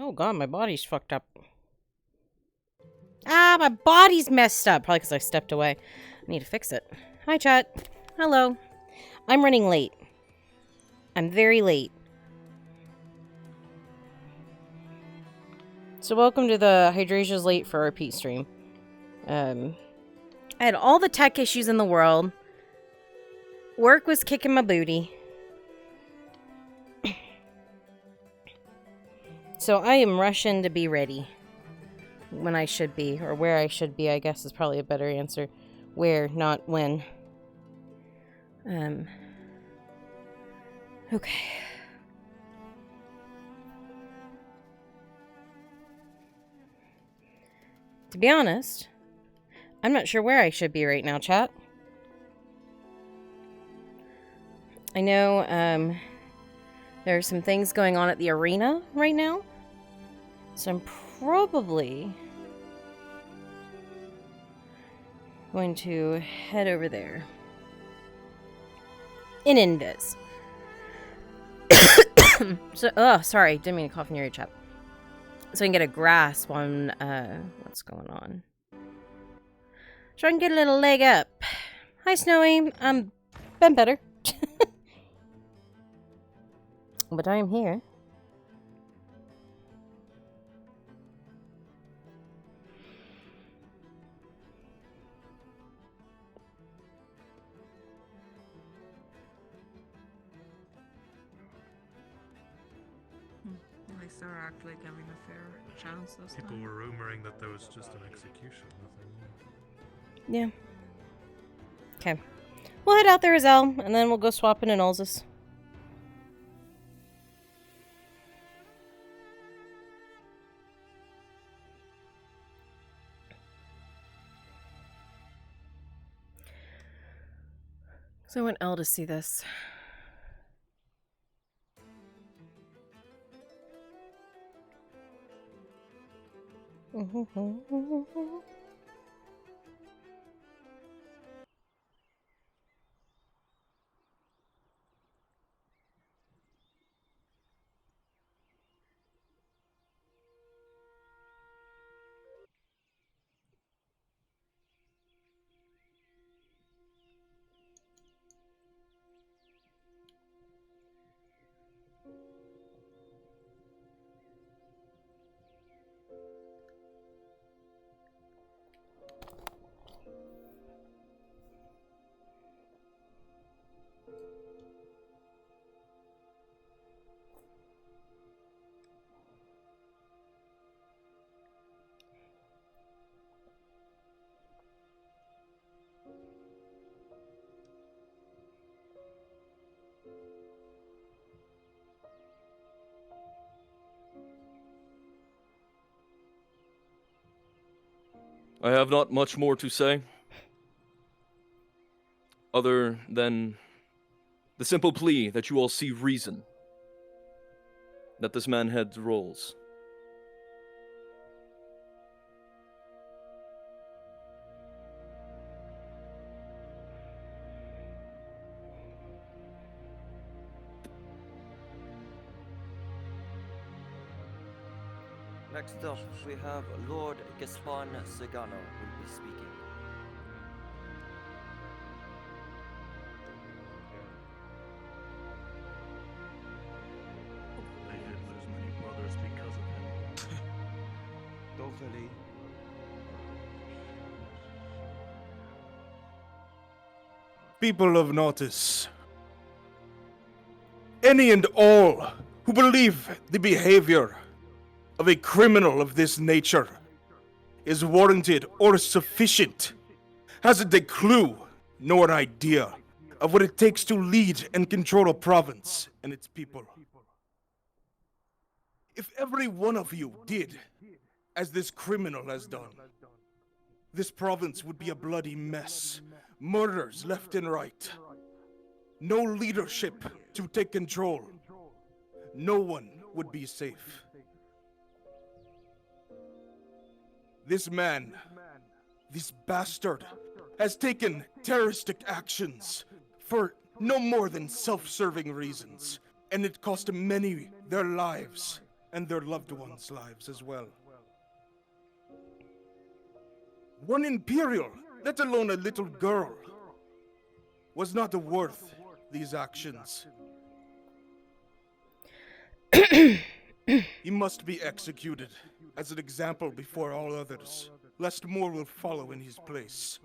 Oh god, my body's fucked up. Ah, my body's messed up. Probably because I stepped away. I need to fix it. Hi, chat. Hello. I'm running late. I'm very late. So welcome to the Hydrasia's Late for Repeat stream. I had all the tech issues in the world. Work was kicking my booty. So I am rushing to be ready. When I should be, or where I should be, I guess is probably a better answer. Where, not when. Okay. To be honest, I'm not sure where I should be right now, chat. I know, there are some things going on at the arena right now. So I'm probably going to head over there. In Invis. So, sorry, didn't mean to cough in your ear, chat. So I can get a grasp on what's going on. So I can get a little leg up. Hi, Snowy. Been better. But I am here. At least they're actually giving a fair chance this People time. were rumoring that there was just an execution. Nothing. Yeah. Okay. We'll head out there as well, and then we'll go swap into Nolzis. So I want Elle to see this. I have not much more to say, other than the simple plea that you all see reason that this man had roles. Next up, we have Lord Gaspon Sagano will be speaking. They did lose many brothers because of him. Doveli. People of Nautis, any and all who believe the behavior of a criminal of this nature is warranted or sufficient hasn't a clue nor an idea of what it takes to lead and control a province and its people. If every one of you did as this criminal has done, this province would be a bloody mess. Murders left and right. No leadership to take control. No one would be safe. This man, this bastard, has taken terroristic actions for no more than self-serving reasons, and it cost many their lives. and their loved ones' lives as well. One Imperial, let alone a little girl, was not worth these actions. He must be executed as an example before all others, lest more will follow in his place.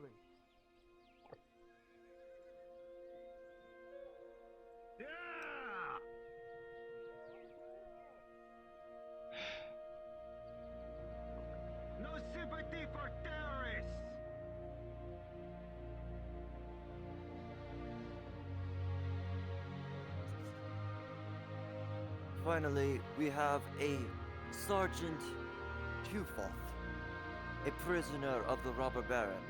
No sympathy for terrorists! Finally, we have a Sergeant Tufoth, a prisoner of the Robber Baron.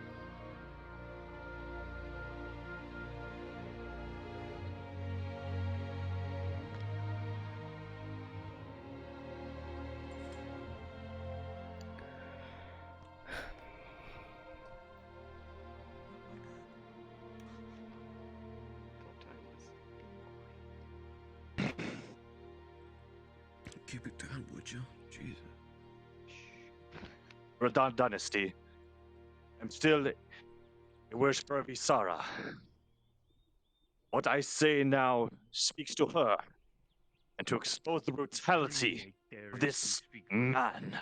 Keep it down, would you? Jesus. Radon Dynasty. I'm still a worshiper of Isara. What I say now speaks to her, and to expose the brutality of this man.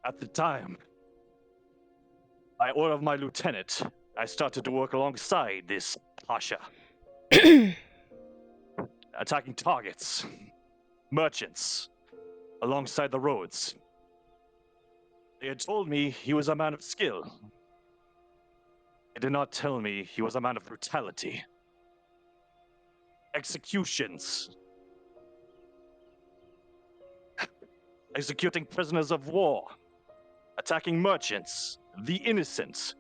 At the time, by order of my lieutenant, I started to work alongside this Pasha. Attacking targets, merchants, alongside the roads. They had told me he was a man of skill. They did not tell me he was a man of brutality. Executions. Executing prisoners of war. Attacking merchants, the innocent.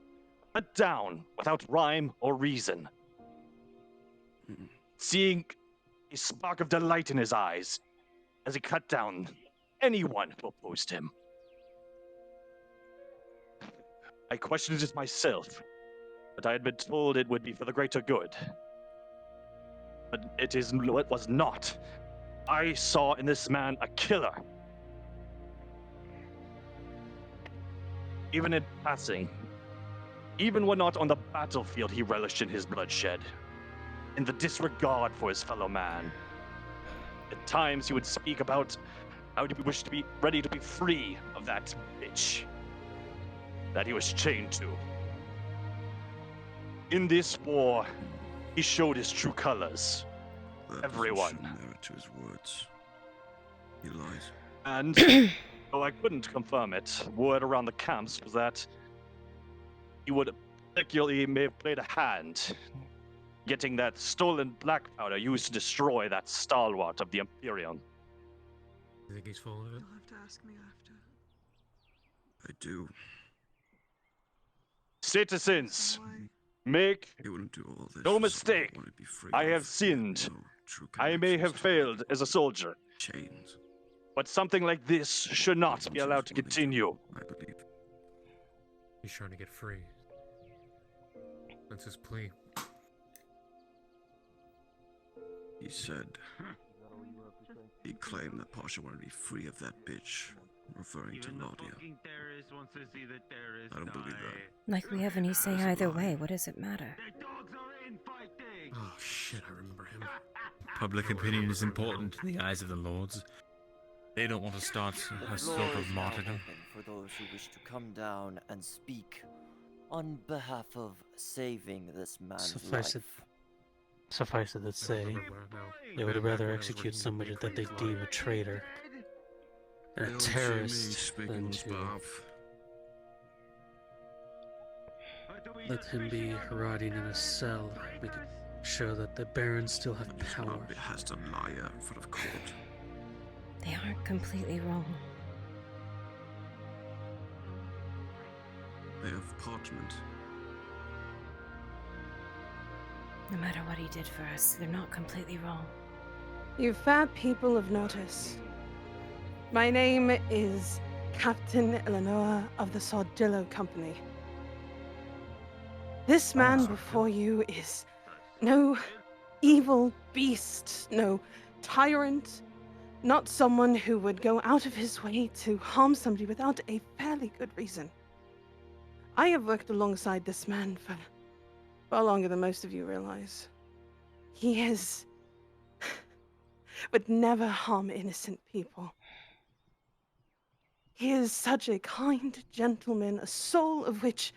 Cut down without rhyme or reason. Seeing a spark of delight in his eyes as he cut down anyone who opposed him. I questioned it myself, but I had been told it would be for the greater good. But it was not. I saw in this man a killer. Even in passing, even when not on the battlefield, he relished in his bloodshed. In the disregard for his fellow man. At times he would speak about how he wished to be ready to be free of that bitch that he was chained to. In this war, he showed his true colors. That Everyone. doesn't show merit to his words. He lies. And though I couldn't confirm it, word around the camps was that he would particularly may have played a hand getting that stolen black powder used to destroy that stalwart of the Imperium. You think he's full of it? You'll have to ask me after. I do. Citizens, Why? make He wouldn't do all this. No for mistake. someone who wanted to be free I of have sinned. no true I may have connections to failed as a soldier, chains. but something like this should not be allowed to continue. I believe. He's trying to get free. That's his plea. He said. He claimed that Pasha wanted to be free of that bitch, referring to Nadia. I don't believe that. Like we have any say either way, what does it matter? Oh shit, I remember him. Public opinion is important in the eyes of the lords. They don't want to start a The sort floor of is now martyrdom. open for those who wish to come down and speak on behalf of saving this man's Suffice it- life. Suffice it to I say, don't remember now. they would Back rather when I was execute working somebody in that they Bakery deem a Farm. traitor and a They don't see me terrorist speaking than on his to behalf. let him be rotting in a cell, making sure that the barons still have And he's power. not a behasted liar in front of court. They aren't completely wrong. They have parchment. No matter what he did for us, they're not completely wrong. You fair people of Notice. My name is Captain Eleanor of the Sordillo Company. This man before you is no evil beast, no tyrant, not someone who would go out of his way to harm somebody without a fairly good reason. I have worked alongside this man for far longer than most of you realize. He is... would never harm innocent people. He is such a kind gentleman, a soul of which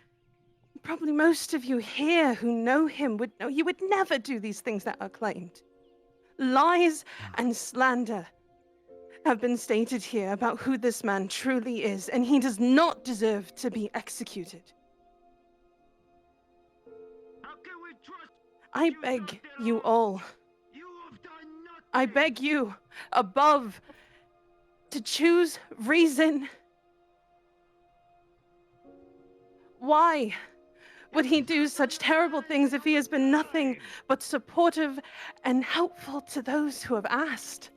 probably most of you here who know him would know he would never do these things that are claimed. Lies and slander have been stated here about who this man truly is, and he does not deserve to be executed. I beg you all, I beg you, above, to choose reason. Why would he do such terrible things if he has been nothing but supportive and helpful to those who have asked?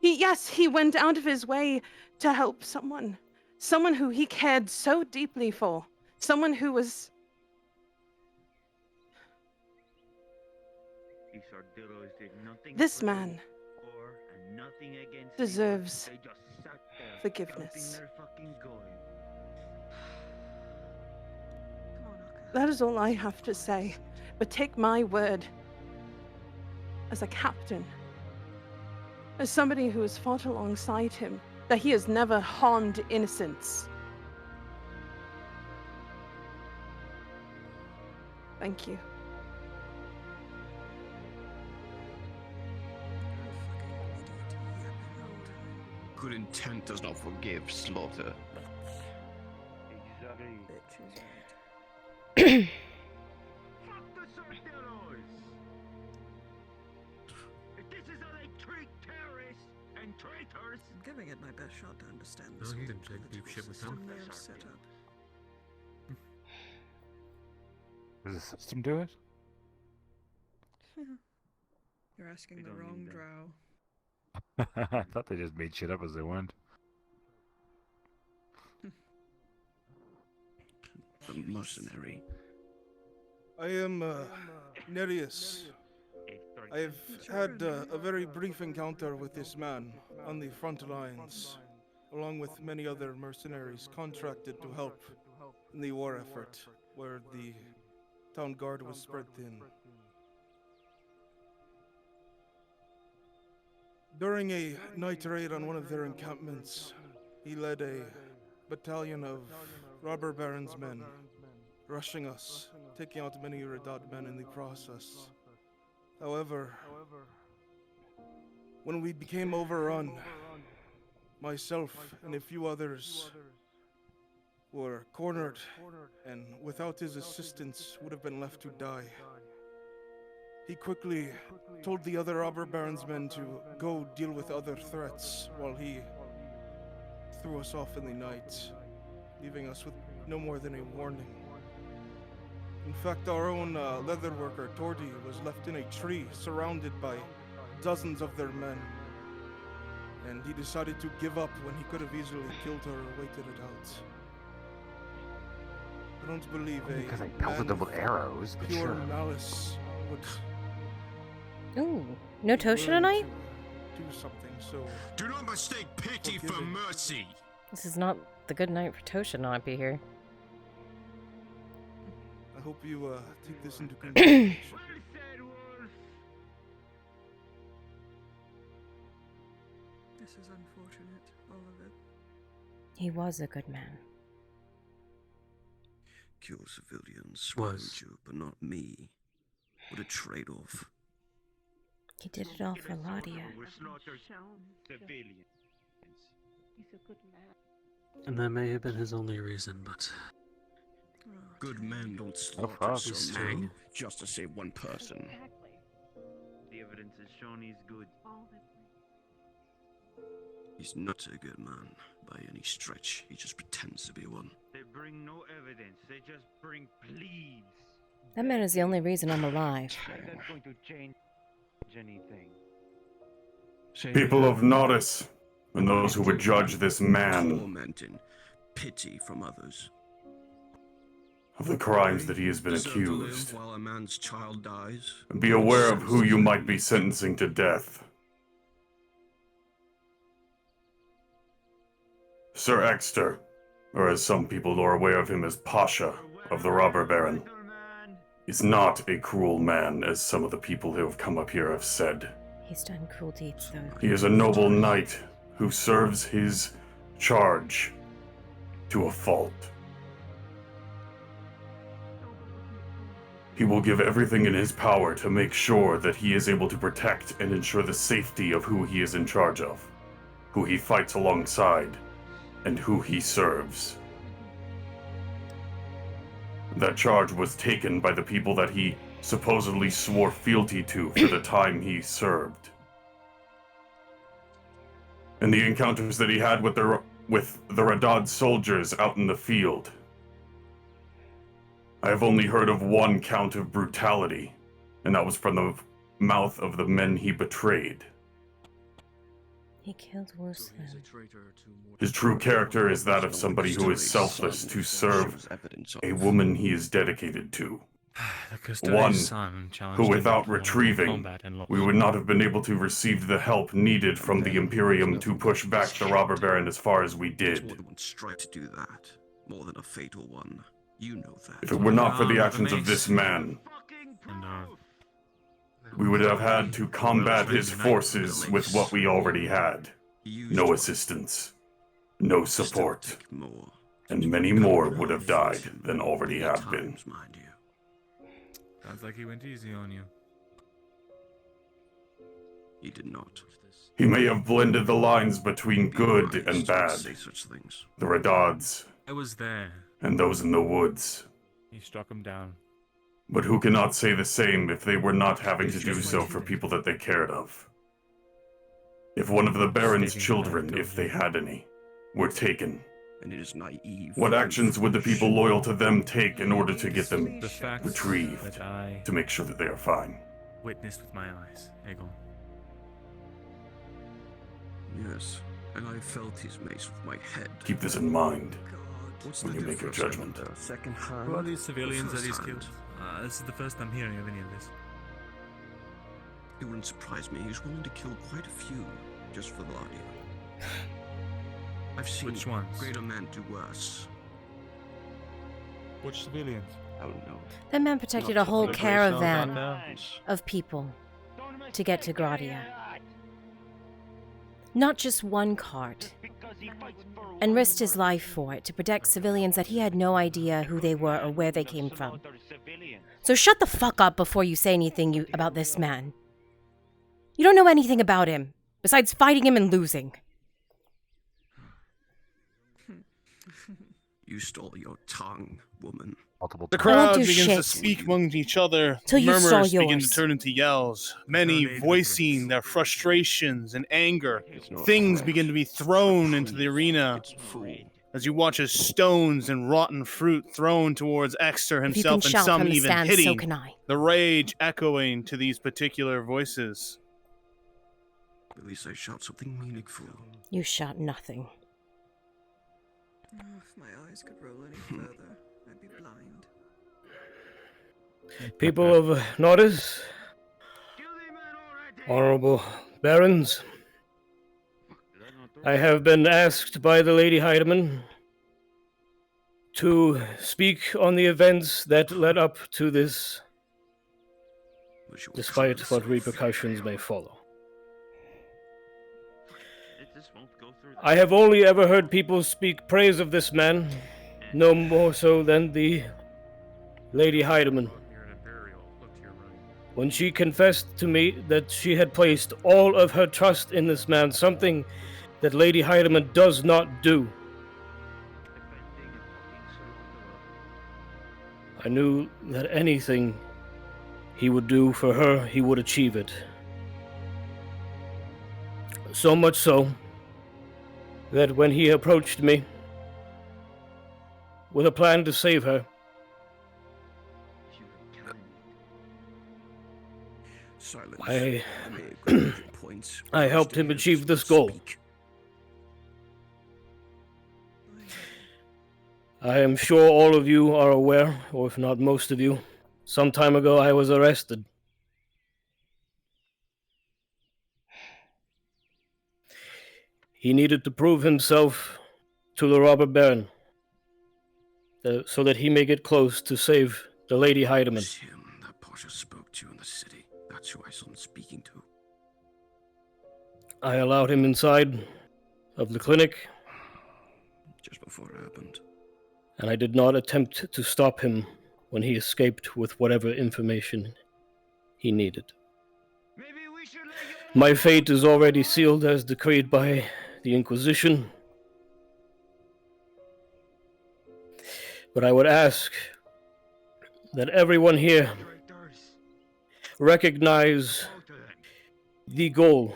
He went out of his way to help someone who he cared so deeply for, someone who was... This man deserves forgiveness. That is all I have to say. But take my word, as a captain, as somebody who has fought alongside him, that he has never harmed innocents. Thank you. Good intent does not forgive slaughter. I'm giving it my best shot to understand No, this you whole didn't take deep shit with him. system they have set up. Does the system do it? You're asking the wrong drow. I thought they just made shit up as they went. The mercenary. I am Nereus. I have had a very brief encounter with this man on the front lines, along with many other mercenaries contracted to help in the war effort, where the town guard was spread thin. During a night raid on one of their encampments, he led a battalion of robber barons' men, rushing us, taking out many Redad men in the process. However, when we became overrun, myself and a few others were cornered, and without his assistance would have been left to die. He quickly told the other robber barons' men to go deal with other threats while he threw us off in the night, leaving us with no more than a warning. In fact, our own leather worker, Tordi, was left in a tree surrounded by dozens of their men. And he decided to give up when he could have easily killed her or waited it out. I don't believe Because I pelted them with arrows, but pure sure. malice would Ooh, no Tosha tonight? do something so. Do not mistake pity for forgiving. mercy. This is not the good night for Tosha to not be here. I hope you take this into consideration. This is unfortunate, all of it. He was a good man. Kill civilians, Was. you, but not me. What a trade-off. He did it all for Ladia. And that may have been his only reason, but Good men don't Oh, slaughter fuck. some men just to save one person. The evidence has shown he's good. He's not a good man by any stretch. He just pretends to be one. They bring no evidence. They just bring pleas. That man is the only reason I'm alive. Is that going to change anything? People of Nodus, and those who would judge this man Tormenting pity from others. of the crimes that he has been Deserve to live accused, while a man's child dies. and be aware of who you might be sentencing to death. Sir Exter, or as some people are aware of him as Pasha of the Robber Baron, is not a cruel man, as some of the people who have come up here have said. He's done cruel deeds, though. He is a noble knight who serves his charge to a fault. He will give everything in his power to make sure that he is able to protect and ensure the safety of who he is in charge of, who he fights alongside, and who he serves. That charge was taken by the people that he supposedly swore fealty to for the time he served. And the encounters that he had with the Radad soldiers out in the field. I have only heard of one count of brutality, and that was from the mouth of the men he betrayed. He killed worse than. His true character is that of somebody who is selfless to serve a woman he is dedicated to. One who, without retrieving, we would not have been able to receive the help needed from the Imperium to push back the Robber Baron as far as we did. More than one strike to do that. More than a fatal one. You know that. If it were not for the actions of this man, we would have had to combat his forces with what we already had. No assistance, no support, and many more would have died than already have been. Sounds like he went easy on you. He did not. He may have blended the lines between good and bad. The Radads. I was there. And those in the woods. He struck him down. But who cannot say the same if they were not having to do so for people that they cared of? If one of the Baron's children, if they had any, were taken, and it is naive. What actions would the people loyal to them take in order to get them retrieved, to make sure that they are fine? Witnessed with my eyes, Aegon. Yes, and I felt his mace with my head. Keep this in mind What's when the you make your difference, judgment. Second hand. Who are these civilians that he's first killed? hand? This is the first I'm hearing of any of this. It wouldn't surprise me. He's willing to kill quite a few just for Gladio. I've seen Which ones? greater men do worse. Which civilians? I don't know. That man protected a whole caravan of people to get to Gradia. Not just one cart. And risked his life for it to protect civilians that he had no idea who they were or where they came from. So shut the fuck up before you say anything about this man. You don't know anything about him, besides fighting him and losing. You stole your tongue, woman. The crowd begins to speak among each other. Till you saw Murmurs begin to yours. turn into yells. Many voicing their frustrations and anger. Things begin to be thrown into the arena. As you watch as stones and rotten fruit thrown towards Exter If you can himself, and shout some from the even stands, hitting. so can I. The rage echoing to these particular voices. At least I shout something meaningful. You shout nothing. Oh, if my eyes could roll any further, I'd be blind. People of Nordis, honorable barons, I have been asked by the Lady Heidemann to speak on the events that led up to this, despite what repercussions may follow. I have only ever heard people speak praise of this man, no more so than the Lady Heidemann. When she confessed to me that she had placed all of her trust in this man, something that Lady Heidemann does not do. I knew that anything he would do for her, he would achieve it. So much so that when he approached me with a plan to save her, Silence. I May agree with your points. I helped him achieve this goal. I am sure all of you are aware, or if not most of you, some time ago I was arrested. He needed to prove himself to the robber baron, so that he may get close to save the Lady Heidemann. It's him that Pasha spoke to in the city. That's who I saw him speaking to. I allowed him inside of the clinic. Just before it happened. And I did not attempt to stop him when he escaped with whatever information he needed. My fate is already sealed as decreed by the Inquisition. But I would ask that everyone here recognize the goal,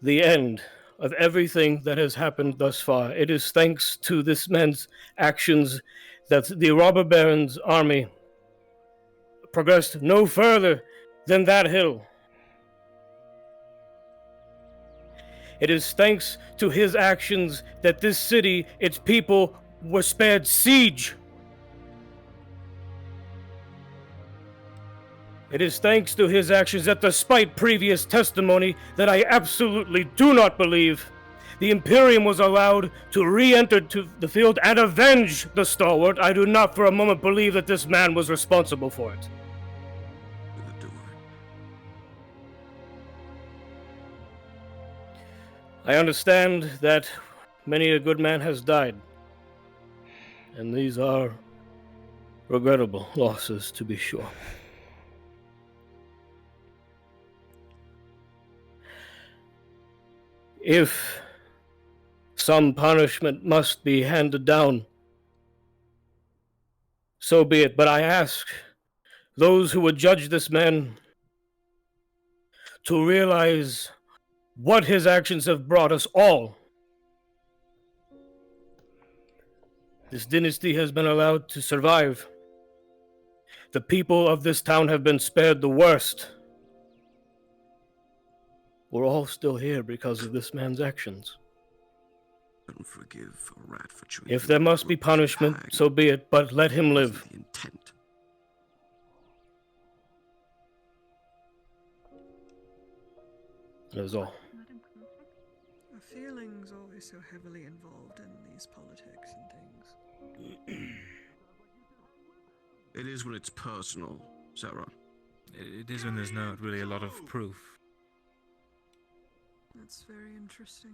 the end of everything that has happened thus far. It is thanks to this man's actions that the robber baron's army progressed no further than that hill. It is thanks to his actions that this city, its people, were spared siege. It is thanks to his actions that, despite previous testimony that I absolutely do not believe, the Imperium was allowed to re-enter to the field and avenge the stalwart. I do not for a moment believe that this man was responsible for it. I understand that many a good man has died, and these are regrettable losses, to be sure. If some punishment must be handed down, so be it. But I ask those who would judge this man to realize what his actions have brought us all. This dynasty has been allowed to survive. The people of this town have been spared the worst. We're all still here because of this man's actions. Don't forgive a rat for chewing. If there must be punishment, so be it, but let him live. The intent. That is all. Our feelings always so heavily involved in these politics and things. It is when it's personal, Sarah. It is when there's not really a lot of proof. That's very interesting.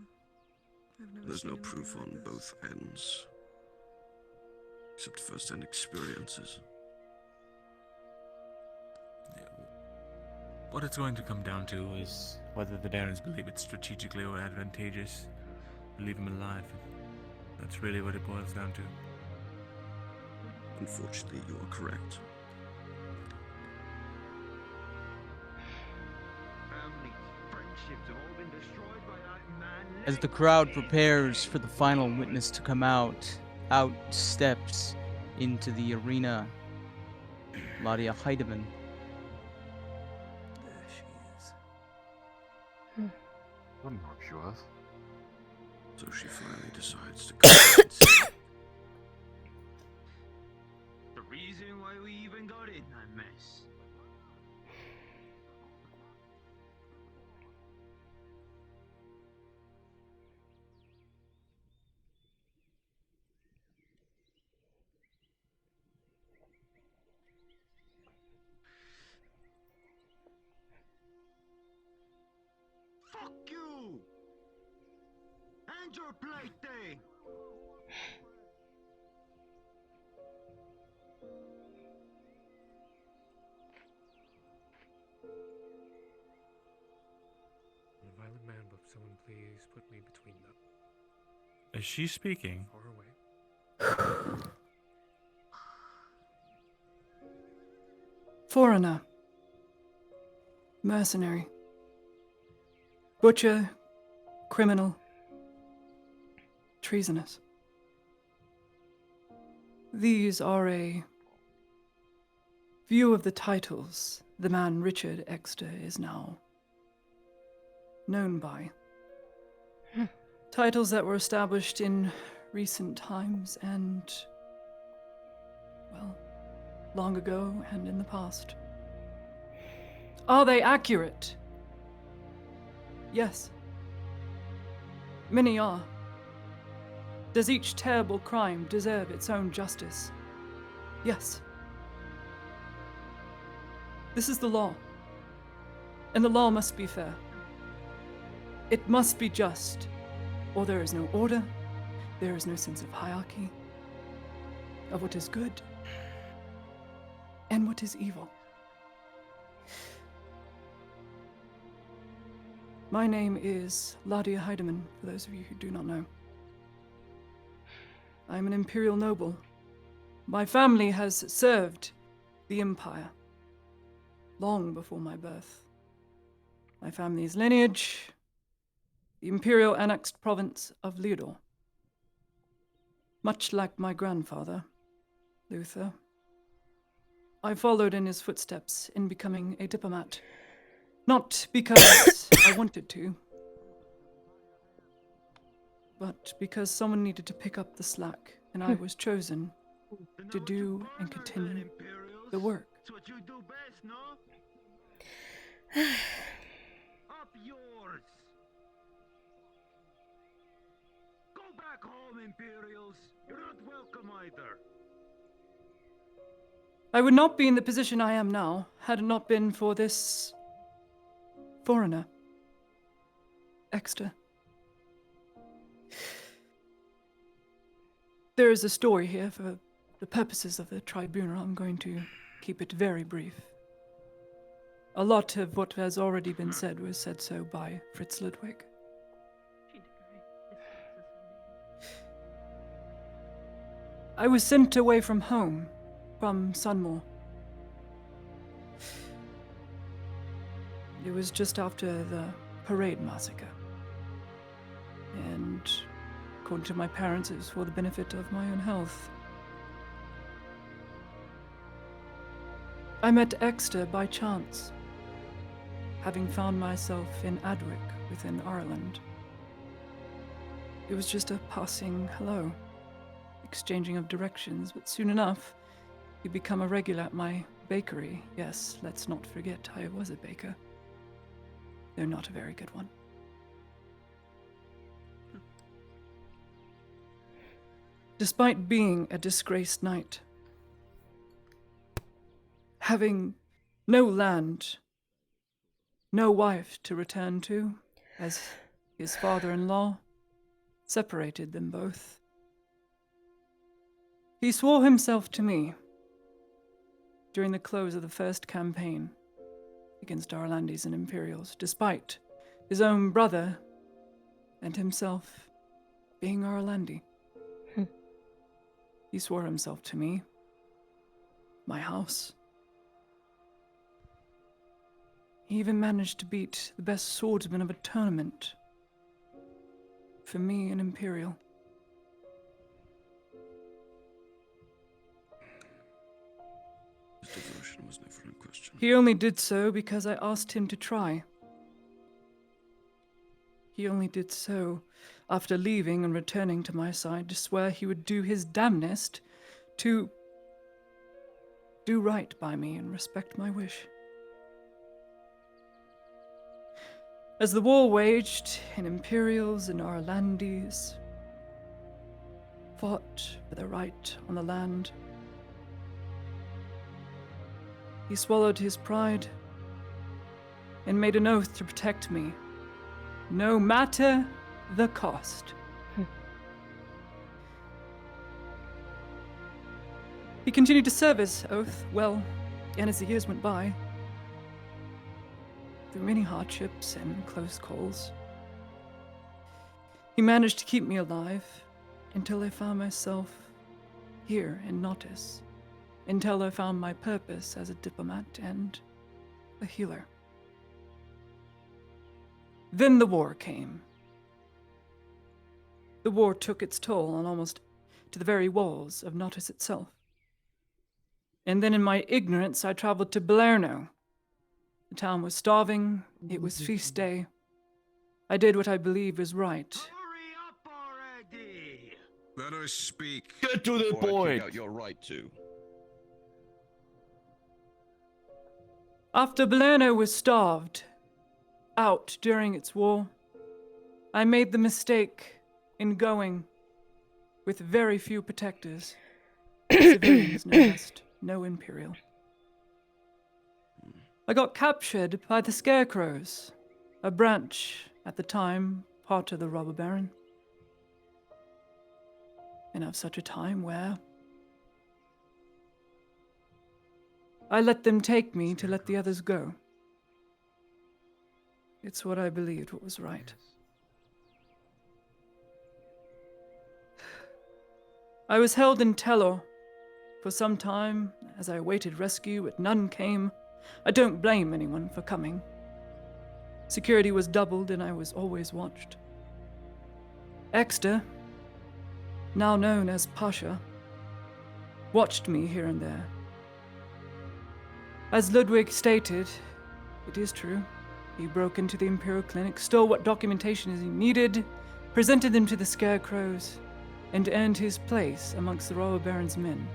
I've never There's seen no anything proof like on this. both ends. Except first-hand experiences. What it's going to come down to is whether the Barons believe it's strategically or advantageous to leave him alive. That's really what it boils down to. Unfortunately, you are correct. Families, friendships have all been destroyed by that man. As the crowd prepares for the final witness to come out steps into the arena Lady Heidemann. There she is. Wouldn't know she was. So she finally decides to come and see. The reason why we even got in that mess. Fuck you! And your plate thing! A violent man, but someone please put me between them. Is she speaking? Far away. Foreigner. Mercenary. Butcher. Criminal. Treasonous. These are a few of the titles the man Richard Exeter is now known by. Titles that were established in recent times and, well, long ago and in the past. Are they accurate? Yes. Many are. Does each terrible crime deserve its own justice? Yes. This is the law. And the law must be fair. It must be just, or there is no order, there is no sense of hierarchy, of what is good and what is evil. My name is Ladia Heidemann, for those of you who do not know. I am an imperial noble. My family has served the Empire long before my birth. My family's lineage, the imperial annexed province of Leodor. Much like my grandfather, Luther, I followed in his footsteps in becoming a diplomat. Not because I wanted to, but because someone needed to pick up the slack, and I was chosen to do and continue the work. That's what you do best, no? Up yours. Go back home, Imperials. You're not welcome either. I would not be in the position I am now had it not been for this foreigner, Exter. There is a story here for the purposes of the tribunal. I'm going to keep it very brief. A lot of what has already been said was said so by Fritz Ludwig. I was sent away from home, from Sunmoor. It was just after the parade massacre. And according to my parents, it was for the benefit of my own health. I met Exter by chance, having found myself in Adwick within Ireland. It was just a passing hello, exchanging of directions, but soon enough, he became a regular at my bakery. Yes, let's not forget I was a baker, though not a very good one. Despite being a disgraced knight, having no land, no wife to return to, as his father-in-law separated them both, he swore himself to me during the close of the first campaign against Arlandis and Imperials, despite his own brother and himself being Arlandi. He swore himself to me, my house. He even managed to beat the best swordsman of a tournament for me, an Imperial. His devotion was never in question. He only did so because I asked him to try. He only did so after leaving and returning to my side to swear he would do his damnedest to do right by me and respect my wish. As the war waged in Imperials and Arlandis fought for the right on the land, he swallowed his pride and made an oath to protect me, no matter the cost. He continued to serve his oath well, and as the years went by, through many hardships and close calls, he managed to keep me alive until I found myself here in Nautis, until I found my purpose as a diplomat and a healer. Then the war came. The war took its toll on almost to the very walls of Nautis itself. And then in my ignorance, I traveled to Belerno. The town was starving, it was feast day. I did what I believed was right. Let us speak. Get to the before I point. kick out your right to. After Belerno was starved out during its war, I made the mistake in going with very few protectors. Civilians, no best, no Imperial. I got captured by the Scarecrows, a branch, at the time, part of the Robber Baron. And of such a time where I let them take me to let the others go. It's what I believed what was right. I was held in Telor for some time as I awaited rescue, but none came. I don't blame anyone for coming. Security was doubled and I was always watched. Exter, now known as Pasha, watched me here and there. As Ludwig stated, it is true. He broke into the Imperial Clinic, stole what documentation he needed, presented them to the Scarecrows, and earned his place amongst the Robber Baron's men.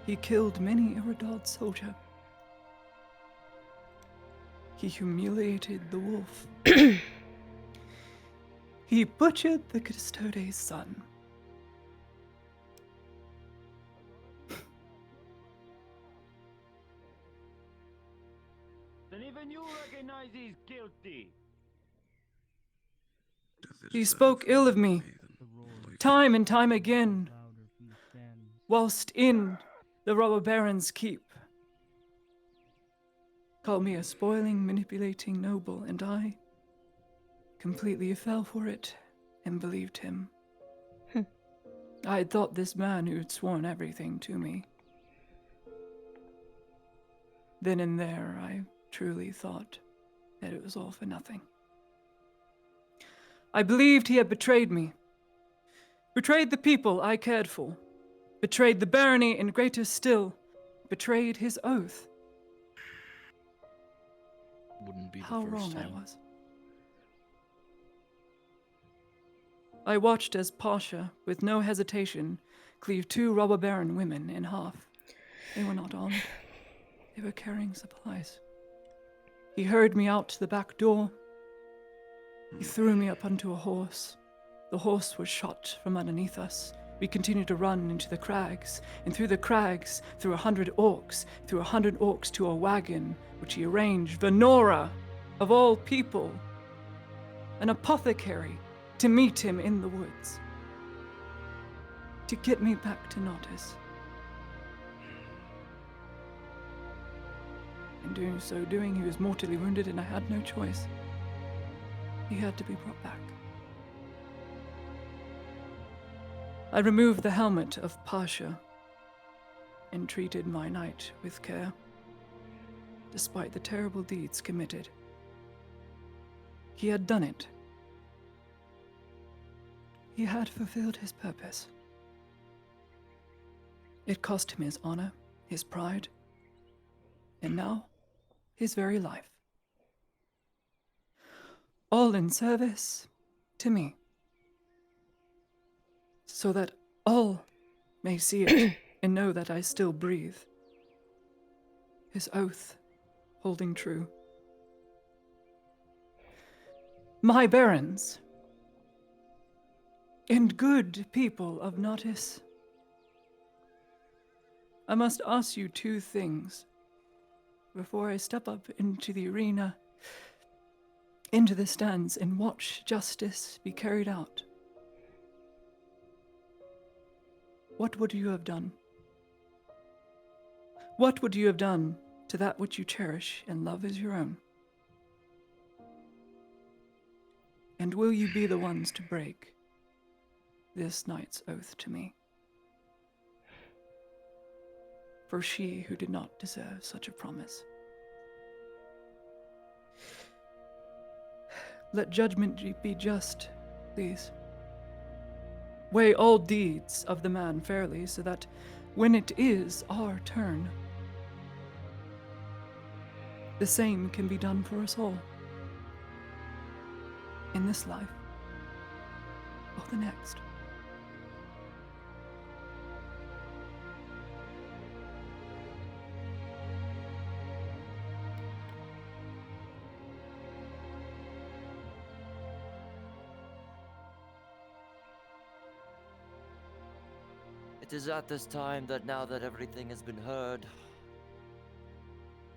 He killed many Iridod soldiers. He humiliated the wolf. He butchered the Custode's son. Then even you recognize he's guilty. He spoke ill of me, time and time again, whilst in the Robber Baron's keep. Called me a spoiling, manipulating noble, and I completely fell for it and believed him. I had thought this man who had sworn everything to me. Then and there, I truly thought that it was all for nothing. I believed he had betrayed me, betrayed the people I cared for, betrayed the barony, and greater still, betrayed his oath. Wouldn't be the How first wrong time. I was. I watched as Pasha, with no hesitation, cleaved 2 Robber Baron women in half. They were not armed. They were carrying supplies. He hurried me out to the back door. He threw me up onto a horse. The horse was shot from underneath us. We continued to run into the crags, and through the crags, through 100 orcs, through 100 orcs to a wagon, which he arranged, Venora, of all people, an apothecary, to meet him in the woods, to get me back to Nautis. In so doing, he was mortally wounded, and I had no choice. He had to be brought back. I removed the helmet of Pasha and treated my knight with care, despite the terrible deeds committed. He had done it. He had fulfilled his purpose. It cost him his honor, his pride, and now his very life. All in service to me, so that all may see it and know that I still breathe. His oath holding true. My barons, and good people of Nautis, I must ask you 2 things before I step up into the arena, into the stands, and watch justice be carried out. What would you have done? What would you have done to that which you cherish and love as your own? And will you be the ones to break this knight's oath to me? For she who did not deserve such a promise. Let judgment be just, please. Weigh all deeds of the man fairly, so that when it is our turn, the same can be done for us all. In this life, or the next. It is at this time that now that everything has been heard,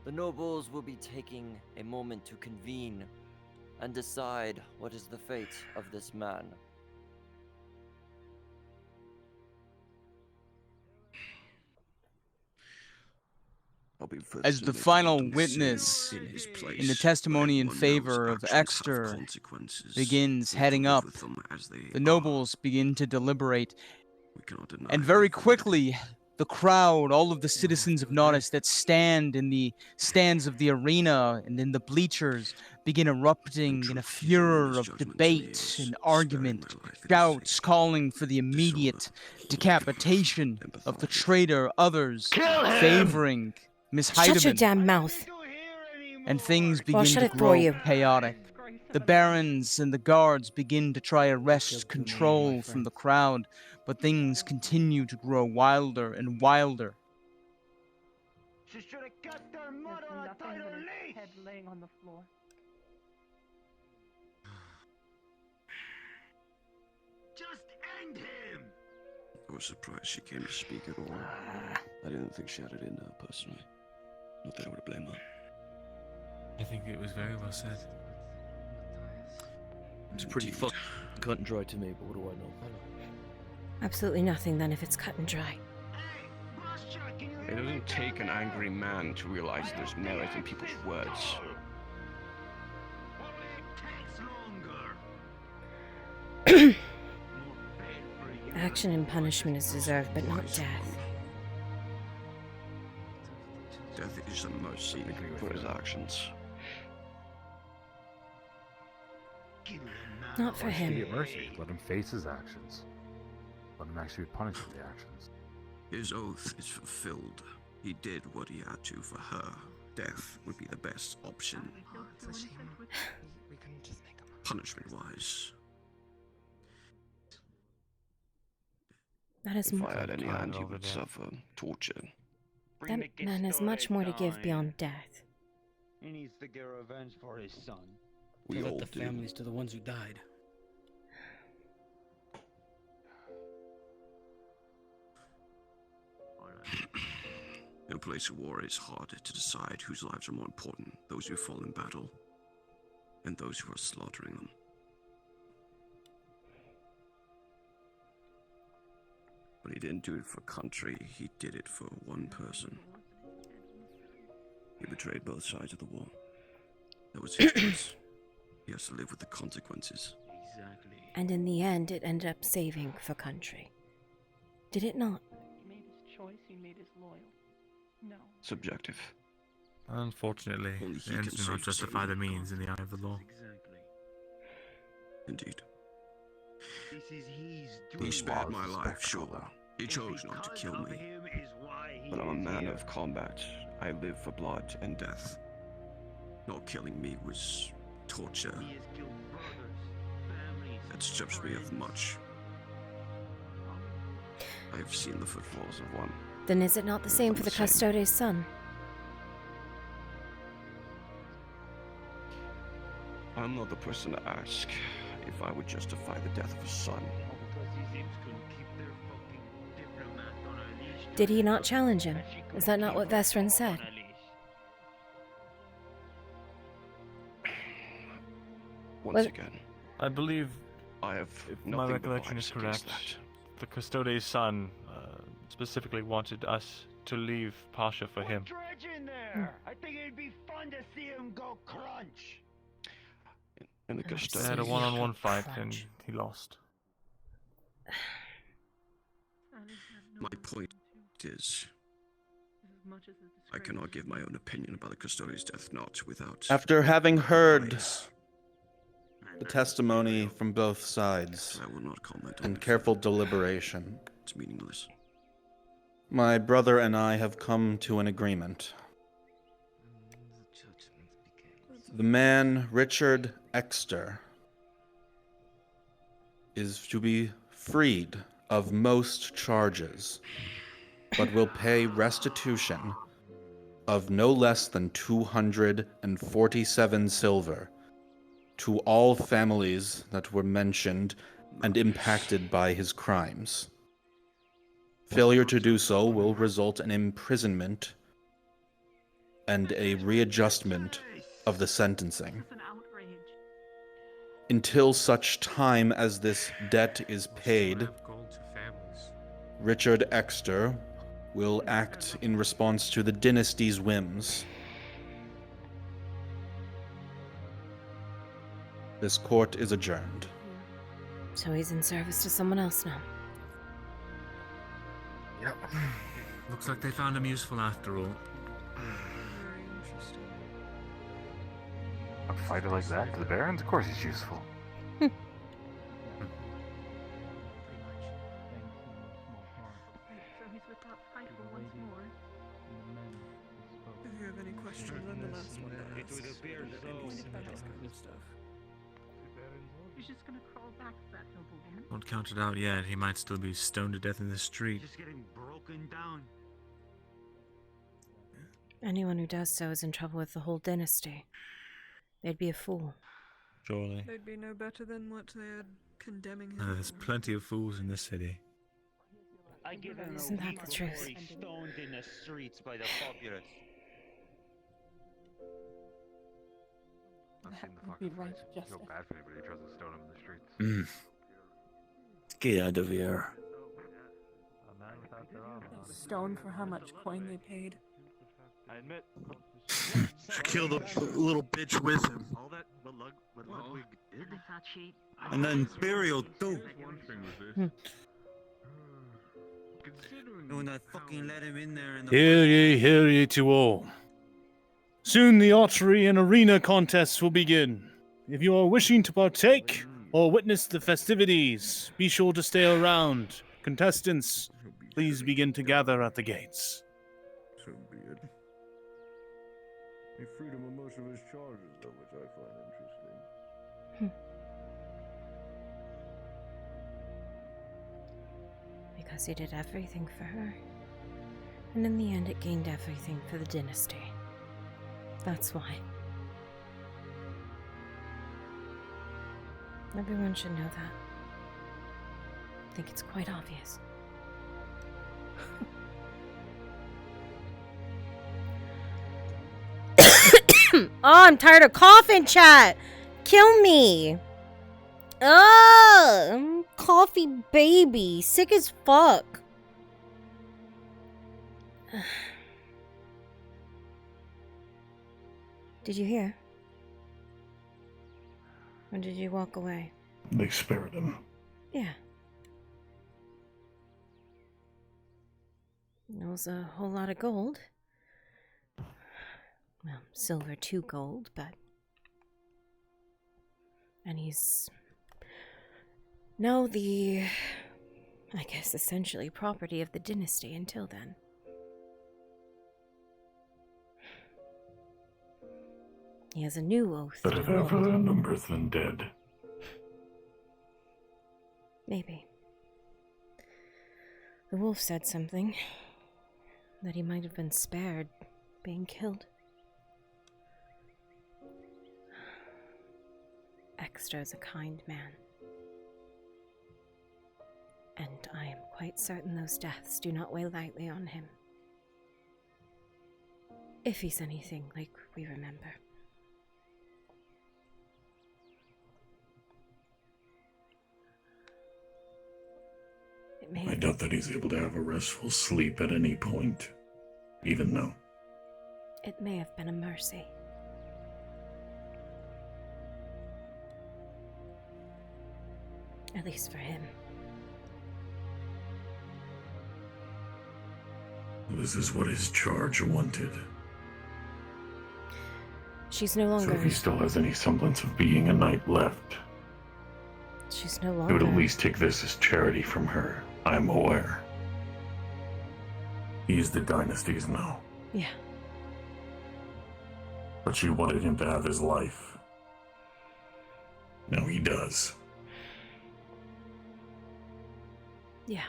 the nobles will be taking a moment to convene and decide what is the fate of this man. As the final witness in the testimony in favor of Exeter begins heading up, the nobles begin to deliberate, and very quickly the crowd, all of the citizens of Nodus that stand in the stands of the arena and in the bleachers, begin erupting in a furor of debate and argument, shouts calling for the immediate decapitation of the traitor, others favoring Miss Heidemann. Shut your damn mouth. And things Well, begin shut to it for grow you. chaotic. The barons and the guards begin to try to wrest control from the crowd, but things continue to grow wilder and wilder. She should have cut their mud on a tighter leash! Head laying on the floor. Just end him! I was surprised she came to speak at all. I didn't think she had it in her, personally. Not that I would blame her. I think it was very well said. It's pretty cut and dry to me, but what do I know? Absolutely nothing then if it's cut and dry. It doesn't take an angry man to realize there's merit in people's words. Action and punishment is deserved, but not death. Death is a mercy for his actions. Not for Why should him. he get mercy? Let him face his actions. Let him actually be punished for the actions. His oath is fulfilled. He did what he had to for her. Death would be the best option. Punishment-wise. That is If more. I had any hand, he would suffer torture. That man has much more to give beyond death. He needs to get revenge for his son. We all the do. families to the ones who died. In a place of war, it's harder to decide whose lives are more important, those who fall in battle, and those who are slaughtering them. But he didn't do it for country, he did it for one person. He betrayed both sides of the war. That was his choice. He has to live with the consequences. And in the end, it ended up saving for country. Did it not? He made his choice, he made his loyal. No. Subjective. Unfortunately, Only the he ends can do not save justify the someone. means in the eye of the law. Indeed. This is his He doing. spared my Laws life, respectful, sure. He chose not to kill me. But I'm a man of combat. I live for blood and death. Not killing me was torture. That strips me of much. I've seen the footfalls of one. Then is it not the same for the Custodes' son? I'm not the person to ask if I would justify the death of a son. Did he not challenge him? Is that not what Vesrin said? Once again, I believe, I have if nothing my but recollection is bias against correct, the Custodes' son specifically wanted us to leave Pasha for him. Dredge in there! I think it'd be fun to see him go crunch. In the They Custodes. had a one-on-one fight and he lost. My point is, I cannot give my own opinion about the Custodes' death, not without... After having heard the testimony from both sides I will not comment on and it. careful deliberation, It's meaningless. my brother and I have come to an agreement. The man, Richard Exeter, is to be freed of most charges, but will pay restitution of no less than 247 silver to all families that were mentioned and impacted by his crimes. Failure to do so will result in imprisonment and a readjustment of the sentencing. Until such time as this debt is paid, Richard Exeter will act in response to the dynasty's whims. This court is adjourned. So he's in service to someone else now. Yep. Looks like they found him useful after all. Very interesting. A fighter like that to the Barons? Of course he's useful. So he's with that fighter once more. If you have any questions on the last one, It would appear so. about this kind of stuff. He's just gonna crawl back to that noble woman. Not counted out yet. He might still be stoned to death in the street. Just getting broken down. Anyone who does so is in trouble with the whole dynasty. They'd be a fool. Surely. They'd be no better than what they're condemning him There's for. plenty of fools in this city. I give him Isn't a that week the truth? before he's stoned in the streets by the populace. I've seen the would be fucking right place. justice. Feel bad for anybody who tries to stone him in the streets. Get out of here. A man without their armor. Stoned for how much coin they paid. I admit. Kill the little bitch with him. All that what Ludwig did. And then burial too. When I fucking let him in there in the Hear ye to all. Soon the archery and arena contests will begin. If you are wishing to partake or witness the festivities, be sure to stay around. Contestants, please begin to gather at the gates. So be it. He freed him of most of his charges, though, which I find interesting. Because he did everything for her. And in the end, it gained everything for the dynasty. That's why. Everyone should know that. I think it's quite obvious. Oh, I'm tired of coughing, chat. Kill me. Ugh, coffee baby, sick as fuck. Did you hear? Or did you walk away? They spared him. Yeah. It was a whole lot of gold. Well, silver to gold, but... And he's... now the... I guess essentially property of the dynasty until then. He has a new oath. Better to have her numbers than dead. Maybe. The wolf said something. That he might have been spared being killed. Exeter is a kind man. And I am quite certain those deaths do not weigh lightly on him. If he's anything like we remember. I doubt that he's able to have a restful sleep at any point, even now. It may have been a mercy. At least for him. This is what his charge wanted. She's no So longer... if he still has any semblance of being a knight left, She's no he longer... would at least take this as charity from her, I'm aware. He is the dynasty's now. Yeah. But she wanted him to have his life. Now he does. Yeah.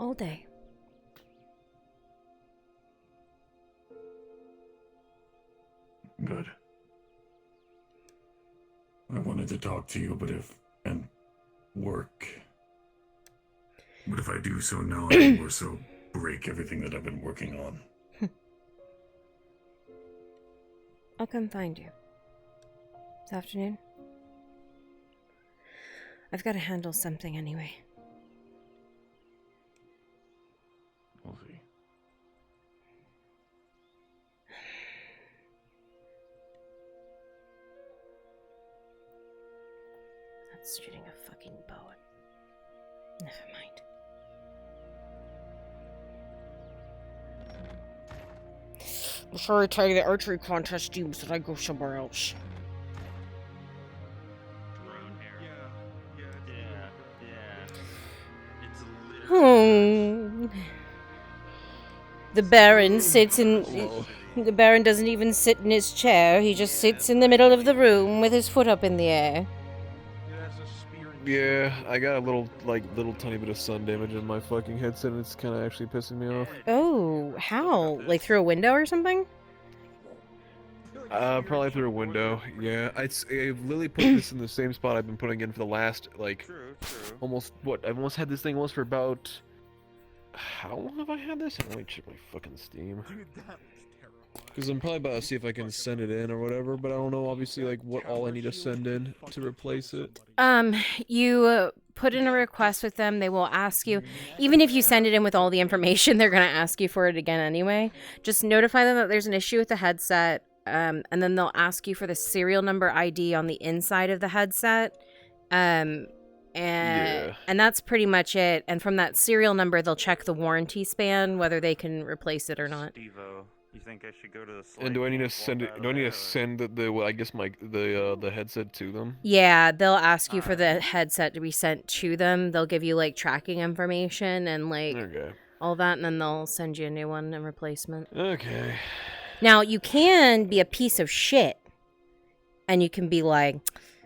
all day. Good. I wanted to talk to you, and work. But if I do so now, I will also break everything that I've been working on. I'll come find you. This afternoon. I've got to handle something anyway. We'll see. That's shooting a fucking bow. Never mind. Before I tell you the archery contest, you said I go somewhere else. The Baron sits in. The Baron doesn't even sit in his chair. He just sits in the middle of the room with his foot up in the air. Yeah, I got a little tiny bit of sun damage in my fucking headset, and it's kind of actually pissing me off. Oh, how? Like through a window or something? Probably through a window. Yeah, Lily put this in the same spot I've been putting in for the last almost I've almost had this thing for about. How long have I had this? Let me check my fucking Steam. Because I'm probably about to see if I can send it in or whatever, but I don't know obviously like what all I need to send in to replace it. You put in a request with them. They will ask you, even if you send it in with all the information, they're going to ask you for it again anyway. Just notify them that there's an issue with the headset, and then they'll ask you for the serial number ID on the inside of the headset. And that's pretty much it. And from that serial number, they'll check the warranty span, whether they can replace it or not. Steve-O, you think I should go to the And do I need to send it? Do I need to send the headset to them? Yeah, they'll ask you for the headset to be sent to them. They'll give you like tracking information and like all that, and then they'll send you a new one and replacement. Okay. Now you can be a piece of shit, and you can be like,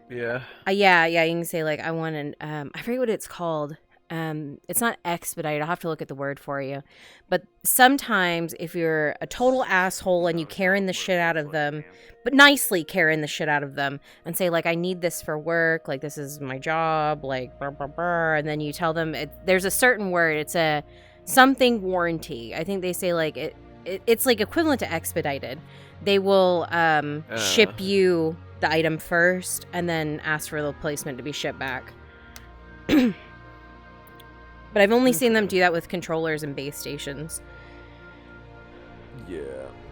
yeah, you can say like, I want an I forget what it's called. It's not expedite. I'll have to look at the word for you. But sometimes if you're a total asshole and you Karen the shit out of them, but nicely Karen the shit out of them and say like, I need this for work, like this is my job, like blah, blah, blah, and then you tell them there's a certain word. It's a something warranty. I think they say like it's like equivalent to expedited. They will ship you the item first and then ask for the replacement to be shipped back. But I've only seen them do that with controllers and base stations. Yeah,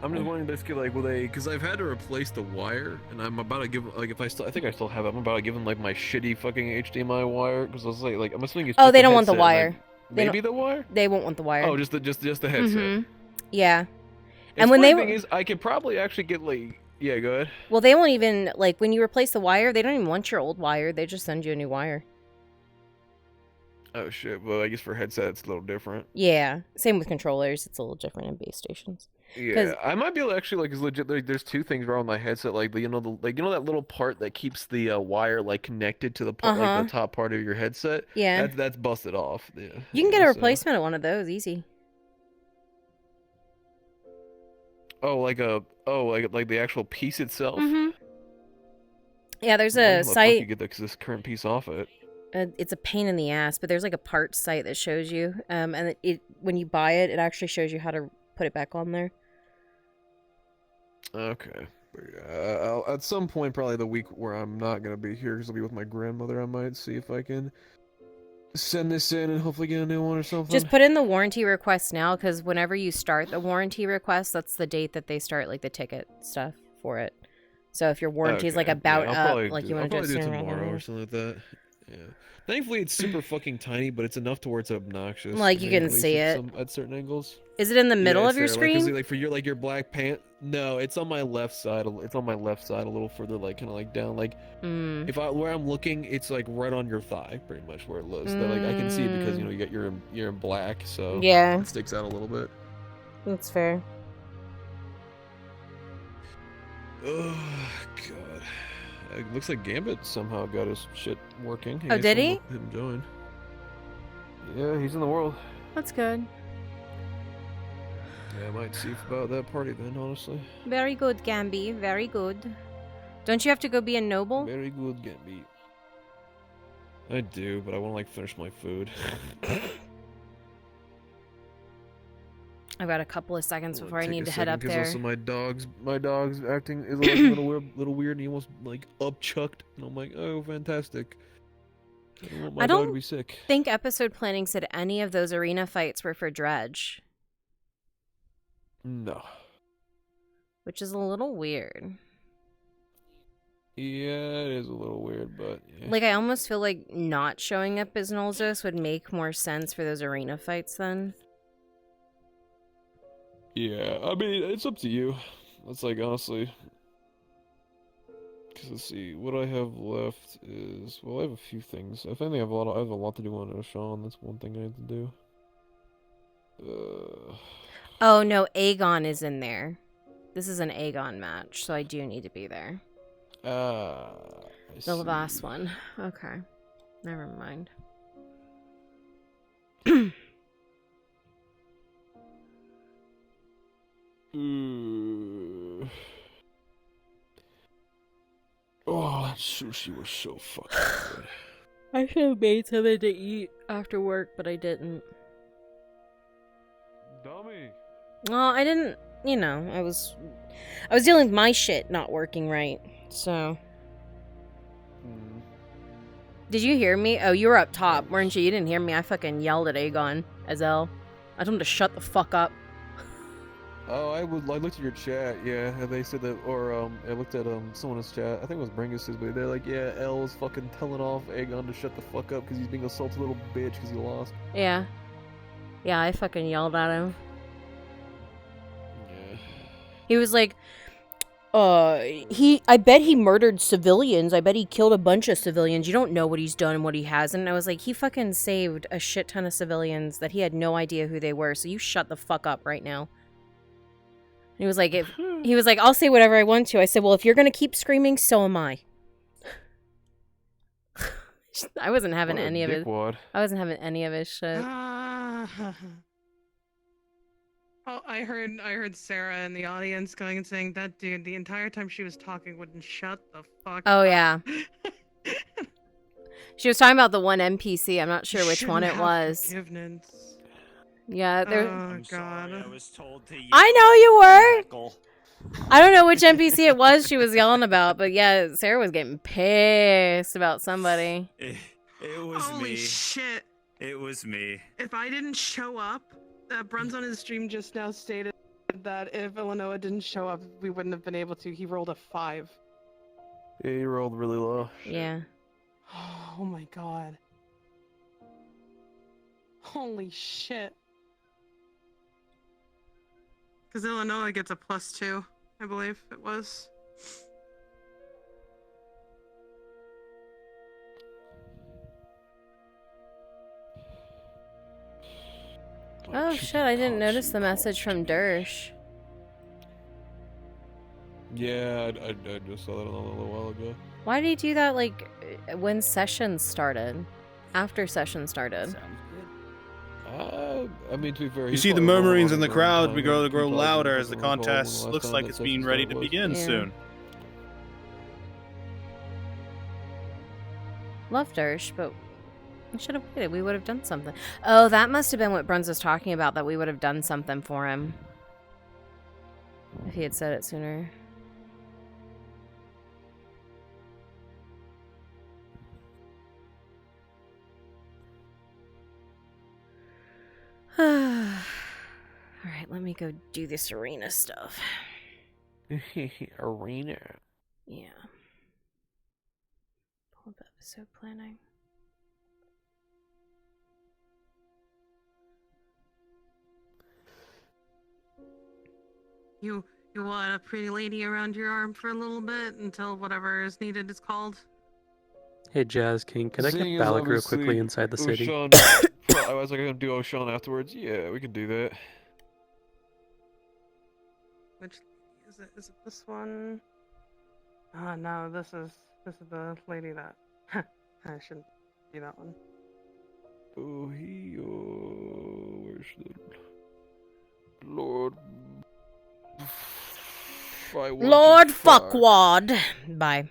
I'm just wondering basically like, will they? Because I've had to replace the wire, and I'm about to give like I think I still have it. I'm about to give them like my shitty fucking HDMI wire because I was like I'm assuming it's. Oh, just they the don't want the headset, wire. Like, maybe the wire. They won't want the wire. Oh, just the headset. Yeah, And when thing is, I could probably actually get like. Yeah, go ahead. Well, they won't even like when you replace the wire. They don't even want your old wire. They just send you a new wire. Oh shit! Well, I guess for headsets, it's a little different. Yeah, same with controllers. It's a little different in base stations. Yeah, I might be able to actually like, 'cause legit. Like, there's two things wrong with my headset. Like, that little part that keeps the wire like connected to the part, like the top part of your headset. Yeah, that's busted off. Yeah, you can get a replacement of one of those easy. Oh, like the actual piece itself. Yeah, there's a site. You get this current piece off it. It's a pain in the ass, but there's like a parts site that shows you, and it when you buy it, it actually shows you how to put it back on there. Okay. I'll, at some point, probably the week where I'm not gonna be here, because I'll be with my grandmother, I might see if I can send this in and hopefully get a new one or something. Just put in the warranty request now, because whenever you start the warranty request, that's the date that they start like the ticket stuff for it. So if your warranty is like about up, like you want to do it tomorrow or something like that. Yeah. Thankfully, it's super fucking tiny, but it's enough to where it's obnoxious. Like you can see it at certain angles. Is it in the middle of your screen? Like for your black pant. No, it's on my left side. It's on my left side, a little further, like kind of like down. Like where I'm looking, it's like right on your thigh, pretty much where it looks. That like I can see it because you're in black, so yeah, it sticks out a little bit. That's fair. Oh god. It looks like Gambit somehow got his shit working. Oh, did he? Him join. Yeah, he's in the world. That's good. Yeah, I might see about that party then, honestly. Very good, Gambi. Very good. Don't you have to go be a noble? Very good, Gambi. I do, but I want to like finish my food. I've got a couple of seconds before I need to head up Because there. also my dog's acting is like a little weird, and he almost like upchucked, and I'm like, oh, fantastic. I don't want my dog to be sick. Think episode planning said any of those arena fights were for Dredge. No. Which is a little weird. Yeah, it is a little weird, but yeah. Like, I almost feel like not showing up as Nolzos would make more sense for those arena fights then. Yeah, I mean, it's up to you. It's like, honestly. Because let's see, what I have left is, well, I have a few things. I think I have a lot to do on Oshan. That's one thing I have to do. Oh, no, Aegon is in there. This is an Aegon match, so I do need to be there. The last one. Okay. Never mind. Oh, that sushi was so fucking good. I should have made something to eat after work, but I didn't. Dummy. Well, I didn't, you know, I was dealing with my shit not working right, so. Did you hear me? Oh, you were up top, weren't you? You didn't hear me. I fucking yelled at Aegon, Azel. I told him to shut the fuck up. Oh, I looked at your chat, yeah, and they said that, or I looked at someone's chat. I think it was Bringus's, but they're like, yeah, Elle is fucking telling off Aegon to shut the fuck up because he's being a salty little bitch because he lost. Yeah. Yeah, I fucking yelled at him. Yeah. He was like, I bet he murdered civilians. I bet he killed a bunch of civilians. You don't know what he's done and what he hasn't. And I was like, he fucking saved a shit ton of civilians that he had no idea who they were. So you shut the fuck up right now. And he was like, I'll say whatever I want to. I said, well, if you're gonna keep screaming, so am I. I wasn't having any of it. I wasn't having any of his shit. Oh, I heard Sarah in the audience going and saying that dude the entire time she was talking wouldn't shut the fuck Oh up. yeah. She was talking about the one NPC. I'm not sure which one it was. Forgiveness. Yeah, there. Oh god. I was told to I know you were. I don't know which NPC it was she was yelling about, but yeah, Sarah was getting pissed about somebody. It was Holy me. shit. It was me. If I didn't show up, Bruns on his stream just now stated that if Illinois didn't show up, we wouldn't have been able to. He rolled a 5. Yeah, he rolled really low. Yeah. Oh my god. Holy shit. Because Illinois gets a +2, I believe it was. Oh shit, I didn't notice the message from Dersh. Yeah, I just saw that a little while ago. Why did he do that, like, when session started? After session started. I mean, to be fair, You see the murmurings in the crowd grow louder as the contest looks like it's being ready to begin soon. Love Dersh, but we should have waited. We would have done something. Oh, that must have been what Bruns was talking about, that we would have done something for him. If he had said it sooner. Alright, let me go do this arena stuff. Arena. Yeah. Pull up episode planning. You want a pretty lady around your arm for a little bit until whatever is needed is called? Hey, Jazz King, can I get Seeing as Balak real obviously quickly inside the city? Oshan- I was like, I'm gonna do Oshan afterwards. Yeah, we can do that. Which is it? Is it this one? No, this is the lady that I shouldn't do that one. Oh, where Lord. Lord Fuckwad. Bye.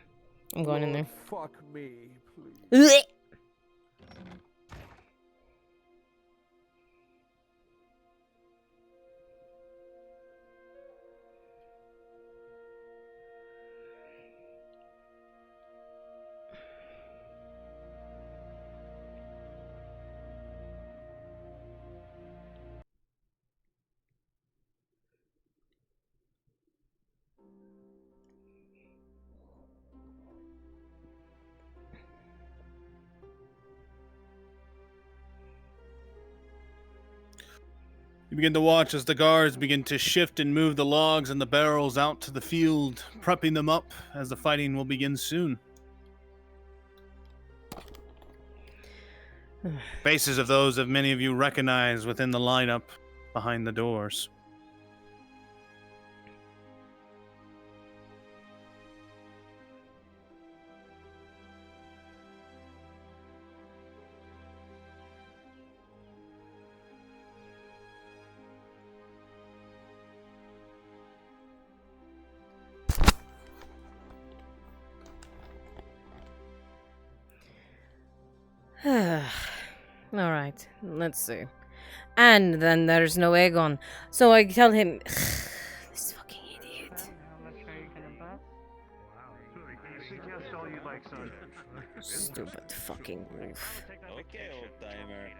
I'm going in there. Fuck me, please. Blech. You begin to watch as the guards begin to shift and move the logs and the barrels out to the field, prepping them up as the fighting will begin soon. Faces of those of many of you recognize within the lineup behind the doors. Alright, let's see. And then there's no Aegon. So I tell him, this fucking idiot. Stupid fucking wolf. Okay, old timer.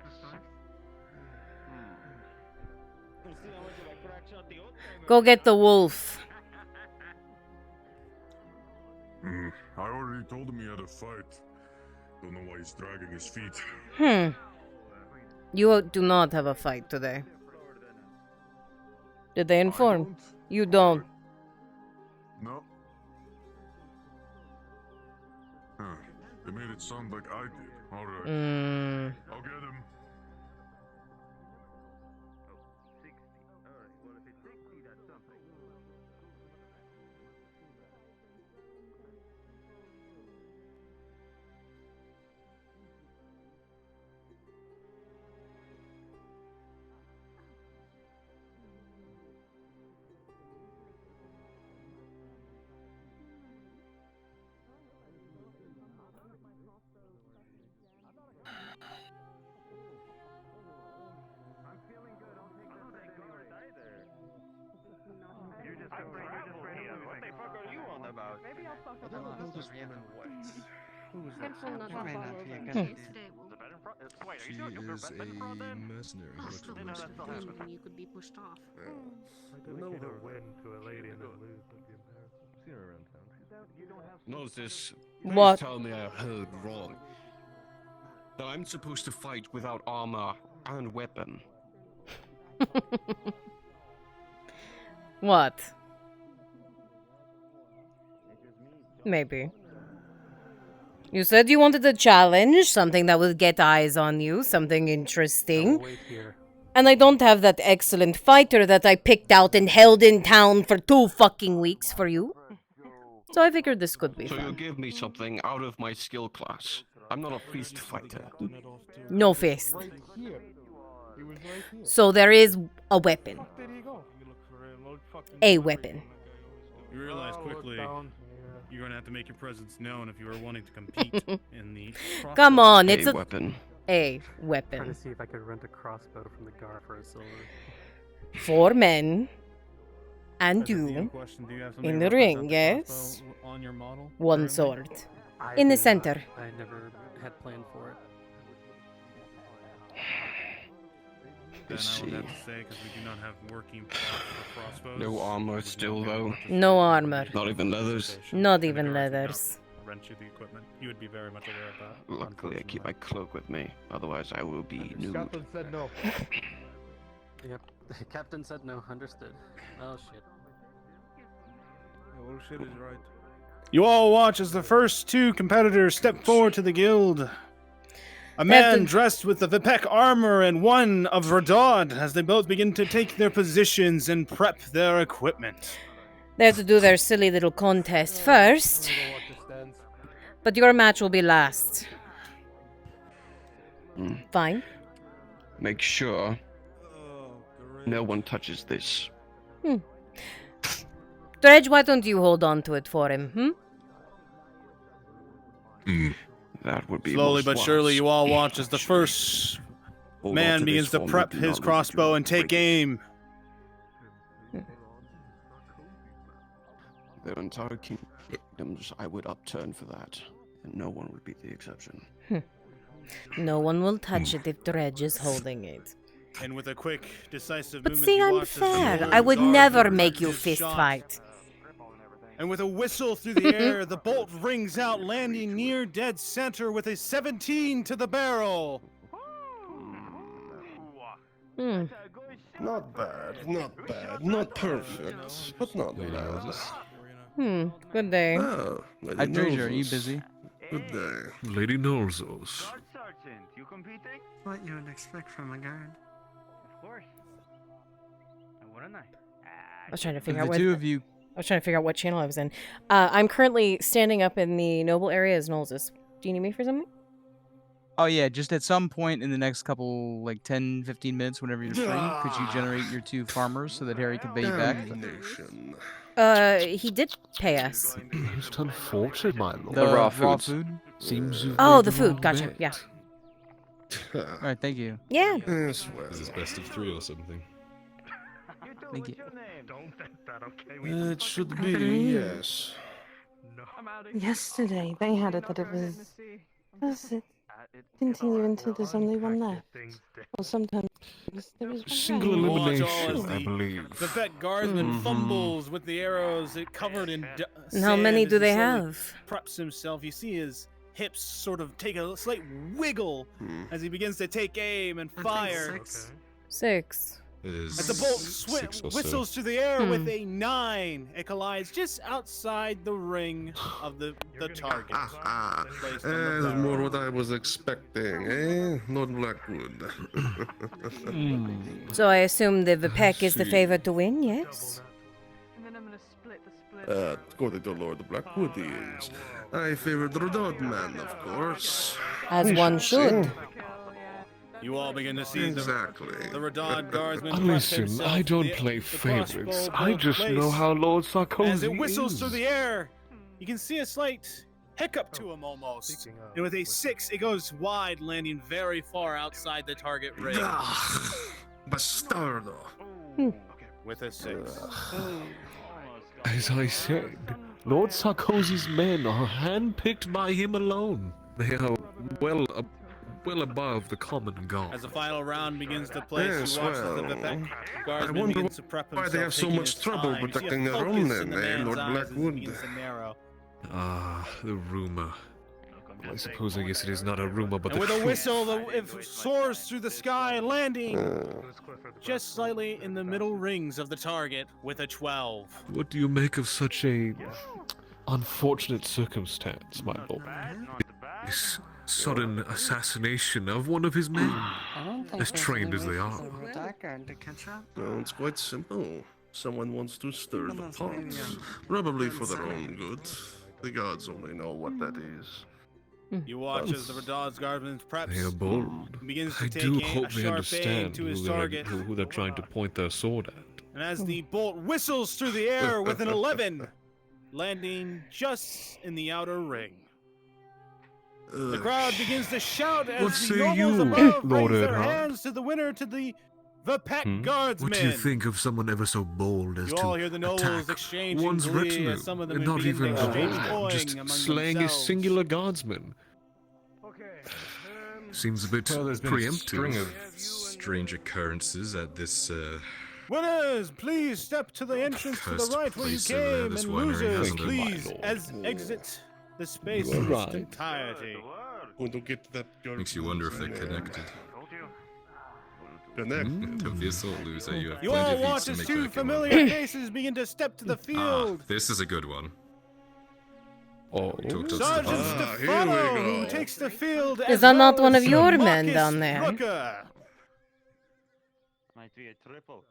Go get the wolf. I already told him he had a fight. Don't know why he's dragging his feet. You do not have a fight today. Did they inform? You don't. No. They made it sound like I did. Alright. I'll get him. She is a mercenary. You could be pushed off. Notice. What? Tell me I heard wrong. That I'm supposed to fight without armor and weapon. What? Maybe. You said you wanted a challenge, something that would get eyes on you, something interesting. And I don't have that excellent fighter that I picked out and held in town for 2 fucking weeks for you. So I figured this could be So fun. you'll give me something out of my skill class. I'm not a fist fighter. No fist. So there is a weapon. A weapon. You realize quickly you're going to have to make your presence known if you are wanting to compete in the... Come on, it's A a weapon. A Trying to weapon. see if I could rent a crossbow from the guard for a silver. 4 men and As a DM you question, do you have somebody in to the ring, represent the yes? crossbow on your model 1 currently? sword. I In the do not. center. I never had planned for it. Then I would have to say, because we do not have working parts for crossbows. No armor still, though. No armor. Not even leathers. Not even leathers. Rent you the equipment. You would be very much aware of that. Luckily, I keep my cloak with me. Otherwise, I will be nude. Captain said no. Yep. The captain said no. Understood. Oh shit. Well, shit is right. You all watch as the first 2 competitors step forward to the guild. A man dressed with the Vipek armor and one of Radod as they both begin to take their positions and prep their equipment. They have to do their silly little contest first. But your match will be last. Fine. Make sure No one touches this. Dredge, why don't you hold on to it for him, That would be Slowly most but wise. surely, you all watch as the first Hold on man to begins this to for me, prep do his not crossbow lose and take break it. aim. The entire kingdoms I would upturn for that, and no one would be the exception. No one will touch it if Dredge is holding it. And with a quick, decisive But movement, see, you I'm watch as the fair. bolt I would guard never directs make you his fist shot. fight. And with a whistle through the air, the bolt rings out, landing near dead center with a 17 to the barrel. Not bad, not bad, not perfect, but not bad. Good day. Ah, Lady Hi, Treasure, are you Nolzos. busy? Good day. Lady Nolzos. What you would expect from a guard. Of course. Wouldn't I? I was trying to figure The out what two of you. I was trying to figure out what channel I was in. I'm currently standing up in the noble area as Nolzis. Do you need me for something? Oh yeah, just at some point in the next couple, like 10, 15 minutes, whenever you're free, could you generate your 2 farmers so that Harry can pay you back? Damnation. He did pay us. Most unfortunate, my lord. The raw raw foods. food? Seems you've Oh, made the wrong food. Gotcha. bet. Yeah. Alright, thank you. Yeah. Yes, well. Is this best of 3 or something? Thank you. Don't think that, okay? It should be, yes. Yesterday they had it that it was. Does it continue until there's only one left? Or sometimes there was one Single left. Watch all as elimination, I the believe. The vet guardsman fumbles with the arrows, it covered in And how many sand do as he they slowly have? Preps himself. You see his hips sort of take a slight wiggle as he begins to take aim and fire. 6. It is As the bolt 6 or so. whistles through the air with a 9, it collides just outside the ring of the target. Placed on the That's barrel. more what I was expecting, eh? Not Blackwood. So I assume the Vipek is the favorite to win, yes? According to Lord Blackwood, he is. I favored Rodod man, of course. As We one shall should. see. You all begin to see Exactly. the Radad guardsman prep Listen, himself I don't the- play the favorites. crossbow I bolt just know placed. how Lord Sarkozy As it whistles is. through the air, you can see a slight hiccup to him almost. And with a 6, it goes wide, landing very far outside the target ring. Bastardo. With a 6. As I said, Lord Sarkozy's men are handpicked by him alone. They are well above the common god. As the final round begins to place, Yes, you watch as the well, Vipek I guardsman wonder begins to prep why himself, they have so taking much his trouble time. You see a protecting their focus own in then, the eh, man's Lord eyes as it Blackwood? begins to narrow. Ah, the rumor. I suppose I guess it is not a rumor, but And the with a truth. whistle, it soars through the sky, landing just slightly in the middle rings of the target with a 12. What do you make of such a unfortunate circumstance, my lord? This sudden assassination of one of his men, as trained as they are? No, it's quite simple. Someone wants to stir the pot. Probably for their own good. The gods only know what that is. You watch as the Radad's guardsman preps. They are bold. Begins to I take do aim, hope a they sharp aim understand to his who they're, target. who they're trying to point their sword at. And as the bolt whistles through the air with an 11, landing just in the outer ring. The crowd begins to shout as What the say nobles you, above Lord raise their Erhard? hands to the winner, to the Vipek guardsmen. What do you think of someone ever so bold as You to all hear the nobles attack exchanging one's glee retinue as some of them and not begin to even exchange avoid them, coin just among slaying a themselves. singular guardsman? Seems a bit Well, there's been a preemptive. string of strange occurrences at this Winners, please step to the entrance to the Cursed right where you place over there, came, this and winery losers, hasn't been my please, lord. as exit the space You are in its right. entirety. Going to get that girl. makes you wonder if they're connected. Connected. To be a soul loser, you have You plenty all of beats watch to as make two that go familiar up. faces begin to step to the Ah, field. this is a good one. Oh, Sergeant Ah, Stefano, here we who go. takes the field Is as that not well one as of your Sir men Marcus down there? Brooker. Might be a triple.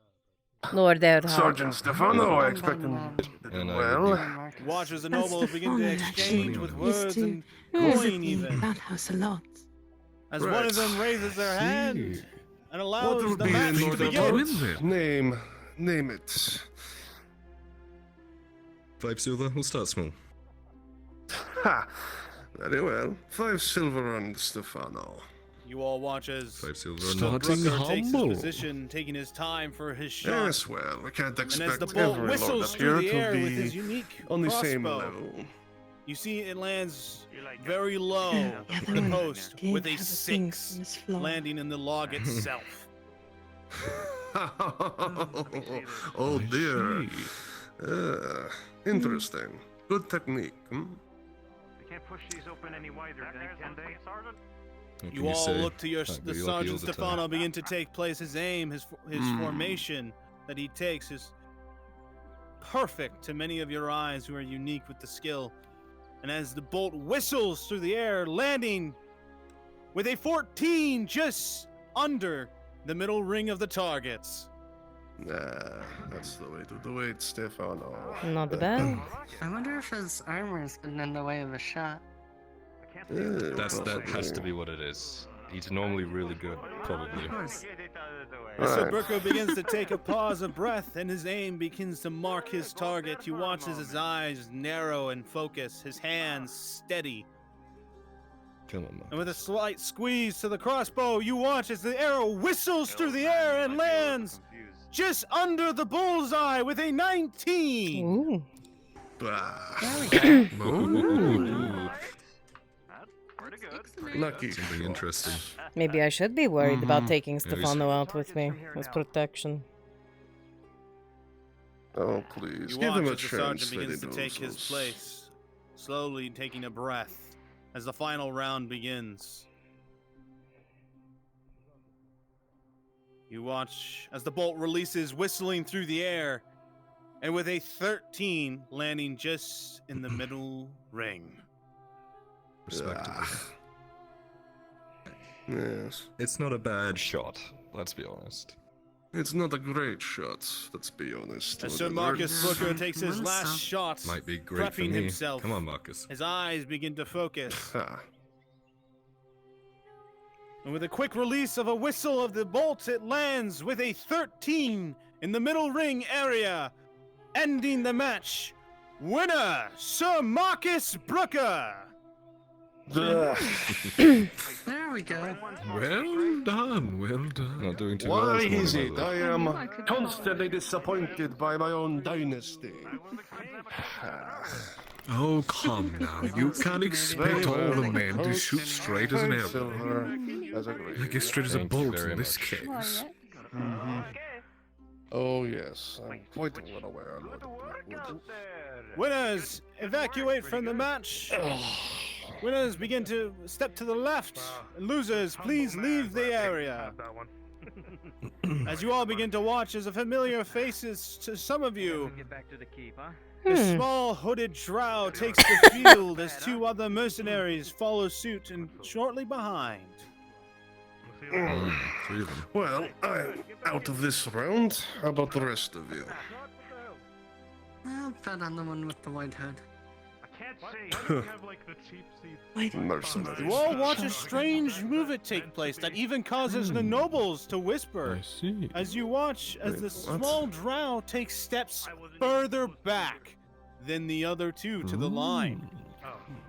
Lord Erhard. Sergeant Stefano, I expect him to do And I well. Watch as the nobles begin to exchange with words and Visit coin the even. bathhouse a lot. As one of them raises their hand, and What allows will the be match in to order begin. Name it. 5 silver. We'll start small. Ha! Very well. 5 silver on Stefano. You all watch as 5 silver. Starting Brooker takes his humble. position, taking his time for his shot. Yes, well, we can't And as expect the bolt every lord whistles up through here the air to with be his unique on the crossbow, same level. you see it lands very low in the post with a 6, landing in the log itself. Oh dear. Interesting. Good technique. Hmm? They can't push these open any wider, can they, Sergeant? What You can all say? look to your Can't the be lucky all Sergeant the time. Stefano begin to take place. His aim, his formation that he takes is perfect to many of your eyes who are unique with the skill. And as the bolt whistles through the air, landing with a 14 just under the middle ring of the targets. Nah, that's the way to do it, Stefano. Not bad. I wonder if his armor's been in the way of a shot. That has to be what it is. He's normally really good, probably. As Sir Burko begins to take a pause of breath and his aim begins to mark his target, you watch as his eyes narrow and focus, his hands steady. Come on, man. And with a slight squeeze to the crossbow, you watch as the arrow whistles through the air and lands just under the bullseye with a 19. Ooh. Lucky. Something interesting. Maybe I should be worried about taking Stefano out with me as protection. Oh, please. You Give watch him a as the chance. sergeant begins to take his place, slowly taking a breath as the final round begins. You watch as the bolt releases, whistling through the air, and with a 13 landing just in the middle ring. Respectable. Yes. It's not a bad shot, let's be honest. It's not a great shot, let's be honest. As Sir Marcus Booker takes his last shot, Might be great for prepping me. himself, Come on, Marcus. his eyes begin to focus. And with a quick release of a whistle of the bolt, it lands with a 13 in the middle ring area, ending the match. Winner, Sir Marcus Brooker. There we go. Well done, well done. Not doing too well. Why this is morning, it by I the way. am constantly disappointed by my own dynasty? Oh, come now. You can't expect all the men to shoot straight as an arrow. I guess straight as a bolt in this case. Oh, yes. I'm quite well aware of that. Winners, evacuate from the match. Winners, begin to step to the left. Losers, please leave the area. As you all begin to watch as a familiar faces to some of you, Get back to the keep, huh? the small hooded drow takes the field as 2 other mercenaries follow suit and shortly behind. Three of them. Well, I'm out of this round. How about the rest of you? I'll bet on the one with the white hood. Mercenaries. You all watch a strange movement take place that even causes the nobles to whisper. I see. As you watch as the Wait, what? small drow takes steps further back than the other 2 to the line.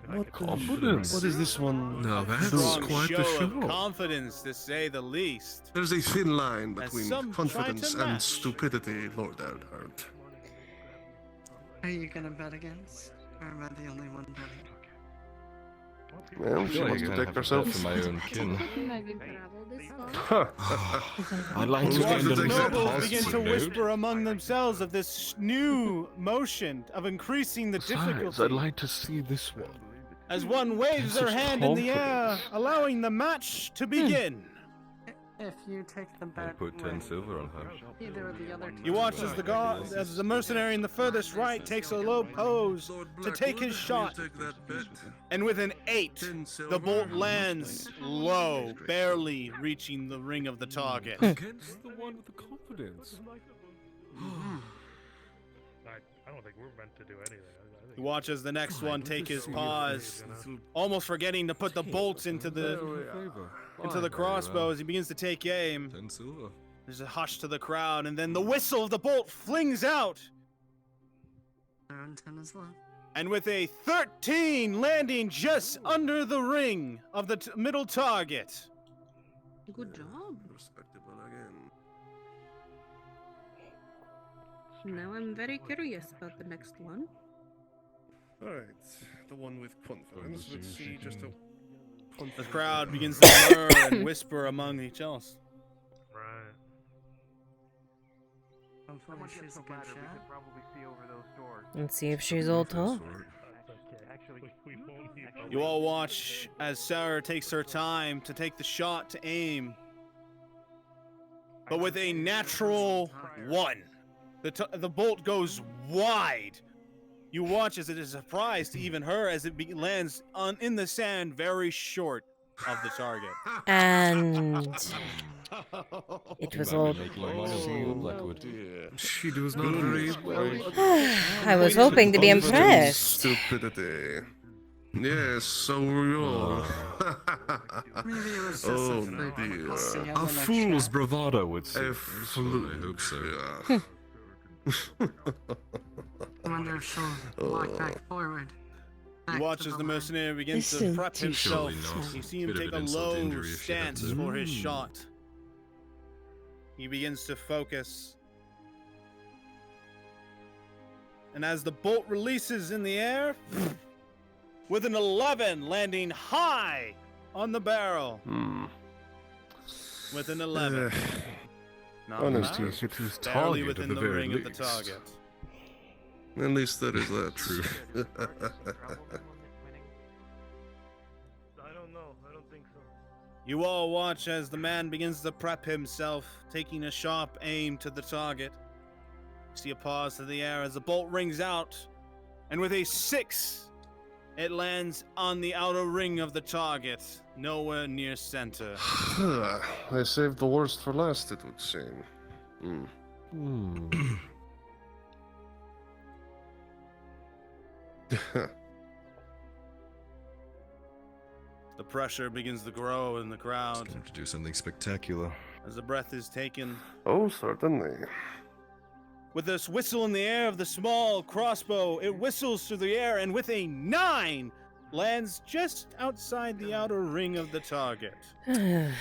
What confidence? What is this one? Now that's Strong quite show the of show. confidence, to say the least. There's a thin line As between some try to confidence match. and stupidity, Lord Eldhard. Are you gonna bet against? Or am I the only one betting? Well, she wants to take herself. For my own kin. I'd like You to watch stand as the on nobles begin to positive whisper among themselves of this new motion of increasing the difficulty. I'd like to see this one. As one waves their Such hand in the air, confidence. allowing the match to begin. If you take the I bet put 10 with silver on her. either of the other two. You watch as the mercenary in the furthest right takes a low pose to take his shot, and with an 8, the bolt lands low, barely reaching the ring of the target. Against the one with the confidence. I don't think we're meant to do anything. You watch as the next one take his pause, almost forgetting to put the bolts into the into the crossbow as he begins to take aim. 10 silver. There's a hush to the crowd, and then the whistle of the bolt flings out. Around 10 as well. And with a 13 landing just under the ring of the middle target. Good job. Respectable again. Now I'm very curious about the next one. Alright, the one with confidence. Let's see just how. The crowd begins to murmur and whisper among each other. Right. Hopefully she's a good shot. probably see over those doors. Let's see if she's all tall. You all watch as Sarah takes her time to take the shot to aim. But with a natural 1, the bolt goes wide. You watch as it is a surprise to even her as it lands in the sand very short of the target. And it was all. She was not very well. I was hoping to be impressed. Stupidity. Yes, so were you all. Oh dear. A fool's bravado would say. A fool. I hope so. Yeah. I wonder if she'll walk back forward. You watch as the mercenary begins to prep himself. You see him take a low stance for his shot. He begins to focus. And as the bolt releases in the air, with an 11 landing high on the barrel. With an 11. Honestly, it was barely target within at the the very ring of least. the target. At least that is that. True. I don't know. I don't think so. You all watch as the man begins to prep himself, taking a sharp aim to the target. You see a pause to the air as the bolt rings out, and with a 6, it lands on the outer ring of the target, nowhere near center. I saved the worst for last, it would seem. The pressure begins to grow in the crowd Time to do something spectacular. as the breath is taken. Oh, certainly. With this whistle in the air of the small crossbow, it whistles through the air and with a 9 lands just outside the outer ring of the target. Well,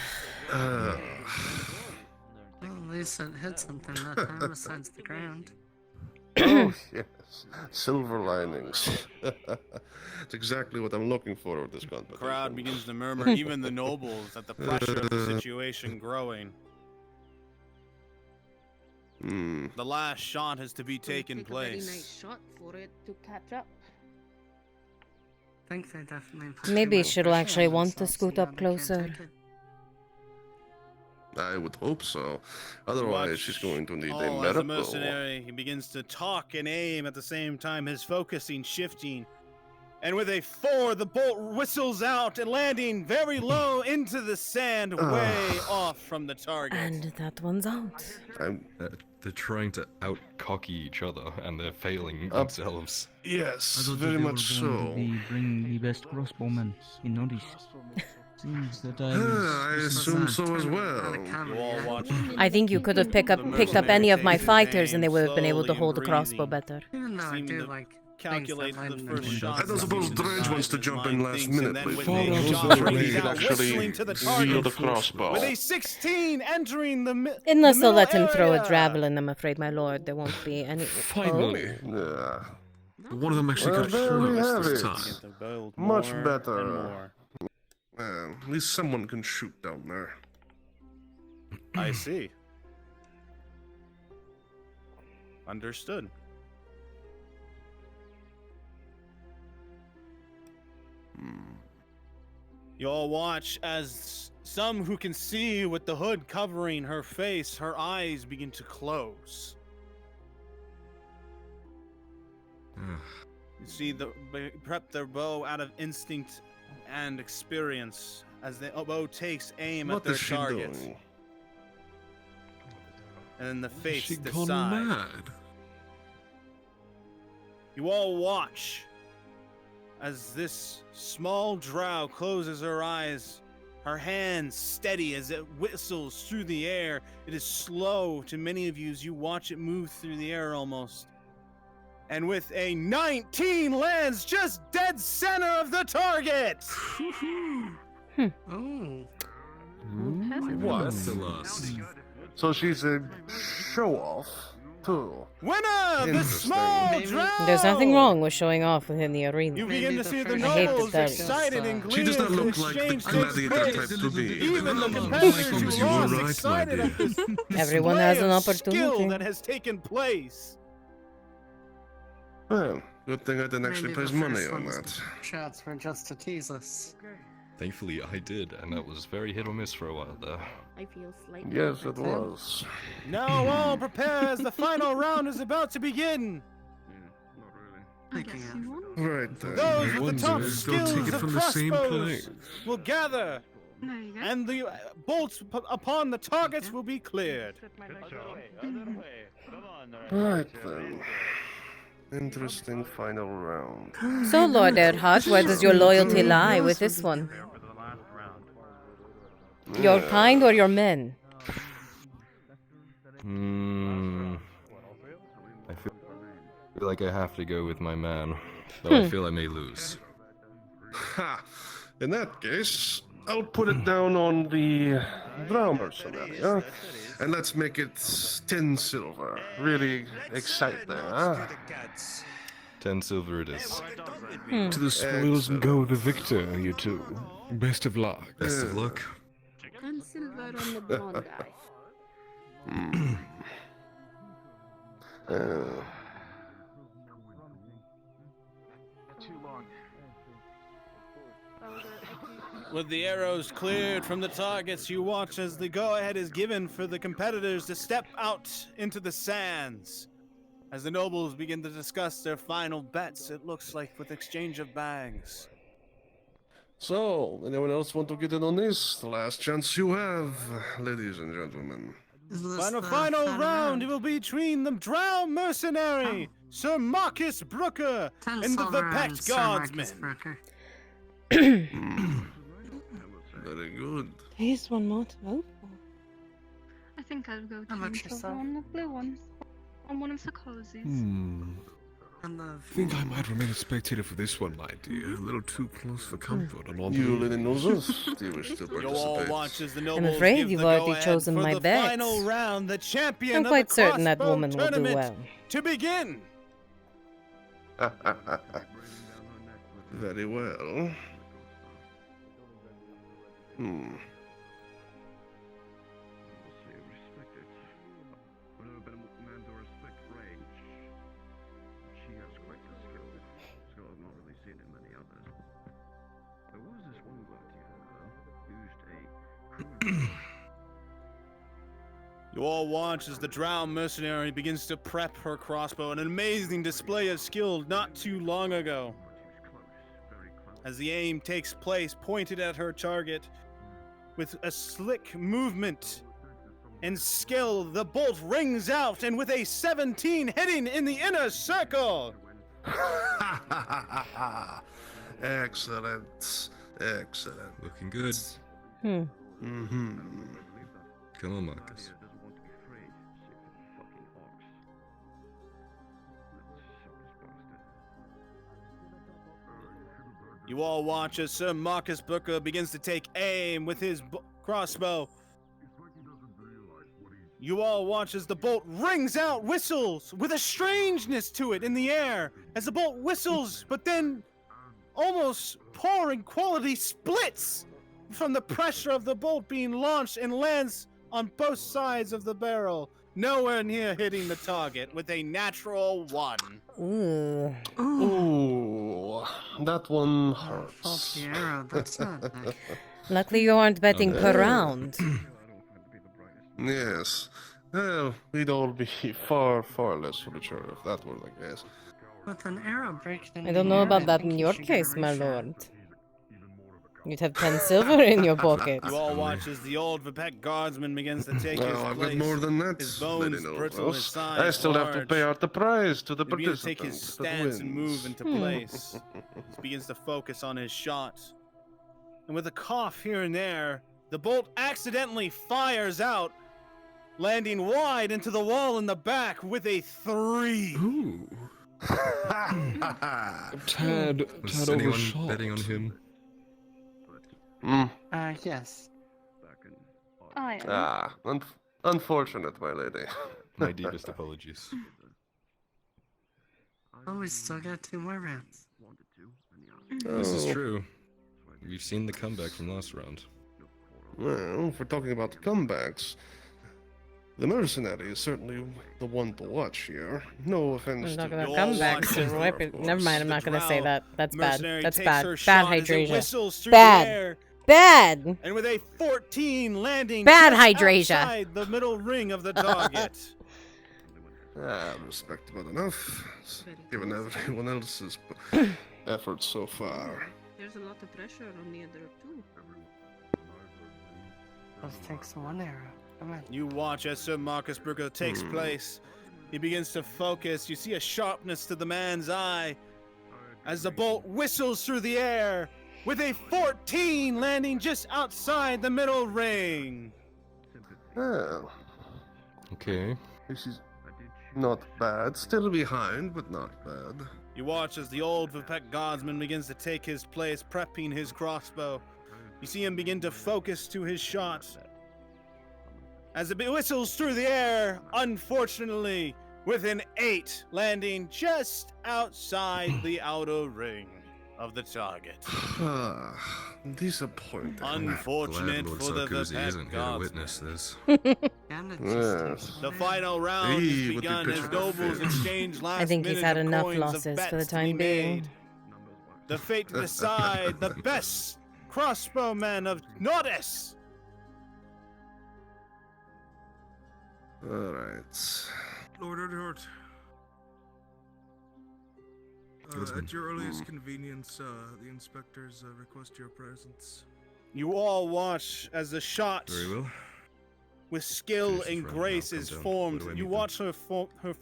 at least it hit something that time besides the ground. Oh, yes. Silver linings. It's exactly what I'm looking for with this The competition. crowd begins to murmur, even the nobles, at the pressure of the situation growing. The last shot has to be taken Take a very place. nice shot for it to catch up. I think they definitely put Maybe too much she'll pressure actually on want to themselves, scoot see up how they can't closer. take it. I would hope so. Otherwise, Watch she's going to need a as the medical. mercenary, he begins to talk and aim at the same time, his focusing shifting. And with a 4, the bolt whistles out and landing very low into the sand, way off from the target. And that one's out. They're trying to out-cocky each other, and they're failing themselves. Yes, very much so. Bring the best crossbowman in Nordisk. Seems that I assume so as well. You all watch. I think you could have picked up any of my fighters and they would have been able to hold the crossbow better. Even though I Seem do to like calculate things that the might first not shot. I don't suppose Dredge wants to jump in last minute with Follow me. the So rain. he could actually Whistling to the wield target. the crossbow. With a 16 entering the Unless they'll let him throw a area. javelin, I'm afraid, my lord, there won't be any. Finally. Yeah. One of them actually Well, got there we close have this it. time. Much More better. and more. At least someone can shoot down there. I see. Understood. You all watch as some who can see with the hood covering her face, her eyes begin to close. You see the prep their bow out of instinct and experience as the bow takes aim What at their is she target. doing? And then the fates She decide. gone mad. You all watch as this small drow closes her eyes her hands steady as it whistles through the air. It is slow to many of you as you watch it move through the air almost. And with a 19 lands just dead center of the target. Oh. What? That's the last. So she's a show-off, too. Winner, the small drow. There's nothing wrong with showing off within the arena. You begin to see the I hate nobles that. excited and She does not gleeful look like the exchange gladiator takes type place. to be. Even the competitors who You were lost right, my excited dear. at this Everyone display has an of skill opportunity. that has taken place. Well, good thing I didn't actually Maybe place the money first on one's that. Shots were just to tease us. Thankfully, I did, and that was very hit or miss for a while there. I feel slightly Yes, it offended. was. Now all prepare as the final round is about to begin. Right then. Those with the wonder top if they'll skills take it of from the same crossbows place. will gather, and the bolts upon the targets will be cleared. Right then. Interesting final round. So, Lord Erhard, where does your loyalty lie with this one? Your kind or your men? I feel like I have to go with my man, though I feel I may lose. Ha! In that case, I'll put it down on the drow mercenary, huh? And let's make it 10 silver. Really excite there, huh? 10 silver it is. To the spoils and go the victor, you two. Best of luck. Best of luck. And silver on the blonde guy. With the arrows cleared from the targets, you watch as the go-ahead is given for the competitors to step out into the sands. As the nobles begin to discuss their final bets, it looks like with exchange of bags. So, anyone else want to get in on this? The last chance you have, ladies and gentlemen. Final round, it will be between the Drow Mercenary, Sir Marcus Brooker, and the Vipect Guardsman. Very good. Here's one more to vote for. I think I'll go How about to yourself? on the blue ones. On one of the cozies. Think I might remain a spectator for this one, my dear. A little too close for comfort. And all You the... little nosers, do you wish to You all participate? watch as the I'm nobles afraid give you've the already go-ahead chosen for my the bets. final round, the champion I'm of quite the certain that crossbow woman will do tournament well. to begin. Very well. She has quite the skill. Skill I've not really seen in many others. There was this one gladiator, though, used a You all watch as the Drow Mercenary begins to prep her crossbow, an amazing display of skill not too long ago. As the aim takes place, pointed at her target, with a slick movement and skill, the bolt rings out, and with a 17 hitting in the inner circle. Excellent. Excellent. Looking good. Mm-hmm. Come on, Marcus. You all watch as Sir Marcus Booker begins to take aim with his crossbow. You all watch as the bolt rings out, whistles, with a strangeness to it in the air. As the bolt whistles, but then almost pouring quality splits from the pressure of the bolt being launched and lands on both sides of the barrel. Nowhere near hitting the target with a natural 1. Ooh. Ooh, that one hurts. Faulty arrow, that's not. Luckily you aren't betting per round. Yes. Well, we'd all be far, far less richer if that were the case. With an arrow breaking in I don't the know air, about I that think in you your should case, get a my reshot. lord. You'd have 10 silver in your pocket. You all watch as the old Vipect Guardsman begins to take his Well, I've got place. more than that, His bones Lady brittle, his Novos. size I still have to large. pay out the prize to the He begins to take his participant that stance and move wins. into place. He begins to focus on his shot. and with a cough here and there, the bolt accidentally fires out, landing wide into the wall in the back with a 3. Ooh. Tad Was anyone overshot. betting on him? Yes. I am. Ah, unfortunate, my lady. My deepest apologies. Oh, we still got 2 more rounds. This is Oh. true. We've seen the comeback from last round. Well, if we're talking about comebacks, the mercenary is certainly the one to watch here. No offense I'm to talking about your comebacks. sister, Or of Never mind, I'm not going to say that. That's bad. Mercenary That's takes bad. her Bad shot as it whistles hydration. through the Bad. air, Bad. and with a 14 landing Bad just hydration. outside the middle ring of the target. Respectable enough, given everyone else's efforts so far. There's a lot of pressure on the other two. Let's take some one arrow. Come on. You watch as Sir Marcus Brooker takes place. He begins to focus. You see a sharpness to the man's eye as the bolt whistles through the air with a 14 landing just outside the middle ring. Well, Okay. this is not bad. Still behind, but not bad. You watch as the old Vipek guardsman begins to take his place, prepping his crossbow. You see him begin to focus to his shot. As it whistles through the air, unfortunately, with an 8 landing just outside the outer ring of the target. Disappointing. Unfortunate Glad Lord for the Sarkozy Vipek isn't here to guardsman. witness this. Yes. The final round He has would be begun as pitched nobles fit. exchange last I think he's minute had of enough coins of losses for the bets to be time being. made. The fate to decide the best crossbowman of Nordis. Alright. Lord Erdhart. At your earliest convenience, the inspectors request your presence. You all watch as the shot Very well. with skill Finish and this round, grace I'll is come down. formed. Where do I You meet watch her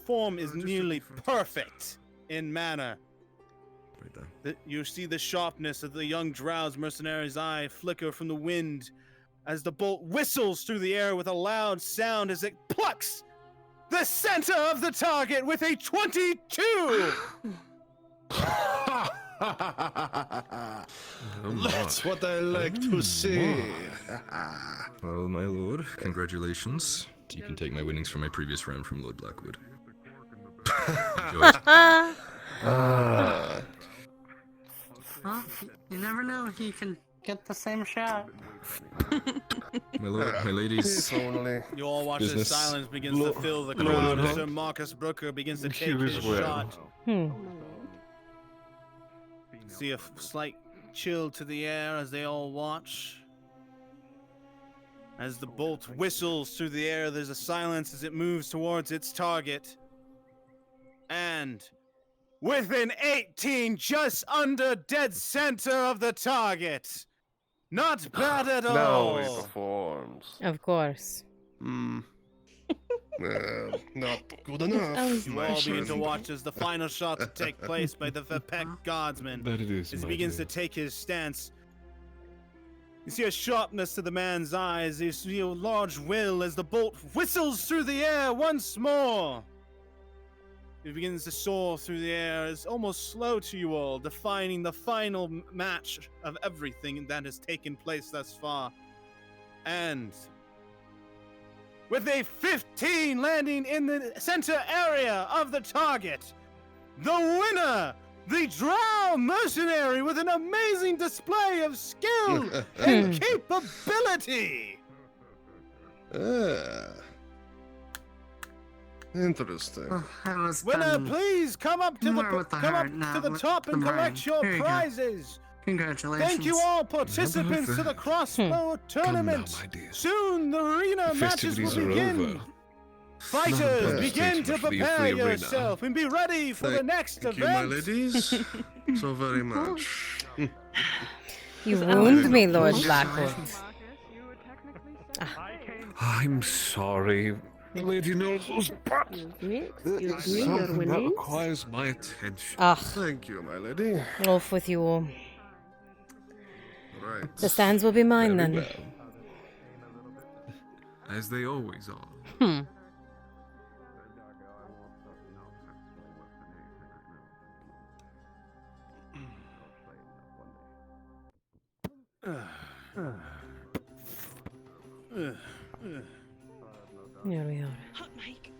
form is just nearly looking for perfect in manner. Right there. You see the sharpness of the young Drow's mercenary's eye flicker from the wind as the bolt whistles through the air with a loud sound as it plucks the center of the target with a 22. That's what I like to see. Well, my lord, congratulations. You can take my winnings from my previous round from Lord Blackwood. Enjoy it. Well, you never know. He can get the same shot. My lord, my ladies. If only. You all watch as Business. silence begins to fill the Lord crowd as Hunt. Sir Marcus Brooker begins to take Here his as well. shot. See a slight chill to the air as they all watch. As the bolt whistles through the air, there's a silence as it moves towards its target. And with an 18 just under dead center of the target. Not bad at all. Now he performs. Of course. Not good enough. You my all begin to friend. watch as the final shot to take place by the Vipek guardsman. That it is, As he my begins dear. to take his stance. You see a sharpness to the man's eyes. You see a large will as the bolt whistles through the air once more. It begins to soar through the air. It's almost slow to you all, defining the final match of everything that has taken place thus far. And with a 15 landing in the center area of the target, the winner, the Drow mercenary with an amazing display of skill and capability. Interesting. That was Winner, done please come up to more with the heart, to not the with top and the brain. collect your Here you go. prizes. Congratulations. Thank you all participants to the crossbow tournament. my dear. Soon the arena The matches will festivities are begin. over. Fighters, bad begin to statement for the prepare free arena. yourself and be ready for the next Thank event. you, my ladies, so very much. You wound me, Lord Blackwood. I'm sorry, Lady Nobles, but Excuse me, something your that winnings? requires my attention. Ugh, Thank you, my lady. off with you all. right. The stands will be mine Very then. well. As they always are. Hmm. Here we are. Hot mic.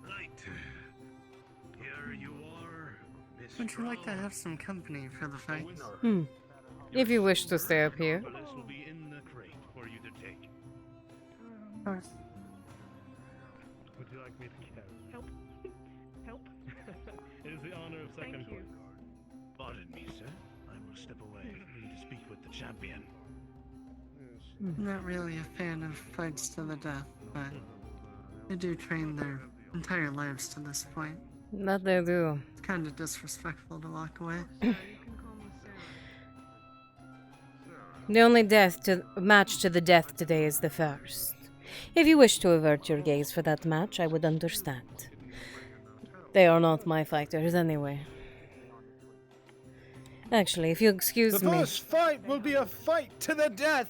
Right. Here you are, Miss Would you like to have some company for the fight? Hmm. If you wish to stay up here. This will be in the crate for you to take. Of course. Would you like me to carry? Help. Help. It is the honor of second Thank you. Pardon me, sir. I will step away. I need to speak with the champion. Not really a fan of fights to the death, but they do train their entire lives to this point. That they do. It's kind of disrespectful to walk away. The only match to the death today is the first. If you wish to avert your gaze for that match, I would understand. They are not my fighters anyway. Actually, if you excuse The me. first fight will be a fight to the death.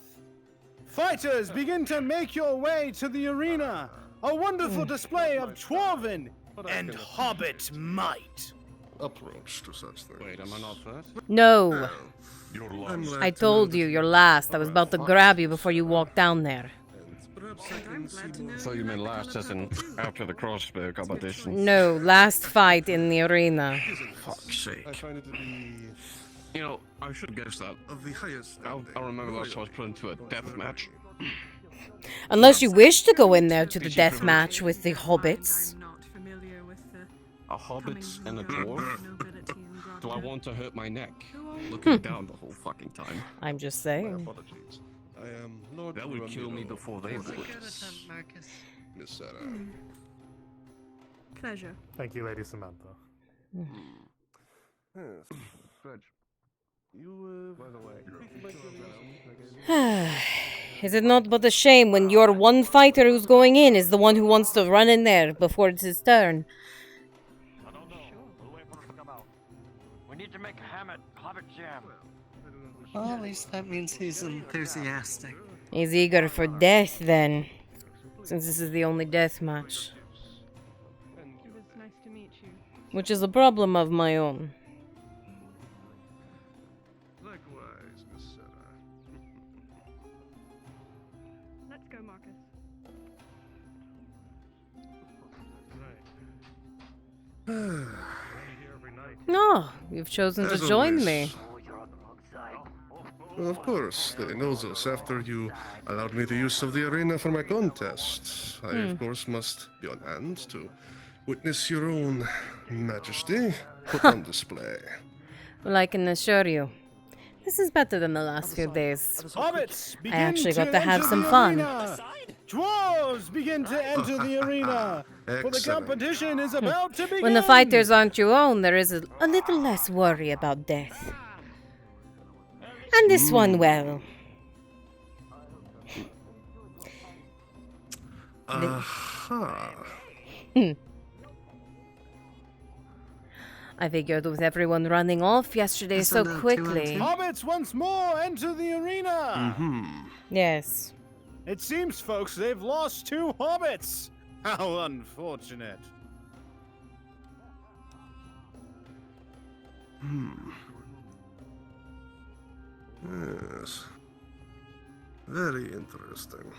Fighters, begin to make your way to the arena. A wonderful display of Dwarven and Hobbit might. Approach to such things. Wait, am I not first? No. I'm glad I to told know you that you're last. I was about to grab you before you walked down there. Perhaps I can see more. So you mean last as in after the crossbow competition? No, last fight in the arena. Fuck's sake. I find it to be You know, I should guess that. of the highest. I remember last time I was put into a death match. Unless you wish to go in there to the death match with the hobbits. A hobbit and a dwarf? Do I want to hurt my neck? Hmm. Looking down the whole fucking time. I'm just saying. Apologies. I am Lord That would kill me Ramiro. before they would. Marcus. Miss Sarah. Pleasure. Thank you, Lady Samantha. Yes. Fred. You, by the way. Is it not but a shame when your one fighter who's going in is the one who wants to run in there before it's his turn? I don't know. We'll wait for him to come out. We need to make Hobbit jam. Well, at least that means he's enthusiastic. He's eager for death then, since this is the only death match. It was nice to meet you. Which is a problem of my own. Likewise, Miss Sarah. Let's go, Marcus. No, you've chosen to As join always. me. Well, of course, they know this. After you allowed me the use of the arena for my contest, I, of course, must be on hand to witness your own majesty put on display. Well, I can assure you, this is better than the last few days. Hobbits, begin I actually got to to have enter some the fun. arena. Dwarves, begin to enter the arena. For the Excellent. competition is about to begin. When the fighters aren't your own, there is a little less worry about death. And this one, well, Aha. I figured with everyone running off yesterday so quickly. Hobbits once more enter the arena. Yes. It seems, folks, they've lost 2 hobbits. How unfortunate. Yes. Very interesting.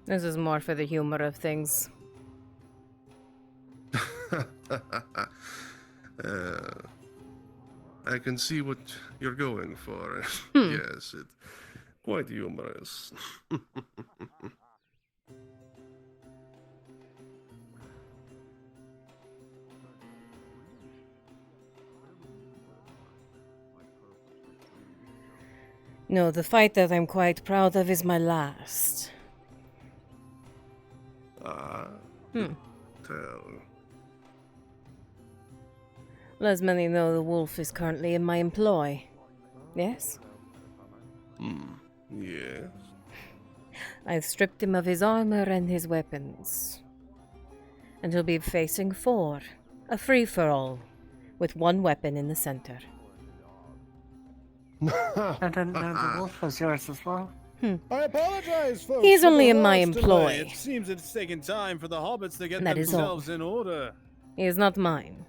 This is more for the humor of things. I can see what you're going for. Yes, it's quite humorous. No, the fight that I'm quite proud of is my last. Tell. Well, as many know, the wolf is currently in my employ. Yes? Yes. I've stripped him of his armor and his weapons. And he'll be facing 4. A free-for-all, with 1 weapon in the center. I didn't know the wolf was yours as well. I apologize, folks. He's for only the in my last delay. employ. It seems it's taken time for the hobbits to get That is all. themselves in order. He is not mine.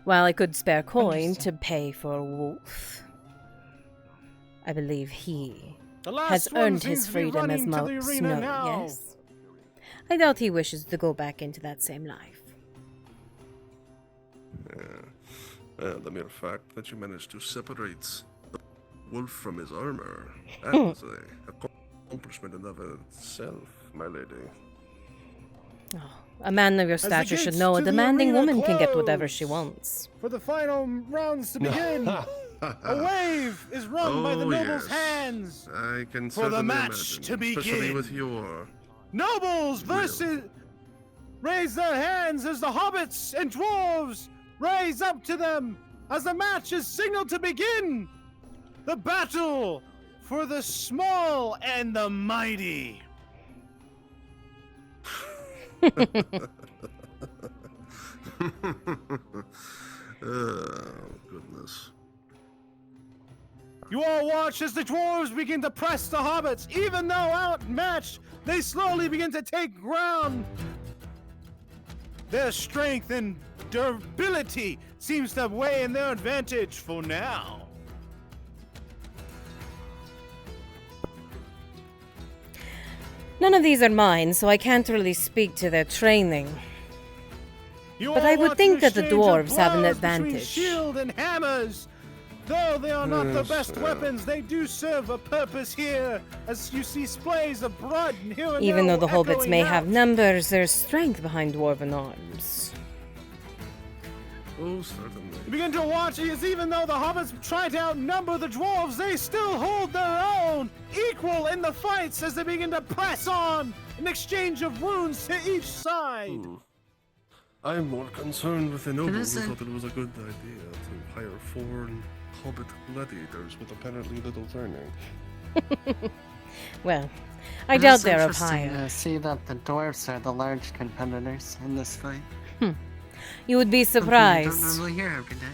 While I could spare coin to pay for a wolf, I believe he The last has one earned seems his to be freedom as running to Moat the arena Snow, now. yes? I doubt he wishes to go back into that same life. The mere fact that you managed to separate the wolf from his armor, that was a accomplishment in of itself, my lady. A man of your As the stature should gates know a to the demanding arena woman can get whatever close. she wants. For the final rounds to begin, a wave is run by the nobles' yes. hands. I can For the certainly match imagine, to begin. especially with your... Nobles versus raise their hands as the hobbits and dwarves raise up to them as the match is signaled to begin. The battle for the small and the mighty. Oh, goodness. You all watch as the dwarves begin to press the hobbits. Even though outmatched, they slowly begin to take ground. Their strength and durability seems to weigh in their advantage for now. None of these are mine, so I can't really speak to their training. But I would think that the dwarves have an Between advantage. shield and hammers. Though they are not the Yes, best weapons, they do serve a purpose here, as you see splays of blood here and Even there though the hobbits echoing may out. have numbers, there's strength behind dwarven arms. Oh, certainly. You begin to watch as even though the hobbits try to outnumber the dwarves, they still hold their own, equal in the fights as they begin to press on, an exchange of wounds to each side. I'm more concerned with the nobles who isn't- thought it was a good idea to hire 4 hobbit gladiators with apparently little training. Well, I It doubt is they're of interesting higher. to see that the dwarves are the large competitors in this fight. You would be Something you don't surprised. normally hear every day.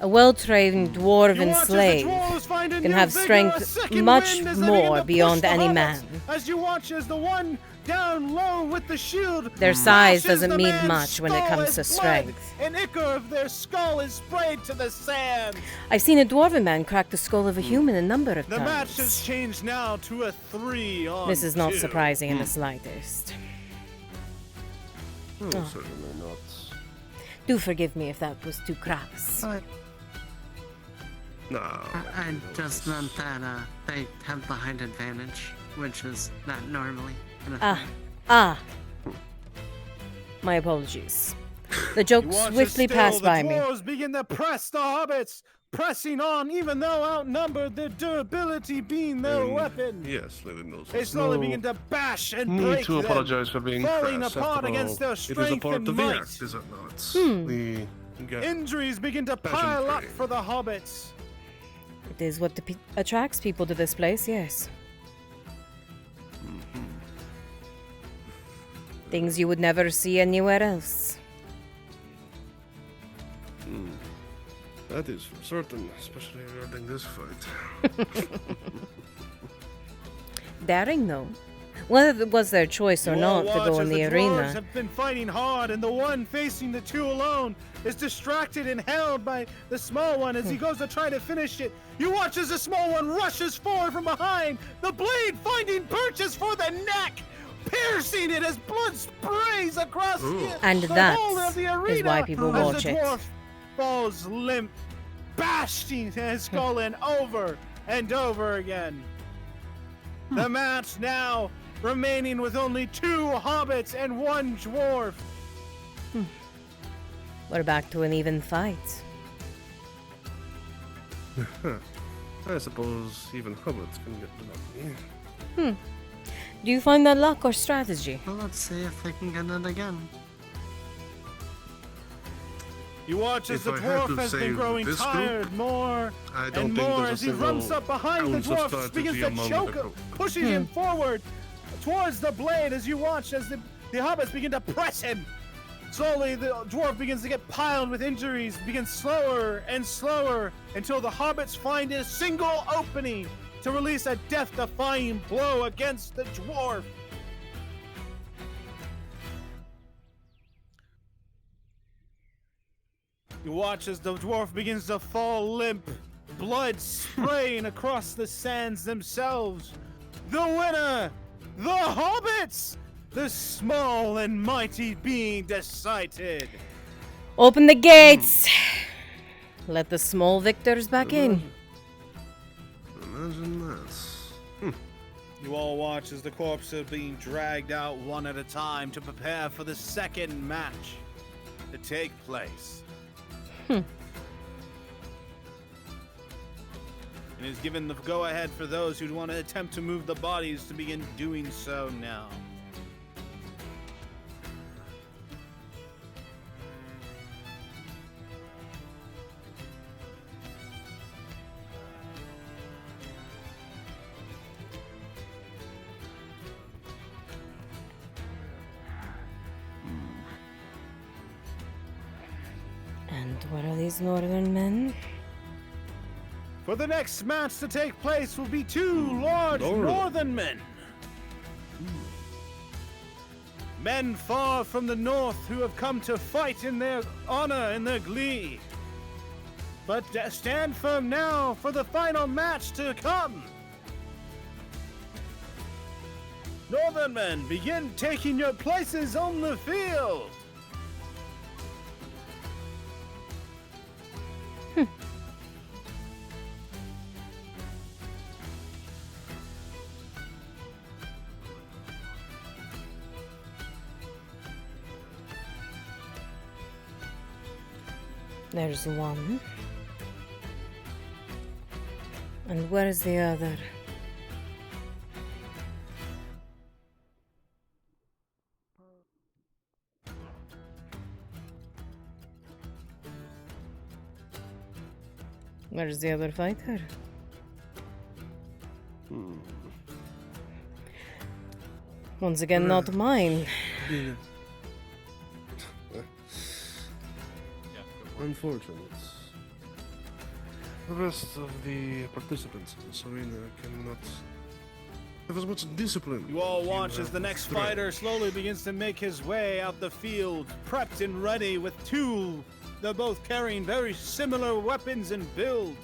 A well-trained dwarven watch as the slave dwarves find a can new have vigor, a strength second much wind as they begin more to beyond push the any hobbits. man. As you watch as the one down low with the shield, Their size slashes doesn't the mean man's much when it skull comes as to blood, strength. An ichor of their skull is sprayed to the sand. I've seen a dwarven man crack the skull of a human a number of The match has times. changed now to a 3-on-2. This is not surprising in the slightest. Oh, Oh. certainly not. Do forgive me if that was too crass. No. I just meant that they have the height advantage, which is not normally in a fight. Ah. My apologies. The joke You watch as swiftly still passed the by me. dwarves begin to press the hobbits, pressing on even though outnumbered, their durability being their weapon. Yes, Lady Mills. They slowly begin to bash and Need break to them, apologize for being falling crass. apart After against all, their it is a strength part and of the might. act, is it not? Hmm. Injuries begin to pile up for the hobbits. It is what attracts people to this place, yes. Things you would never see anywhere else. That is for certain, especially regarding this fight. Daring, though. Whether it was their choice or You all not to watch go in as the dwarves arena. have been fighting hard, and the one facing the 2 alone is distracted and held by the small one as he goes to try to finish it. You watch as the small one rushes forward from behind, the blade finding purchase for the neck, piercing it as blood sprays across And the that whole of the is arena why people as watch the it. dwarf falls limp, bashing his skull in over and over again. The match now remaining with only 2 hobbits and 1 dwarf. We're back to an even fight. I suppose even hobbits can get lucky. Do you find that luck or strategy? Well, let's see if they can get it again. You watch as If the I had dwarf to has been save growing this group, tired more I don't and think more there's as a he rumps single up behind the ounce of dwarf, begins strategy to among choke the him, group. pushing him forward towards the blade as you watch as the hobbits begin to press him. Slowly, the dwarf begins to get piled with injuries, begins slower and slower until the hobbits find a single opening to release a death-defying blow against the dwarf. You watch as the dwarf begins to fall limp, blood spraying across the sands themselves. The winner, the hobbits, the small and mighty being decided. Open the gates. Let the small victors back in. Imagine that. You all watch as the corpses are being dragged out one at a time to prepare for the second match to take place. And is given the go-ahead for those who want to attempt to move the bodies to begin doing so now. And what are these northern men? For the next match to take place will be two large northern men. Men far from the north who have come to fight in their honor and their glee. But stand firm now for the final match to come. Northern men, begin taking your places on the field. There's one. And where is the other? Where's the other fighter? Once again, not mine. Unfortunate. The rest of the participants in this arena cannot have as much discipline. You all as watch have as the with next strength. fighter slowly begins to make his way out the field, prepped and ready with two. They're both carrying very similar weapons and build.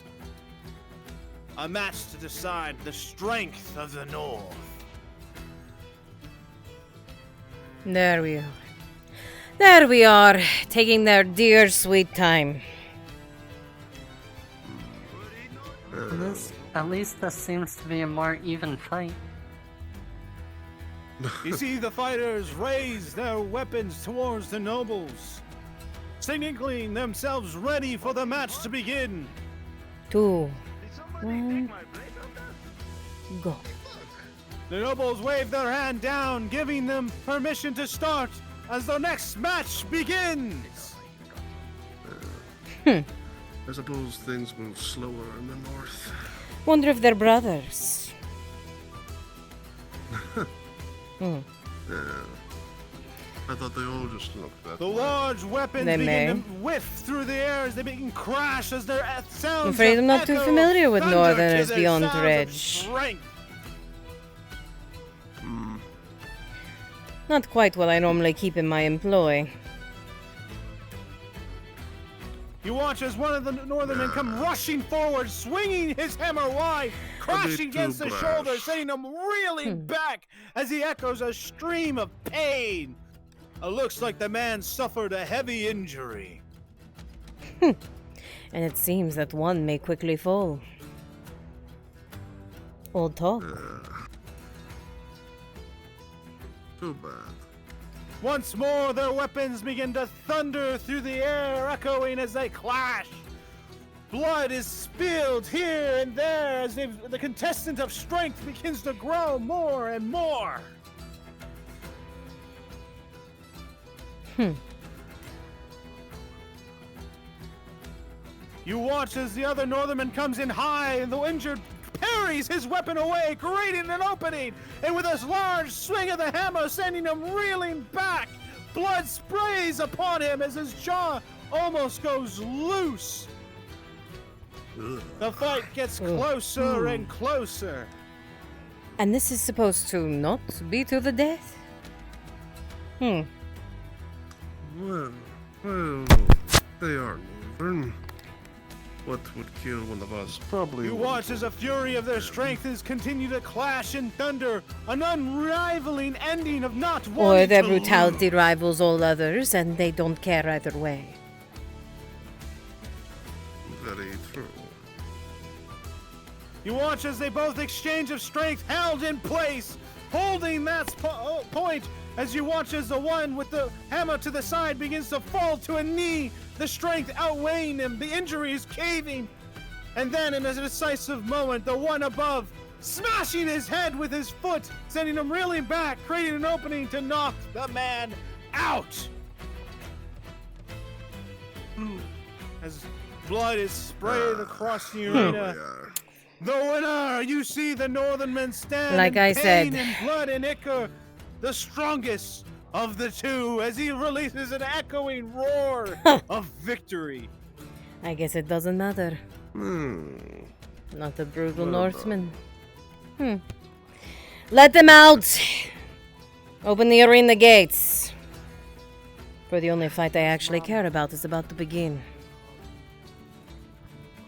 A match to decide the strength of the North. There we are. There we are, taking their dear sweet time. At least this seems to be a more even fight. You see the fighters raise their weapons towards the nobles, signaling themselves ready for the match to begin. 2, 1, go. The nobles wave their hand down, giving them permission to start as the next match begins. I suppose things move slower in the north. Wonder if they're brothers. Yeah. I thought they all just looked that The way. large weapons They begin may. to whiff through the air as they begin to crash as their sounds. I'm afraid of I'm not too echo familiar with thunder to Northerners their beyond sounds of Dredge. strength. Not quite what I normally keep in my employ. You watch as one of the northern men come rushing forward, swinging his hammer wide, crashing too against the brash. shoulder, sending him reeling back as he echoes a scream of pain. It looks like the man suffered a heavy injury. And it seems that one may quickly fall. Old talk. Too bad. Once more, their weapons begin to thunder through the air, echoing as they clash. Blood is spilled here and there as the contestant of strength begins to grow more and more. You watch as the other Northernman comes in high, and the injured parries his weapon away, creating an opening, and with a large swing of the hammer, sending him reeling back. Blood sprays upon him as his jaw almost goes loose. The fight gets closer and closer. And this is supposed to not be to the death? Well, they are Northern. What would kill one of us? Probably. You watch as a fury of their strength is continue to clash in thunder, an unrivaling ending of not Or wanting their to brutality rivals all others, and they don't care either way. Very true. You watch as they both exchange of strength, held in place, holding that point as you watch as the one with the hammer to the side begins to fall to a knee, the strength outweighing him, the injury is caving. And then in a decisive moment, the one above smashing his head with his foot, sending him reeling back, creating an opening to knock the man out. As blood is sprayed across the arena. The winner, you see the Northernmen stand Like in I pain said. and blood and ichor, the strongest of the two, as he releases an echoing roar of victory. I guess it doesn't matter. Not the brutal Well Norseman. Let them out! Open the arena gates. For the only fight I actually care about is about to begin.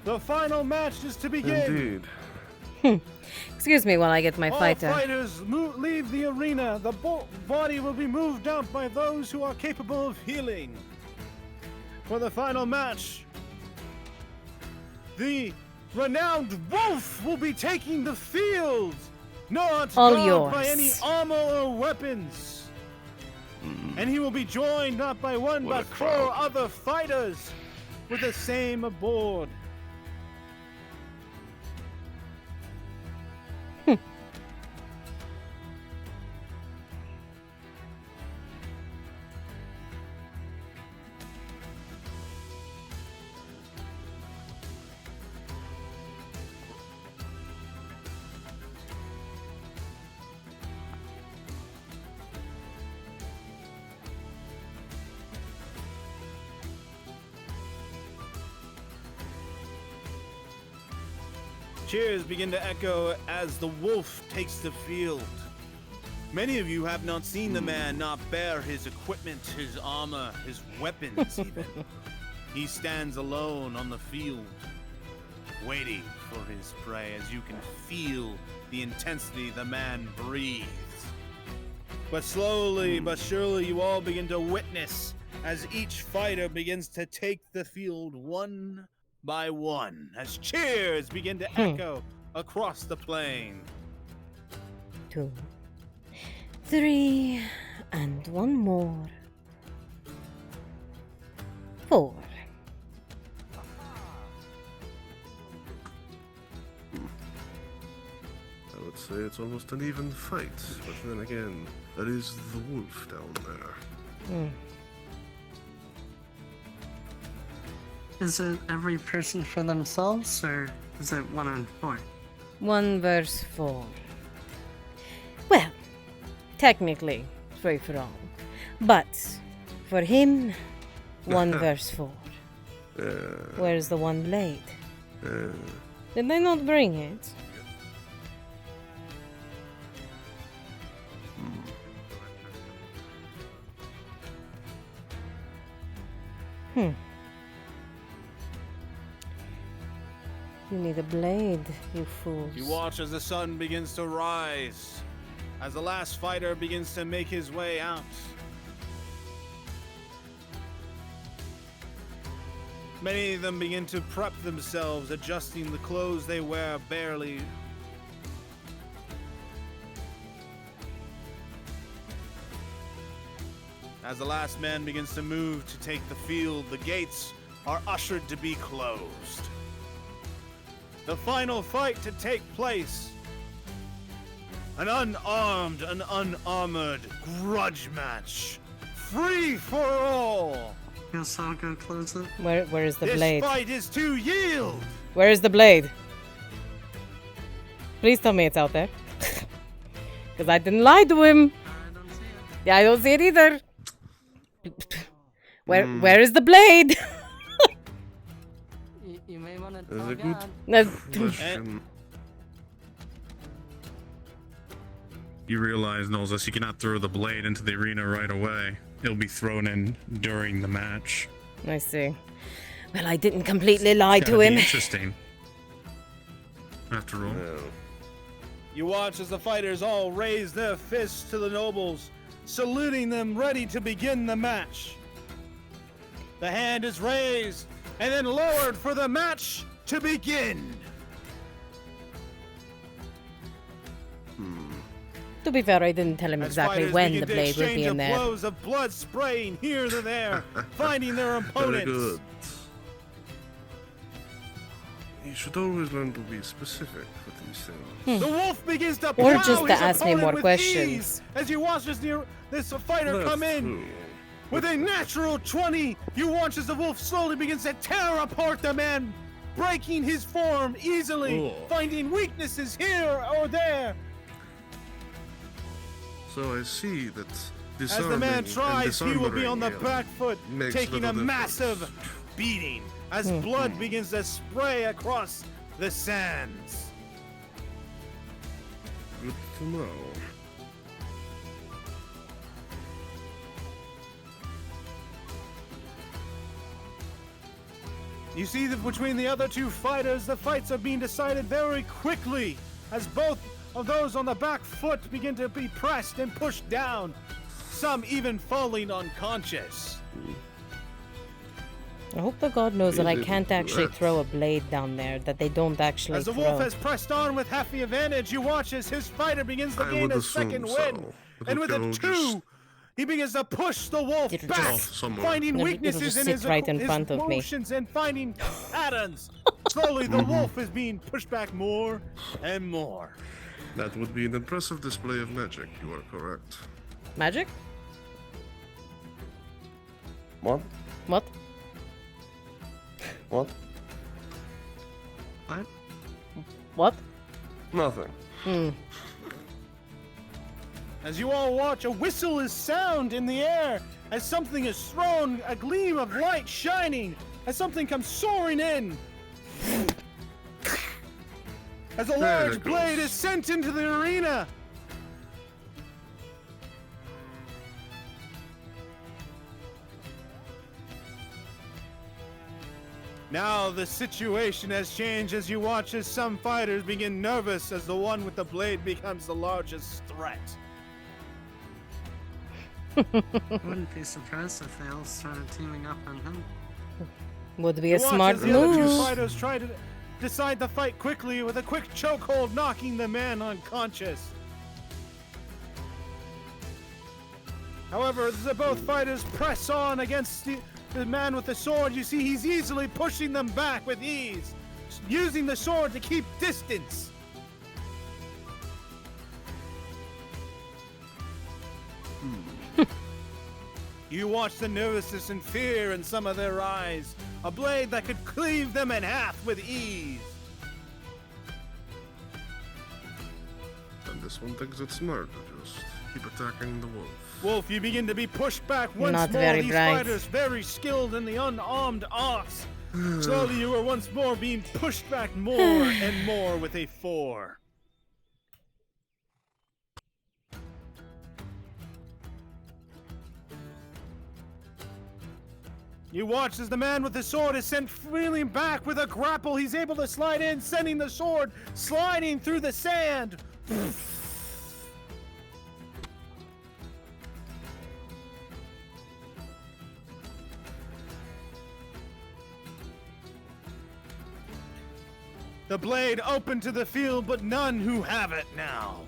The final match is to begin. Indeed. Excuse me while I get my All fighter. fighters leave the arena. The body will be moved out by those who are capable of healing. For the final match, the renowned Wolf will be taking the field, not All guarded by any yours. armor or weapons. And he will be joined not by one What but a 4 crowd. other fighters with the same aboard. Cheers begin to echo as the wolf takes the field. Many of you have not seen the man not bear his equipment, his armor, his weapons even. He stands alone on the field, waiting for his prey as you can feel the intensity the man breathes. But slowly but surely you all begin to witness as each fighter begins to take the field one by one, as cheers begin to echo across the plain. 2, 3, and one more. 4. I would say it's almost an even fight, but then again, there is the wolf down there. Is it every person for themselves, or is it 1 on 4? 1 verse 4. Well, technically, free for all. But, for him, 1 verse 4. Where's the one blade? Did they not bring it? You need a blade, you fools. You watch as the sun begins to rise, as the last fighter begins to make his way out. Many of them begin to prep themselves, adjusting the clothes they wear barely. As the last man begins to move to take the field, the gates are ushered to be closed. The final fight to take place. An unarmed and unarmored grudge match. Free for all. Guess I'll go close it. Where is the blade? This fight is to yield. Where is the blade? Please tell me it's out there. Because I didn't lie to him. Yeah, I don't see it either. Where is the blade? You may want to. That's a good No. question. You realize, Nolzas, you cannot throw the blade into the arena right away. It'll be thrown in during the match. I see. Well, I didn't completely lie It's to gotta be him. Interesting. After all. You watch as the fighters all raise their fists to the nobles, saluting them, ready to begin the match. The hand is raised and then lowered for the match to begin. To be fair, I didn't tell him As exactly fighters when begin the to blade would exchange be in of there. blows of blood spraying here and there, finding their opponents. Very good. You should always learn to be specific with these things. The wolf begins to Or plow just to his ask me opponent more with questions. ease as you watch this fighter That's come in. true. With a natural 20, you watch as the wolf slowly begins to tear apart the man, breaking his form easily, Oh. finding weaknesses here or there. So I see that As disarming the man and tries, he will be on the disarmoring back foot, makes taking a little massive beating as Mhm. blood begins to spray across the sands. Good to know. You see that between the other two fighters, the fights are being decided very quickly as both of those on the back foot begin to be pressed and pushed down, some even falling unconscious. I hope the god knows that I didn't can't do actually that. throw a blade down there, that they don't actually As the throw. wolf has pressed on with half the advantage, you watch as his fighter begins to I gain would a assume second so. win. But And we with a can 2, just- he begins to push the wolf It'll back, just- somewhere. finding It'll- it'll weaknesses just in sit his, right in his front of me. motions and finding patterns. Slowly, the wolf is being pushed back more and more. That would be an impressive display of magic. You are correct. Magic? What? What? What? What? What? Nothing. Hmm. As you all watch, a whistle is sound in the air as something is thrown, a gleam of light shining, as something comes soaring in. As a There large it blade goes. is sent into the arena. Now the situation has changed as you watch as some fighters begin nervous as the one with the blade becomes the largest threat. Wouldn't be surprised if they all started teaming up on him. Would be You a watch smart as the other two move. fighters try to decide the fight quickly with a quick chokehold, knocking the man unconscious. However, as the both fighters press on against the man with the sword, you see he's easily pushing them back with ease, using the sword to keep distance. You watch the nervousness and fear in some of their eyes, a blade that could cleave them in half with ease. And this one thinks it's smart to just keep attacking the wolf. Wolf, you begin to be pushed back once Not more. very These bright. fighters very skilled in the unarmed arts. Slowly, you are once more being pushed back more and more with a 4. You watch as the man with the sword is sent reeling back with a grapple. He's able to slide in, sending the sword sliding through the sand. The blade open to the field, but none who have it now.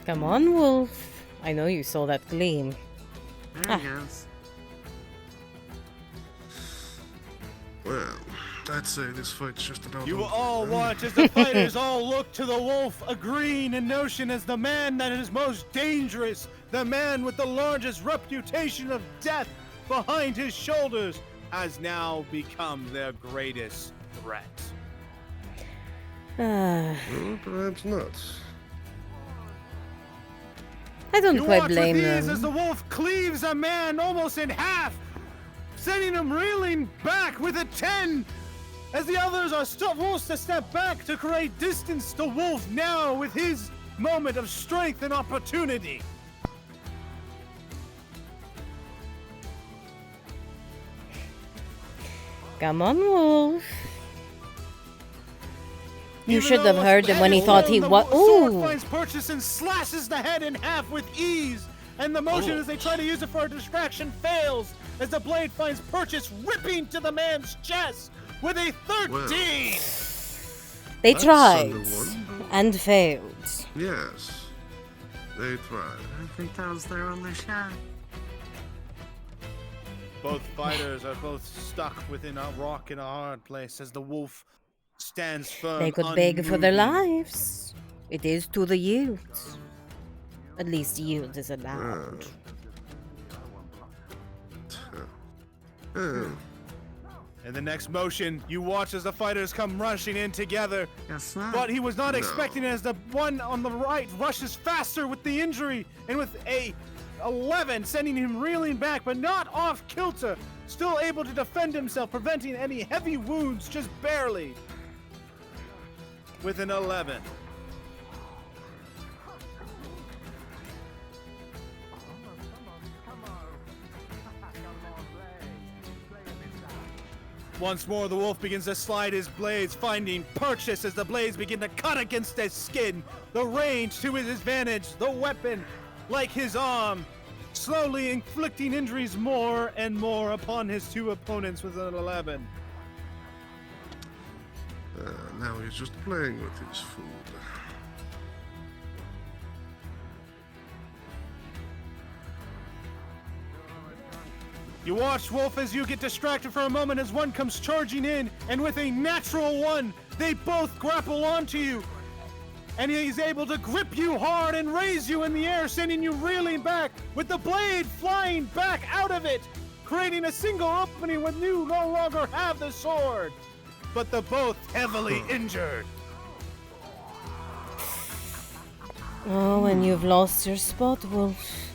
Come on, wolf. I know you saw that gleam. There he goes. Well, I'd say this fight's just about You will over all now. watch as the fighters all look to the wolf, agreeing in notion as the man that is most dangerous, the man with the largest reputation of death, behind his shoulders has now become their greatest threat. Well, perhaps not. I don't You quite watch blame with ease them. as the wolf cleaves a man almost in half, sending him reeling back with a 10. As the others are still forced to step back to create distance, the wolf now with his moment of strength and opportunity. Come on, wolf. You Even should have though heard his him when he head thought is he blown, was. the sword Ooh! finds purchase and slashes the head in half with ease. And the motion as they try to use it for a distraction fails, as the blade finds purchase ripping to the man's chest with a 13. They That's tried under one. and failed. Yes, they tried. I think that was their only shot. Both fighters are both stuck within a rock in a hard place as the wolf stands firm. They could beg for their unmoving. lives. It is to the yield. At least yield is allowed. In the next motion, you watch as the fighters come rushing in together. But he was not expecting it as the one on the right rushes faster with the injury and with a 11, sending him reeling back, but not off kilter. Still able to defend himself, preventing any heavy wounds, just barely. With an 11. Once more, the wolf begins to slide his blades, finding purchase as the blades begin to cut against his skin. The range to his advantage, the weapon, like his arm, slowly inflicting injuries more and more upon his two opponents with an 11. Now he's just playing with his food. You watch, Wolf, as you get distracted for a moment as one comes charging in, and with a natural one, they both grapple onto you. And he's able to grip you hard and raise you in the air, sending you reeling back, with the blade flying back out of it, creating a single opening when you no longer have the sword. But they're both heavily injured. Oh, and you've lost your spot, Wolf.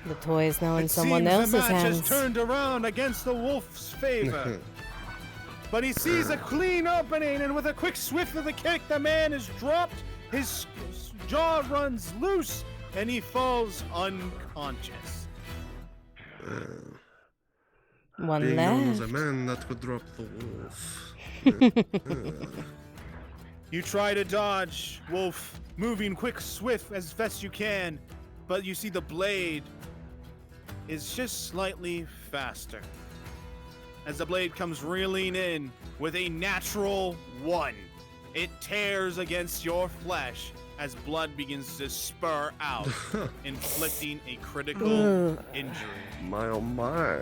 The toy is now in It someone seems else's the match hands. has turned around against the wolf's favor. But he sees a clean opening, and with a quick swift of the kick, the man is dropped. His jaw runs loose, and he falls unconscious. One Being known as a left. man that could drop the wolf. You try to dodge, Wolf, moving quick, swift as best you can, but you see the blade is just slightly faster. As the blade comes reeling in with a natural 1, it tears against your flesh as blood begins to spur out, inflicting a critical injury. My oh my.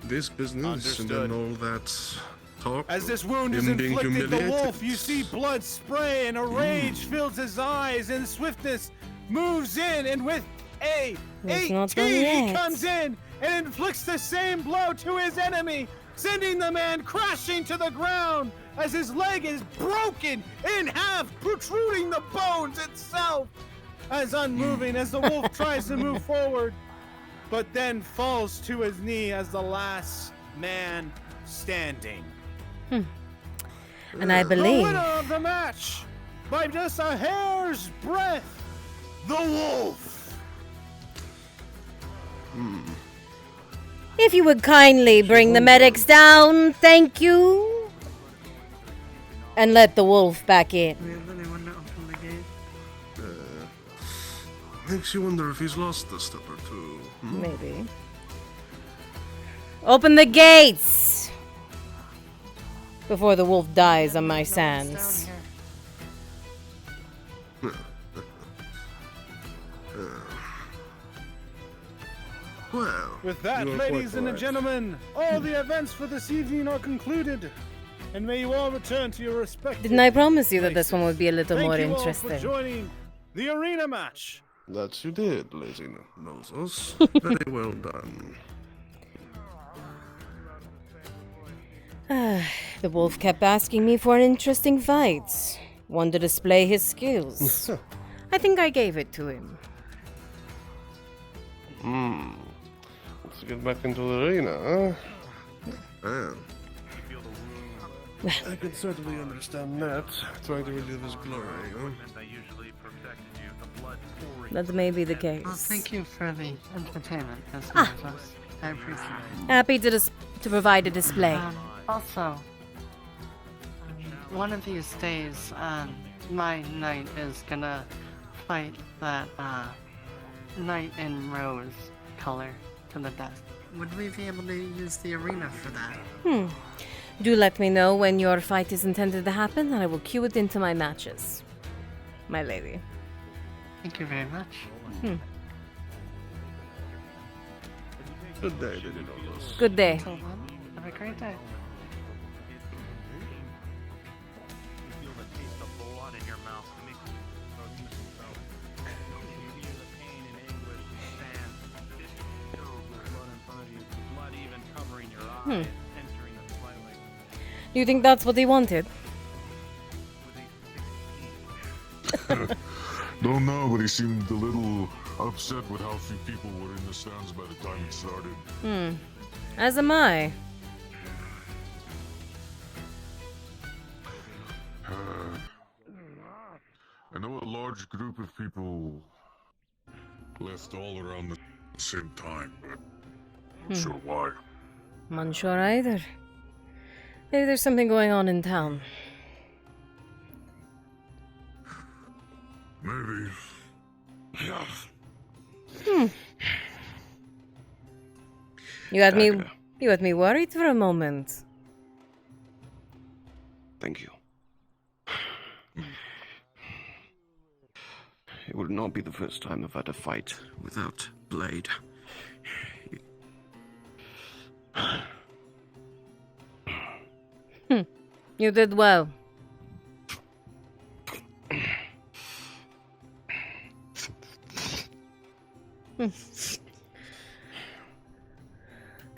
This business and then all that talk. As this wound is him being inflicted, the humiliated. wolf, you see blood spray, and a rage fills his eyes, and swiftness moves in, and with a It's not 18, done he yet. comes in and inflicts the same blow to his enemy, sending the man crashing to the ground as his leg is broken in half, protruding the bones itself, as unmoving as the wolf tries to move forward, but then falls to his knee as the last man standing. And I The believe winner of the match, by just a hair's breadth, the wolf. if you would kindly bring the medics down, thank you. And let the wolf back in. We have anyone to open the gate? Makes you wonder if he's lost a step or two. Hmm? Maybe. Open the gates! Before the wolf dies on my sands. Well, With that, you are quite ladies and right. gentlemen, all the events for this evening are concluded. And may you all return to your respective Didn't I promise you that this one would be a little Thank more you all for interesting? joining the arena match That you did, lazy noses. Very well done. The wolf kept asking me for an interesting fight. One to display his skills. I think I gave it to him. Let's get back into the arena, huh? I can certainly understand that. Trying to relive his glory, huh? That may be the case. Well, thank you for the entertainment, Miss Moses. I appreciate it. Happy to provide a display. Also, one of these days, my knight is gonna fight that knight in rose color to the death. Would we be able to use the arena for that? Do let me know when your fight is intended to happen, and I will cue it into my matches. My lady. Thank you very much. Good day, Lady Noses. Good day. Until then, have a great day. Do you think that's what he wanted? Don't know, but he seemed a little upset with how few people were in the stands by the time it started. As am I. I know a large group of people left all around the same time, but not sure why. I'm unsure either. Maybe there's something going on in town. Maybe. You had me worried for a moment. Thank you. It would not be the first time I've had a fight without blade. You did well.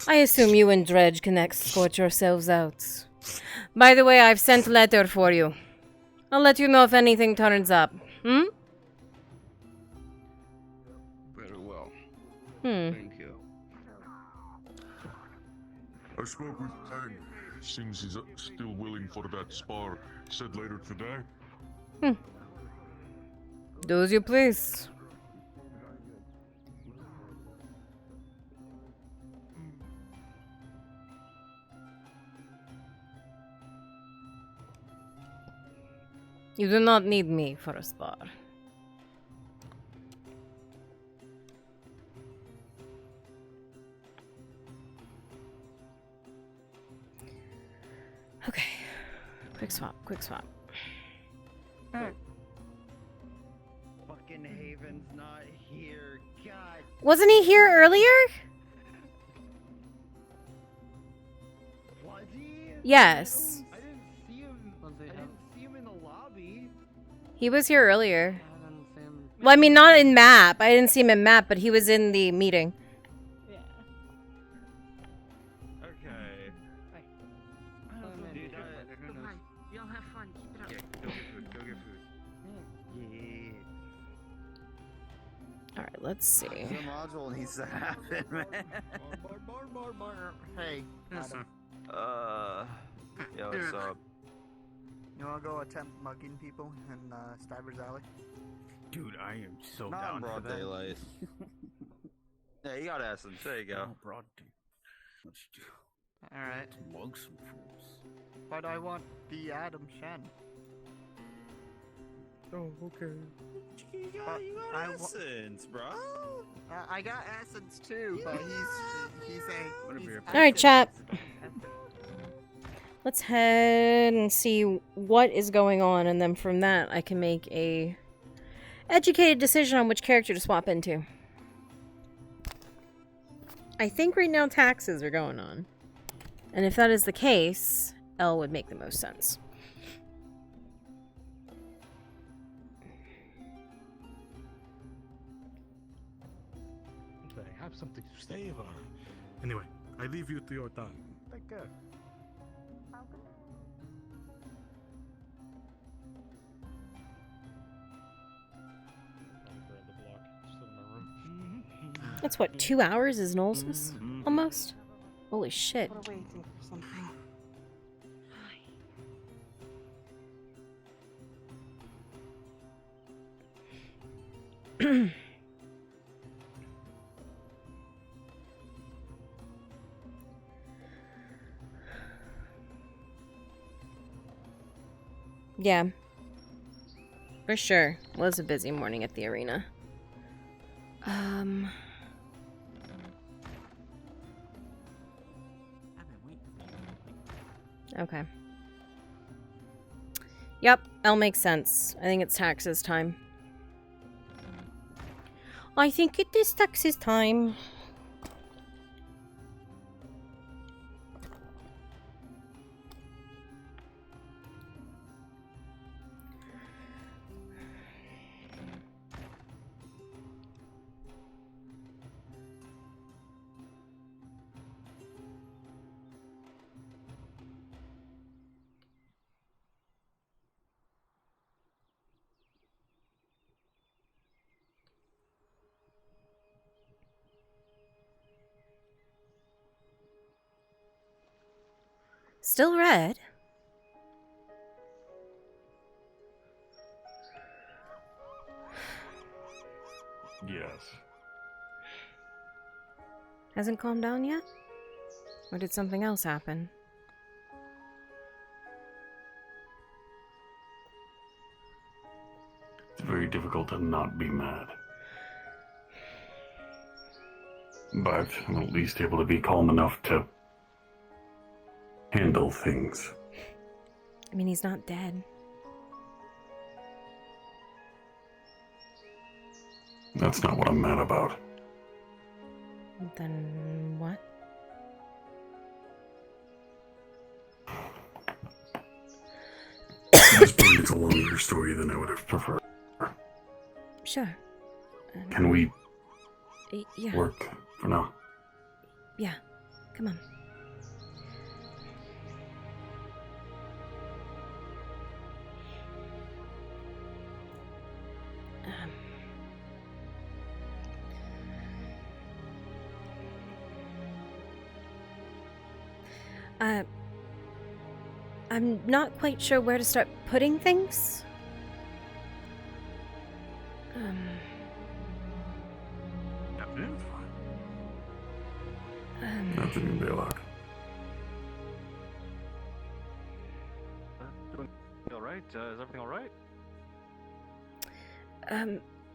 I assume you and Dredge can escort yourselves out. By the way, I've sent a letter for you. I'll let you know if anything turns up. Very well. Thank you. I spoke with Tang. Seems he's still willing for that spar. Said later today. Do as you please. You do not need me for a spar. Okay. Quick swap. Fucking Haven's not here. God. Wasn't he here earlier? Was he? Yes. I didn't see him. I didn't see him in the lobby. He was here earlier. Well, I mean, not in map. I didn't see him in map, but he was in the meeting. Okay. Y'all have fun. Keep it up. Go get food. Yeah. Alright, let's see. The module needs to happen, man. Hey. Listen. Yo, what's up? You wanna go attempt mugging people in Stivers Alley? Dude, I am so Not down in broad for that. daylight. Yeah, you got essence. There you go. Oh, broad day. Let's do. Alright. Mug some fools. But I want the Adam Shen. Oh, okay. You got essence, bro. I got essence too, but he's a. Alright, chat. Let's head and see what is going on, and then from that I can make a educated decision on which character to swap into. I think right now taxes are going on. And if that is the case, L would make the most sense. have something to say about it. Anyway, I leave you to your time. Take care. That's what, 2 hours is Knowles' almost? Holy shit. We're waiting for something. Yeah. For sure. Was a busy morning at the arena. Okay. Yep, that'll make sense. I think it's taxes time. I think it is taxes time. Still red? Yes. Hasn't calmed down yet? Or did something else happen? It's very difficult to not be mad. But I'm at least able to be calm enough to handle things. I mean, he's not dead. That's not what I'm mad about. Then what? This point, it's a longer story than I would have preferred. Sure. Can we yeah. work for now? Yeah. Come on. I'm not quite sure where to start putting things. Afternoon, fine. Afternoon, Baylock. Doing all right? Is everything all right?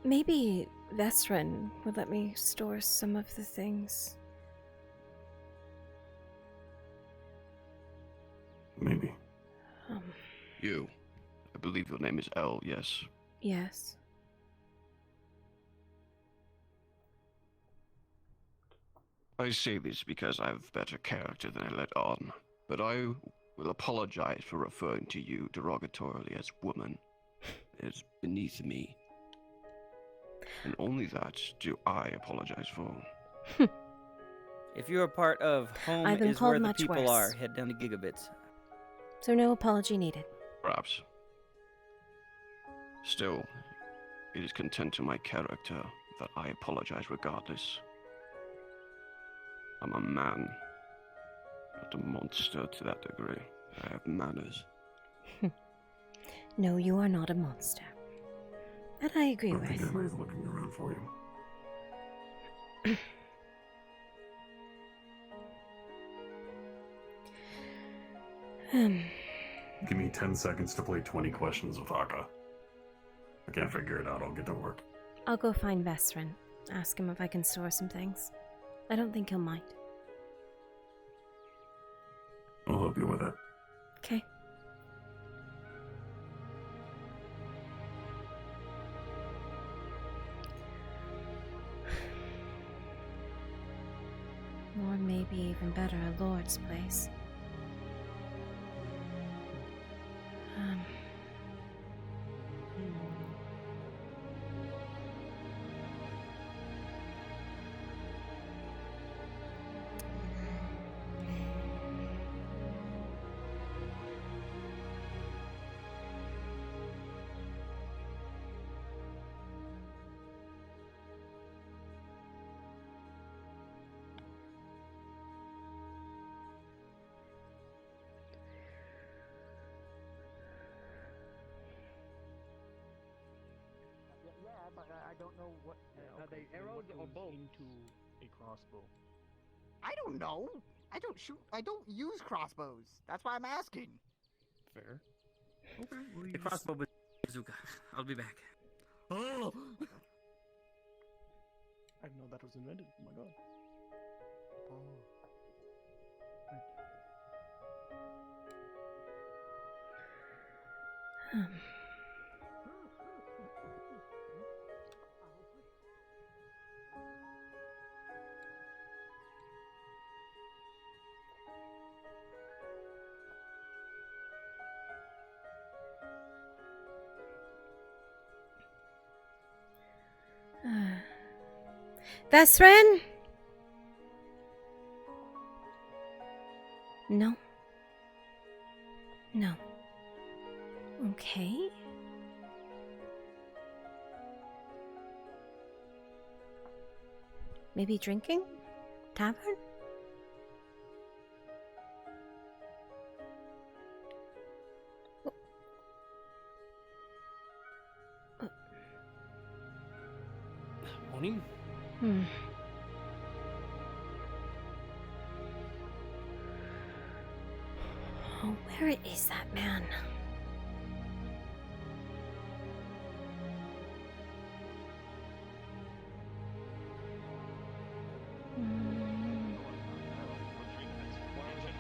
Maybe Vesrin would let me store some of the things. Maybe. You. I believe your name is Elle, yes? Yes. I say this because I have better character than I let on, but I will apologize for referring to you derogatorily as woman. It is beneath me. And only that do I apologize for. If you're a part of home I've been is called where the much people worse. are, head down to Gigabits. So no apology needed. Perhaps. Still, it is content to my character that I apologize regardless. I'm a man, not a monster to that degree. I have manners. No, you are not a monster. That I agree I with. think everybody's looking around for you. Give me 10 seconds to play 20 questions with Akka. I can't figure it out, I'll get to work. I'll go find Vesrin. Ask him if I can store some things. I don't think he'll mind. I'll help you with it. Okay. Or maybe even better, a lord's place. Are they arrows or bolts? Into a crossbow. I don't know. I don't shoot. I don't use crossbows. That's why I'm asking. Fair. Okay. The crossbow bazooka. I'll be back. Oh. I didn't know that was invented. Oh my god. Best friend? No. No. Okay. Maybe drinking? Tavern? Morning. Oh, where is that man?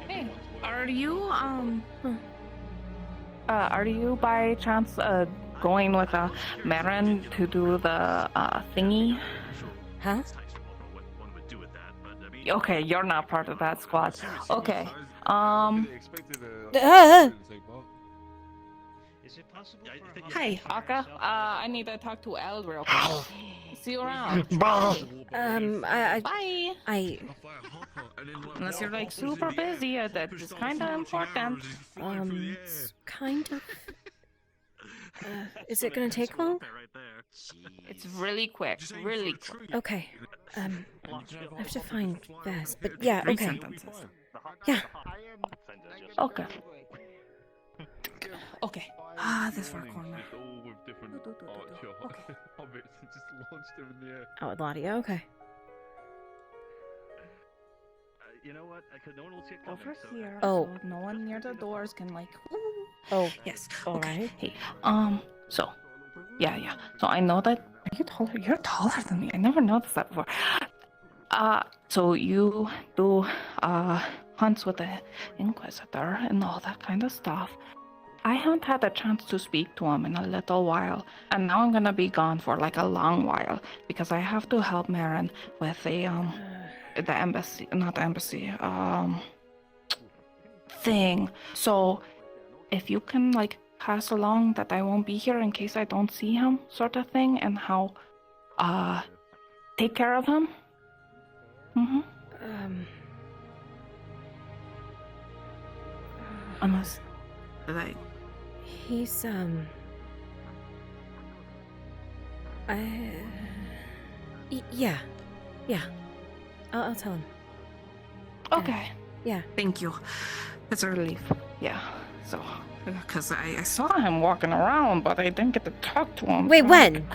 Hey, are you by chance going with Marin to do the thingy? Huh? Okay, you're not part of that squad. Okay. Hey, Aka. I need to talk to El real quick. See you around. Bye. Unless you're like super busy, that is kind of important. It's kind of. Is it gonna take long? It's really quick, really quick. Okay. I have to find Vaz, but yeah, Three okay. sentences. Yeah. Okay. Okay. This far corner. Out with Ladia, okay. You know what? No one will see it coming. Over here. Oh. So no one near the doors can like. Oh. Yes. Alright. Hey. So. Yeah. So I know that. Are you taller? You're taller than me. I never noticed that before. So you do hunts with the Inquisitor and all that kind of stuff. I haven't had a chance to speak to him in a little while, and now I'm gonna be gone for like a long while because I have to help Marin with the embassy, not the embassy, thing. So if you can like pass along that I won't be here in case I don't see him, sort of thing, and how take care of him. Unless did He's yeah. I'll tell him. Okay. Yeah. Thank you. It's a relief. Yeah. So, because I saw him walking around, but I didn't get to talk to him. Wait, when?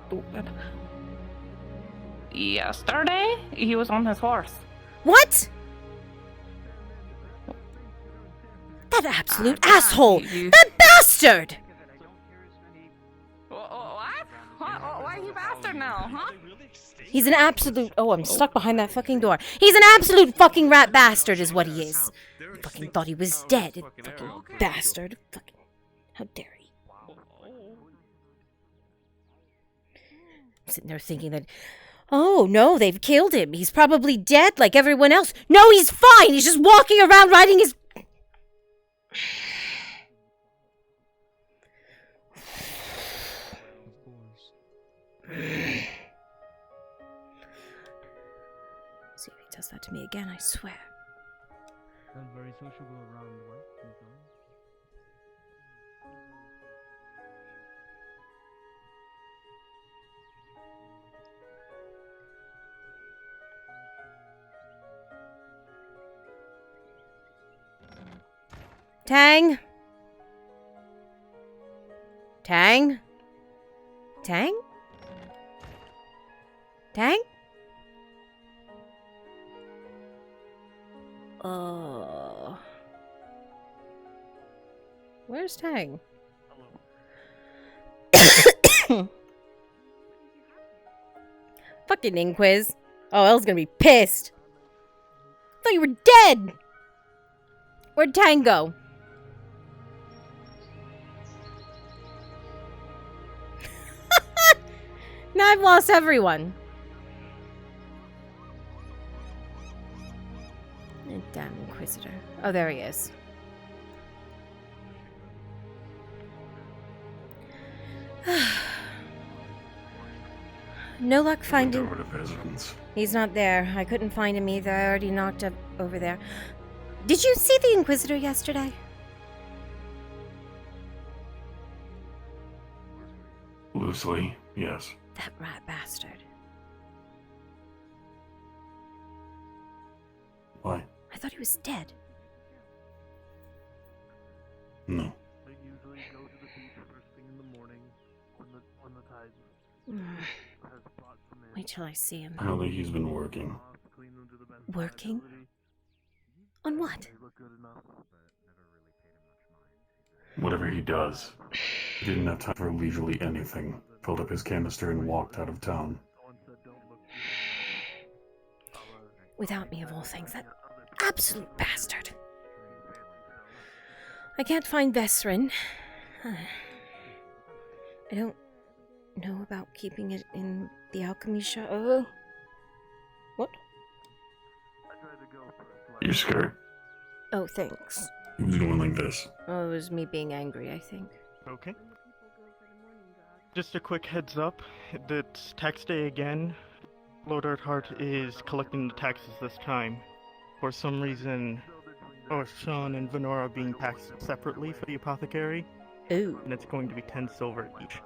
Stupid. Yesterday, he was on his horse. What? That absolute asshole! That bastard! What? Why are you bastard now, huh? He's an absolute. Oh, I'm stuck behind that fucking door. He's an absolute fucking rat bastard, is what he is. Fucking thought he was dead. Fucking bastard. Fucking. How dare he? I'm sitting there thinking that. Oh, no, they've killed him. He's probably dead like everyone else. No, he's fine. He's just walking around riding his. See if he does that to me again, I swear. Not very sociable around work. Tang? Tang? Tang? Tang? Oh. Where's Tang? Fucking Inquiz. Oh, Elle's gonna be pissed. I thought you were dead. Where'd Tang go? Now I've lost everyone. Damn Inquisitor. Oh, there he is. No luck finding... Over to peasants. He's not there. I couldn't find him either. I already knocked up over there. Did you see the Inquisitor yesterday? Loosely, yes. That rat bastard. Why? I thought he was dead. No. They usually go to the beach first thing in the morning when the tide has brought them in. Wait till I see him. Apparently he's been working. Working? On what? Whatever he does, he didn't have time for leisurely anything. Filled up his canister and walked out of town. Without me, of all things, that absolute bastard. I can't find Vesrin. I don't know about keeping it in the alchemy shop. Oh. What? You're scared. Oh, thanks. He was going like this. Oh, it was me being angry, I think. Okay. Just a quick heads up. It's tax day again. Lord Earthheart is collecting the taxes this time. For some reason, Sean and Venora are being taxed separately for the apothecary. Ooh. And it's going to be 10 silver each.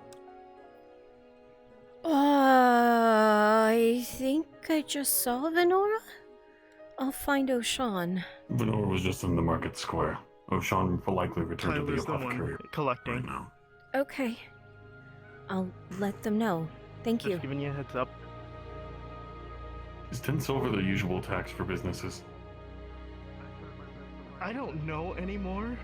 I think I just saw Venora? I'll find O'Shawn. Venora was just in the market square. O'Shawn will likely return to the Tyler's the one apothecary collecting. right now. Okay. I'll let them know. Thank you. Just giving you a heads up. Is 10 silver the usual tax for businesses? I don't know anymore.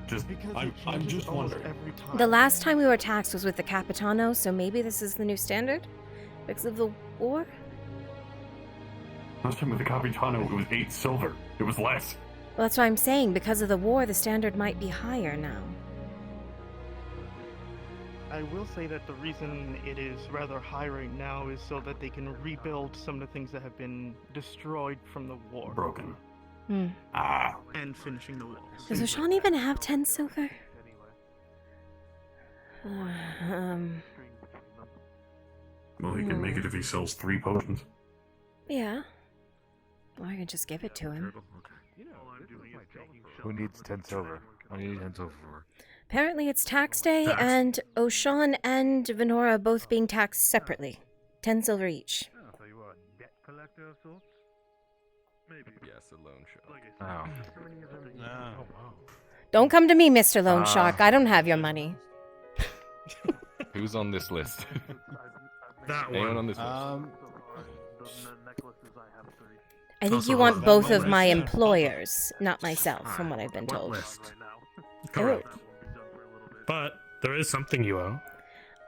Just, because I'm just wondering. Every time. The last time we were taxed was with the Capitano, so maybe this is the new standard? Because of the war? Last time with the Capitano, it was 8 silver. It was less. Well, that's what I'm saying. Because of the war, the standard might be higher now. I will say that the reason it is rather high right now is so that they can rebuild some of the things that have been destroyed from the war. Broken. Hmm. Ah. And finishing the walls. Does O'Shawn even have 10 silver? Well, he can make it if he sells 3 potions. Yeah. Or I can just give it to him. Who needs 10 silver? I need 10 silver for. Apparently it's tax day, and O'Shawn and Venora both being taxed separately. 10 silver each. So you are a debt collector of sorts? Maybe. Yes, a loan shark. Oh. Don't come to me, Mr. Loan Shark. I don't have your money. Who's on this list? That Anyone one. on this list? I think you want both of my employers, not myself, from what I've been What told. list? Correct. But there is something you owe.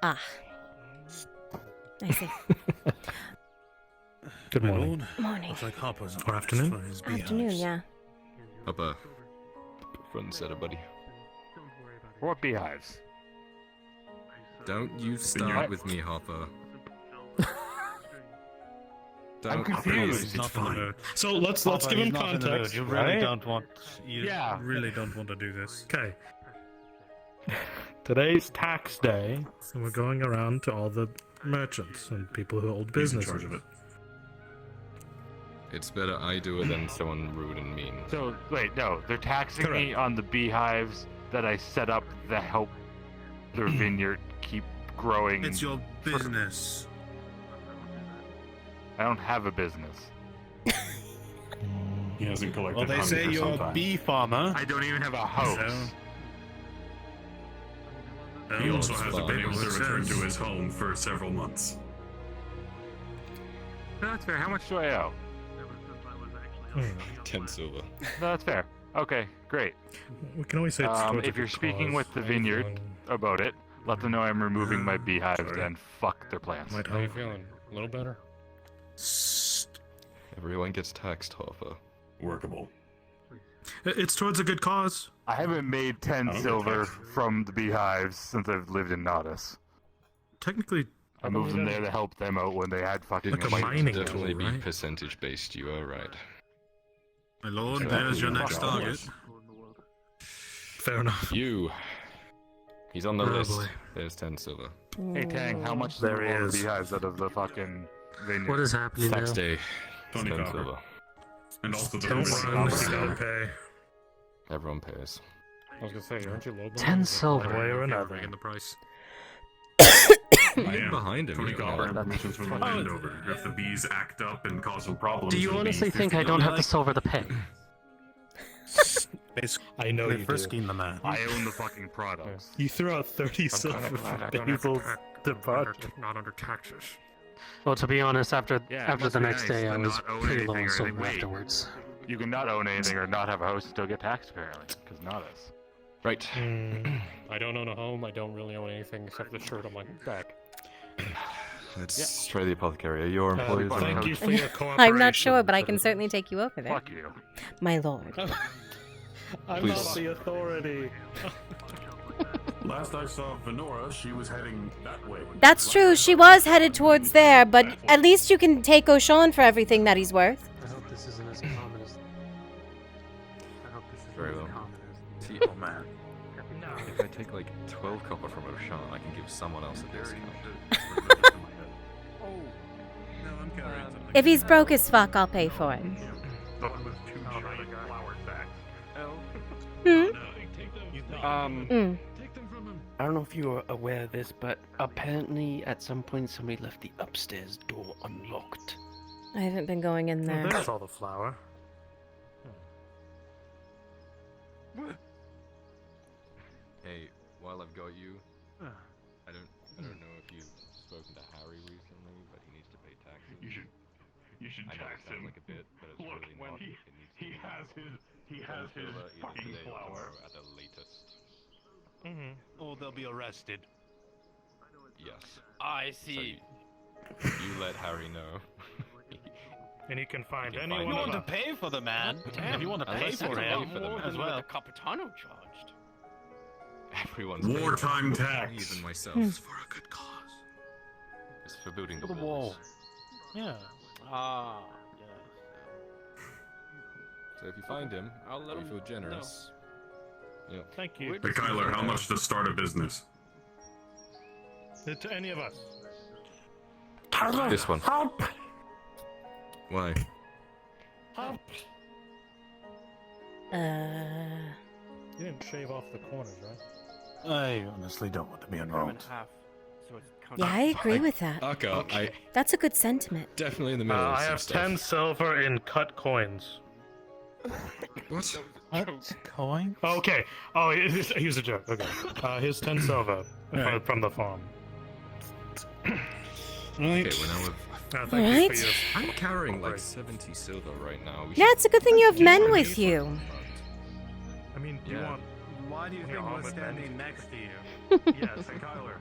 Ah. I see. Good morning. Morning. Looks like Harper's or afternoon. Afternoon, yeah. Upper. Front and center, buddy. What beehives? Don't you start with me, Hopper. I'm confused. It's fine. So let's give him context. You really don't want. You Yeah. really don't want to do this. Okay. Today's tax day, and we're going around to all the merchants and people who hold He's in businesses. charge of it. It's better I do it than someone rude and mean. So, wait, no. They're taxing me on the beehives that I set up to help their vineyard keep growing. It's your business. I don't have a business. He hasn't collected Well, they honey say for you're some a time. bee farmer. I don't even have a house. He also Oh, has a babysitter returned to his home for several months. That's fair. How much do I owe? 10 silver. No, that's fair. Okay, great. We can always say it's towards a if you're good speaking cause. with the vineyard about it, let them know I'm removing my beehives and fuck their plans. How you feeling? A little better? Everyone gets taxed, Hoffa. Workable. It's towards a good cause. I haven't made 10 silver from the beehives since I've lived in Nodus. Technically, I moved them there to help them out when they had fucking It fight. should definitely be percentage based, you are right. My lord, there's your next target. Fair enough. You. He's on the Oh, list. boy. There's 10 silver. Hey Tang, how much There do he the is. beehives out of the fucking vineyard? What is happening Tax now? day. 20 10 copper. silver. And also the Don't permission run, to still sell. pay. Everyone pays. I was gonna say, aren't you low? 10 silver. One way or another. Making the price. I am. Behind him, 20 you copper. know. Permissions from the land over. If the bees act up and cause some problems, Do you it'll be honestly think 50 I don't have the gold. silver to pay? I know They're you frisking do. the man. I own the fucking products. You threw out 30 silver for Basil's departure. Not under taxes. Well, to be honest, after Yeah, it after must the be next nice day, to I was not own pretty low anything on or silver anything. Wait. afterwards. You can not own anything or not have a house and still get taxed apparently, because Nodus. Right. I don't own a home. I don't really own anything except the shirt on my back. Let's try the apothecary. Are your employees? Thank you for your cooperation. I'm not sure, but I can certainly take you over there. Fuck you. My lord. I'm Please. not the authority. Last I saw Venora, she was heading that way. That's true, she was headed towards there, but at least you can take O'Shawn for everything that he's worth. I hope this isn't as common as. I hope this isn't Very as well. common as. See, oh man. If I take like 12 copper from O'Shawn, I can give someone else a discount. If he's broke as fuck, I'll pay for it. Mm. I don't know if you are aware of this, but apparently at some point somebody left the upstairs door unlocked. I haven't been going in there. There's all the flour. Hey, while I've got you, I don't know if you've spoken to Harry recently, but he needs to pay taxes. You should I know tax it sounds him. like a bit, but it's Look, really when not. he It needs to he be has his he has his silver either fucking today or flower. tomorrow at the latest. Or they'll be arrested. Yes. I So see. you let Harry know. And you can find You can anyone. find You want to of pay for the man? Damn, If you want to pay unless for you him pay for the man as well. the Capitano charged. Everyone's Wartime paid. tax. Even myself. It's for a good cause. It's for building For the the wall. walls. Yeah. Ah, So if you find him, I'll let or you him feel generous. Yeah. Thank you. Hey Kyler, how much to start a business? To any of us. This one. Help! Why? Help! Uh. You didn't shave off the corners, right? I honestly don't want to be involved. half. So it's Yeah, I agree with that. Aka, I That's a good sentiment. definitely in the middle of I some have stuff. 10 silver in cut coins. What? What? Coin? Okay. Oh, he was a joke. Okay. Here's 10 silver from the farm. Okay, we're now with. Thank Alright. you for your I'm carrying like 70 silver right now. We Yeah, it's a good thing you have men with you. I mean, do you Yeah. want... Why do you think armed we're men? standing next to you? Yes, hey Kyler.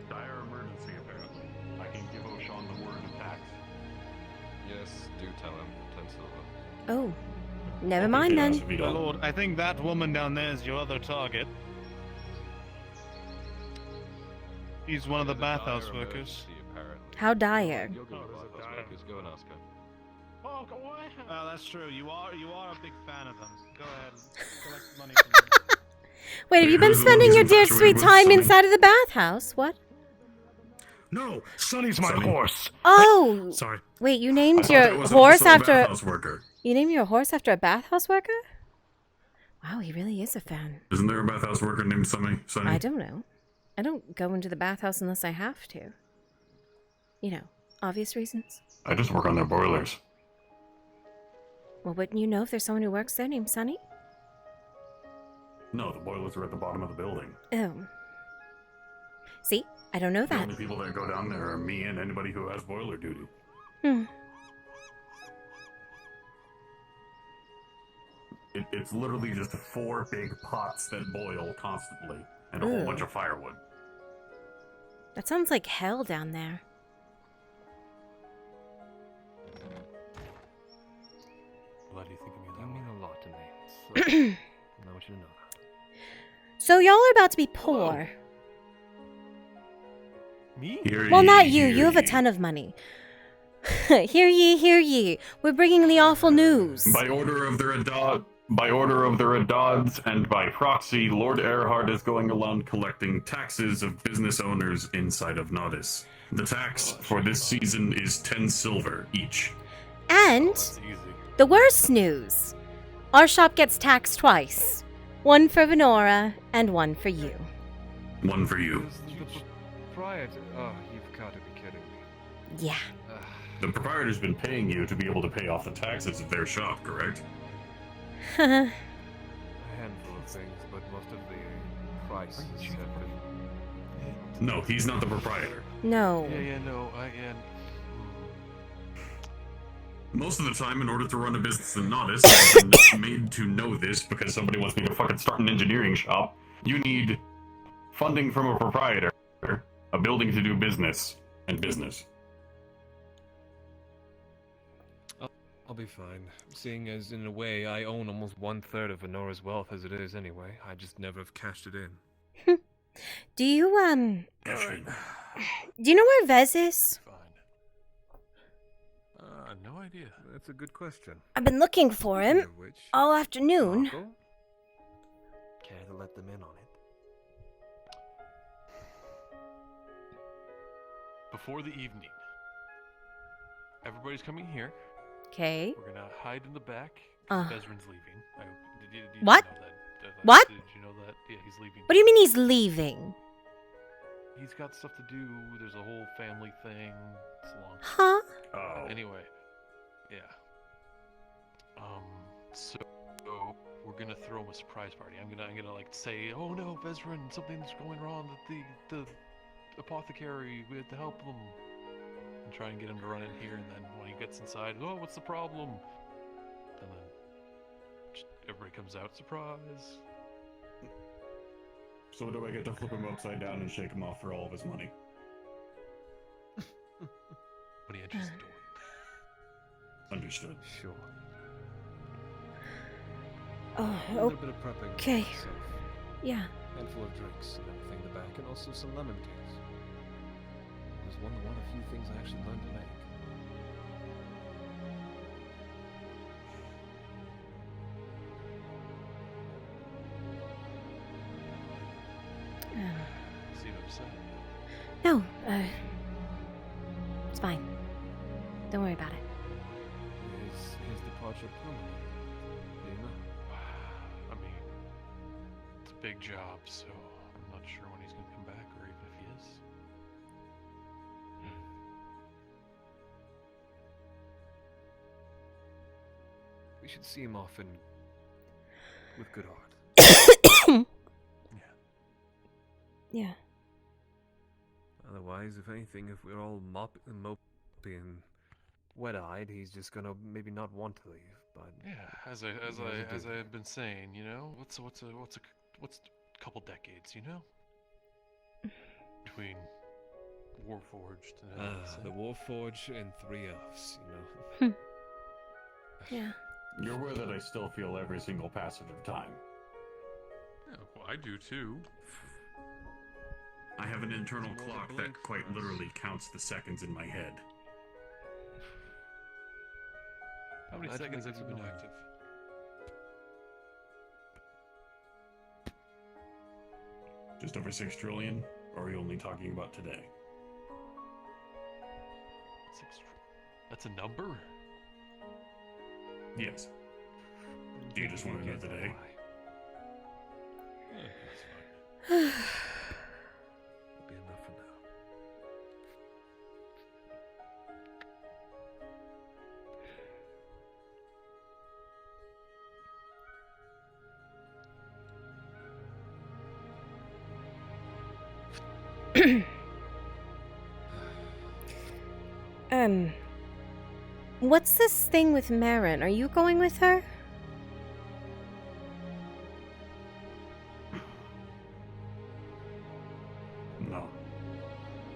Dire emergency apparently. I can give O'Shawn the word of tax. Yes, do tell him. 10 silver. Oh. Never mind then. My lord, I think that woman down there is your other target. She's one of the bathhouse workers. How dire. You'll go to the bathhouse workers. Go and ask her. Oh, that's true. You are a big fan of them. Go ahead. Collect money from them. Wait, have you been spending your dear sweet time inside of the bathhouse? What? No, Sonny's my horse. Oh! Sorry. Wait, you I named thought your that was horse also a after... bathhouse worker. You named your horse after a bathhouse worker? Wow, he really is a fan. Isn't there a bathhouse worker named Sonny? I don't know. I don't go into the bathhouse unless I have to. You know, obvious reasons. I just work on their boilers. Well, wouldn't you know if there's someone who works there named Sonny? No, the boilers are at the bottom of the building. Oh. See? I don't know The that. only people that go down there are me and anybody who has boiler duty. It's literally just 4 big pots that boil constantly, and a whole Ooh. bunch of firewood. That sounds like hell down there. Glad you think of me that way. You mean a lot to me. So, I want you to know that. So y'all are about to be poor. Me? Well, not you. You have a ton of money. Hear ye, hear ye. We're bringing the awful news. By order of the Radauds, and by proxy, Lord Erhard is going around collecting taxes of business owners inside of Nodis. The tax for this season is 10 silver each. And the worst news. Our shop gets taxed twice. One for Venora and one for you. One for you. Proprietor? Oh, you've got to be kidding me. Yeah. The proprietor's been paying you to be able to pay off the taxes of their shop, correct? A handful of things, but most of the prices have been... No, he's not the proprietor. No. Most of the time, in order to run a business in Nodis, I've been made to know this because somebody wants me to fucking start an engineering shop. You need funding from a proprietor, a building to do business, and business. I'll be fine. Seeing as, in a way, I own almost 1/3 of Venora's wealth as it is anyway. I just never have cashed it in. Do you, do you know where Vez is? No idea. That's a good question. I've been looking for him all afternoon. Care to let them in on it? Before the evening, everybody's coming here. Okay. We're gonna hide in the back. Uh. Bezran's leaving. Did you What? know that? What? Did you know that? Yeah, he's leaving. What do you mean he's leaving? He's got stuff to do. There's a whole family thing. It's long. Huh? Oh. Anyway, yeah. So we're gonna throw him a surprise party. I'm gonna like say, oh no, Bezran, something's going wrong. That the apothecary, we have to help him. And try and get him to run in here, and then when he gets inside, oh, what's the problem? And then just everybody comes out, surprise. So do I get to flip him upside down and shake him off for all of his money? When he enters the door. Understood. Sure. Oh, A little bit of prepping. okay. myself. Yeah. Handful of drinks and everything in the back, and also some lemon cakes. It was one of the few things I actually learned to make. Seem upset. No, it's fine. Don't worry about it. Is his departure permanent? Do you know? I mean, it's a big job, so I'm not sure when he's gonna come back, or even if he is. We should see him off and with good heart. Yeah. Otherwise, if anything, if we're all mopey and wet-eyed, he's just gonna maybe not want to leave. But Yeah, as I've been saying, you know, what's a couple decades, you know, between Warforged and the Warforged and 3 elves, you know. Yeah. You're aware that I still feel every single passage of time. Yeah, well, I do too. I have an internal clock that quite literally counts the seconds in my head. How many seconds have you been active? Just over 6 trillion? Or are you only talking about today? That's a number? Yes. Do you just want to know today? That'll be enough for now. What's this thing with Marin? Are you going with her? No.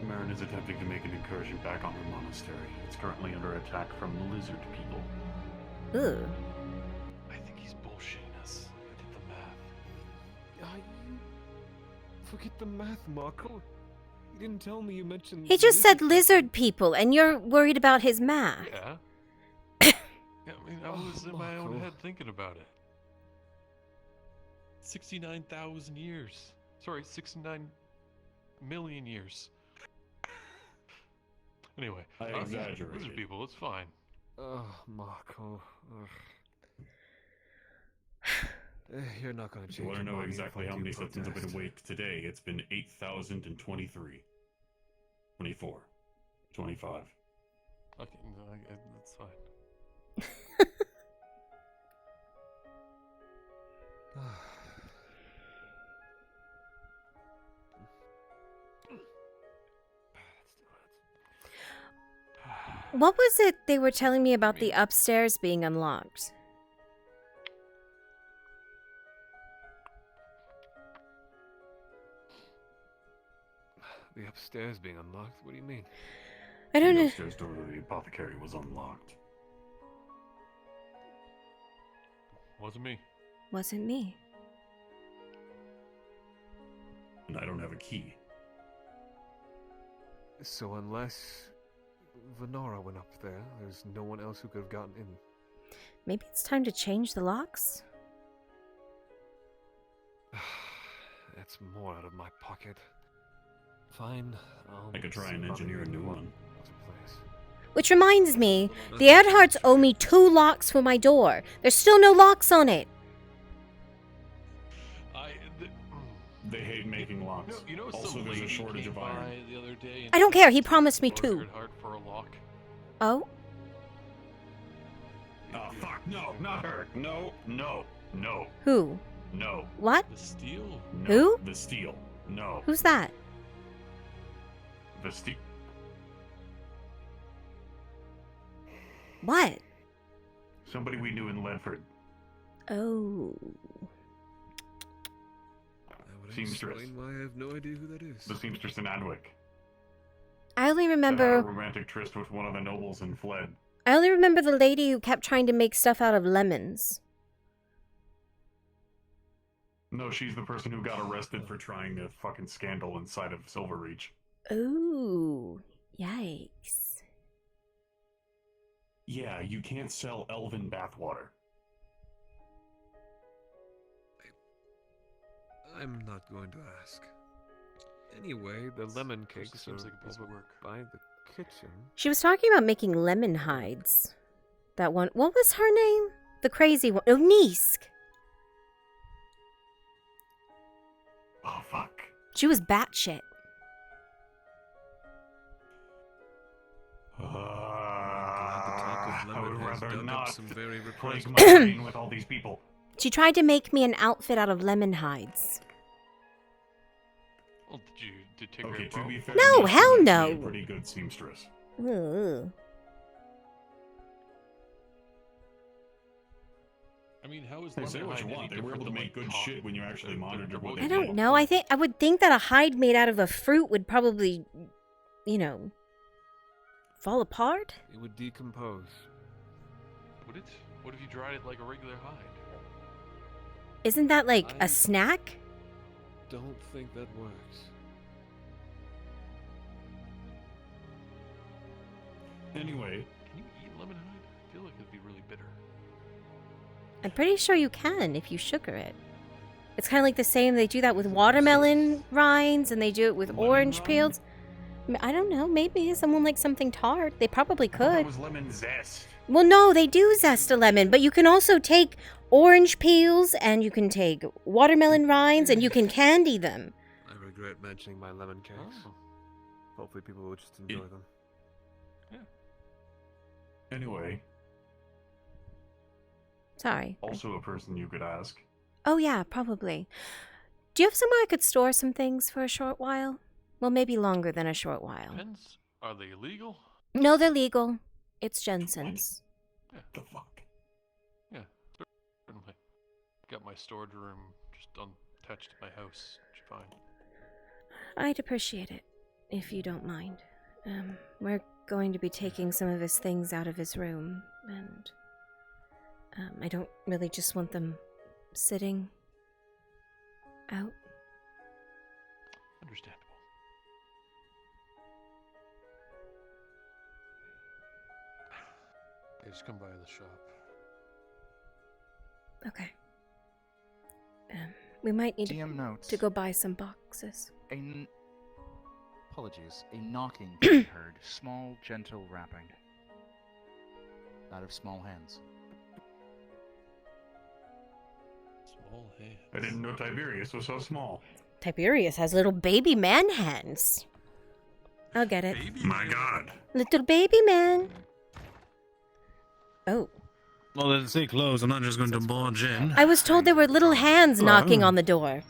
Marin is attempting to make an incursion back on her monastery. It's currently under attack from lizard people. Ooh. I think he's bullshitting us. I did the math. Forget the math, Marco. You didn't tell me you mentioned. He just said lizard people, and you're worried about his math. Yeah? Yeah, I mean, I was in my own head thinking about it. 69,000 years. Sorry, 69 million years. Anyway, I exaggerated. Lizard people, it's fine. Oh, Marco. You're not gonna change. You want to your know mind exactly if I how do many Cliftons have been protest. awake today? It's been 8,023. 24. 25. Okay, no, that's fine. What was it they were telling me about the upstairs being unlocked? The upstairs being unlocked? What do you mean? I don't The know. upstairs door to the apothecary was unlocked. Wasn't me. Wasn't me. And I don't have a key. So unless Venara went up there, there's no one else who could have gotten in. Maybe it's time to change the locks? That's more out of my pocket. Fine, I could try and engineer a new one. Which reminds me, the Earharts owe me 2 locks for my door. There's still no locks on it. They hate making locks. You know, also, some there's a lady shortage came of iron. by the other day and I don't care, he promised me ordered 2. hard for a lock. Oh? Oh, fuck, no, not her. No, no, no, Who? no. What? The steel. No. Who? The steel. No. Who's that? The steel. What? Somebody we knew in Ledford. Oh. That would Seamstress. explain why I have no idea who that is. The seamstress in Adwick. I only That had a remember romantic tryst with one of the nobles and fled. the lady who kept trying to make stuff out of lemons. No, she's the person who got arrested for trying a fucking scandal inside of Silverreach. Ooh. Yikes. Yeah, you can't sell elven bathwater. I'm not going to ask. Anyway, the lemon cakes seems are like a piece of over work. by the kitchen. She was talking about making lemon hides. That one. What was her name? The crazy one. Oh, Nisk. Oh, fuck. She was batshit. I would has rather dug up not some very plague repressed- my brain with all these people. She tried to make me an outfit out of lemon hides. Well, did you take her Okay, at to be Rome? fair, No, she's hell actually no. a pretty good seamstress. Ugh. I mean, how is They say lemon what you hide want. any They were able to different make than, good like, shit when you actually monitor what they I do. don't know. I would think that a hide made out of a fruit would probably, you know, fall apart. It would decompose. Would it? What if you dried it like a regular hide? Isn't that like a snack? Don't think that works. Anyway, Can you eat lemon hide? I feel like it'd be really bitter. I'm pretty sure you can if you sugar it. It's kind of like the same. They do that with watermelon rinds, and they do it with orange peels. I don't know. Maybe someone likes something tart. They probably it could. was lemon zest. Well, no, they do zest a lemon, but you can also take orange peels, and you can take watermelon rinds, and you can candy them. I regret mentioning my lemon cakes. Oh. Hopefully people will just enjoy them. Anyway, Sorry. also a person you could ask. Oh, yeah, probably. Do you have somewhere I could store some things for a short while? Well, maybe longer than a short while. Depends. Are they illegal? No, they're legal. It's Jensen's. Yeah. The fuck? Yeah, certainly. Got my storage room just untouched in my house. It's fine. I'd appreciate it, if you don't mind. We're going to be taking some of his things out of his room, and I don't really just want them sitting out. Understandable. Okay, just come by the shop. Okay. We might need DM notes. to go buy some boxes. Apologies. A knocking can be heard. Small, gentle rapping. Out of small hands. Small hands. I didn't know Tiberius was so small. Tiberius has little baby man hands. I'll get it. My God. Little baby man. Oh. Well, let's say close. I'm not just going to barge in. I was told there were little hands knocking on the door.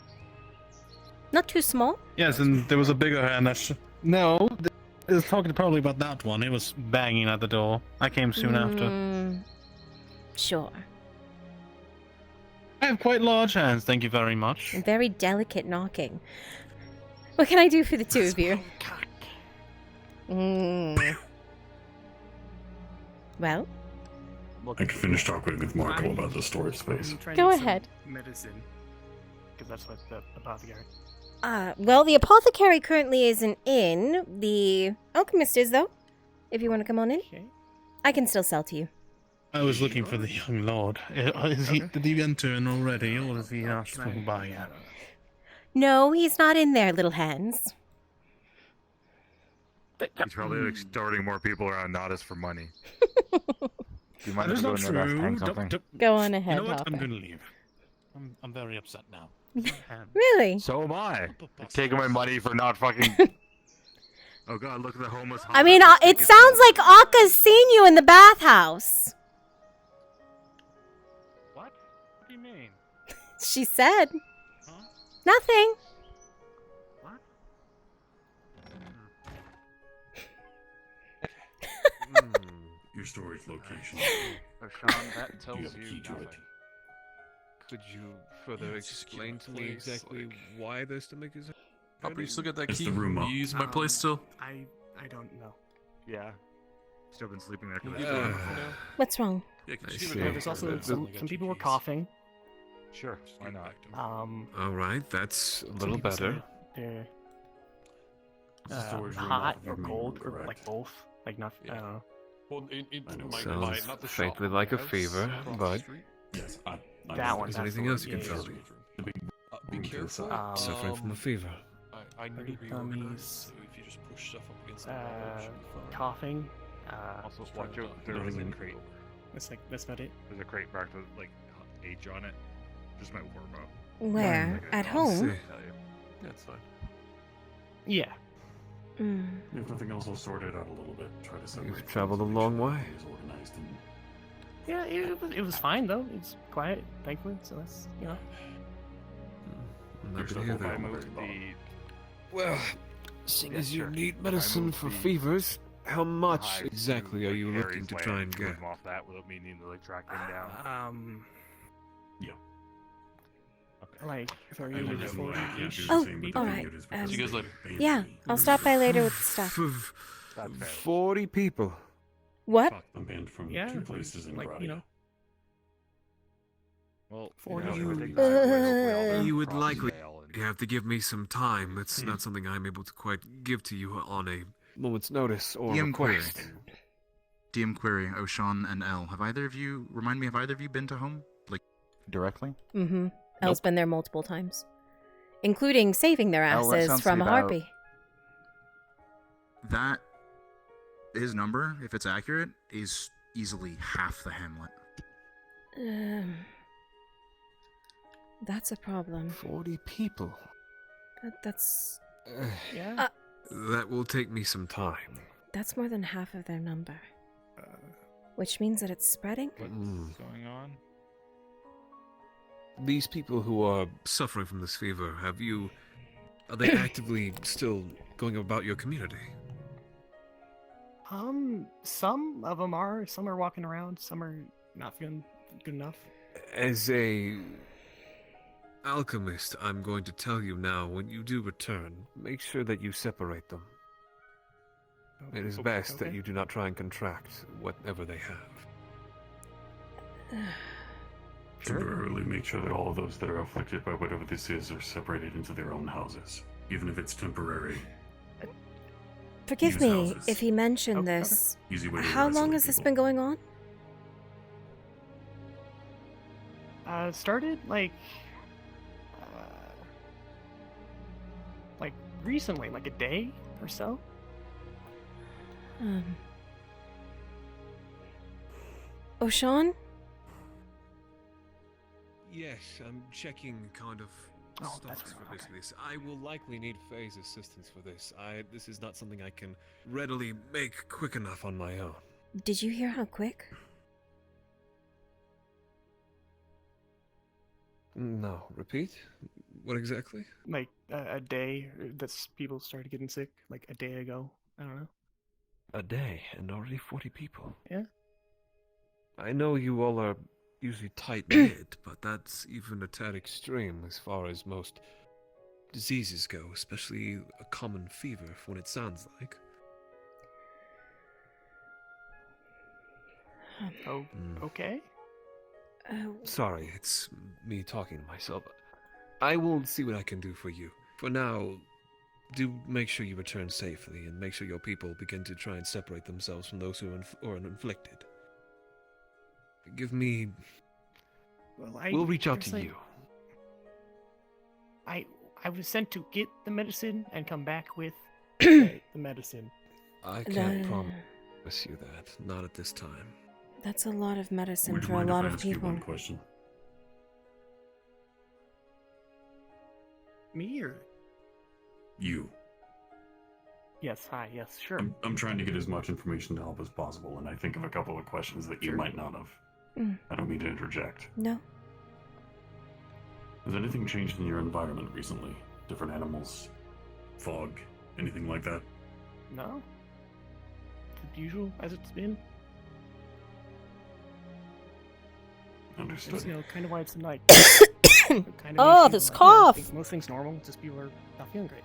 Not too small? Yes, and there was a bigger hand that. No, I was talking probably about that one. It was banging at the door. I came soon after. Sure. I have quite large hands, thank you very much. Very delicate knocking. What can I do for the two of you? Well? I can finish talking with Marco about the storage space. Go ahead. Medicine. Because that's what the apothecary. Well, the apothecary currently isn't in. The alchemist is, though. If you want to come on in. I can still sell to you. I was looking for the young lord. Did he enter in already, or is he not swung by yet? No, he's not in there, little hands. He's probably like starting more people around Nodus for money. Do you mind if I go in there and hang something? Go on ahead, You know what? Hopper. I'm going to leave. I'm very upset now. Really? So am I. You're taking my money for not fucking. Oh God! Look at the homeless. I mean, it sounds like Akka's seen you in the bathhouse. What do you mean? She said. Nothing. Your storage location. Sean, that tells you key to nothing. it. Could you further explain to me exactly why their stomach is? Hopper, you still get that It's key? the room You up. use my place still? I don't know. Yeah. Still been sleeping there. What's wrong? Yeah, I Yeah, see. there's also some people were coughing. Sure. Why not? All right, that's a little better. They're Storage room hot off of or me, cold or correct. like both. Like not. I don't know. Well, my, Sounds not the shop, faintly my like a house fever, across the but street. Yes, That one. is there anything else you can tell me? Be careful. Suffering from a fever. I need to reorganize, so if you just push stuff up against the wall, it should be fine. Coughing. Also, watch out. There is a crate. That's about it. There's a crate marked with like H on it. Just might warm up. Where? At home? That's fine. Yeah. If nothing else, I'll sort it out a little bit. Try to separate. You've traveled a long way. Is organized and Yeah, it was fine though. It's quiet, thankfully. So that's I'm happy to hear I that. moved the. Well, seeing as you sure. need I medicine moved for the fevers, how much hive exactly to, are like, you looking Harry's to land try and to move get? him off that without me needing to like track him down. Yeah. like 30 I to would 40 definitely ish. do the Oh, same, but all the right. unit is because See you guys later. Yeah, I'll stop by later with the stuff. 40 people. What? I'm banned from Yeah, 2 places in like Gradia. Well, You would likely have to give me some time. It's not something I'm able to quite give to you on a moment's notice or DM query. request. DM query, Oshan and L. Have either of you, remind me, have either of you been to home? Like, directly? Mm-hmm. Elle's been there multiple times. Including saving their Elle, that asses sounds from to a be about- harpy. That, his number, if it's accurate, is easily half the hamlet. That's a problem. 40 people. That's... Yeah. That will take me some time. That's more than half of their number. Which means that it's spreading? Mm. Going on? These people who are suffering from this fever, are they actively still going about your community? Some of them are. Some are walking around. Some are not feeling good enough. As a alchemist, I'm going to tell you now, when you do return, make sure that you separate them. It is best that you do not try and contract whatever they have. Temporarily make sure that all of those that are afflicted by whatever this is are separated into their own houses, even if it's temporary. Forgive Use me houses. if he mentioned this. Easy way to How long isolate has this people. been going on? Started like recently, like a day or so. O'Shawn? Yes, I'm checking kind of stocks for business. I will likely need Faye's assistance for this. This is not something I can readily make quick enough on my own. Did you hear how quick? No, repeat? What exactly? Like a day that's people started getting sick, like a day ago. I don't know. A day, and already 40 people. Yeah. I know you all are usually tight-knit, but that's even a tad extreme as far as most diseases go, especially a common fever, from what it sounds like. Okay. Sorry, it's me talking to myself. I will see what I can do for you. For now, do make sure you return safely, and make sure your people begin to try and separate themselves from those who are inflicted. Give me... Well, we'll reach out to you. I was sent to get the medicine and come back with the medicine. I can't promise you that. Not at this time. That's a lot of medicine Would you for a mind if lot I of ask you people. one question? Me or? You. Yes, hi, yes, sure. I'm trying to get as much information to help as possible, and I think of a couple of questions that you might not have. I don't mean to interject. No. Has anything changed in your environment recently? Different animals? Fog? Anything like that? No. The usual as it's been. Understood. That's, kind of why it's like. Oh, this cough! Most things normal, just people are not feeling great.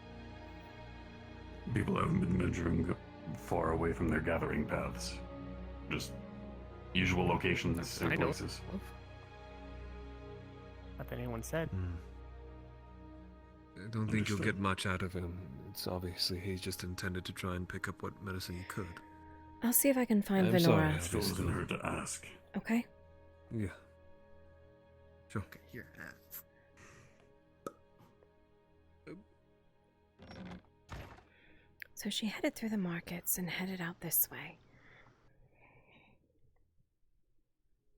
People haven't been venturing far away from their gathering paths. Just usual locations and places. Not that anyone said. I don't think you'll get much out of him. It's obviously he's just intended to try and pick up what medicine he could. I'll see if I can find I'm Venora. sorry, It still doesn't hurt to ask. Okay. Yeah. Sure. Okay, here. So she headed through the markets and headed out this way.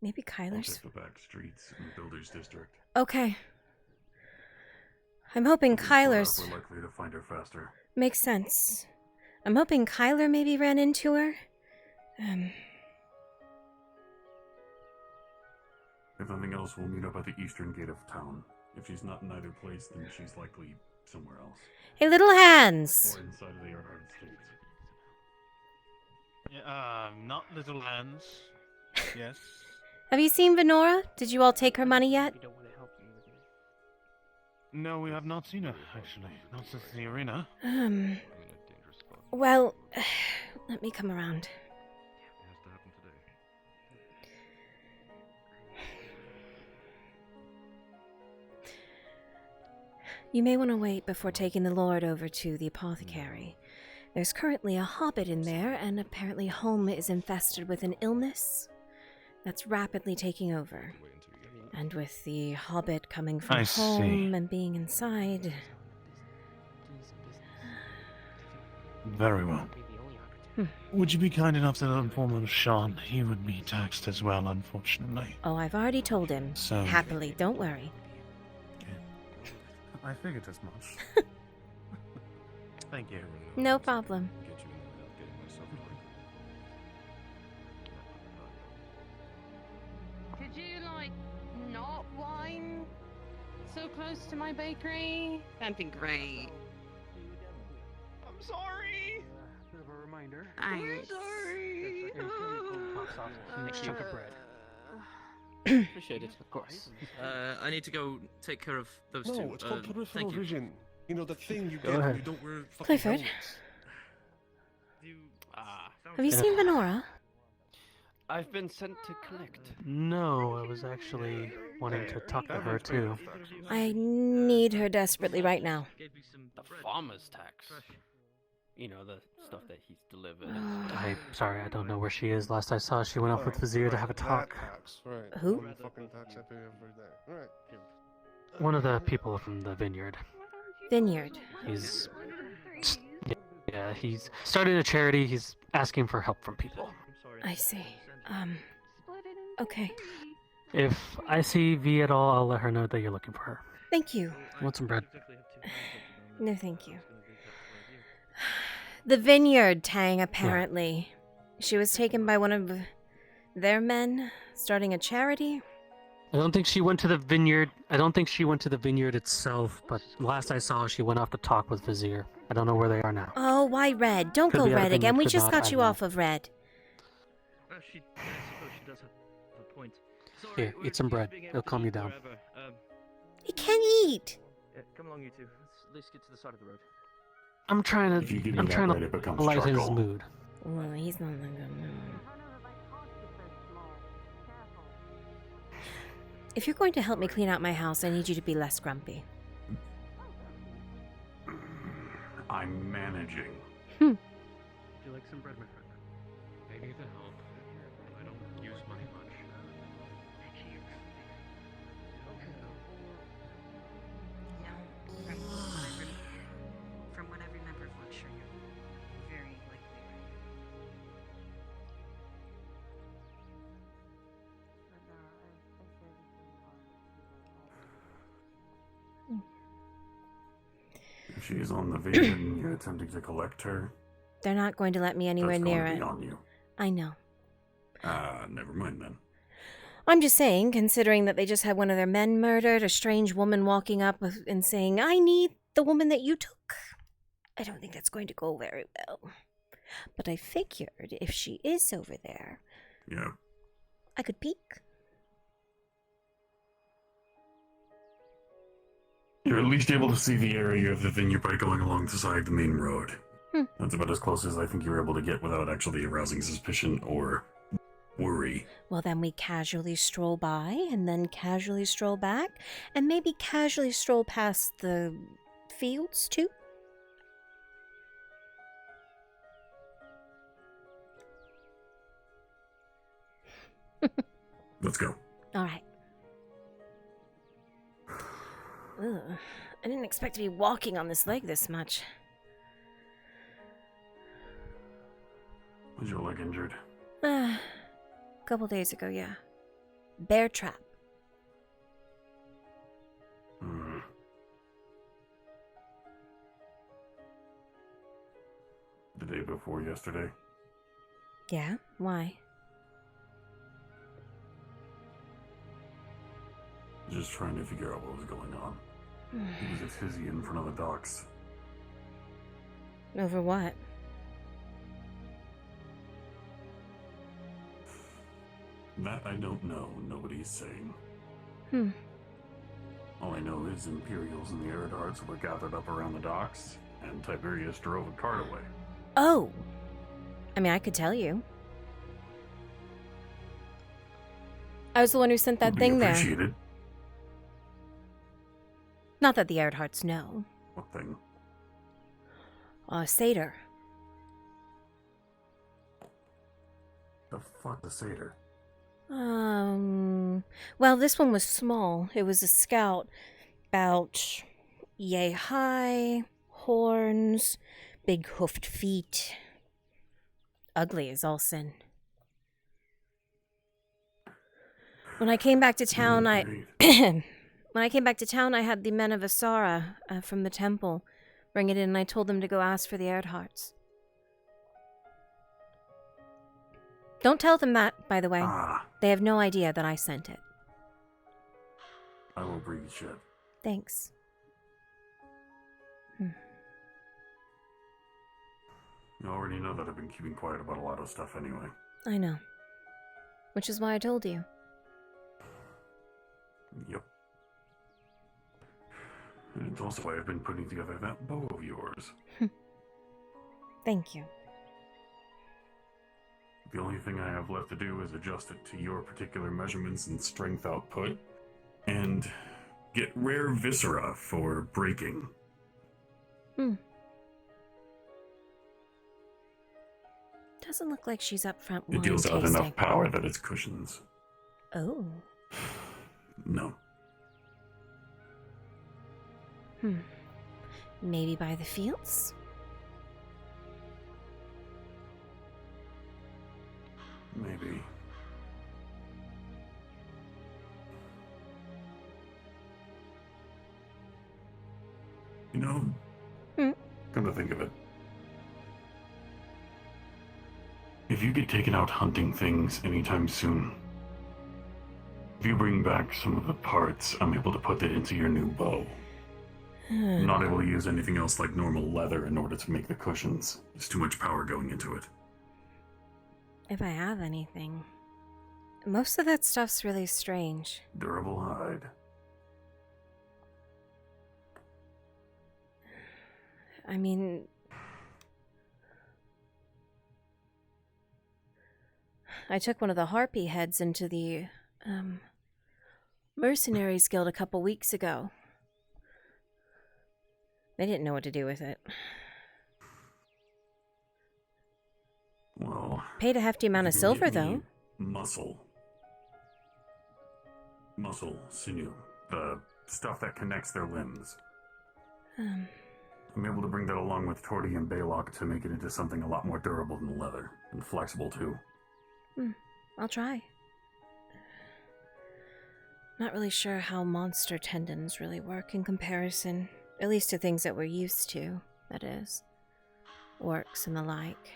Maybe I'll Kyler's... check the back streets in the Builders District. Okay. I'm hoping If we split up, Kyler's... We're likely to find her faster. Makes sense. I'm hoping Kyler maybe ran into her. If nothing else, we'll meet up at the eastern gate of town. If she's not in either place, then she's likely somewhere else. Hey, little hands! Or inside of the Yard States. Yeah, not little hands. Yes. Have you seen Venora? Did you all take her money yet? No, we have not seen her, actually. Not since the arena. Well, let me come around. You may want to wait before taking the Lord over to the apothecary. There's currently a hobbit in there, and apparently Home is infested with an illness that's rapidly taking over. And with the hobbit coming from home and being inside... Very well. Would you be kind enough to inform Sean? He would be taxed as well, unfortunately. Oh, I've already told him. So- Happily, don't worry. I figured as much. Thank you. No problem. Could you, not whine so close to my bakery? That'd be great. I'm sorry. reminder. Thanks. Sorry. Next chunk of bread. Appreciate it, of course. I need to go take care of those No, two. it's called Thank peripheral you. vision. You know, the thing you Go get when ahead. you don't wear fucking Clifford? helmets. Have you seen Venora? I've been sent to collect. No, I was actually wanting to talk to her too. I need her desperately right now. The farmer's tax. You know, the stuff that he's delivered. I'm sorry, I don't know where she is. Last I saw, she went off with Vizier to have a talk. Who? One of the people from the vineyard. Vineyard. He's... Yeah, he's starting a charity. He's asking for help from people. I see. Okay. If I see V at all, I'll let her know that you're looking for her. Thank you. Want some bread? No, thank you. The vineyard, Tang, apparently. She was taken by one of their men, starting a charity. I don't think she went to the vineyard. I don't think she went to the vineyard itself, but last I saw, she went off to talk with Vizier. I don't know where they are now. Oh, why red? Don't Could go be out of red the again. mix, We could just not, got I you don't know. off of red. I suppose she does have a point. Here, eat some bread. It'll calm you down. He can't eat. Yeah, come along, you two. Let's get to the side of the road. I'm trying If you give to. me I'm that trying bread, it to becomes lighten his charcoal. mood. Well, he's not in a good mood. If you're going to help me clean out my house, I need you to be less grumpy. I'm managing. Would you like some bread, my friend? I need the help. I don't use money much. From what I remember of lecture, you're very likely right. If she's on the vision, you're attempting to collect her. They're not going to let me anywhere That's near going it. to be on you. I know. Never mind then. I'm just saying, considering that they just had one of their men murdered, a strange woman walking up and saying, I need the woman that you took. I don't think that's going to go very well. But I figured if she is over there, Yeah. I could peek. You're at least able to see the area of the vineyard by going alongside the main road. That's about as close as I think you're able to get without actually arousing suspicion or worry. Well, then we casually stroll by, and then casually stroll back, and maybe casually stroll past the fields, too. Let's go. All right. Ugh, I didn't expect to be walking on this leg this much. Was your leg injured? A couple days ago, yeah. Bear trap. Hmm. The day before yesterday? Yeah? Why? Just trying to figure out what was going on. He was a tizzy in front of the docks. Over what? That I don't know. Nobody's saying. All I know is Imperials and the Eridhards were gathered up around the docks, and Tiberius drove a cart away. Oh! I mean, I could tell you. I was the one who sent that Would be thing there. appreciated. Not that the Eridhards know. What thing? Satyr. The fuck the satyr? Well, this one was small. It was a scout. About yay high, horns, big hoofed feet. Ugly as all sin. When I came back to town, when I came back to town, I had the men of Asara from the temple bring it in, and I told them to go ask for the Eridhards. Don't tell them that, by the way. They have no idea that I sent it. I will breathe shit. Thanks. You already know that I've been keeping quiet about a lot of stuff anyway. I know. Which is why I told you. Yep. And it's also why I've been putting together that bow of yours. Thank you. The only thing I have left to do is adjust it to your particular measurements and strength output, and get rare viscera for breaking. Doesn't look like she's up front. It deals out enough power that it's cushions. Oh. No. Maybe by the fields? Maybe. You know, come to think of it, if you get taken out hunting things anytime soon, if you bring back some of the parts, I'm able to put that into your new bow. I'm not able to use anything else like normal leather in order to make the cushions. There's too much power going into it. If I have anything. Most of that stuff's really strange. Durable hide. I mean... I took one of the harpy heads into the, Mercenaries Guild a couple weeks ago. They didn't know what to do with it. Well... Paid a hefty amount of you can silver, get me though. Muscle, sinew. The stuff that connects their limbs. I'm able to bring that along with Torty and Baylock to make it into something a lot more durable than leather. And flexible, too. I'll try. Not really sure how monster tendons really work in comparison. At least to things that we're used to, that is. Orcs and the like.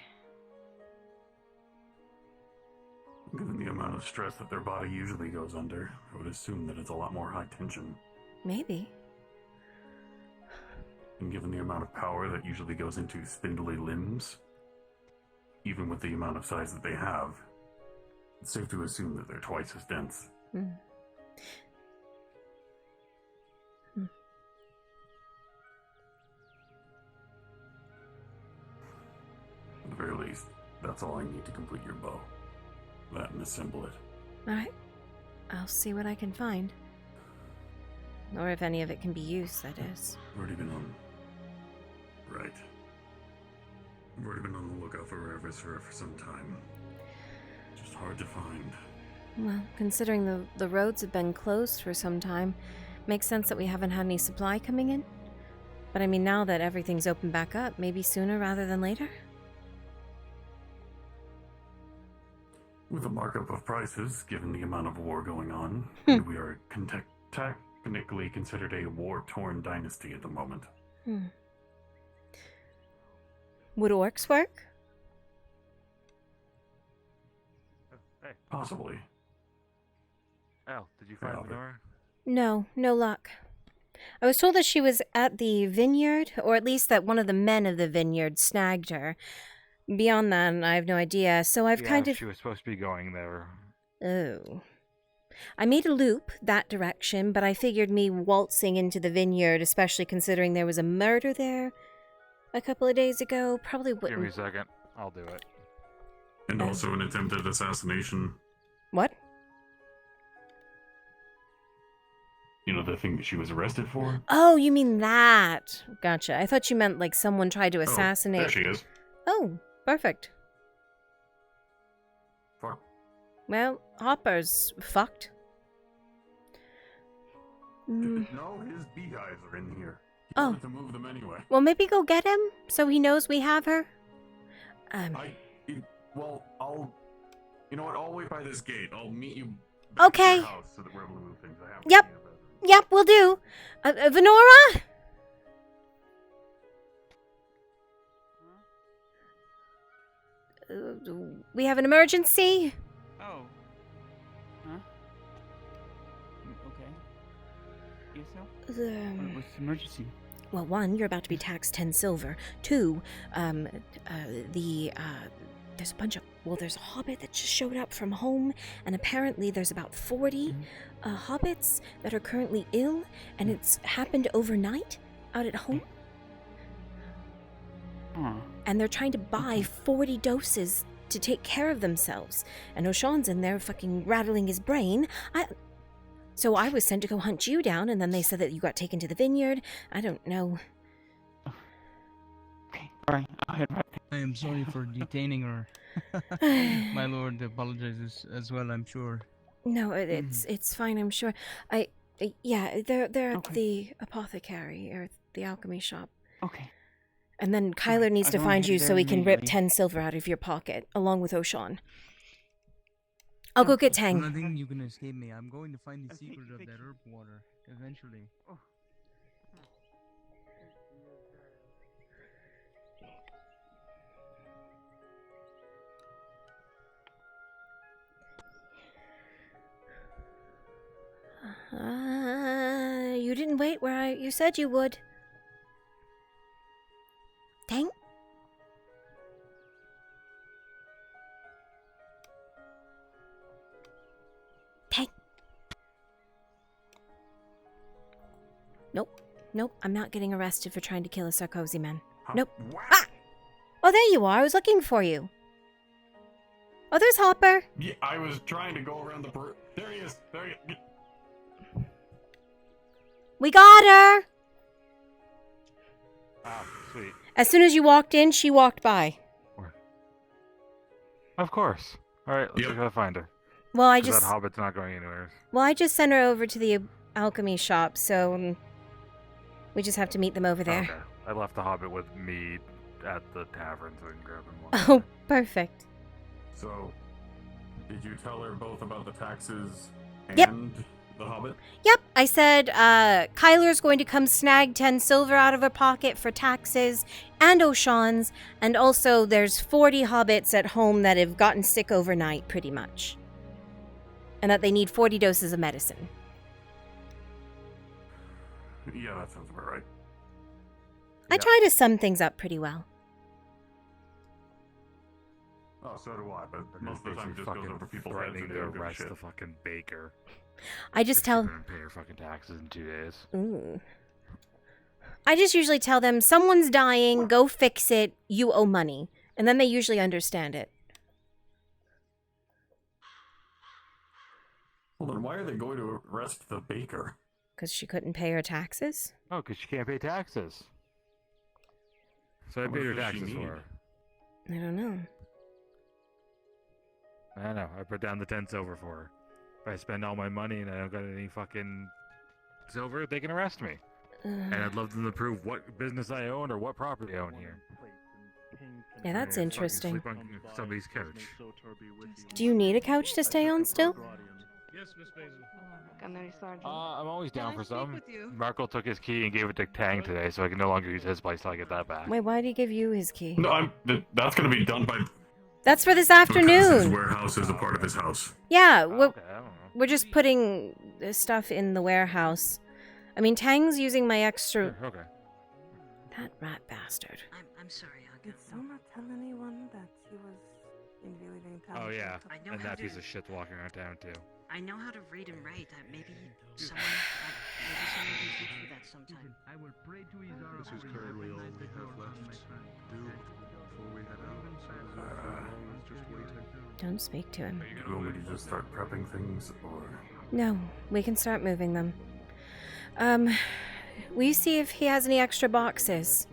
Given the amount of stress that their body usually goes under, I would assume that it's a lot more high tension. Maybe. And given the amount of power that usually goes into spindly limbs, even with the amount of size that they have, it's safe to assume that they're twice as dense. At the very least, that's all I need to complete your bow. That and assemble it. Alright. I'll see what I can find. Or if any of it can be used, that is. I've already been on... Right. I've already been on the lookout for rare viscera for some time. Just hard to find. Well, considering the roads have been closed for some time, makes sense that we haven't had any supply coming in. But I mean, now that everything's opened back up, maybe sooner rather than later? With a markup of prices, given the amount of war going on, and we are technically considered a war-torn dynasty at the moment. Would orcs work? Hey. Possibly. Al, did you find Nora? No, no luck. I was told that she was at the vineyard, or at least that one of the men of the vineyard snagged her. Beyond that, I have no idea, so I've kind of... she was supposed to be going there. Oh. I made a loop that direction, but I figured me waltzing into the vineyard, especially considering there was a murder there a couple of days ago, probably wouldn't... Give me a second. I'll do it. And also an attempted assassination. What? You know, the thing that she was arrested for? Oh, you mean that. Gotcha. I thought you meant like someone tried to assassinate... There she is. Oh, perfect. Fuck. Well, Hopper's fucked. No, his beehives are in here. He Oh. wanted to move them anyway. Well, maybe go get him, so he knows we have her. Well, I'll... You know what, I'll wait by this gate. I'll meet you back Okay. at your house so that we're able to move things. I have Yep. Yep, we'll do. Venora? We have an emergency. Oh. Huh? Okay. Yes, sir? What's the emergency? well, one, you're about to be taxed 10 silver. Two, there's a bunch of, well, there's a hobbit that just showed up from home, and apparently there's about 40 hobbits that are currently ill, and it's happened overnight out at home. And they're trying to buy 40 doses to take care of themselves. And O'Shawn's in there fucking rattling his brain. So I was sent to go hunt you down, and then they said that you got taken to the vineyard. I don't know. Alright, I'll head right. I am sorry for detaining her. My lord apologizes as well, I'm sure. No, it's fine, I'm sure. Yeah, they're at the apothecary, or the alchemy shop. Okay. And then Kyler needs to find you so he can rip 10 silver out of your pocket, along with O'Shawn. I'll go get Tang. Nothing you can escape me. I'm going to find the secret of that herb water, eventually. You didn't wait where you said you would. Tang? Tang? Nope, I'm not getting arrested for trying to kill a Sarkozy man. Nope. Ah! Oh, there you are. I was looking for you. Oh, there's Hopper. Yeah, I was trying to go around the there he is. There he is. We got her! Ah, sweet. As soon as you walked in, she walked by. Of course. Alright, let's go find her. Well, I 'Cause just... that hobbit's not going anywhere. Well, I just sent her over to the alchemy shop, so... we just have to meet them over there. Okay. I left the hobbit with me at the tavern so I can grab him. Oh, perfect. So, did you tell her both about the taxes Yep. and the hobbit? Yep, I said Kyler's going to come snag 10 silver out of her pocket for taxes and O'Shawn's, and also there's 40 hobbits at home that have gotten sick overnight, pretty much. And that they need 40 doses of medicine. Yeah, that sounds about right. I try to sum things up pretty well. Oh, so do I, but most of the time it just goes over people's heads threatening and they to don't give a arrest shit. the fucking baker. I just tell... Pay her fucking taxes in 2 days. Ooh. I just usually tell them, someone's dying, go fix it, you owe money. And then they usually understand it. Well, then why are they going to arrest the baker? Because she couldn't pay her taxes? Oh, because she can't pay taxes. So I How paid her much does she taxes need? for her. I don't know. I know. I put down the 10 silver for her. If I spend all my money and I don't got any fucking silver, they can arrest me. And I'd love them to prove what business I own or what property I own here. Yeah, that's Fucking interesting. Sleep on somebody's couch. Do you need a couch to stay on still? Yes, Miss Basil. I'm always down for some. Marco took his key and gave it to Tang today, so I can no longer use his place till I get that back. Wait, why did he give you his key? No, that's going to be done by... That's for this Because his afternoon. warehouse is a part of his house. Yeah, we're just putting the stuff in the warehouse. I mean, Tang's using my extra... Okay. That rat bastard. I'm sorry, I'll Did Soma tell anyone that he was in Wheeling Town? Oh yeah, I know and how that to- piece of shit walking around town too. I know how to read and write. Maybe someone can teach you that sometime. I will pray to Izara. This is currently all we have left to do before we head out. Just waiting. Don't speak to him. Do you want me to just start prepping things, or... No, we can start moving them. Will you see if he has any extra boxes?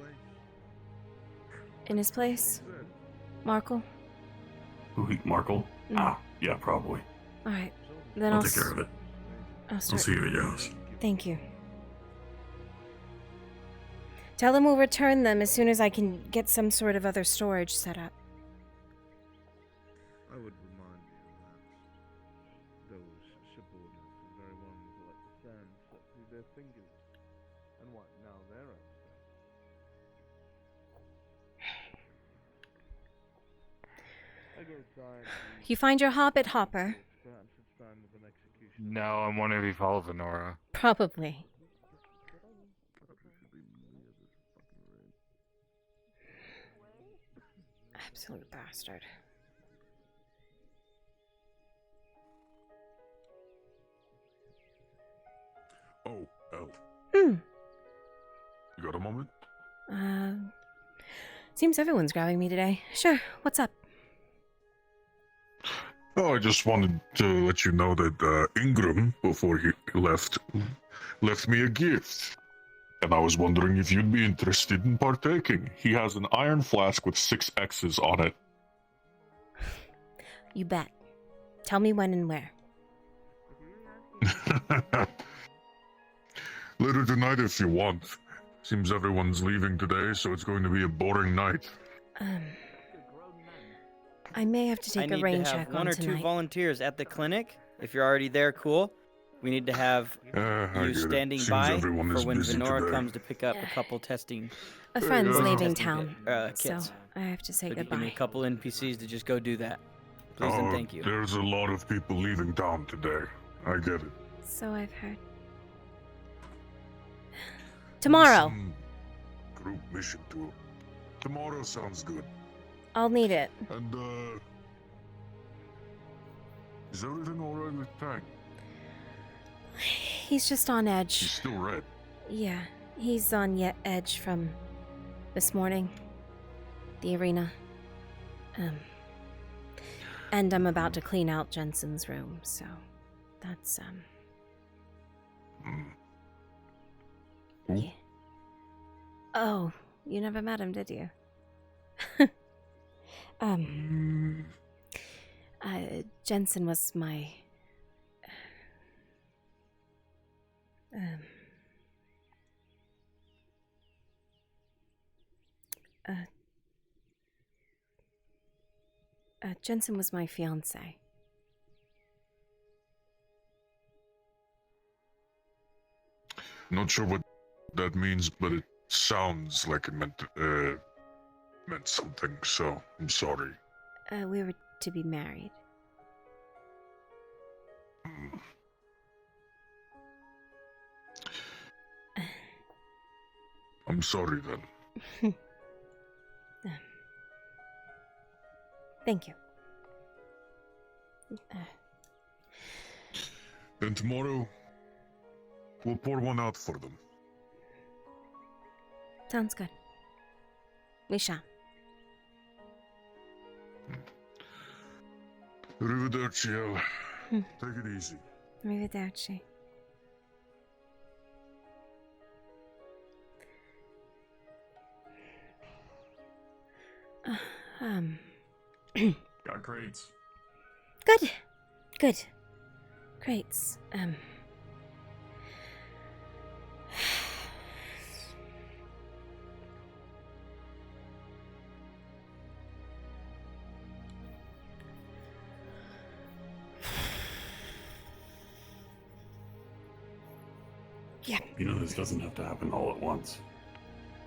In his place? Markle? Markle? Mm. Ah, yeah, probably. Alright, then I'll I'll take care of it. I'll I'll start. see you at your house. Thank you. Tell them we'll return them as soon as I can get some sort of other storage set up. I would remind you that those subordinates are the very ones who let the sand slip through their fingers. And what, now they're upset? I go try and You find your hobbit hopper? perhaps it's time of an execution. No, I'm wondering if he followed Venora. Probably. Absolute bastard. Oh, Elle. Hmm. You got a moment? Seems everyone's grabbing me today. Sure, what's up? Oh, I just wanted to let you know that Ingram, before he left me a gift. And I was wondering if you'd be interested in partaking. He has an iron flask with 6 X's on it. You bet. Tell me when and where. Later tonight if you want. Seems everyone's leaving today, so it's going to be a boring night. I may have to take a rain check on one or tonight. 2 volunteers at the clinic. If you're already there, cool. We need to have I you get it. standing Seems by everyone for is when busy Venora today. comes to pick up a couple testing. A friend's leaving testing town, kits. so I have to say So give me goodbye. a couple NPCs to just go do that. Please and thank you. There's a lot of people leaving town today. I get it. So I've heard. Tomorrow. Group mission tour. Tomorrow sounds good. I'll need it. And, is everything alright with Tang? He's just on edge. He's still red. Yeah, he's on yet edge from this morning. The arena. And I'm about to clean out Jensen's room, so that's, yeah. Oh, you never met him, did you? Jensen was my, Jensen was my fiance. Not sure what that means, but it sounds like it meant something, so I'm sorry. We were to be married. I'm sorry then. Thank you. Then tomorrow, we'll pour one out for them. Sounds good. We shall. Arrivederci, Elle. Take it easy. Arrivederci. Got crates. Good. Good. Crates. Yeah. You know, this doesn't have to happen all at once.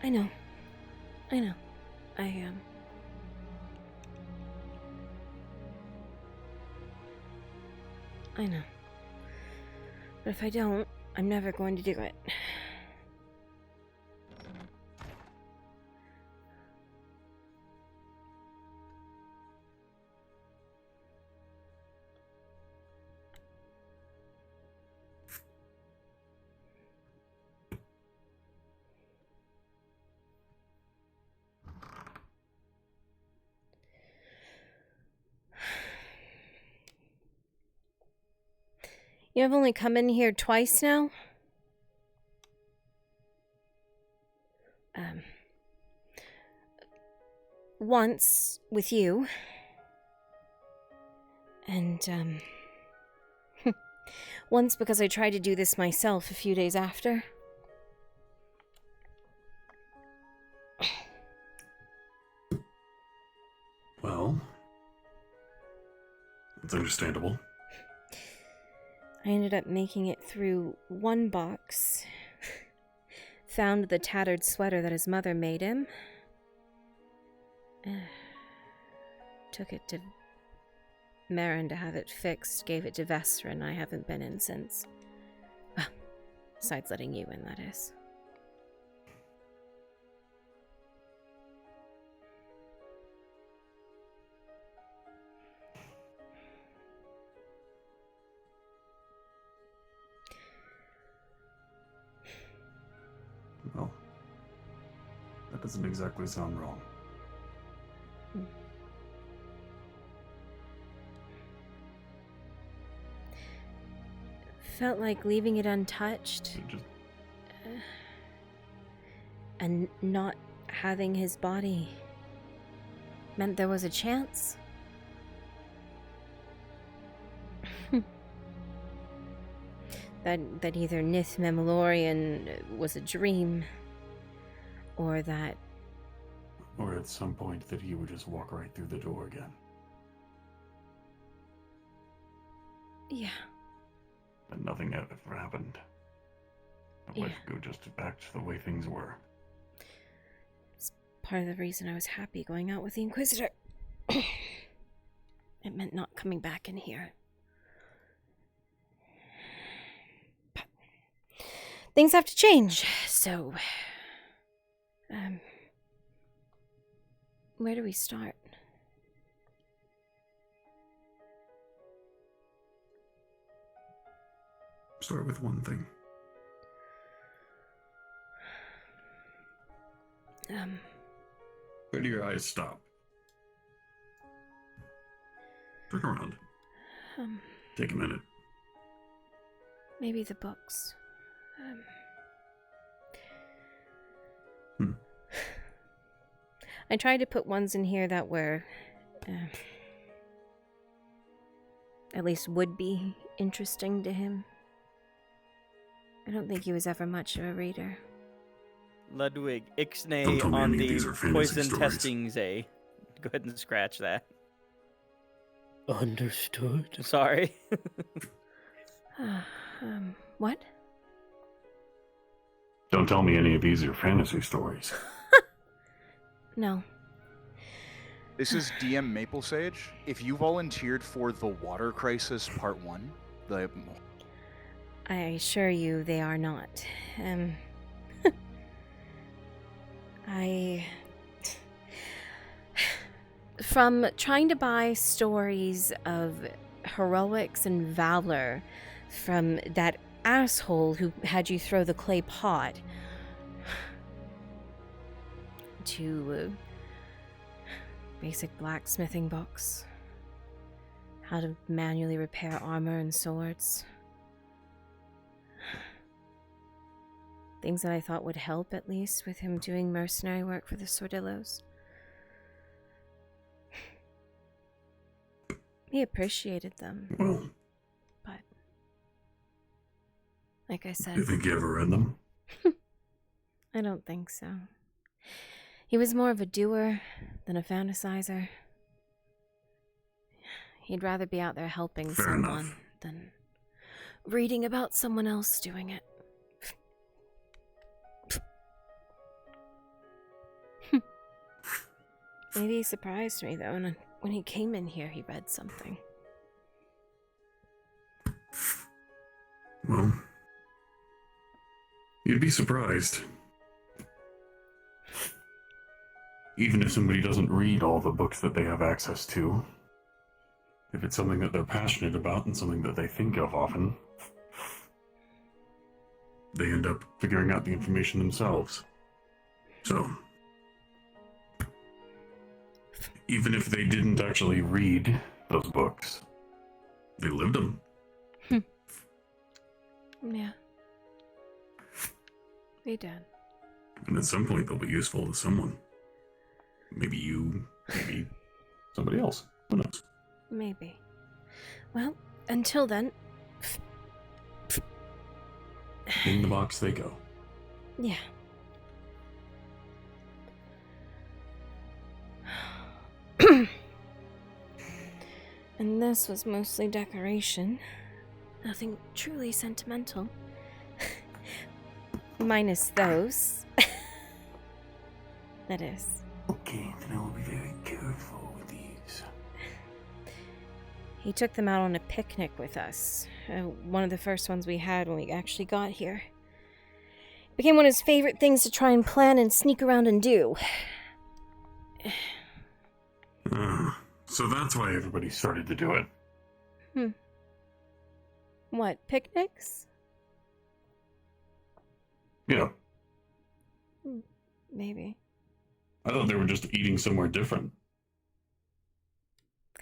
I know. I know. I know. But if I don't, I'm never going to do it. You have only come in here twice now? Once with you. And, once because I tried to do this myself a few days after. Well, it's understandable. I ended up making it through one box. Found the tattered sweater that his mother made him. Took it to Marin to have it fixed. Gave it to Vesra, and I haven't been in since. Well, besides letting you in, that is. That doesn't exactly sound wrong. Felt like leaving it untouched. And not having his body meant there was a chance. that either Nith Memorian was a dream, or that... Or at some point that he would just walk right through the door again. Yeah. And nothing ever happened. Life would go just back to the way things were. It's part of the reason I was happy going out with the Inquisitor. It meant not coming back in here. But things have to change, so... where do we start? Start with one thing. Where do your eyes stop? Turn around. Take a minute. Maybe the books. I tried to put ones in here that were, at least would be interesting to him. I don't think he was ever much of a reader. Ludwig, Ixnay Don't tell me on any of the these are fantasy poison stories. testings, eh? Go ahead and scratch that. Understood. Sorry. What? Don't tell me any of these are fantasy stories. No. This is DM Maple Sage. If you volunteered for the Water Crisis Part 1, I assure you they are not. From trying to buy stories of heroics and valor from that asshole who had you throw the clay pot, to basic blacksmithing books, how to manually repair armor and swords. Things that I thought would help, at least, with him doing mercenary work for the Sordillos. He appreciated them. Well, but, like I said... you think you ever read them? I don't think so. He was more of a doer than a fantasizer. He'd rather be out there helping Fair someone enough. than reading about someone else doing it. Maybe he surprised me, though, and when he came in here, he read something. Well, you'd be surprised. Even if somebody doesn't read all the books that they have access to, if it's something that they're passionate about and something that they think of often, they end up figuring out the information themselves. So, even if they didn't actually read those books, they lived them. Yeah. They did. And at some point, they'll be useful to someone. Maybe you, maybe somebody else. Who knows? Maybe. Well, until then... In the box they go. Yeah. And this was mostly decoration. Nothing truly sentimental. Minus those. That is. Okay, then I will be very careful with these. He took them out on a picnic with us. One of the first ones we had when we actually got here. It became one of his favorite things to try and plan and sneak around and do. So that's why everybody started to do it. What, picnics? Yeah. Maybe. I thought they were just eating somewhere different.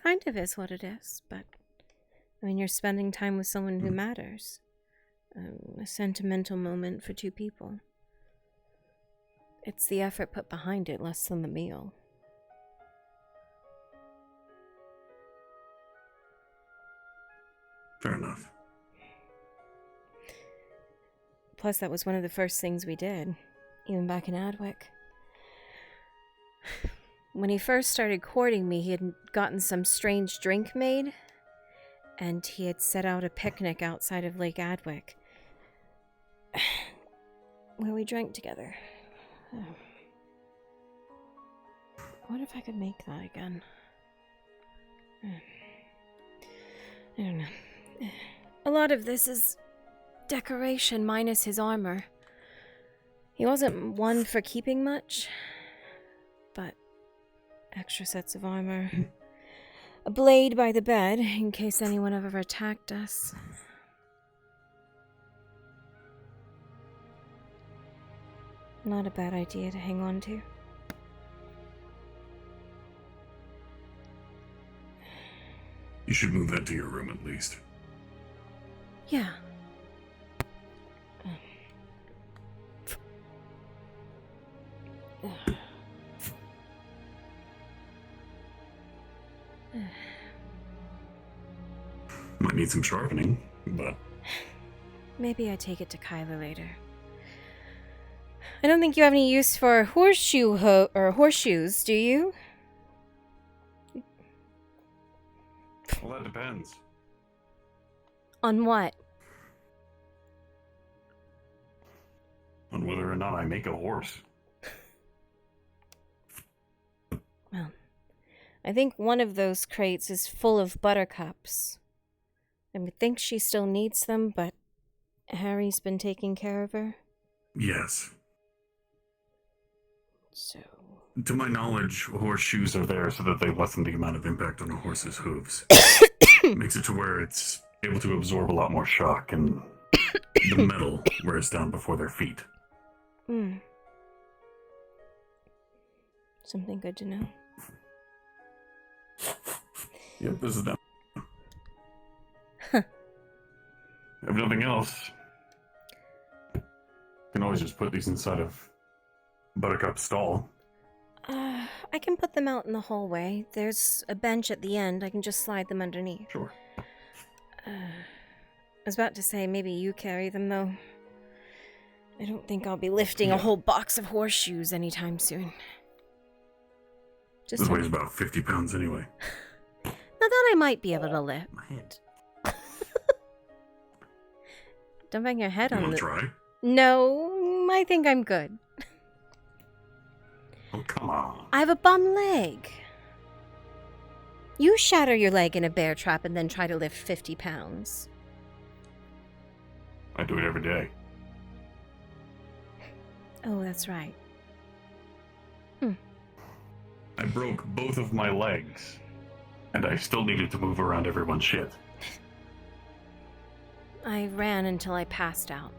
Kind of is what it is, but I mean, you're spending time with someone who matters. A sentimental moment for two people. It's the effort put behind it, less than the meal. Fair enough. Plus, that was one of the first things we did, even back in Adwick. When he first started courting me, he had gotten some strange drink made, and he had set out a picnic outside of Lake Adwick, where we drank together. What if I could make that again? I don't know. A lot of this is decoration minus his armor. He wasn't one for keeping much, but extra sets of armor. A blade by the bed, in case anyone ever attacked us. Not a bad idea to hang on to. You should move that to your room at least. Yeah. Might need some sharpening, but... Maybe I take it to Kyla later. I don't think you have any use for horseshoes, do you? Well, that depends. On what? On whether or not I make a horse. Well, I think one of those crates is full of buttercups. I would think she still needs them, but Harry's been taking care of her. Yes. So... To my knowledge, horseshoes are there so that they lessen the amount of impact on a horse's hooves. Makes it to where it's able to absorb a lot more shock, and the metal wears down before their feet. Something good to know. Yep, this is them. If nothing else, you can always just put these inside of Buttercup's stall. I can put them out in the hallway. There's a bench at the end. I can just slide them underneath. Sure. I was about to say maybe you carry them, though. I don't think I'll be lifting a whole box of horseshoes anytime soon. This weighs about 50 pounds anyway. Now that I might be able to lift. Don't bang your head You on wanna the... try? No, I think I'm good. Oh, come on. I have a bum leg. You shatter your leg in a bear trap and then try to lift 50 pounds. I do it every day. Oh, that's right. I broke both of my legs, and I still needed to move around everyone's shit. I ran until I passed out.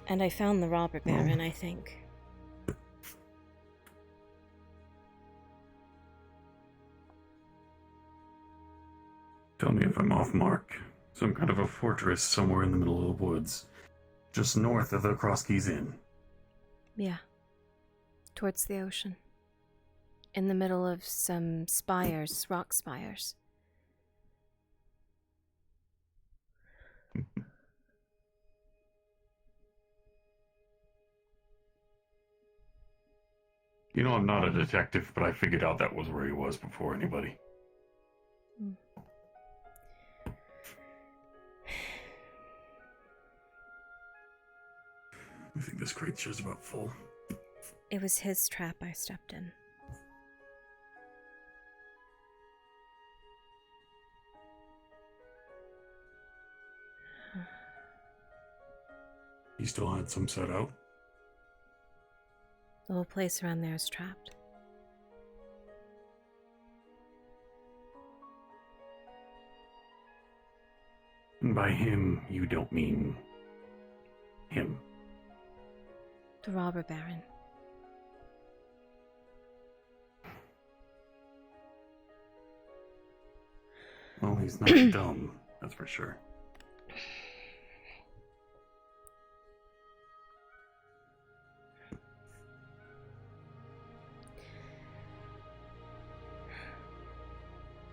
And I found the robber baron, I think. Tell me if I'm off mark. Some kind of a fortress somewhere in the middle of the woods. Just north of the Crosskeys Inn. Yeah. Towards the ocean. In the middle of some spires, rock spires. You know, I'm not a detective, but I figured out that was where he was before anybody. I think this crate's just about full. It was his trap I stepped in. He still had some set out. The whole place around there is trapped. And by him, you don't mean... him? The robber baron. Well, he's not dumb, that's for sure.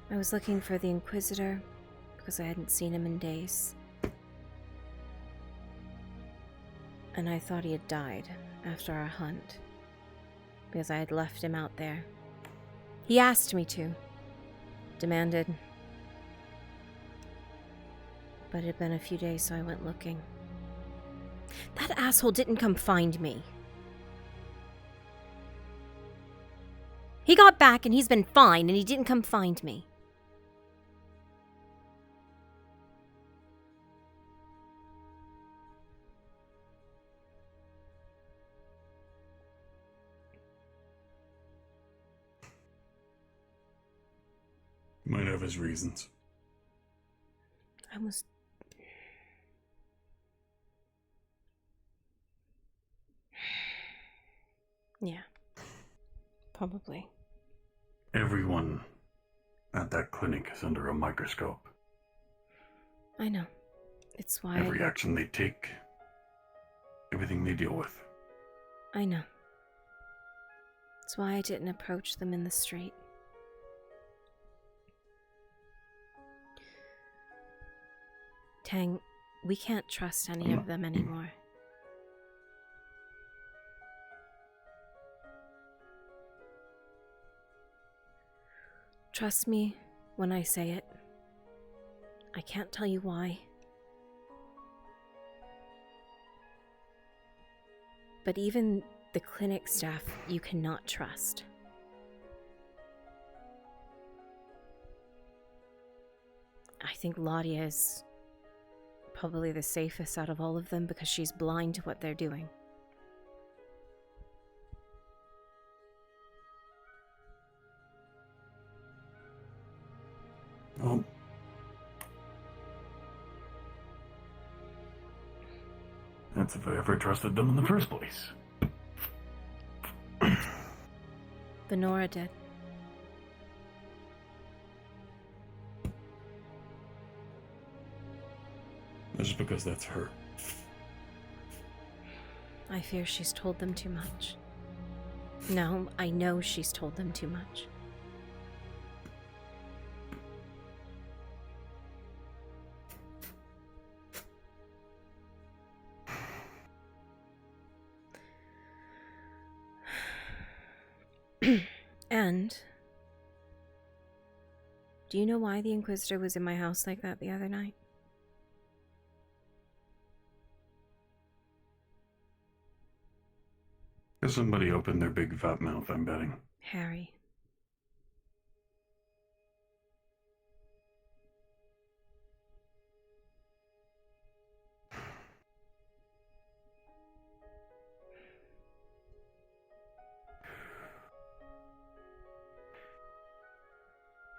I was looking for the Inquisitor because I hadn't seen him in days. And I thought he had died after our hunt because I had left him out there. He asked me to. Demanded. But it had been a few days, so I went looking. That asshole didn't come find me. He got back and he's been fine, and he didn't come find me. He might have his reasons. I was... Yeah. Probably. Everyone at that clinic is under a microscope. I know. It's why Every action they take, everything they deal with. I know. It's why I didn't approach them in the street. Tang, we can't trust any of them anymore. Trust me when I say it. I can't tell you why. But even the clinic staff you cannot trust. I think Ladia is probably the safest out of all of them because she's blind to what they're doing. Oh. That's if I ever trusted them in the first place. Venora did. Just because that's her. I fear she's told them too much. No, I know she's told them too much. And do you know why the Inquisitor was in my house like that the other night? Because somebody opened their big fat mouth, I'm betting. Harry.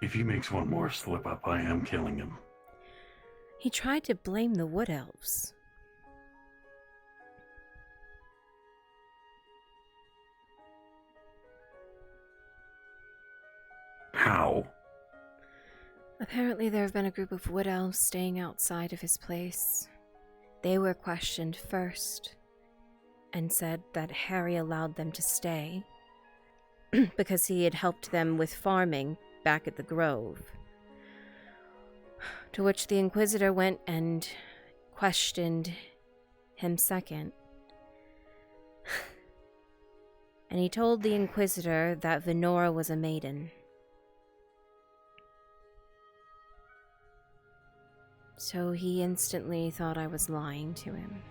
If he makes one more slip up, I am killing him. He tried to blame the Wood Elves. How? Apparently there have been a group of Wood Elves staying outside of his place. They were questioned first and said that Harry allowed them to stay because he had helped them with farming back at the Grove. To which the Inquisitor went and questioned him second. And he told the Inquisitor that Venora was a maiden. So he instantly thought I was lying to him.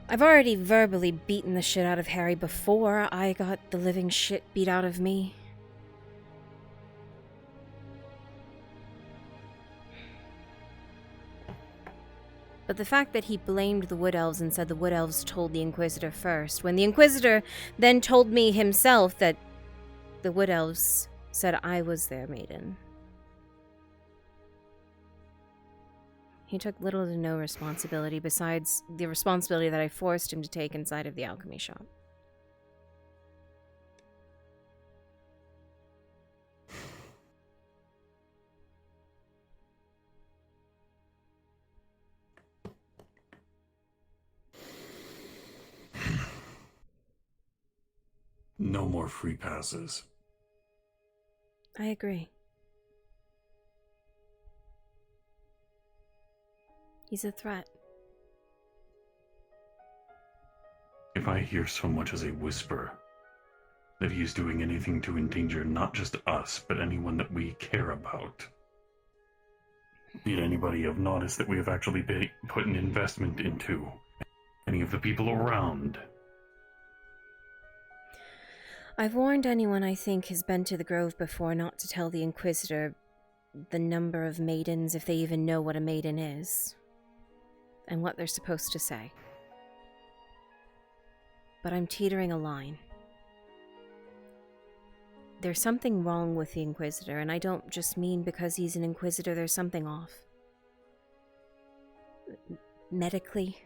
I've already verbally beaten the shit out of Harry before I got the living shit beat out of me. But the fact that he blamed the Wood Elves and said the Wood Elves told the Inquisitor first, when the Inquisitor then told me himself that the Wood Elves said I was their maiden. He took little to no responsibility besides the responsibility that I forced him to take inside of the alchemy shop. No more free passes. I agree. He's a threat. If I hear so much as a whisper that he is doing anything to endanger not just us, but anyone that we care about, did anybody have noticed that we have actually put an investment into any of the people around? I've warned anyone I think has been to the Grove before not to tell the Inquisitor the number of maidens, if they even know what a maiden is, and what they're supposed to say. But I'm teetering a line. There's something wrong with the Inquisitor, and I don't just mean because he's an Inquisitor, there's something off. Medically.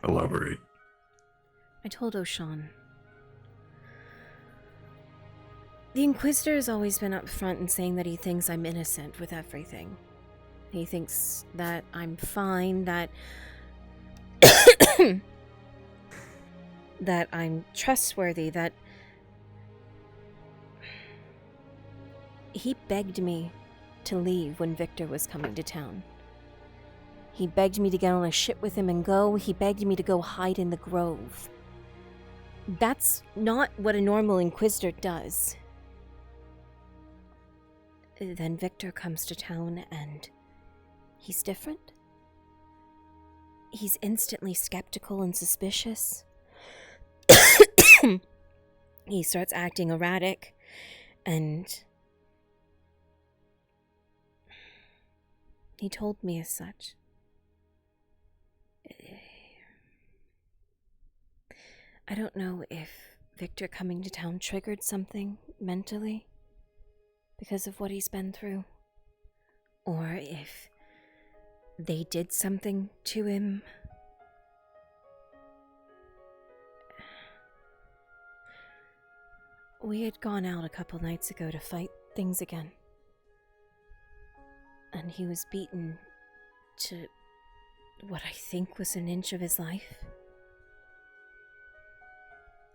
Elaborate. I told O'Shawn. The Inquisitor has always been upfront in saying that he thinks I'm innocent with everything. He thinks that I'm fine, that that I'm trustworthy, that he begged me to leave when Victor was coming to town. He begged me to get on a ship with him and go. He begged me to go hide in the Grove. That's not what a normal Inquisitor does. Then Victor comes to town and he's different. He's instantly skeptical and suspicious. He starts acting erratic, and he told me as such. I don't know if Victor coming to town triggered something mentally because of what he's been through, or if they did something to him. We had gone out a couple nights ago to fight things again, and he was beaten to what I think was an inch of his life.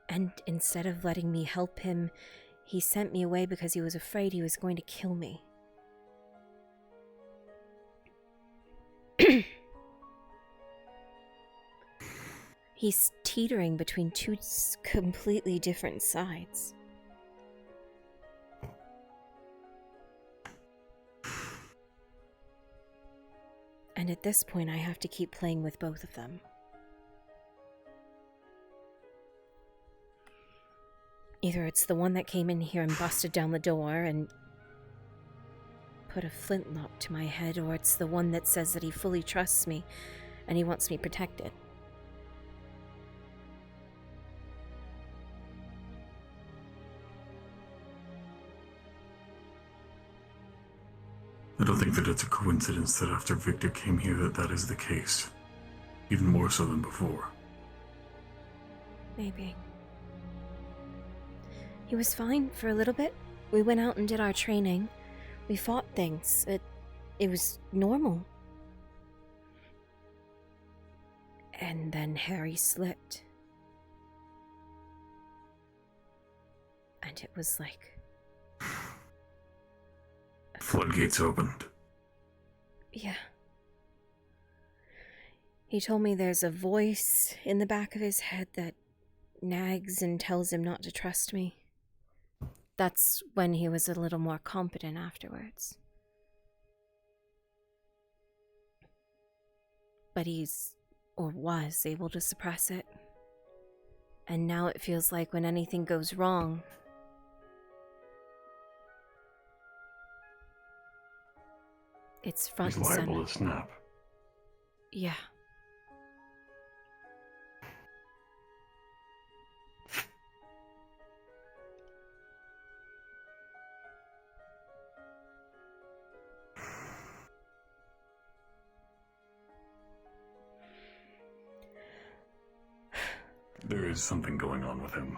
And instead of letting me help him, he sent me away because he was afraid he was going to kill me. He's teetering between two completely different sides. And at this point, I have to keep playing with both of them. Either it's the one that came in here and busted down the door and put a flintlock to my head, or it's the one that says that he fully trusts me and he wants me protected. I don't think that it's a coincidence that after Victor came here that is the case. Even more so than before. Maybe. He was fine for a little bit. We went out and did our training. We fought things. It was normal. And then Harry slipped. And it was like... Floodgates opened. Yeah. He told me there's a voice in the back of his head that nags and tells him not to trust me. That's when he was a little more competent afterwards. But he's, or was, able to suppress it. And now it feels like when anything goes wrong, it's front and He's center. liable to snap. Yeah. There is something going on with him.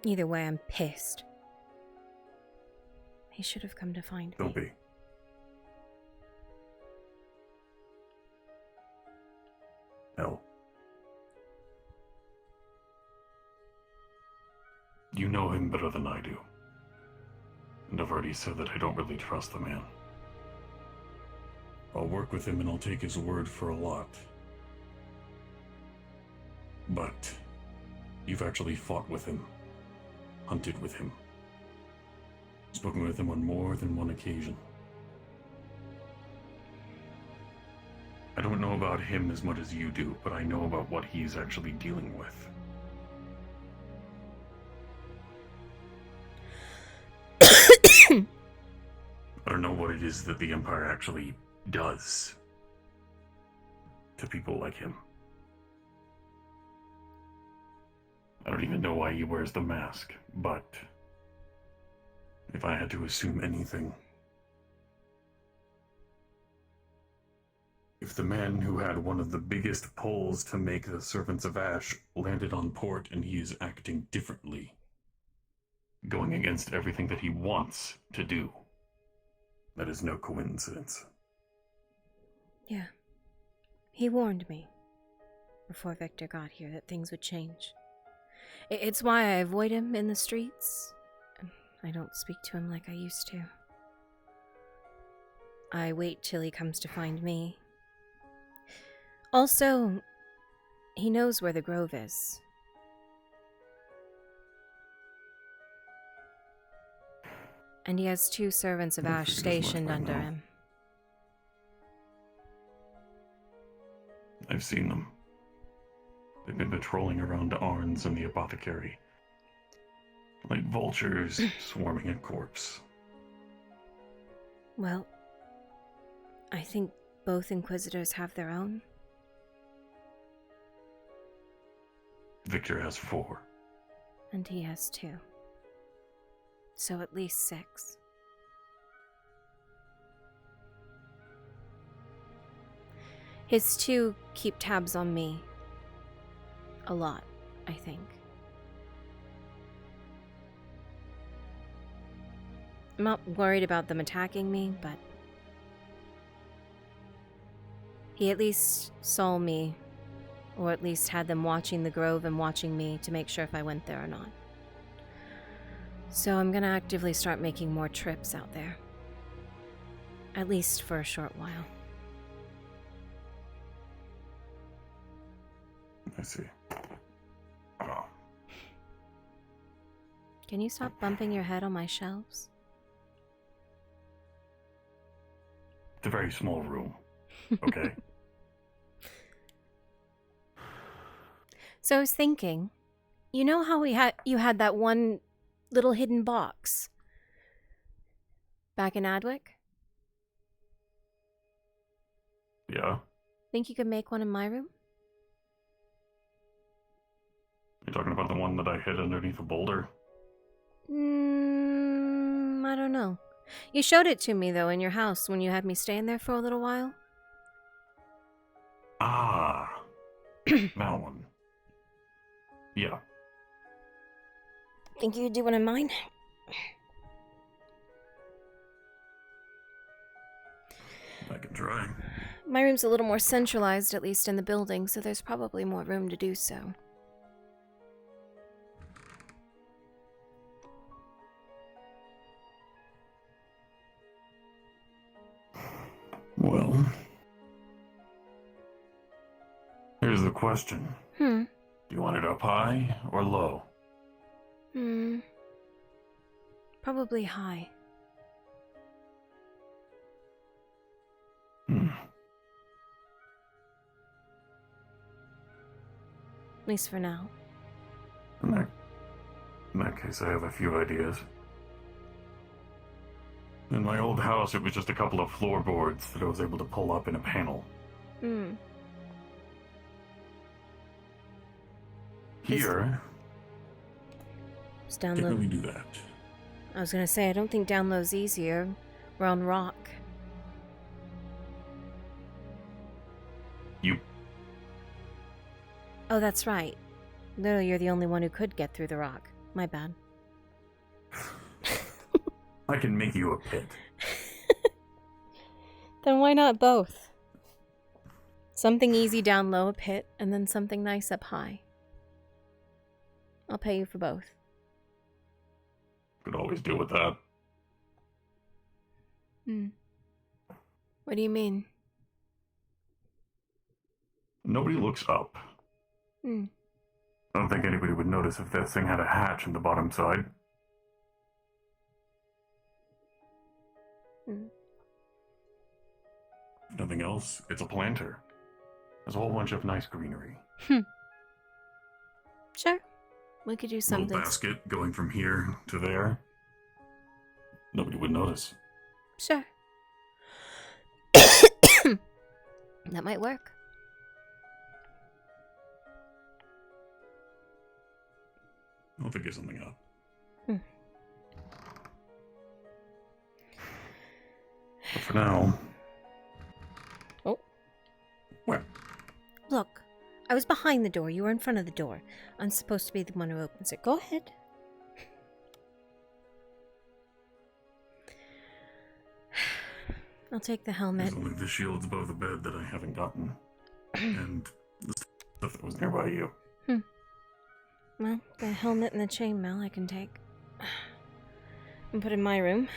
Either way, I'm pissed. He should have come to find me. Don't be. Hell. You know him better than I do. And I've already said that I don't really trust the man. I'll work with him and I'll take his word for a lot. But you've actually fought with him, hunted with him, spoken with him on more than one occasion. I don't know about him as much as you do, but I know about what he's actually dealing with. I don't know what it is that the Empire actually does to people like him. I don't even know why he wears the mask, but if I had to assume anything, if the man who had one of the biggest pulls to make the Servants of Ash landed on port and he is acting differently, going against everything that he wants to do, that is no coincidence. Yeah. He warned me before Victor got here that things would change. It's why I avoid him in the streets. I don't speak to him like I used to. I wait till he comes to find me. Also, he knows where the grove is. And he has 2 Servants of Ash stationed under him. I've seen them. They've been patrolling around Arns and the apothecary, like vultures swarming a corpse. Well, I think both Inquisitors have their own. Victor has 4. And he has 2. So at least 6. His 2 keep tabs on me. A lot, I think. I'm not worried about them attacking me, but he at least saw me, or at least had them watching the grove and watching me to make sure if I went there or not. So I'm gonna actively start making more trips out there. At least for a short while. I see. Oh. Can you stop bumping your head on my shelves? It's a very small room, okay? So I was thinking, you know how you had that one little hidden box back in Adwick? Yeah? Think you could make one in my room? You talking about the one that I hid underneath a boulder? I don't know. You showed it to me, though, in your house when you had me staying there for a little while. Ah. That one. Yeah. Think you could do one in mine? I can try. My room's a little more centralized, at least in the building, so there's probably more room to do so. Well, here's the question. Do you want it up high or low? Probably high. Hmm. At least for now. In that case, I have a few ideas. In my old house, it was just a couple of floorboards that I was able to pull up in a panel. Here, Just down can't low. really do that. I was gonna say, I don't think down low's easier. We're on rock. You. Oh, that's right. Literally, you're the only one who could get through the rock. My bad. I can make you a pit. Then why not both? Something easy down low, a pit, and then something nice up high. I'll pay you for both. Could always deal with that. What do you mean? Nobody looks up. I don't think anybody would notice if that thing had a hatch in the bottom side. If nothing else, it's a planter. There's a whole bunch of nice greenery. Sure. We could do something. Little basket going from here to there. Nobody would notice. Sure. That might work. I'll figure something out. But for now... Oh. Where? Look, I was behind the door. You were in front of the door. I'm supposed to be the one who opens it. Go ahead. I'll take the helmet. There's only the shields above the bed that I haven't gotten. And the stuff that was nearby you. Well, the helmet and the chainmail I can take. And put in my room.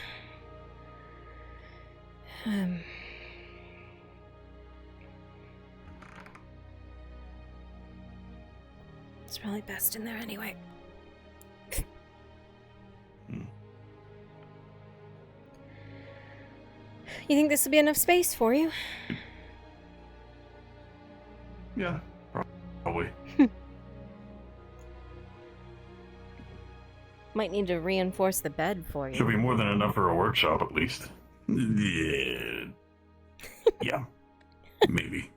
It's probably best in there anyway. You think this will be enough space for you? Yeah, probably. Might need to reinforce the bed for you. Should be more than enough for a workshop, at least. Yeah. Yeah. Maybe.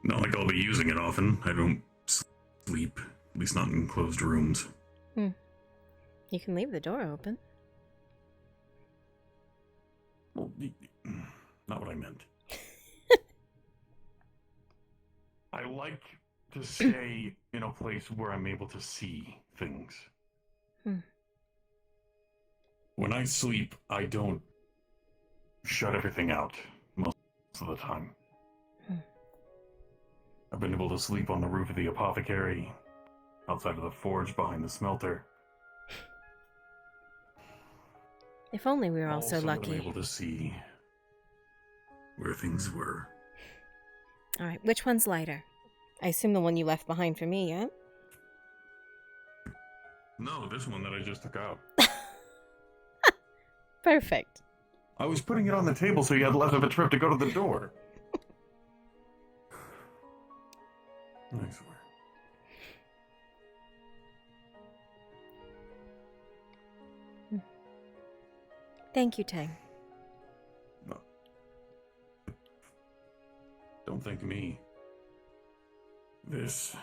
Not like I'll be using it often. I don't sleep. At least not in closed rooms. You can leave the door open. Well, not what I meant. I like to stay in a place where I'm able to see things. When I sleep, I don't shut everything out most of the time. I've been able to sleep on the roof of the apothecary, outside of the forge behind the smelter. If only we were all so Also lucky. been able to see where things were. Alright, which one's lighter? I assume the one you left behind for me, yeah? No, this one that I just took out. Perfect. I was putting it on the table so you had less of a trip to go to the door. Nice work. Thank you, Tang. Don't thank me. This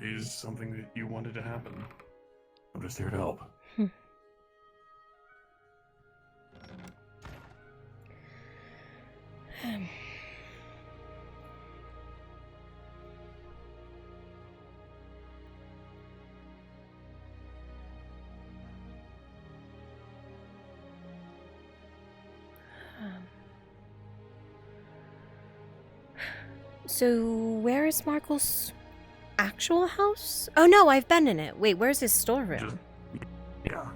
is something that you wanted to happen. I'm just here to help. So, where is Markle's actual house? Oh no, I've been in it. Wait, where's his storeroom? Yeah.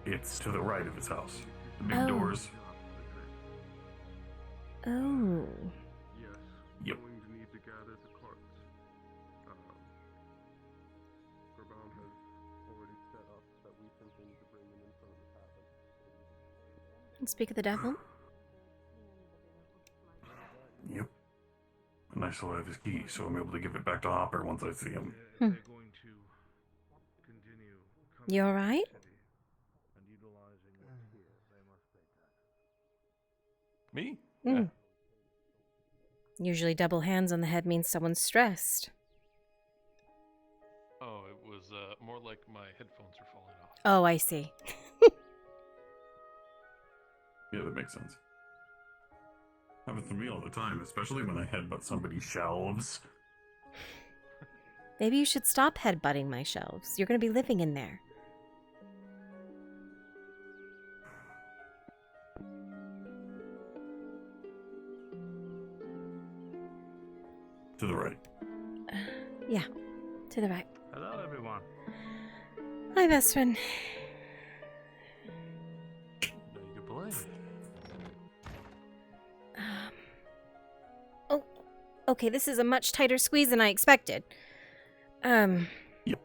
It's to the right of his house. The big Oh. doors. Oh. Yes. Yep. Going to need to gather the carts. Gurban has already set up that we simply need to bring them in front of the tavern. Speak of the devil. Yep. And I still have his key, so I'm able to give it back to Hopper once I see him. They're going to continue You alright? and utilizing what's here. They must pay tax. Me? Usually double hands on the head means someone's stressed. Oh, it was more like my headphones are falling off. Oh, I see. Yeah, that makes sense. Happens to me all the time, especially when I headbutt somebody's shelves. Maybe you should stop headbutting my shelves. You're going to be living in there. To the right. Yeah, to the right. Hello, everyone. Hi, best friend. Oh, okay, this is a much tighter squeeze than I expected. Yep.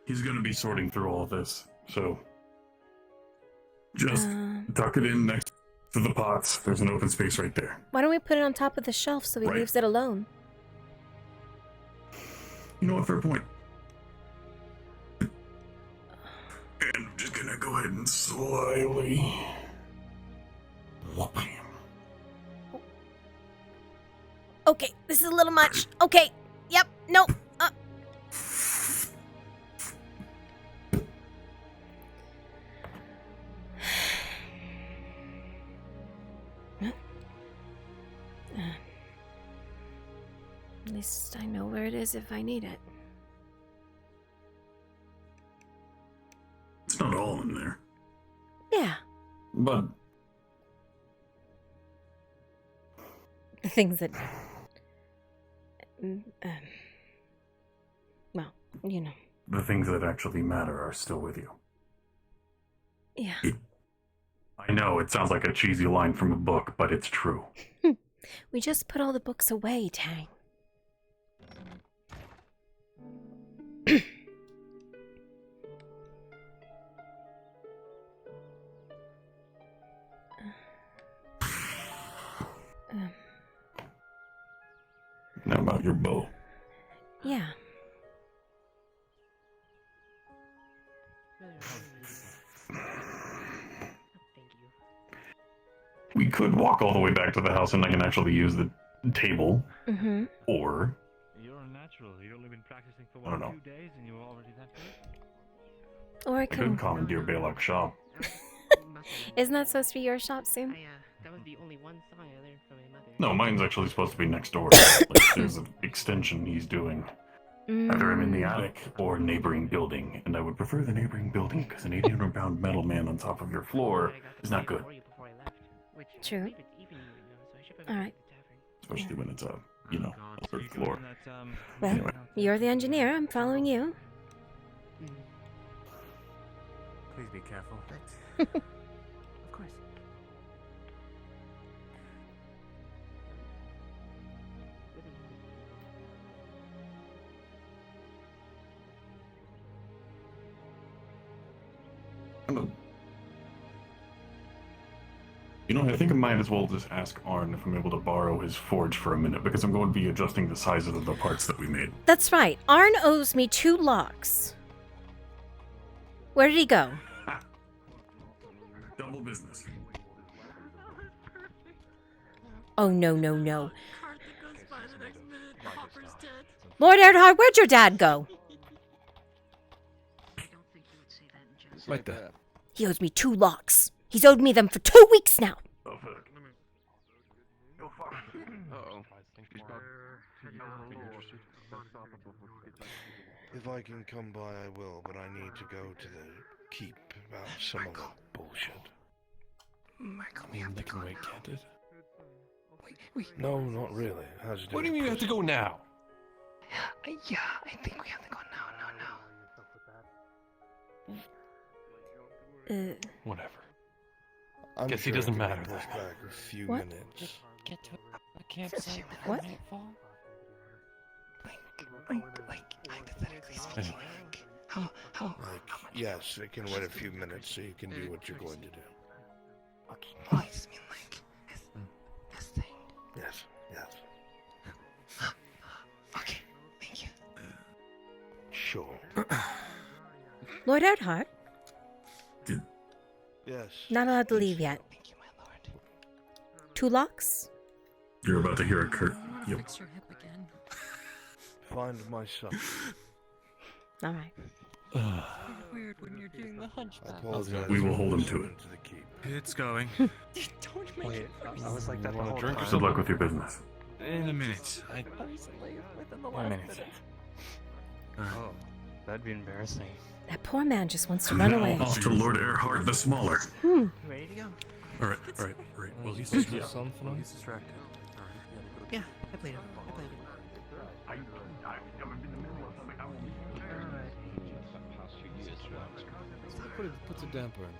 He's gonna be sorting through all of this, so just tuck it in next to the pots. There's an open space right there. Why don't we put it on top of the shelf so he Right. leaves it alone? You know what? Fair point. And I'm just gonna go ahead and slyly whop him. Okay, this is a little much. Okay, yep, no. At least I know where it is if I need it. It's not all in there. Yeah, But the things that... well, you know. the things that actually matter are still with you. Yeah. I know, it sounds like a cheesy line from a book, but it's true. We just put all the books away, Tang. Now about your bow. Yeah. We could walk all the way back to the house and I can actually use the table. Mm-hmm. Or You're a natural. You've only been practicing for I don't know. 2 days and you're already that good? Or I I could... could commandeer Balak's shop. Isn't that supposed to be your shop soon? That was the only one song I learned from my mother. No, mine's actually supposed to be next door. Like, there's an extension he's doing. Either I'm in the attic or neighboring building, and I would prefer the neighboring building because an 800-pound metal man on top of your floor is not good. True. Alright. Especially when it's a third floor. Well, Anyway. you're the engineer. I'm following you. Please be careful. Of course. You know, I think I might as well just ask Arn if I'm able to borrow his forge for a minute, because I'm going to be adjusting the sizes of the parts that we made. That's right. Arn owes me 2 locks. Where did he go? Double business. Oh, no, no, no. Lord Erdhard, where'd your dad go? Right there. He owes me 2 locks. He's owed me them for 2 weeks now. Uh-oh. If I can come by, I will, but I need to go to the keep about some of the bullshit. Michael, I mean, they can wait, can't it? Wait. No, not really. How's it What do you mean you have to go now? Yeah, I think we have to go now. Whatever. I'm Guess sure he doesn't I can matter push then. back a few What? minutes. Get to a campsite What? nightfall? Like, hypothetically speaking, how Like, yes, it can wait a few minutes so you can do what you're going to do. okay, no, I just mean like, this thing. Yes. Okay, thank you. Sure. Lord Erdhard? Yes. Not allowed to leave yet. 2 locks? You're about to hear a curt. Yep. Fix your hip again. Find my son. Alright. Weird when you're doing the hunchback. We will hold him to it. It's going. Don't make it. I was like that the whole time. Good luck with your business. In a minute. Within the In a last minute. minute. Oh, that'd be embarrassing. That poor man just wants to run away. Off to Lord Erhard the Smaller. Ready to go? Alright. Well, he's He's distracted. Yeah, I played him. Puts a damper on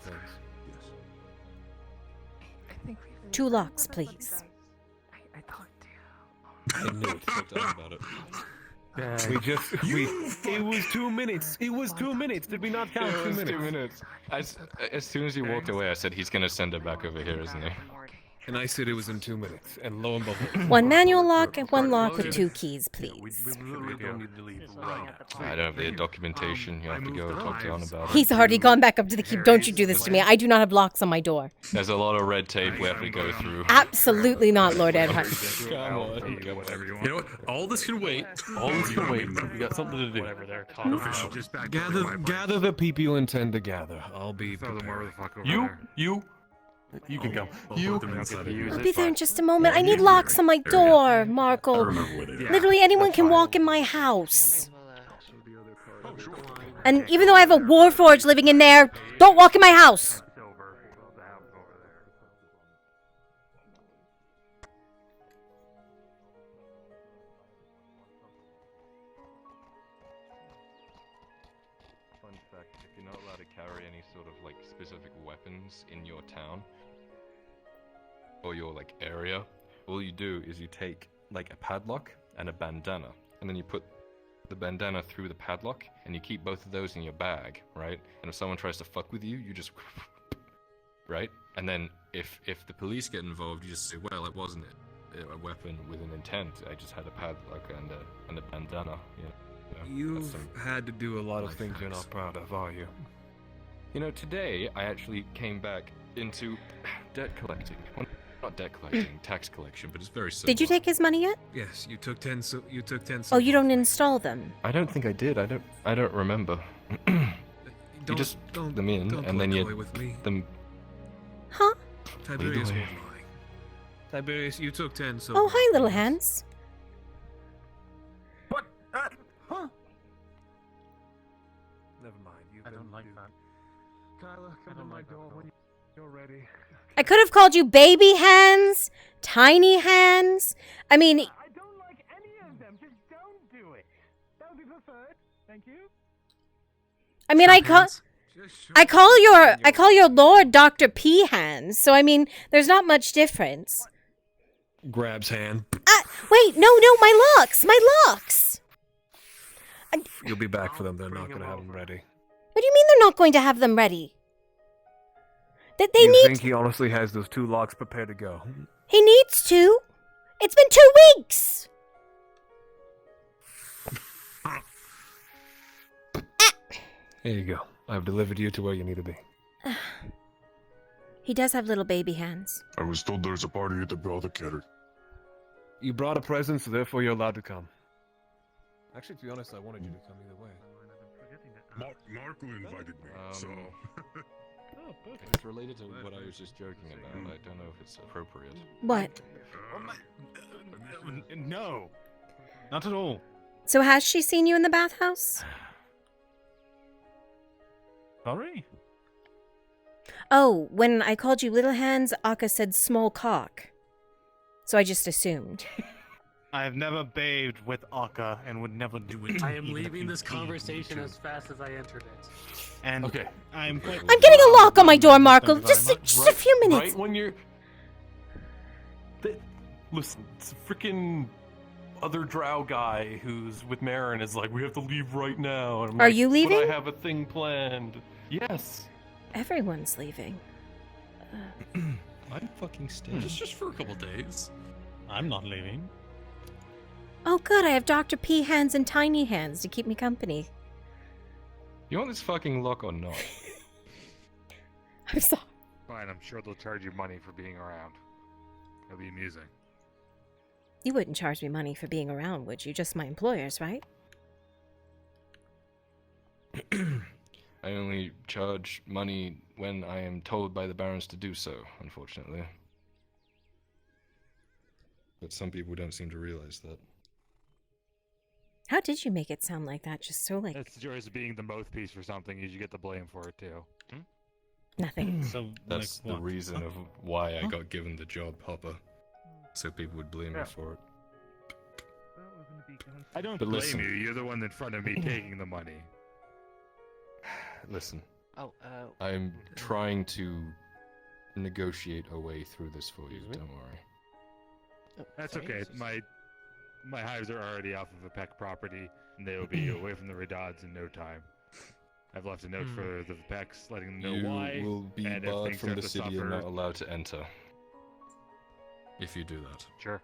things. Two locks, please. I knew it. Talk down about it. It was 2 minutes. It was 2 minutes. Did we not count 2 minutes? 2 minutes. As soon as you walked away, I said he's gonna send it back over here, isn't he? And I said it was in 2 minutes, and lo and behold. One manual lock and one lock with 2 keys, please. We literally don't need to leave right now. I don't have the documentation. You have to go talk to Ann about it. He's already gone back up to the keep. Don't you do this to me. I do not have locks on my door. There's a lot of red tape we have to go through. Absolutely not, Lord Edhard. Come on. You know what? All this can wait. All this can wait. We got something to do. Whatever they're talking about. Just back Gather the people you intend to gather. I'll be Throw them wherever the prepared. fuck over there. You can go. I'll be there in just a moment. I need locks on my door, Markle. Literally anyone can walk in my house. And even though I have a Warforged living in there, don't walk in my house. Fun fact, if you're not allowed to carry any sort of like specific weapons in your town or your like area, all you do is you take like a padlock and a bandana, and then you put the bandana through the padlock, and you keep both of those in your bag, right? And if someone tries to fuck with you, you just right? And then if the police get involved, you just say, well, it wasn't a weapon with an intent. I just had a padlock and a bandana. You've had to do a lot of things you're not proud of, are you? You know, today I actually came back into debt collecting. Well, not debt collecting, tax collection, but it's very similar. Did you take his money yet? Yes, you took 10. So you took 10. Oh, you don't install them. I don't think I did. I don't remember. You just took them in, and then you with me. them. Huh? Tiberius was lying. Tiberius, you took 10. So. Oh, hi, little hands. Huh? Never mind. I don't like that. Kyla, come to my door when you're ready. I could have called you baby hands, tiny hands. I mean, I don't like any of them. Just don't do it. That would be preferred. Thank you. I mean, I call your Lord Dr. P hands. So I mean, there's not much difference. Grabs hand. Wait, no, my locks. You'll be back for them. They're not going to have them ready. What do you mean they're not going to have them ready? That they You need. think he honestly has those 2 locks prepared to go? He needs to. It's been 2 weeks. Here you go. I've delivered you to where you need to be. He does have little baby hands. I was told there's a party at the Brotherketter. You brought a present, so therefore you're allowed to come. Actually, to be honest, I wanted you to come either way. Marco invited me, so... Oh, perfect. It's related to what I was just joking about. I don't know if it's appropriate. What? No. Not at all. So has she seen you in the bathhouse? Sorry? Oh, when I called you little hands, Akka said small cock. So I just assumed. I have never bathed with Akka and would never do it. I am even if leaving you this paid me conversation to. as fast as I entered it. And Okay. I'm getting a lock on my door, Markle. Just a few minutes. Right when you're... Listen, it's a freaking other drow guy who's with Marin is like, we have to leave right now. And I'm Are like, you "But leaving?" I have a thing planned. Yes. Everyone's leaving. I'm fucking staying. Just for a couple days. I'm not leaving. Oh, good. I have Dr. P hands and tiny hands to keep me company. You want this fucking lock or not? I'm sorry. Fine, I'm sure they'll charge you money for being around. It'll be amusing. You wouldn't charge me money for being around, would you? Just my employers, right? I only charge money when I am told by the barons to do so, unfortunately. But some people don't seem to realize that. How did you make it sound like that? Just so like That's the joys of being the mouthpiece for something, is you get the blame for it too. nothing. So That's like, the what? reason of why I got given the job, Hopper. So people would blame me for it. I don't But blame listen. you. You're the one in front of me taking the money. Listen, Oh, I'm trying to negotiate a way through this for you, don't worry. That's okay. My hives are already off of a Peck property, and they will be away from the Redods in no time. I've left a note for the Pecks, letting them know You why. will be and if barred things from start the to city and suffer- not allowed to enter. If you do that. Sure.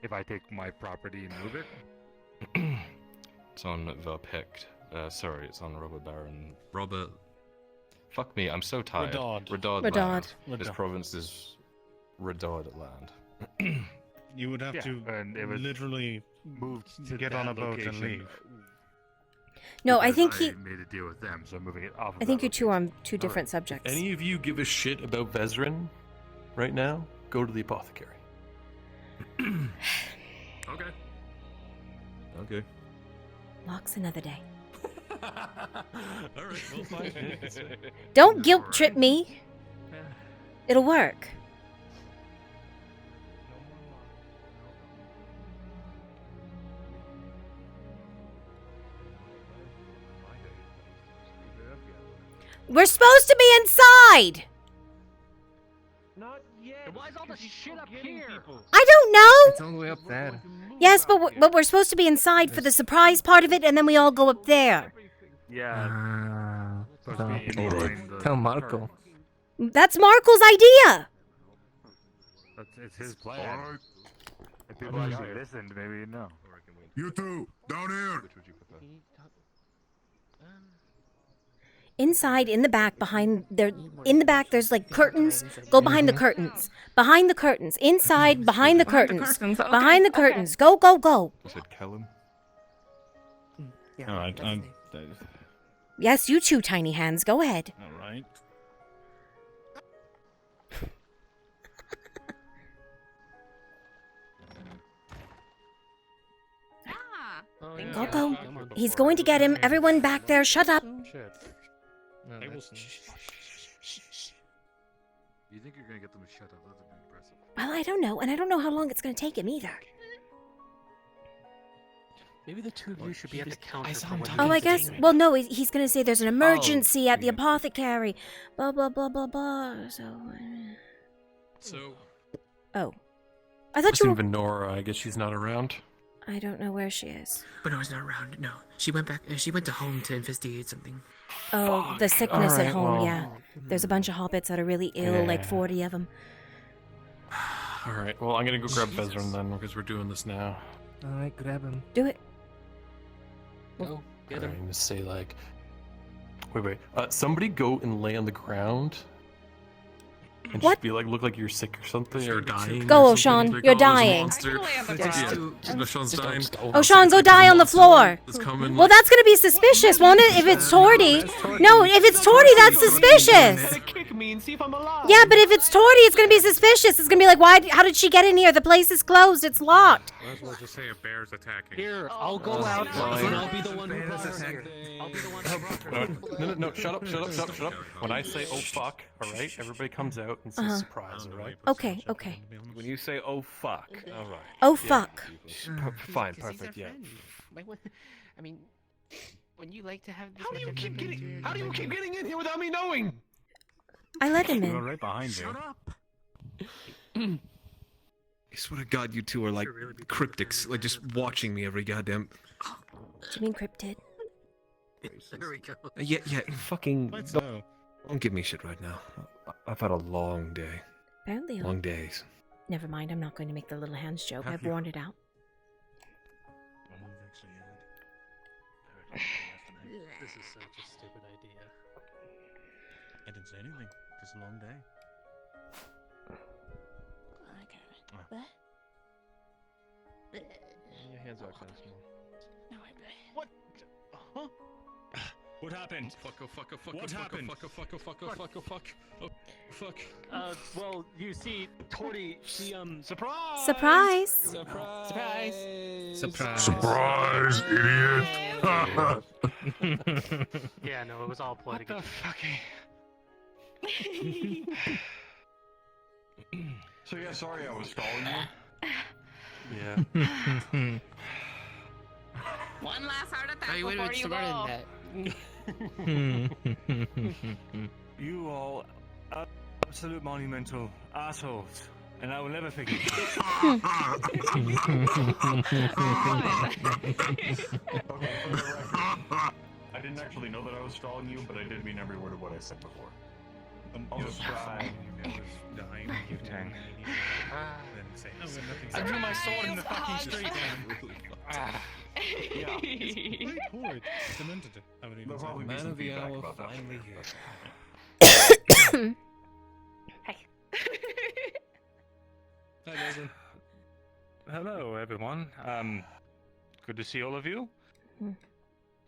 If I take my property and move it, It's on Verpect. Sorry, it's on Robert Baron. Robert. Fuck me, I'm so tired. Redod. Redod. Redod. Land. This Redod. province is Redod land. You would have to and it was literally moved to get that on a boat and location leave. No, I because think he. I made a deal with them, so I'm moving it off. Of I think that you two are on location. two different subjects. Any of you give a shit about Vezrin right now? Go to the apothecary. Okay. Okay. Locks another day. Alright, well, fine. Don't guilt trip me. It'll work. We're supposed to be inside. Not yet. Why is all the shit up here? I don't know. It's all the way up there. Yes, but we're supposed to be inside for the surprise part of it, and then we all go up there. Yeah. supposed to be in All right. behind the Tell Marco. That's Marco's idea. It's his plan. If people actually listened, maybe you'd know. You two, down here! Inside, in the back, behind there, in the back, there's like curtains. Go behind the curtains. Behind the curtains. Inside, behind the curtains. Behind the curtains. Go, go, go. You said Kellen? All right. Yes, you two tiny hands. Go ahead. All right. Go, go. He's going to get him. Everyone back there, shut up. Shit. No, They will- that's You think you're gonna get them to shut up? That's impressive. Well, I don't know, and I don't know how long it's going to take him either. Maybe the two of you should be at the counter. saw for him when talking Oh, he I gets guess. in. Well, no, he's going to say there's an emergency at the apothecary. Blah, blah, blah, blah, blah. So. Oh. I thought It's you in were... Venora. I guess she's not around. I don't know where she is. But no, it's not around. No, she went back. She went to home to investigate something. Oh, the sickness at Alright, home, well, yeah. There's a bunch of hobbits that are really ill, like Yeah. 40 of them. All right. Well, I'm gonna go grab Vezrin then because we're doing this now. All right, grab him. Do it. Go get I'm him. gonna say like, wait. Somebody go and lay on the ground. And What? just be like, look like you're sick or something, or dying. Go, or O'Shawn, something. you're dying. O'Shawn's dying. O'Shawn, go die on the floor. Well, that's gonna be suspicious, won't it? If it's Torty. No, if it's Torty, that's suspicious. Kick me and see if I'm alive. Yeah, but if it's Torty, it's gonna be suspicious. It's gonna be like, why? How did she get in here? The place is closed. It's locked. Might as well just say a bear's attacking. Here, I'll go out and I'll be the one who brought her. I'll be the one who brought her. No, shut up. When I say, oh fuck, alright? Everybody comes out and says surprise, alright? Okay, okay. When you say, oh fuck, alright. Oh, fuck. Fine, perfect, yeah. I mean, when you like to have this. How do you keep getting in here without me knowing? I let him You're in. right behind you. I swear to God, you two are like cryptics, like just watching me every goddamn. Do you mean cryptid? There we go. Yeah, fucking. Let's go. Don't give me shit right now. I've had a long day. Apparently. Long days. Never mind. I'm not going to make the little hands joke. I've worn it out. This is such a stupid idea. I didn't say anything. Just a long day. Your hands are kind of small. What? Huh? What happened? Fuck, oh fuck, oh fuck, What oh fuck, happened? oh fuck, oh fuck, oh fuck, oh fuck, oh fuck, oh fuck. Well, you see, Torty, she, Surprise! Surprise! Surprise! Surprise. Surprise, idiot! Yeah, no, it was all played again. So yeah, sorry I was stalling you. Yeah. One last heart attack Oh, you before waited you smarter go. than You all absolute monumental assholes, and I will never forgive you. I didn't actually know that I was stalling you, but I did mean every word of what I said before. Also, I drew my sword in the fucking street. Yeah. It's horrid. Cemented it. I would even say. Man of the hour finally here. Hey. Hi, Desmond. Hello, everyone. Good to see all of you.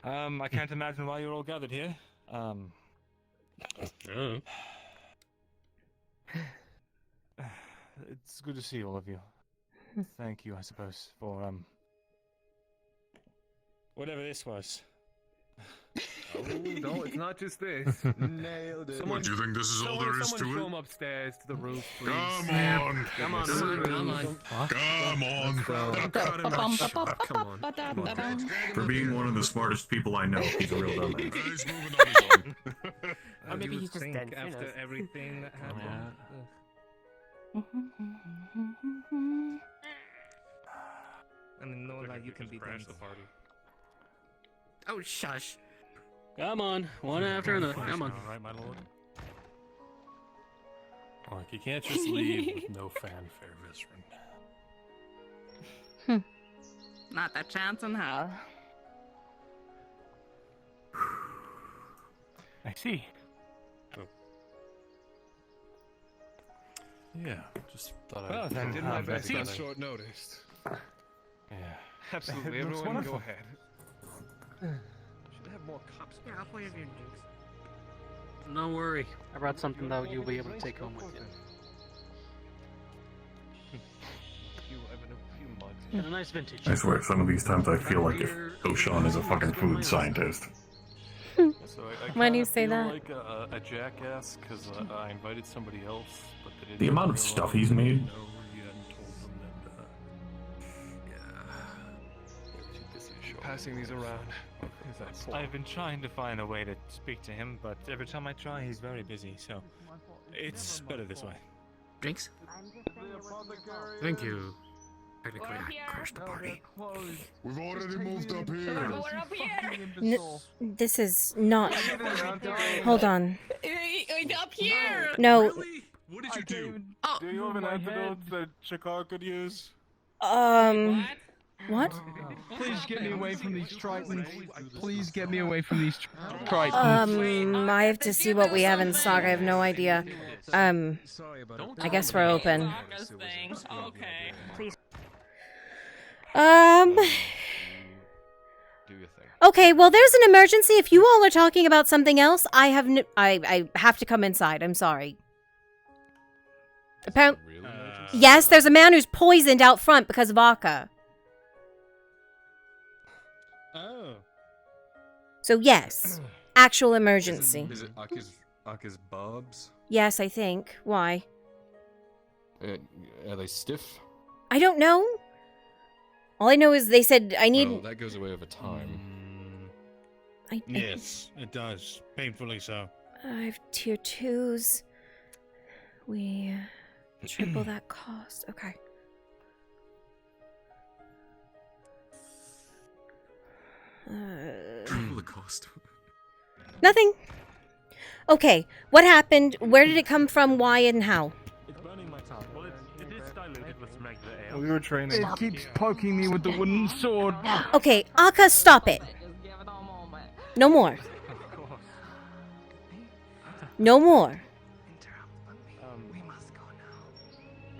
I can't imagine why you're all gathered here. It's good to see all of you. Thank you, I suppose, for whatever this was. Oh, no, it's not just this. Nailed it. What, do you think this is all there is to Someone it? show him upstairs to the roof, please. Come on! Come on, Come on! For being one of the smartest people I know, he's a real dumbass. He's moving on his own. Or maybe he's just think dense. Who after knows? everything that happened. I mean, no, like you can be crash dense. the party. Oh, shush. Come on, one after another. Come on. All right, my lord. Like, you can't just leave with no fanfare, Vizrin. Not a chance in hell. I see. Yeah, just thought Well, I'd then, Did my I best see. on short notice. Yeah. Absolutely, It looks everyone go wonderful. ahead. Should have more cups. Here, I'll play your drinks. Don't worry. I brought something that you'll be able to take home with you. And a nice vintage. I swear, some of these times I feel like if Oshan is a fucking food scientist. So Why do you kinda say feel that? like a jackass because I invited somebody else, but they didn't. The amount of realize stuff he's made. No, you hadn't told them that. Passing these around. I've been trying to find a way to speak to him, but every time I try, he's very busy, so it's better this way. Drinks? Thank you. Technically, I crashed the party. We've already moved up here. We're up here. This is not. Hold on. Up here. No. What did you do? Oh, Do you have an antidote that Shakar could use? What? Please get me away from these tritons. Please get me away from these tritons. I have to see what we have in stock. I have no idea. I guess we're open. Okay. Please. Do your thing. Okay, well, there's an emergency. If you all are talking about something else, I have to come inside. I'm sorry. Yes, there's a man who's poisoned out front because of Akka. Oh. So yes, actual emergency. Is it Aka's barbs? Yes, I think. Why? Are they stiff? I don't know. All I know is they said I need. Well, that goes away over time. Yes, it does. Painfully so. I have tier 2s. We triple that cost. Okay. Triple the cost. Nothing. Okay, what happened? Where did it come from? Why and how? It's burning my tongue. Well, it is diluted with some regular ale. We were training. It keeps poking me with the wooden sword. Okay, Akka, stop it. No more. No more.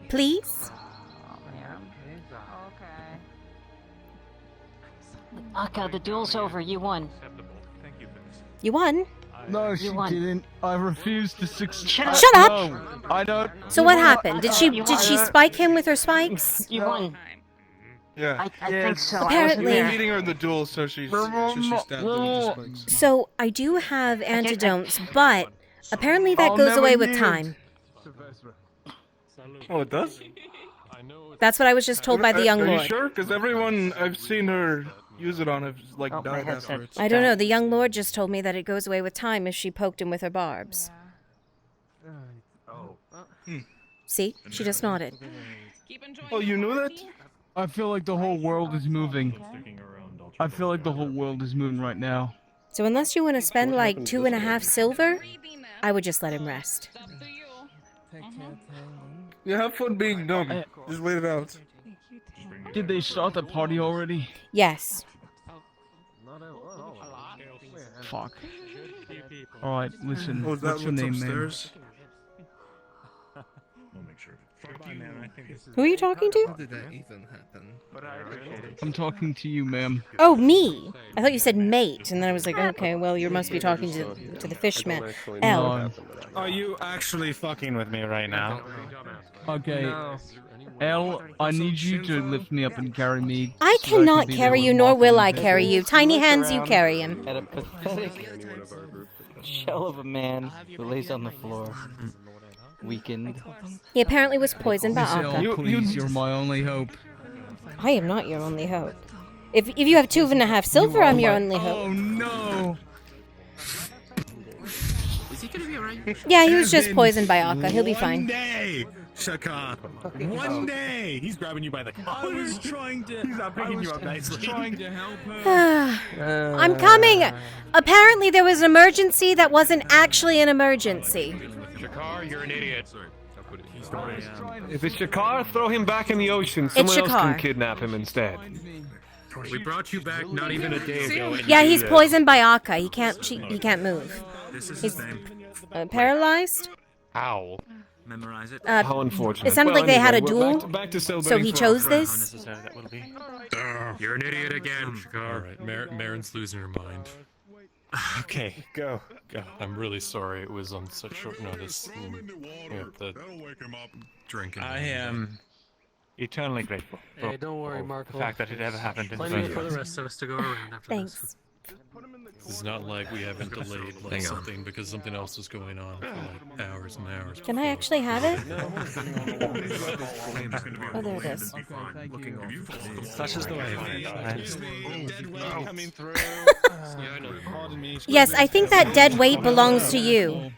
Please? Akka, the duel's over. You won. Thank you for this. You won. No, she didn't. I refused to succeed. Shut up! No, I don't. So what happened? Did she spike him with her spikes? You won. Yeah. I think so. Apparently- We were meeting her in the duel, so she stabbed them with the spikes. So I do have antidotes, but apparently that I'll goes never away with yield. time. Oh, it does? That's what I was just told by the young Are you lord. sure? Because everyone I've seen her use it on have like Oh, died afterwards. I don't know. The young lord just told me that it goes away with time if she poked him with her barbs. See? She just nodded. Oh, you knew that? I feel like the whole world is moving. I feel like the whole world is moving right now. So unless you want to spend like 2.5 silver, I would just let him rest. You have fun being dumb. Just wait it out. Did they start the party already? Yes. Fuck. Alright, listen. Oh, is that what's your what's name, upstairs? Who are you talking to? How did that even happen? man? I'm talking to you, ma'am. Oh, me. I thought you said mate, and then I was like, okay, well, you must be talking to the fishman. L. Are you actually fucking with me right now? Okay. L, I need you to lift me up and carry me. I so can cannot be carry there you, with nor Marco will and I Vic. carry you. Tiny hands, you carry him. At a pathetic shell of a man who lays on the floor, weakened. He apparently was poisoned by Miss L, Akka. please, you're my only hope. I am not your only hope. If you have 2.5 silver, I'm your only hope. Oh no! Is he gonna be alright? Yeah, he was just poisoned by Akka. He'll be fine. One day, Shaka. One day. He's grabbing you by the collar. I was trying to. He's not picking you up nicely. Trying to help her. I'm coming. Apparently there was an emergency that wasn't actually an emergency. Shakar, you're an idiot. If it's Shakar, throw him back in the ocean. It's Someone else Shakar. can kidnap him instead. We brought you back not even a day ago. and Yeah, you he's did poisoned by Akka. He can't move. This is He's his name. paralyzed. How? Memorize it. How unfortunate. It sounded like they had a duel, Back to so he chose this. You're an idiot again, Shakar. Alright, Marin's losing her mind. Okay, go. I'm really sorry it was on such short notice. The drinking. I am eternally grateful for Hey, don't worry, Marco. the fact that it ever happened in the Plenty first for the place. rest of us to go around after Thanks. this. It's not like we haven't delayed like Hang on. something because something else was going on for like hours and hours. Can I actually have it? Oh, there it is. Such is the way. Coming through. Pardon me. Yes, I think that dead weight belongs to you.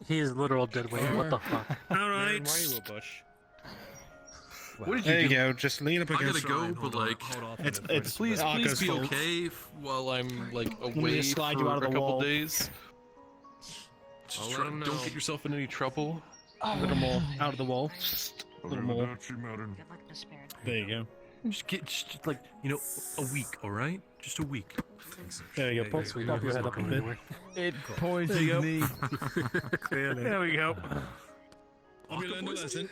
He is literal dead weight. What the fuck? All right. What did There you you do? go. Just lean up I against. gotta go, but like, It's please Aka's be fault. okay while I'm like me away just slide for you out of a the couple wall. days. I'll let him know. Don't get yourself in any trouble. A little more out of the wall. A little more. There you go. Just like a week, all right? Just a week. There you go. Pop, Sweet, pop your who's head up a not bit. going It There you poisoned go. me. Clearly. There we go. Have you learned a lesson?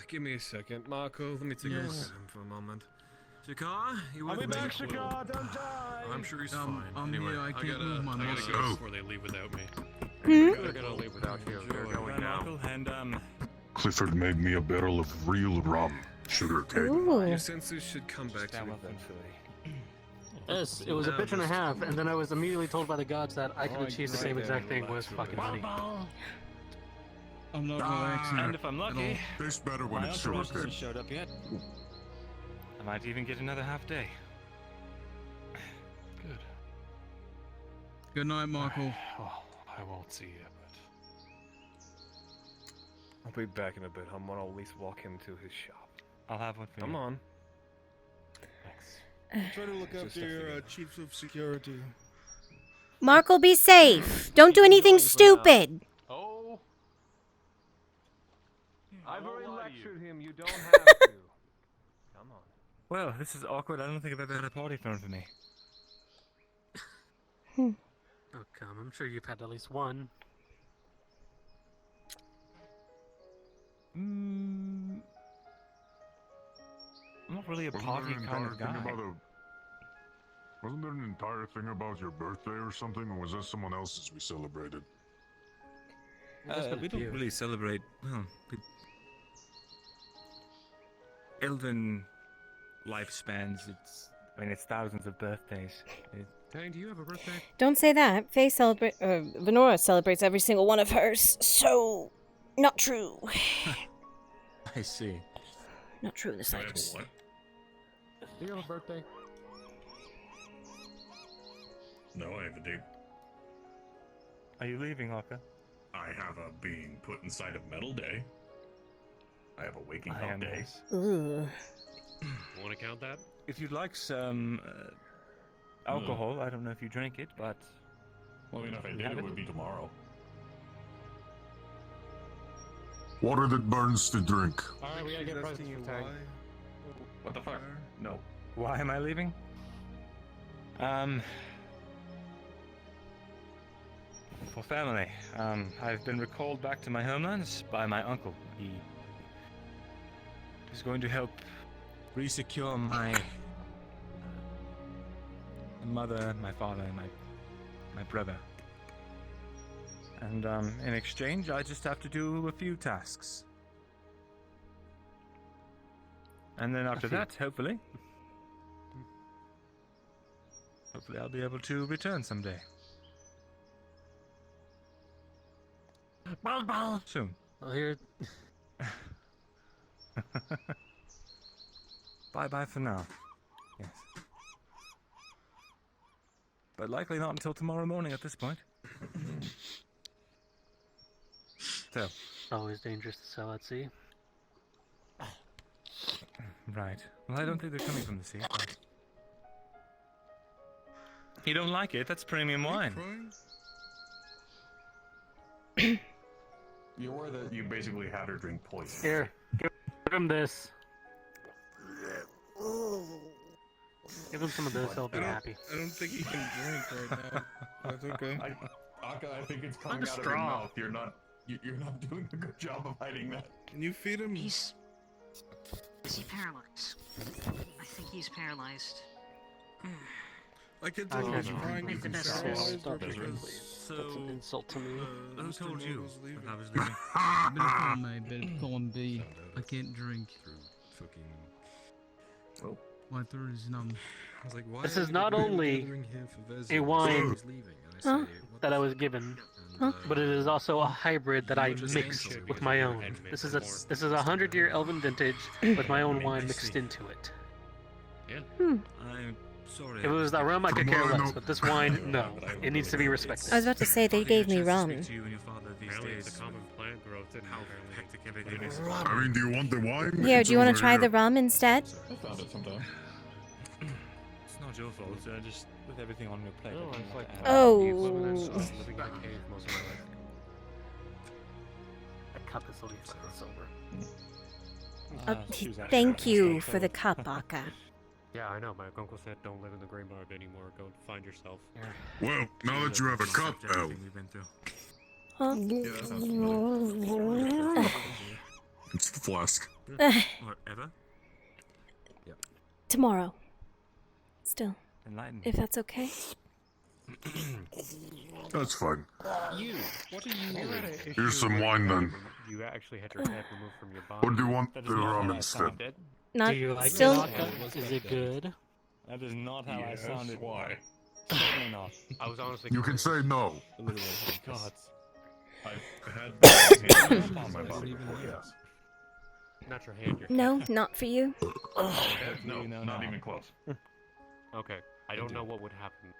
Give me a second, Marco. Let me take a look at him for a moment. Shakar, you I'll with be me? back, Shakar. Don't die. I'm sure he's Um, fine. I'm Anyway, here, I can't gotta, move my I gotta muscles. go before they leave without me. Hmm? They're gonna leave without you. They're going now. And Clifford made me a barrel of real rum, sugarcane. Ooh. Your senses should come back to me eventually. Yes, it was a bitch and a half, and then I was immediately told by the gods that I could achieve the same exact thing with fucking money. I'm not relaxing. and if I'm lucky, Tastes better when my it's entourage sugarcane. hasn't showed up yet. I might even get another half day. Good. Good night, Marco. Well, I won't see you, but I'll be back in a bit. I'm gonna at least walk him to his shop. I'll have one for Come you. on. Try to look Just after a your figure. chiefs of security. Mark'll be safe. Don't do anything stupid. oh, I've already lectured him. You don't have to. Come on. Well, this is awkward. I don't think I've ever had a party thrown for me. Oh, come. I'm sure you've had at least one. I'm not really a party kind of guy. Wasn't there an entire thing about your birthday or something, or was that someone else's we celebrated? We don't really celebrate. Well, elven lifespans. It's thousands of birthdays. Dang, do you have a birthday? Don't say that. Venora celebrates every single one of hers, so not true. I see. Not true in the slightest. What? Do you have a birthday? No, I have a date. Are you leaving, Hawker? I have a being put inside of metal day. I have a waking I up am day. Ooh. Want to count that? If you'd like some alcohol, I don't know if you drink it, but Well, I mean, if I did, have it it? would be tomorrow. Water that burns to drink. Alright, we gotta get presents for Tang. What the fuck? No. Why am I leaving? For family. I've been recalled back to my homelands by my uncle. He is going to help resecure my mother, my father, and my brother. And in exchange, I just have to do a few tasks. And then after that, hopefully I'll be able to return someday. Soon. Well, here. Bye for now. Yes. But likely not until tomorrow morning at this point. So. Always dangerous to sell at sea. Right. Well, I don't think they're coming from the sea. But... You don't like it? That's premium wine. You're aware that you basically had her drink poison. Here, give him this. Give him some of this, he'll be happy. I don't think he can drink right now. That's okay. Aka, I think it's coming Find a out of your straw. mouth. You're not doing a good job of hiding that. Can you feed him? Is he paralyzed? I think he's paralyzed. I can tell Okay. he's crying Make the because best he's of it. paralyzed or because That's an insult to me. Who told Mr. you Noodle's leaving. I was leaving? Better call me, better call him B. I can't drink. Oh. My throat is numb. I was like, why This are is you not gathering only here for Vezir? a wine He's leaving. And I say, what that the I was given, but it is also a hybrid that I mixed with my own. This is a 100-year elven vintage with my own wine mixed into it. Yeah. I'm sorry. If it was the rum, I could care less, but this wine, no. It needs to be respected. I was about to say they gave me rum. Apparently it's a common plant growth and how hectic everything is. I mean, do you want the wine? Here, It's do you want over to try here. the rum instead? I found it sometime. It's not your fault. Just with everything on your plate. No, it's like Oh. living in a cave most of my life. I cut this little over. Thank you for the cup, Aka. Yeah, I know. My uncle said don't live in the graveyard anymore. Go find yourself. Well, now that you have a cup, Al. Huh? It's the flask. Whatever. Tomorrow. Still. Enlighten me. If that's okay. That's fine. You. What are you? Here's some wine then. You actually had your head removed from your body. Or do you want That the is not rum how I instead? sounded. Not Do you like still. it, Aka? Is it good? That is not how I sounded. Why? Certainly not. I was honestly. You can say no. God. I've had hands on my body before, yes. Not your hand. Your No, not for you. No, not even close. Okay. I don't know what would happen.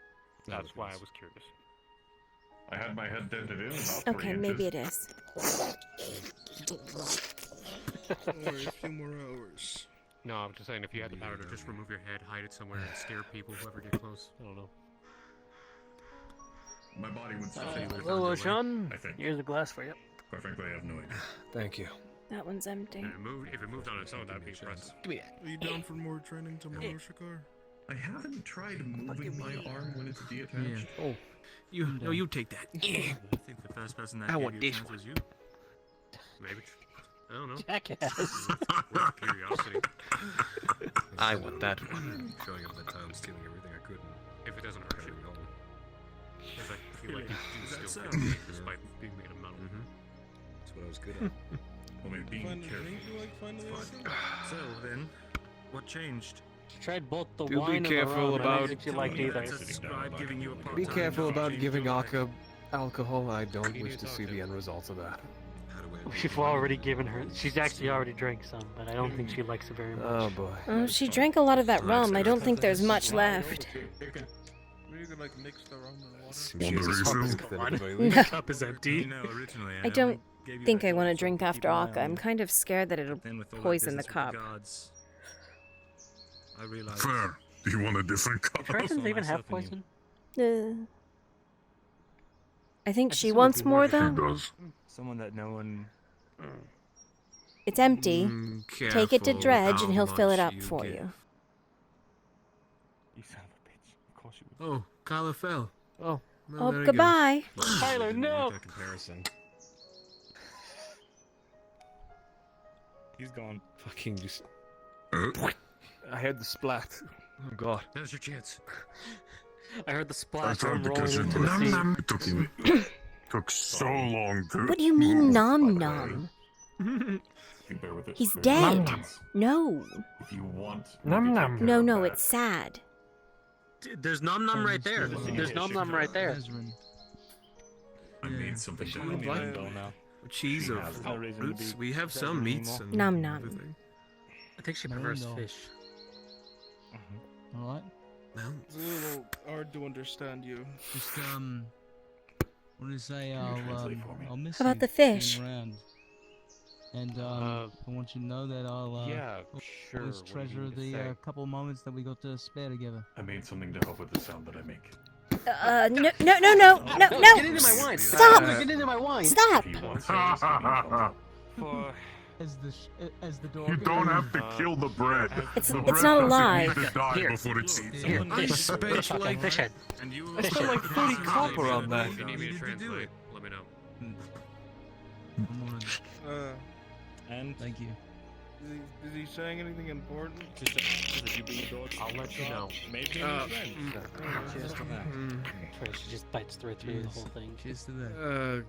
That's why I was curious. I had my head dented in about 3 Okay, inches. maybe it is. Don't worry, a few more hours. No, I'm just saying if you had the power to just remove your head, hide it somewhere, and scare people whoever get close. I don't know. My body would still Hello, Sean. I think. Here's a glass for you. Quite frankly, I have no idea. Thank you. That one's empty. If it moved on its own, that'd be impressive. Are you down for more training tomorrow, Shakar? I haven't tried moving my arm when it's deattached. Yeah. Oh. You take that. I think the first person that I gave want you a this chance one. was you. Maybe. I don't know. Jackass. With curiosity. I want that one. Showing up that time, stealing everything I could, and if it doesn't hurt you. Because I feel like you still get it despite being made of metal. That's what I was good at. Well, maybe being careful. So then, what changed? She tried both the Do wine be and the careful rum, and I about. don't think she liked either. Be careful about giving alcohol. I don't wish to see the end results of that. She's already given her. She's actually already drank some, but I don't think she likes it very much. Oh boy. Oh, she drank a lot of that rum. I don't think there's much left. You can like mix the rum and water. No. Cup is empty. I don't think I want to drink after Akka. I'm kind of scared that it'll poison the cup. I realize. Fair. Do you want a different cup? Doesn't even have poison. I think she wants more though. Does. Someone that no one. It's empty. Take it to Dredge and he'll fill it up for you. You son of a bitch. Of course you would. Oh, Kyla fell. Oh. Oh, goodbye. Tyler, no. Comparison. He's gone. Fucking just. I heard the splat. Oh god. Now's your chance. I heard the I splash tried from because rolling it into the sea. took so long to. What do you mean, Nom Nom? You bear with it. He's Bear with dead. it. No. If you want. Nom nom. No, no, it's sad. There's Nom Nom right there. There's Nom Nom right there. I made something She down would the like end. now. Cheese or There's no reason to fruits. be We have some upset meats. anymore. And Nom nom. everything. I think she prefers fish. All right. Well, It's a little hard to understand you. Just want to say I'll miss How about you the fish? being around. And I want you to know that I'll yeah, sure, always what do you treasure need to the say? couple moments that we got to spare together. I made something to help with the sound that I make. No, no, no, no, no, no. Get into my wine. Stop. Get into my wine. Stop. If you want to For As the door. You don't have to kill the bread. It's The it's bread not doesn't alive. need to die Here. before it's Here, I fish. spent Fucking like fish head. And you I spent like 30 copper on that. If you need me to translate, let me know. and Thank you. Is he saying anything important? I'll let you know. maybe Cheers to that. She just bites through the whole thing. Cheers to that.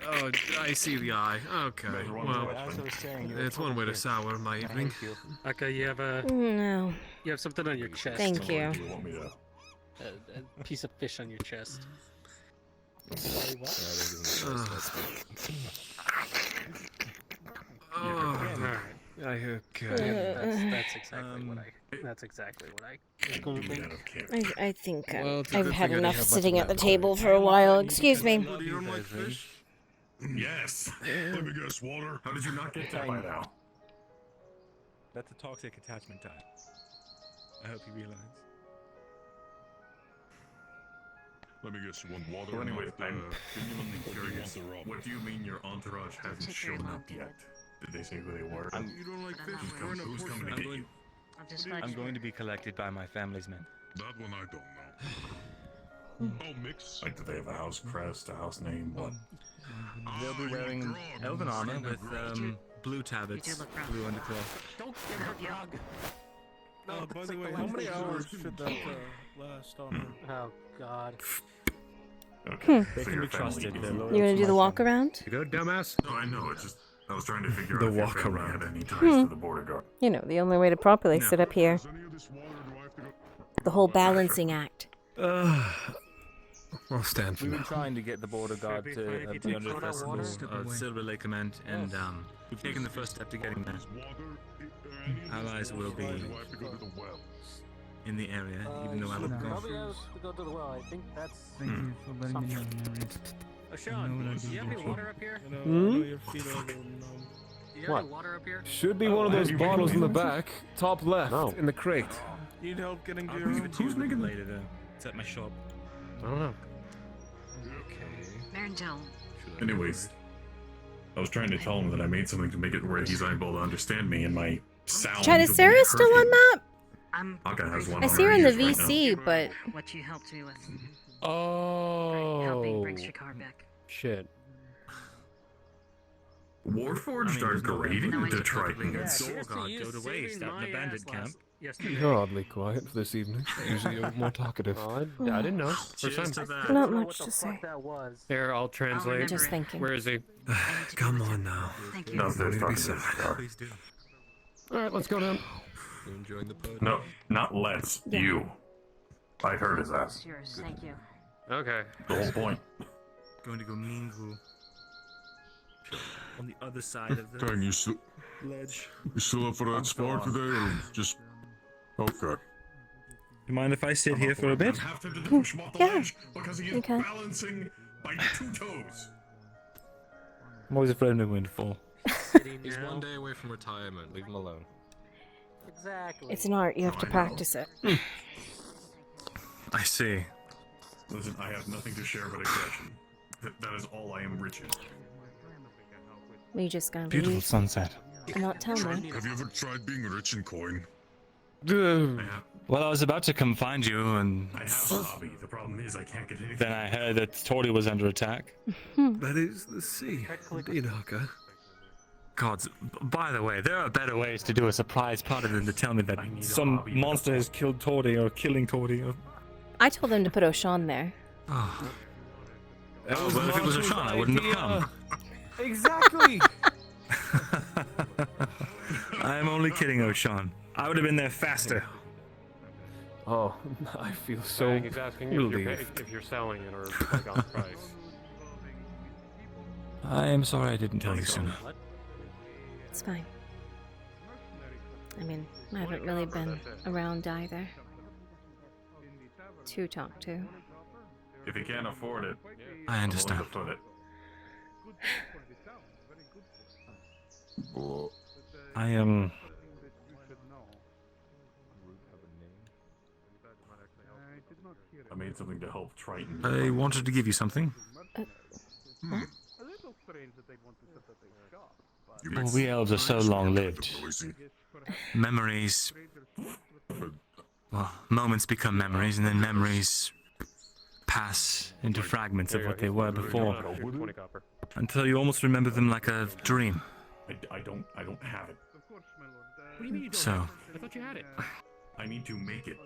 Oh, I see the eye. Okay. Well, as I was saying, you're it's one way to here. sour my evening. Thank you. Okay, you have No. you have something on your chest. Thank you. Do you want me to? A piece of fish on your chest. I hear. That's exactly what I. That's exactly what I was going to think. I think Well, it's a I've good had thing I enough have much sitting of at the that table for a while. Excuse me. Do you don't like fish? Yes. Let me guess, water. How did you not get that by now? That's a toxic attachment type. I hope you realize. Let me guess, you want water. Well, anyway, not, I'm genuinely curious. What do you mean your entourage hasn't shown up yet? Did they say who they were? You don't like fish? Who's coming to get you? I'm going to be collected by my family's men. That one I don't know. Oh, mix. Like, do they have a house crest, a house name? What? They'll be wearing elven armor with blue tablets, blue undercloth. Don't give her the hug. By the way, how many hours should that last on? Oh God. Okay. They so can your be family trusted. is- They're loyal You gonna to do my the walk family. around? You go, dumbass? No, I know. It's just I was trying to figure The out if your walk family around. had any ties to the border guard. You know, the only way to properly sit up here. Is any of this water, do I have to go? The whole balancing act. I'll stand for We've been now. trying to get the border guard to be under the festival, Silver Lake Command, and we've taken the first step to getting there. Allies will be in the area, even though I look Probably has to go to the well. I think that's. Thank you for letting me know, Mary. Sean, You know what I do you have do, any water up here? You know, I Hmm? know your feet are a little numb. Do you have any water up here? Should be one of those bottles in the back, top left, in the crate. Need help getting to I'll your give own? it to you later, later. It's at my shop. I don't know. Marindel, Anyways, I was trying to tell him that I made something to make it where he's able to understand me and my sound. Chad, is Sarah still on map? I'm Akka has one I on see her her in the ears right now. VC, but what you helped me with. Oh. Helping bring Shikar back. Shit. Warforged are grading No, I to did Triton. Yeah, It's Soul God go to waste out in the bandit camp. Yes, You're oddly quiet for this evening. Usually you're more talkative. Oh, I didn't know. First Cheers time. to that. Not much to say. Here, I'll translate. Just thinking. Where is he? Come on now. Downstairs Don't talking be to sad. Scar. Please do. Alright, let's go down. You enjoying the pod? No, not let's. Yeah. You. I heard his ass. Yours, thank you. Okay. The whole point. Going to go mingle on the other side of the Kang, you still up for that spar today, or just okay? You mind if I sit here for a bit? Have to push him off the Yeah, ledge because he you is can. balancing by 2 toes. I'm always afraid I'm going to fall. He's 1 day away from retirement. Leave him alone. Exactly. It's an art. You have to practice it. I see. Listen, I have nothing to share but aggression. That is all I am rich in. We just gonna Beautiful leave sunset. and not tell me. Have you ever tried being rich in coin? Well, I was about to come find you, and I have a hobby. The problem is I can't get anything. then I heard that Tori was under attack. That is the sea. Indeed, Haka. Gods, by the way, there are better ways to do a surprise party than to tell me that some monster has killed Tori or killing Tori. Or... I told them to put Oshan there. Oh, well, if it was Oshan, I wouldn't have come. Exactly! I am only kidding, Oshan. I would have been there faster. Oh, I feel so Bang, he's asking if you're, relieved. if you're selling it or like on price. I am sorry I didn't tell you sooner. It's fine. I mean, I haven't really been around either to talk to. If you can't afford it, I understand. I'm willing to foot it. I am. I made something to help Triton. I wanted to give you something. Well, we elves are so long-lived. Memories. Well, moments become memories, and then memories pass into fragments of what they were before, until you almost remember them like a dream. I don't have it. What do you mean you don't So, have it? I thought you had it. I need to make it.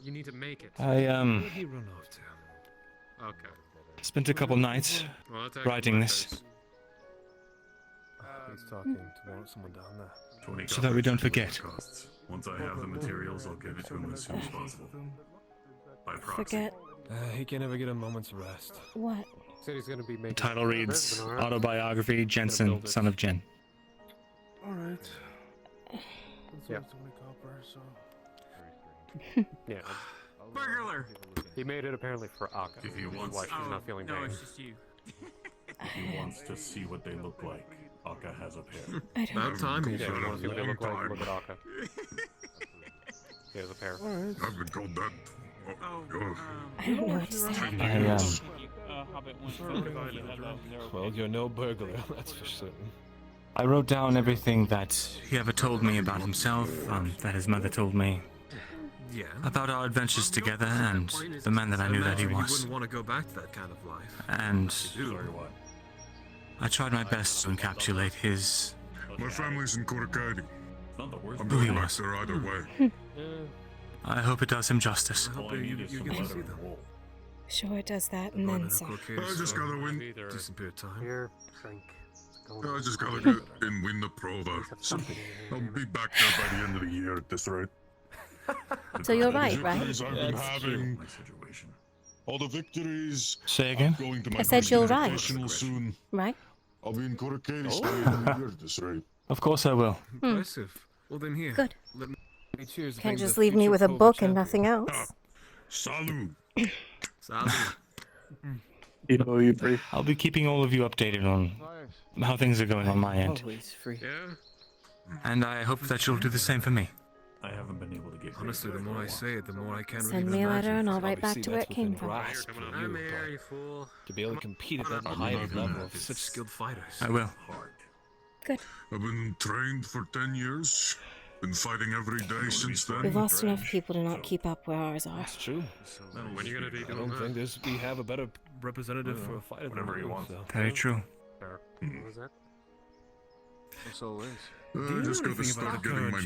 You need to make it. I Where'd he run off to? Okay. spent a couple nights Well, that's actually writing my this, face. He's talking to someone down there. 20 so that we don't forget. costs. Once I have the materials, I'll give it to him as soon as possible. By proxy. Forget He can never get a moment's rest. what? Said he's gonna be The making title reads Alright. Autobiography, Jensen, son of Jen. Alright. Yeah. Yeah. Burglar! He made it apparently for Akka. If he which is wants- why she's not feeling no, pain. it's just you. If he wants to see what they look like, Akka has a pair. I don't About time he Yeah, if you showed want to see what they look like, Long look at Akka. He has a pair. Alright. I've been told that. I don't know what to say. Well, you're no burglar, that's for certain. I wrote down everything that he ever told me about himself, that his mother told me, Yeah. about our adventures together, and the man that I knew that he You was. wouldn't want to go back to that kind of life. And Sorry, what? I tried my best to encapsulate his, My family's in Korokaido. It's not the worst. I'm Who he going back was. there either way. I hope it does him justice. All I need is some leather and wool. Sure, it does that and then some. I just gotta win. Decent bit of time. Here, drink. I just gotta get and win the Prova. So I'll be back there by the end of the year at this rate. So you're right, The right? victories I've been That's having, My situation. all the victories. Say again? I'm going to my I said you're first right. invitational soon. Right? I'll be in Korokaido by the end of the year at this rate. Of course I will. Impressive. Well then here. Good. Let me cheers. Can't being just the leave me future with a Prova book and champion. nothing else. Salut. I'll be keeping all of you updated on how things are going on my end. Always free. Yeah? And I hope that you'll do the same for me. I haven't been able to get. Honestly, the more I say it, the more I can't Send really me a imagine. letter and I'll write Obviously, back to where that's it came within from. grasp for I'm you, here, but you fool. to be able to compete at that I'm high not gonna level have of such this. skilled fighters. I will. Hard. Good. I've been trained for 10 years. Been fighting every day since then. We've lost enough people to not keep up where ours are. That's true. When are you gonna be I doing don't that? think there's we have a better representative for a fighter than Whatever you you want. So. Very true. What was that? That's all it is. I just gotta start getting my...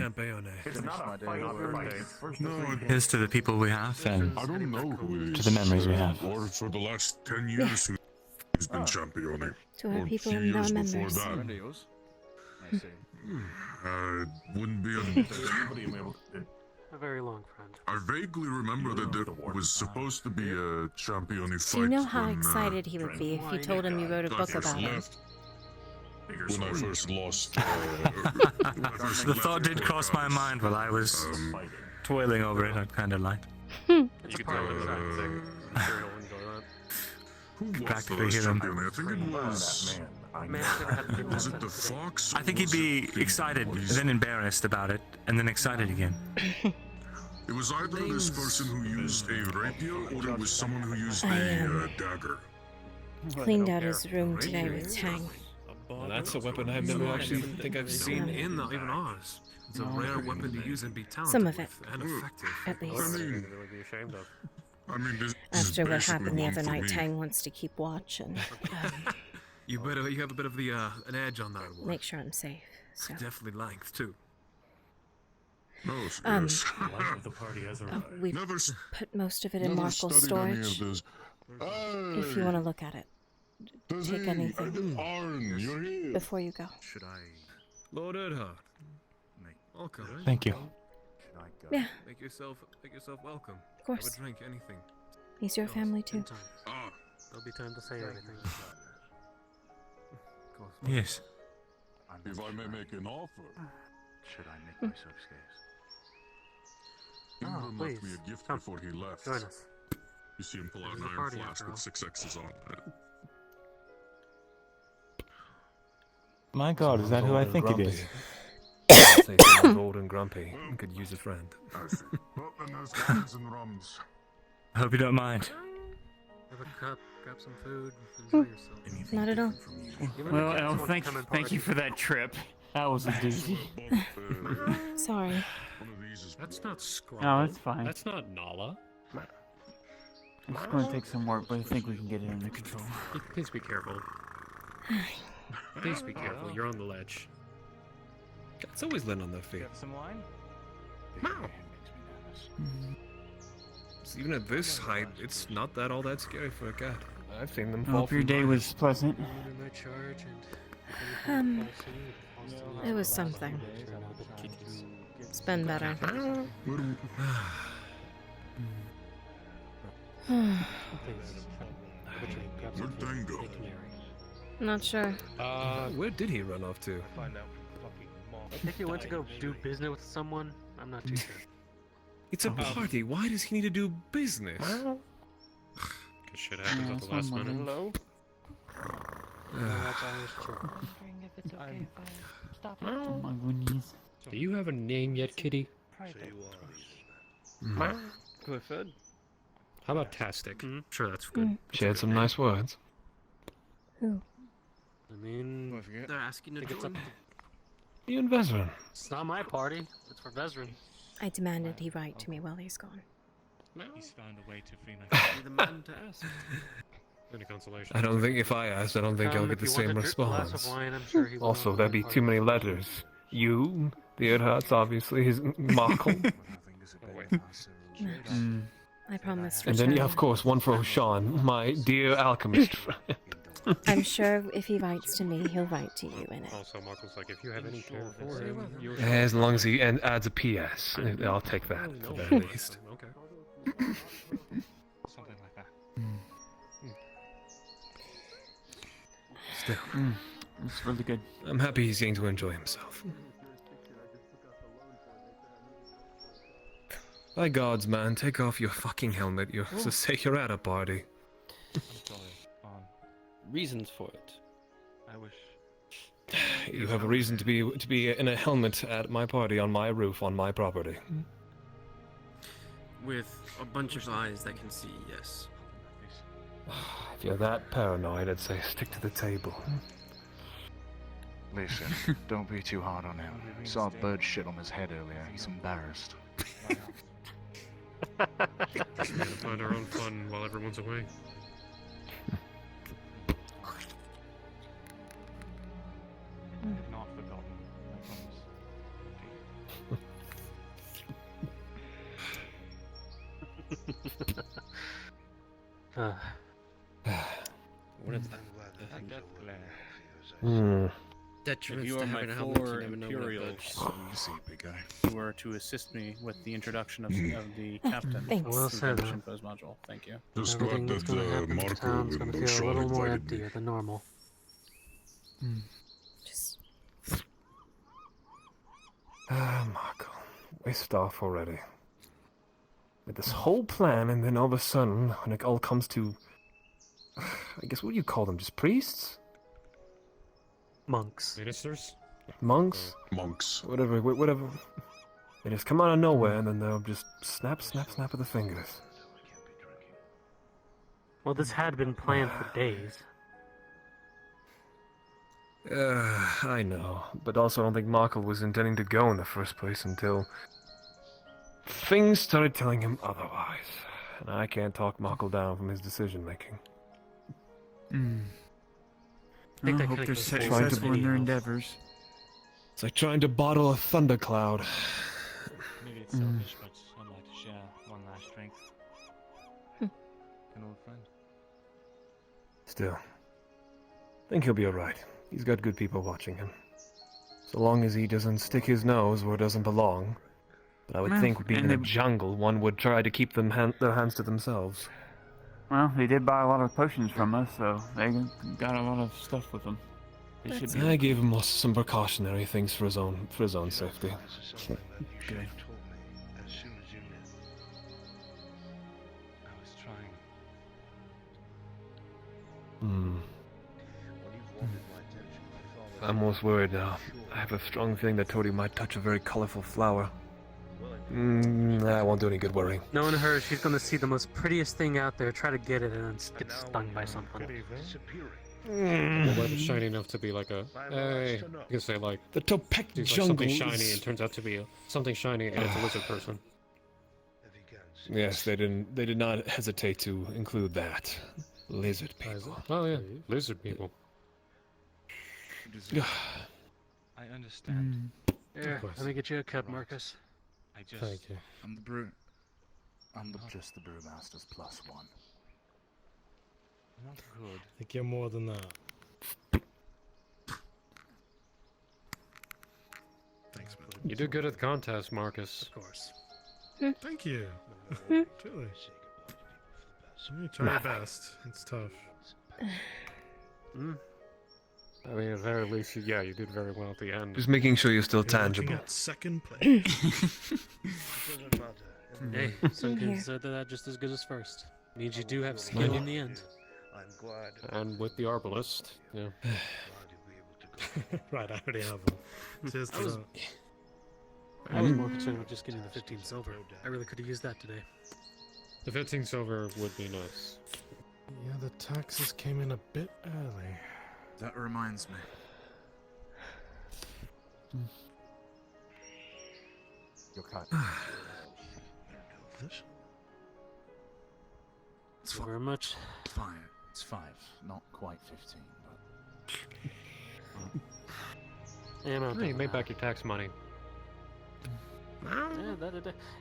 It's not a fight over fight. No, Here's to the people we have and I don't know who it is. to the memories we have. Or for the last 10 years who's been championing. To our Or people few and our years before memories. that. Friend of yours? I see. Wouldn't be A very long friend. I vaguely remember that there was supposed to be a champion fight. So you know how when, excited he would be if you told him you wrote a I book first about him. left. When I first lost. The thought did cross my mind while I was toiling over it. I'd kind of like. You could tell the exact thing. I'm sure he'll enjoy that. Who was the Practically last hear him. champion? I think it was. Was it the Fox? I think he'd be excited, then embarrassed about it, and then excited again. It was either this person who used a rapier or it was someone who used a dagger. Cleaned out his room today with Tang. Well, that's a weapon I've never actually think I've seen in not even ours. It's a rare weapon to use and be talented Some of it, with, and effective. at least. Something to really be ashamed of. I mean, this After what basically happened the one other for night, me. Tang wants to keep watch and You have a bit of the an edge on that one. make sure I'm safe. So. Definitely length too. Oh, Um, The party has we've put most of it in never Markle's studied any of storage. this. If you want to look at it, take anything Arn, you're here. before you go. Should I? Lord Erdhart. Welcome. Thank you. Yeah, Make yourself welcome. of course. Have a drink, anything. He's your family too. There'll be time to say everything. Yes. If I may make an offer. Should I make myself scarce? Ingram left me please, a gift come. before he left. Join us. You see him pull out There's an a iron party flask after with all. 6 X's on it. My God, is that who I think it is? Say someone's old and grumpy. Could use a friend. I see. Well, then there's wines and rums. I hope you don't mind. Have a cup, grab some food, enjoy yourself. Not at all. Well, Elle, thank you for that trip. That was a doozy. Sorry. That's not scrum. No, it's fine. That's not Nala. It's going to take some work, but I think we can get it under control. Please be careful. Please be careful. You're on the ledge. It's always laying on their feet. Some wine? So even at this height, it's not all that scary for a cat. I've seen them I fall hope your from day heights. was pleasant. It was something. It's been better. Where'd Dang go? Not sure. Where did he run off to? I think he went to go do business with someone. I'm not too sure. It's a party. Why does he need to do business? Because shit happens at the last minute. Hello? That's always true. Oh my goodness. Do you have a name yet, Kitty? Clifford? How about Tastic? Sure, that's good. She had some nice words. Who? I mean, They're asking to join. You and Vezran. it's not my party. It's for Vezran. I demanded he write to me while he's gone. He's found a way to free my The man to ask. Any consolation? I don't think if I ask, I don't think I'll If get the you same want a glass of response. wine, I'm sure he will. Also, that'd be too many letters. You, the Erdharts, obviously, his Markle. I promised. And then, yeah, return. of course, one for Oshan, my dear alchemist friend. I'm sure if he writes to me, he'll write to you in it. Also, Marco's like, if you have any care for him, you're As long as he adds a PS, I'll take that at the very least. Okay. Something like that. Still, It's really good. I'm happy he's going to enjoy himself. By gods, man, take off your fucking helmet. You're to say you're at a party. Reasons for it. I wish. You have a reason to be in a helmet at my party on my roof on my property. With a bunch of eyes that can see, yes. If you're that paranoid, I'd say stick to the table. Listen, don't be too hard on him. Saw a bird shit on his head earlier. He's embarrassed. Just gonna find our own fun while everyone's away. Not forgotten. What if If you are my four Imperials who are to assist me with the introduction of the captain Thanks. Well to said. the mission post module. Thank you. Just Everything glad that's that going to happen in Marco town's going to and feel a Bouchard little more invited me. emptier than normal. Just Marco, we're off already. With this whole plan, and then all of a sudden, when it all comes to, I guess, what do you call them? Just priests? Monks. Ministers? Monks? Monks. Whatever. They just come out of nowhere, and then they'll just snap of the fingers. Well, this had been planned for days. I know, but also I don't think Marco was intending to go in the first place until things started telling him otherwise. And I can't talk Marco down from his decision making. I think I that hope kinda they're goes for successful in their anyhow. endeavors. It's like trying to bottle a thundercloud. Maybe it's selfish, but I'd like to share one last drink. An old friend. Still, I think he'll be alright. He's got good people watching him. So long as he doesn't stick his nose where it doesn't belong. But I would Well, think being and in a they- jungle, one would try to keep their hands to themselves. Well, they did buy a lot of potions from us, so they got a lot of stuff with them. They should be. I gave him some precautionary things for his own safety. Good. As soon as you knew. I was trying. I'm almost worried now. I have a strong feeling that Toadie might touch a very colorful flower. I won't do any good worrying. Knowing her, she's going to see the most prettiest thing out there, try to get it, and then get stung by something. Well, what if it's shiny enough to be like a, hey, you can say like, the Topek it's like jungle something is- shiny and turns out to be something shiny and it's a lizard person. Yes, they did not hesitate to include that. Lizard people. Oh yeah, lizard people. I understand. Here, let me get you a cup, Marcus. I just. Thank you. I'm the brew. I'm just the brewmaster's +1. Not good. I think you're more than that. Thanks, man. You did good at the contest, Marcus. Of course. Thank you. Truly. You try your best. It's tough. I mean, at the very least, yeah, you did very well at the end. Just making sure you're still You're looking tangible. at second place. Hey, some Here. consider that just as good as first. Means you do have skin in the end. I'm glad. And with the arbalist, yeah. Right, I already have one. Cheers to that. I was more concerned with just getting the 15 silver. I really could have used that today. The 15 silver would be nice. Yeah, the taxes came in a bit early. That reminds me. Your cut. This? It's Thank you very much. fine. It's 5, not quite 15, but Yeah, I'm out Hey, you there. made back your tax money.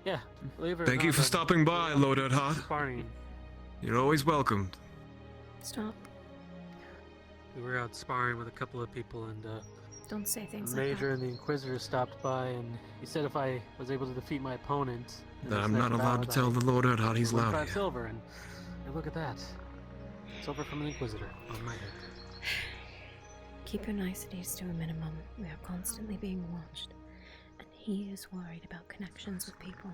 Yeah, believe it or Thank you not, for I'm stopping by, Lord Earthheart. sparring. You're always welcomed. stop. We were out sparring with a couple of people, and Don't say things Major and the Inquisitor stopped by, and he said if I was able to defeat my opponent, in That this I'm not next allowed to bout, tell the Lord Earthheart he's I'd win loud 5 here. silver, and hey, look at that. Silver from an Inquisitor on my head. like that. Keep your niceties to a minimum. We are constantly being watched. And he is worried about connections with people.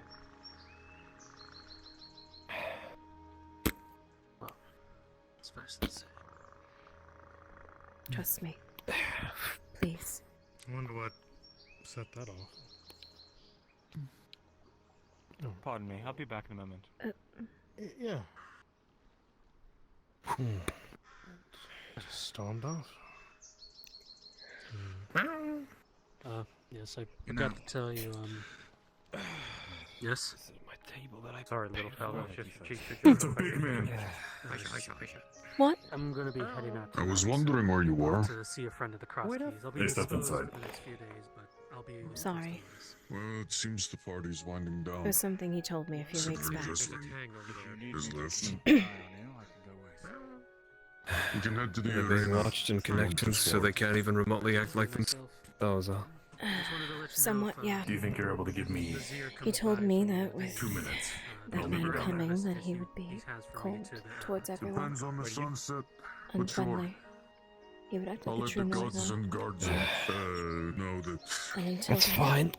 It's fast to say. Trust me. Please. I wonder what set that off. Oh, pardon me. I'll be back in a moment. Yeah. Just stormed off. Yes, I forgot to tell you, yes? My table that I Sorry, little fella. It's a big man. What? I'm gonna be heading out. I was wondering where you were. To see a friend at the Cross Wait Keys. up. I'll be They stepped disposed inside. in the next few days, but Sorry. Well, it seems the party's winding down. It was something he told me a few weeks back. Is left. We can head to the They're being watched and connected, so they can't even remotely act like themselves. Somewhat, yeah. Do you think you're able to give me? He told me that with 2 minutes. that man coming, that he would be cold towards everyone. Depends on the sunset. But Unfriendly. He would act I'll like a let the true gods Muslim. and guards know that. And until That's then- fine.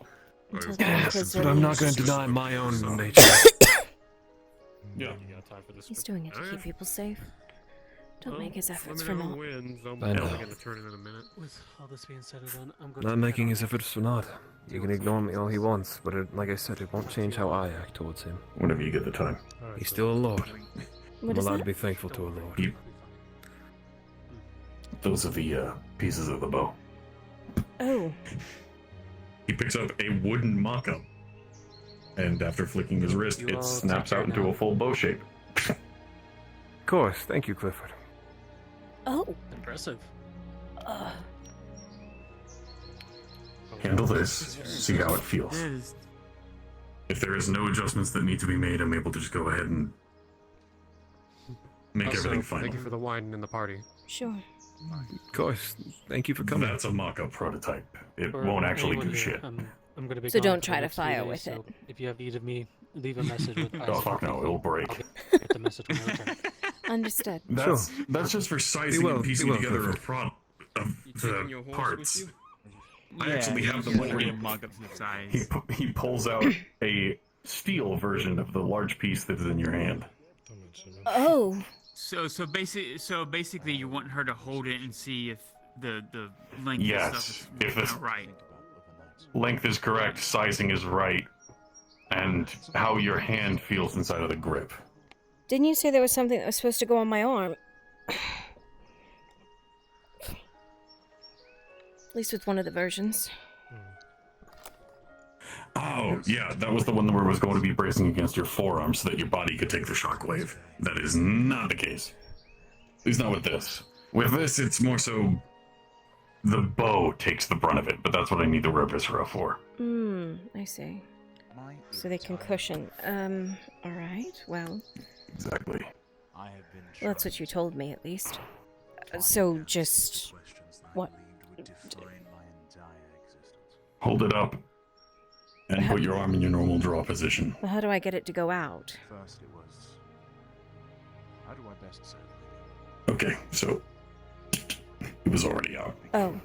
until then, kids But are I'm not loose. going to deny my own nature. Yeah. He's doing it to keep people safe. Don't make his efforts for Let me know naught. who wins. I'm I know. probably gonna turn in a minute. With all this being said and done, I'm going Not to making his efforts for naught. He can ignore me all he wants, but like I said, it won't change how I act towards him. Whenever you get the time. He's still a lord. What I'm is allowed that? to be thankful to a lord. Those are the pieces of the bow. Oh. He picks up a wooden mock-up, and after flicking his wrist, it snaps out into a full bow shape. Of course, thank you, Clifford. Oh. Impressive. Handle this, see how it feels. If there is no adjustments that need to be made, I'm able to just go ahead and make Also, everything final. Thank you for the wine in the party. Sure. Of course, thank you for coming. That's a mock-up prototype. It For won't actually anyone do here, shit. I'm going to be So gone don't for the try to next few fire days, with so it. if you have need of me, leave a message with Oh, fuck no, it'll break. I'll get the message when I return. Understood. That's just for sizing well, and be piecing well, together of, Clifford. the parts. I actually have the He pulls out a steel version of the large piece that is in your hand. Oh. So basically, you want her to hold it and see if the length and Yes, stuff if is it's right. length is correct, sizing is right, and how your hand feels inside of the grip. Didn't you say there was something that was supposed to go on my arm? At least with one of the versions. Oh, yeah, that was the one where it was going to be bracing against your forearm so that your body could take the shockwave. That is not the case. At least not with this. With this, it's more so the bow takes the brunt of it, but that's what I need the Rare Viscera for. I see. So they can cushion. Alright, well. Exactly. Well, that's what you told me, at least. So just... what? Hold it up and put your arm in your normal draw position. Well, how do I get it to go out? First it was. How do I best say? Okay, so it was already out. Oh.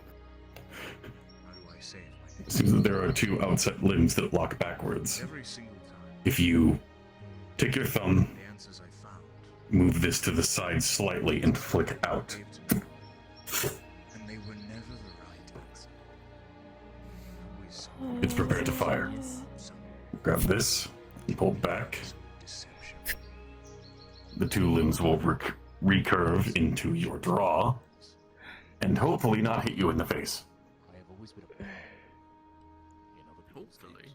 It seems that there are two outside limbs that lock backwards. If you take your thumb, move this to the side slightly, and flick out. It's prepared to fire. Grab this, and pull back. The two limbs will recurve into your draw, and hopefully not hit you in the face. Hopefully.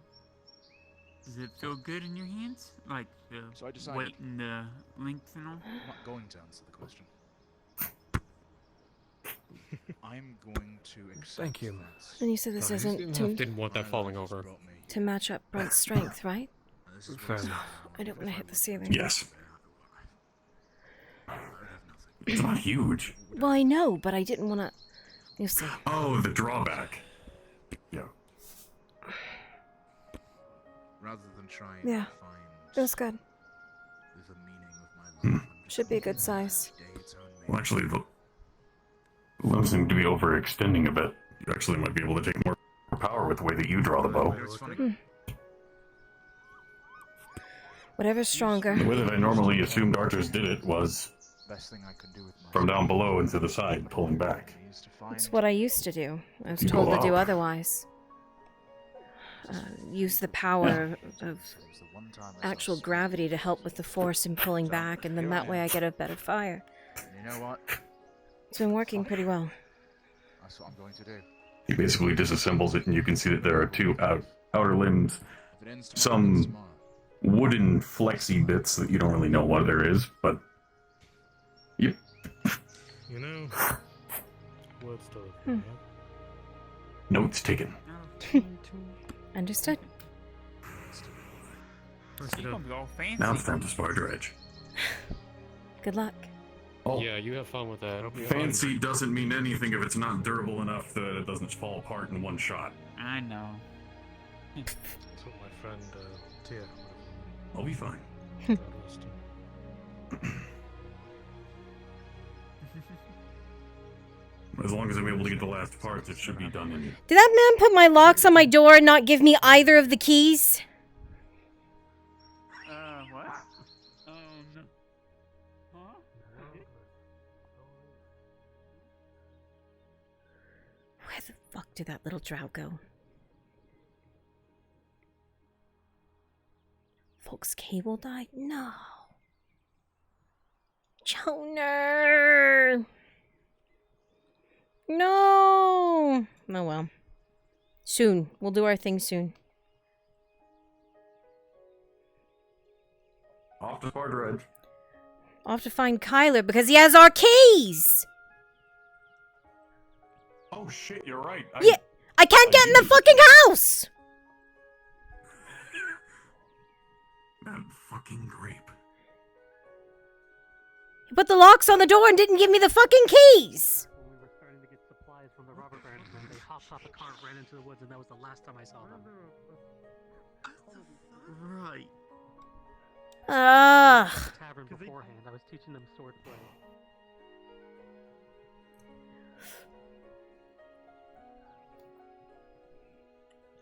Does it feel good in your hands? Like the So I decided- weight and the length and all? I'm not going to answer the question. I'm going to accept. Thank you. And you said this isn't to, Didn't want that falling over. to match up Brunt's strength, right? Fair enough. I don't want to hit the ceiling. Yes. It's not huge. Well, I know, but I didn't want to... You see. Oh, the drawback. Yeah. Rather than trying Yeah. to find Feels good. the meaning of my life. Should be a good size. Well, actually, the limbs seem to be overextending a bit. You actually might be able to take more power with the way that you draw the bow. Whatever's stronger. The way that I normally assumed archers did it was Best thing I could do with my from down below and to the side, pulling back. It's what I used to do. I was You told go to do up. otherwise. Use the power of actual gravity to help with the force in pulling back, and then that way I get a better fire. You know what? It's been working pretty well. That's what I'm going to do. He basically disassembles it, and you can see that there are two outer limbs, some wooden flexy bits that you don't really know what there is, but yep. You know, what's the Notes taken. Understood. He's gonna be all fancy. Now it's time to Spider Edge. Good luck. Oh. Yeah, you have fun with that. Fancy doesn't mean anything if it's not durable enough that it doesn't fall apart in one shot. I know. That's what my friend Tia. I'll be fine. As long as I'm able to get the last parts, it should be done in. Did that man put my locks on my door and not give me either of the keys? What? Oh no. Huh? Where the fuck did that little drow go? Folks Cable died? No. Joner! No! Oh well. Soon. We'll do our thing soon. Off to Spider Edge. Off to find Kyler because he has our keys! Oh shit, you're right. Yeah, I can't get in the fucking house! That fucking grape. He put the locks on the door and didn't give me the fucking keys! When we were starting to get supplies from the robber barons, and they hopped off a car, ran into the woods, and that was the last time I saw them. Right. Ugh. Tavern beforehand. I was teaching them swordplay.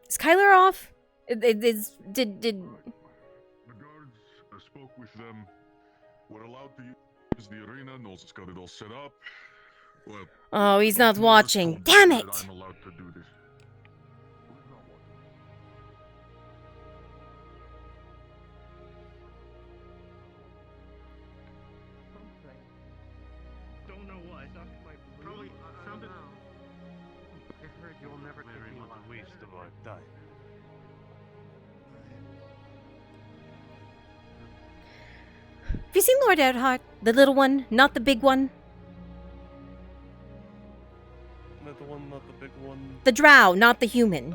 Is Kyler off? Did The guards spoke with them. We're allowed to use the arena. Knowles has got it all set up. Well, Oh, he's not watching. Damn it! I'm allowed to do this. Don't know what. Probably sounded. I heard you'll never take me alive. We survived dying. Have you seen Lord Earhart? The little one, not the big one? Not the one, not the big one. The drow, not the human.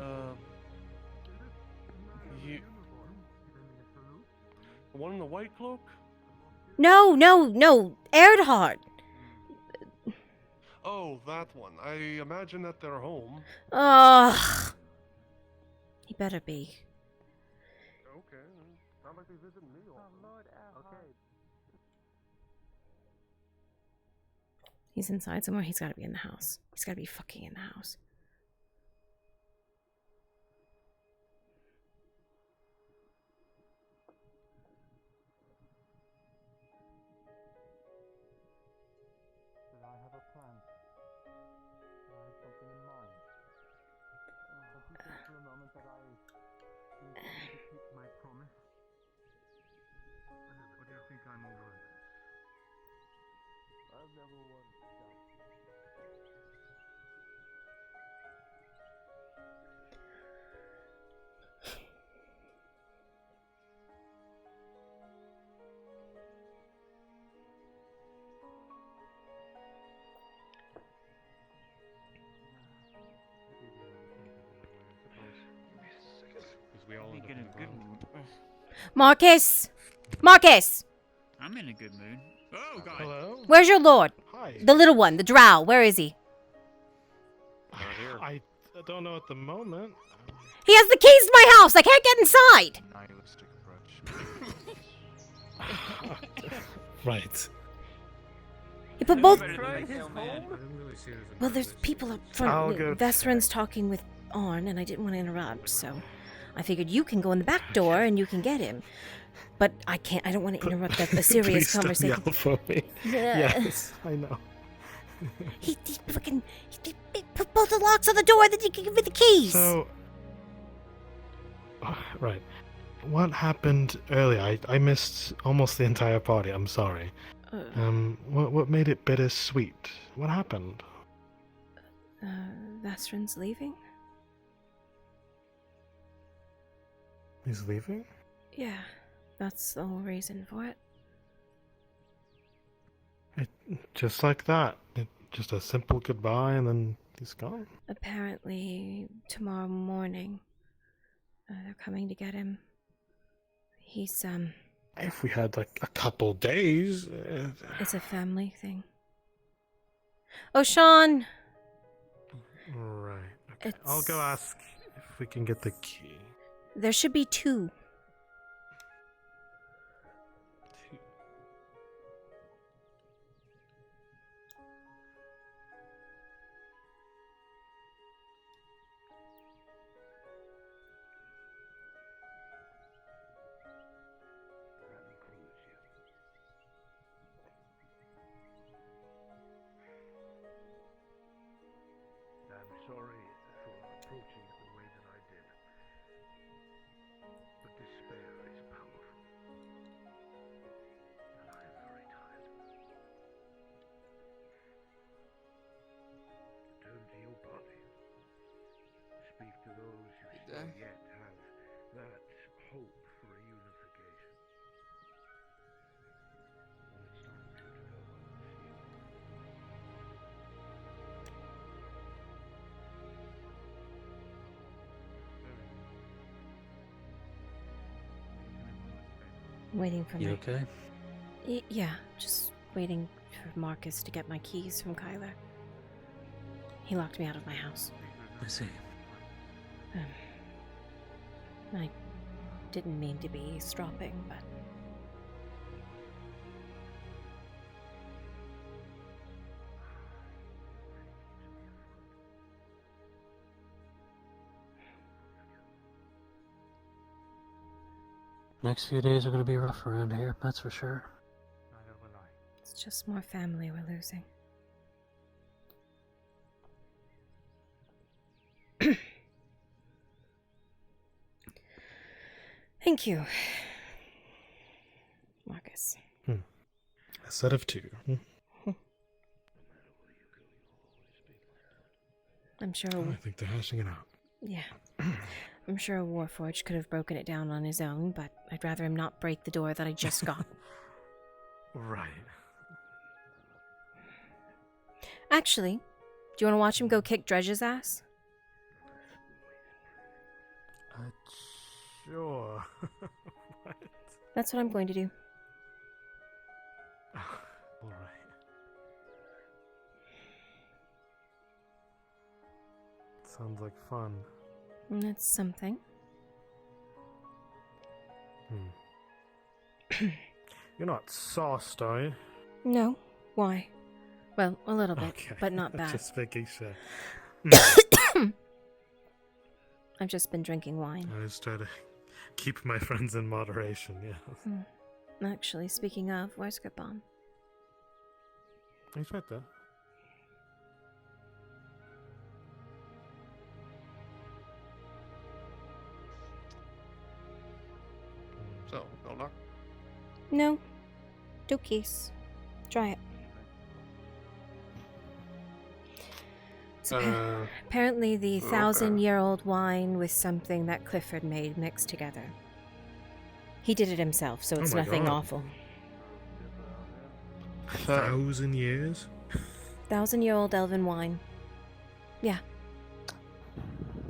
The one in the white cloak? No, Earhart. Oh, that one. I imagine that they're home. Ugh. He better be. Okay. Not like they visit me. Okay. He's inside somewhere. He's gotta be in the house. He's gotta be fucking in the house. Did I have a plan? Did I have something in mind? But you think for a moment that I intend to keep my promise? Or do you think I'm over it? I've never once doubted. Because we all end up in a good mood. Marcus! Marcus! I'm in a good mood. Oh god. Hello? Where's your lord? Hi. The little one, the drow. Where is he? I don't know at the moment. He has the keys to my house. I can't get inside. Nihilistic approach. Right. He put both. Well, Well, there's people up I'll front. go Vesrun's talking with Arn, and I didn't want to interrupt, so I figured you can go in the back door and you can get him. But I can't. I don't want to interrupt a serious Please don't conversation. yell for me. Yes, I know. He fucking he put both the locks on the door, then he can give me the keys. So, right. What happened earlier? I missed almost the entire party. I'm sorry. What made it bittersweet? What happened? Vesrun's leaving? He's leaving? Yeah, that's the whole reason for it. Just like that. Just a simple goodbye, and then He's gone? Apparently, tomorrow morning, they're coming to get him. He's, If we had, like, a couple days... It's a family thing. Oh, Sean! Right. Okay. I'll go ask if we can get the key. There should be 2. I'm sorry for approaching it the way that I did. But despair is powerful. And I am very tired. Turn to your body. Speak to those who still yet have that hope for a unification. When it's time for you to go, I will see you. Waiting for You me. okay? Yeah, just waiting for Marcus to get my keys from Kyler. He locked me out of my house. I see. I didn't mean to be eavesdropping, but... Next few days are going to be rough around here, that's for sure. It's just more family we're losing. Thank you, Marcus. A set of 2. I'm sure. I think they're hashing it out. Yeah. I'm sure a Warforged could have broken it down on his own, but I'd rather him not break the door that I just got. Right. Actually, do you want to watch him go kick Dredge's ass? Sure. What? That's what I'm going to do. Alright. Sounds like fun. That's something. You're not sauced, are you? No. Why? Well, a little bit, Okay. but not bad. Just making sure. I've just been drinking wine. I just try to keep my friends in moderation, yeah. Actually, speaking of, where's Gripon? He's right there. So, no luck? No. Dookies. Try it. It's apparently the 1,000-year-old wine with something that Clifford made mixed together. He did it himself, so it's my nothing God. awful. 1,000 years? 1,000-year-old elven wine. Yeah.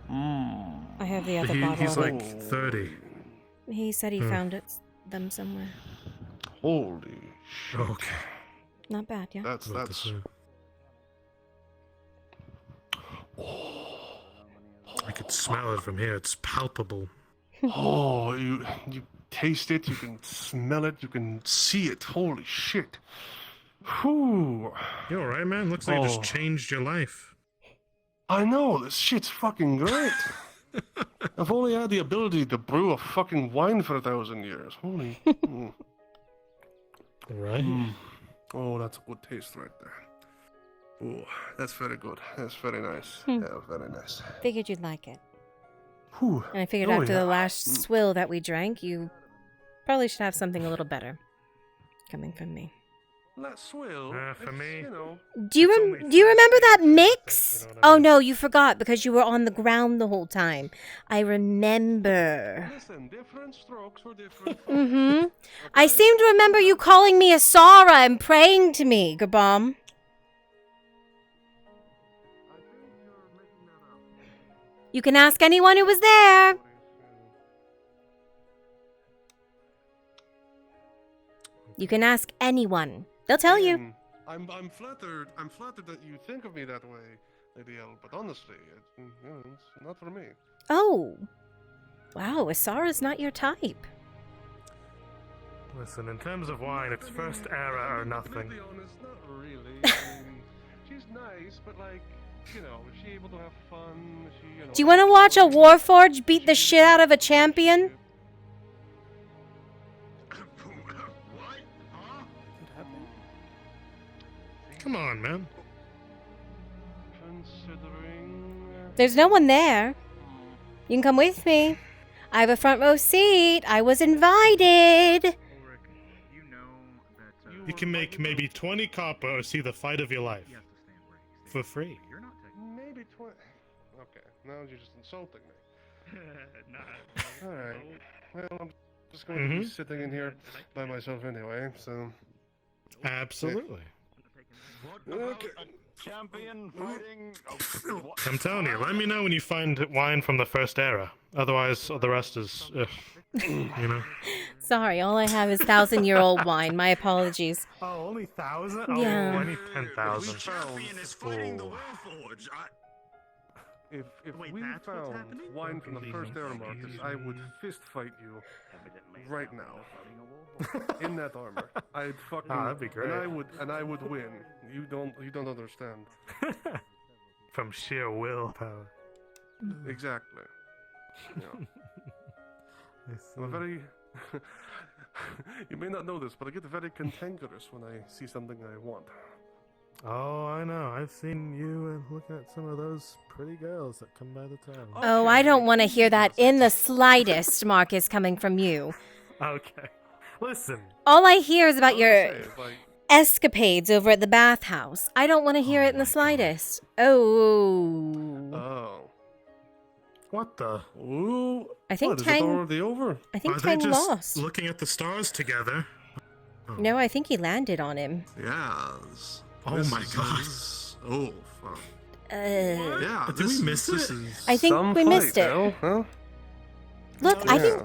I have the other bottle. He's of like it. 30. He said he found them somewhere. Holy shit. Okay. Not bad, yeah. That's I could smell it from here. It's palpable. Oh, you taste it, you can smell it, you can see it. Holy shit. Whew. You alright, man? Looks like you just Oh. changed your life. I know, this shit's fucking great. I've only had the ability to brew a fucking wine for 1,000 years. Holy. Right? Oh, that's a good taste right there. Oh, that's very good. That's very nice. Hmm. Yeah, very nice. Figured you'd like it. Whew. And I figured Oh, after yeah. the last swill that we drank, you probably should have something a little better coming from me. That swill. For me. You know. Do you remember that mix? Oh no, you forgot because you were on the ground the whole time. I remember. Listen, different strokes for different. Mm-hmm. I seem to remember you calling me a Sara and praying to me, Gabam. You can ask anyone who was there. You can ask anyone. They'll tell you. I'm flattered. I'm flattered that you think of me that way, Lady L. But honestly, it's not for me. Oh. Wow, Asara's not your type. Listen, in terms of wine, it's first era or nothing. To be honest, not really. I mean, she's nice, but like, you know, is she able to have fun? Is she, you know, Do you want to watch a Warforged beat the shit out of a champion? Come on, man. There's no one there. You can come with me. I have a front row seat. I was invited. You can make maybe 20 copper or see the fight of your life. For free. Maybe 20. Okay, now you're just insulting me. Alright. Well, I'm just going to be sitting in here by myself anyway, so. Absolutely. Okay. Champion fighting. I'm telling you, let me know when you find wine from the first era. Otherwise, the rest is, you know. Sorry, all I have is 1,000-year-old wine. My apologies. Oh, only 1,000? Yeah. Oh, I need 10,000. If we found wine from the first era, Marcus, I would fist fight you right now in that armor. I'd fucking. Oh, that'd be great. And I would win. You don't understand. From sheer willpower. Exactly. Yeah. I'm a very. You may not know this, but I get very cantankerous when I see something I want. Oh, I know. I've seen you looking at some of those pretty girls that come by the town. Oh, I don't want to hear that in the slightest, Marcus, coming from you. Okay. Listen. All I hear is about your escapades over at the bathhouse. I don't want to hear it in the slightest. Oh. Oh. What the? Ooh. I think what, Tang. Is it already over? I think Are Tang they just lost. looking at the stars together? No, I think he landed on him. Yes. Oh my god. Oh, fuck. Yeah. Did we miss it? I think we missed it. Huh? Look, I think.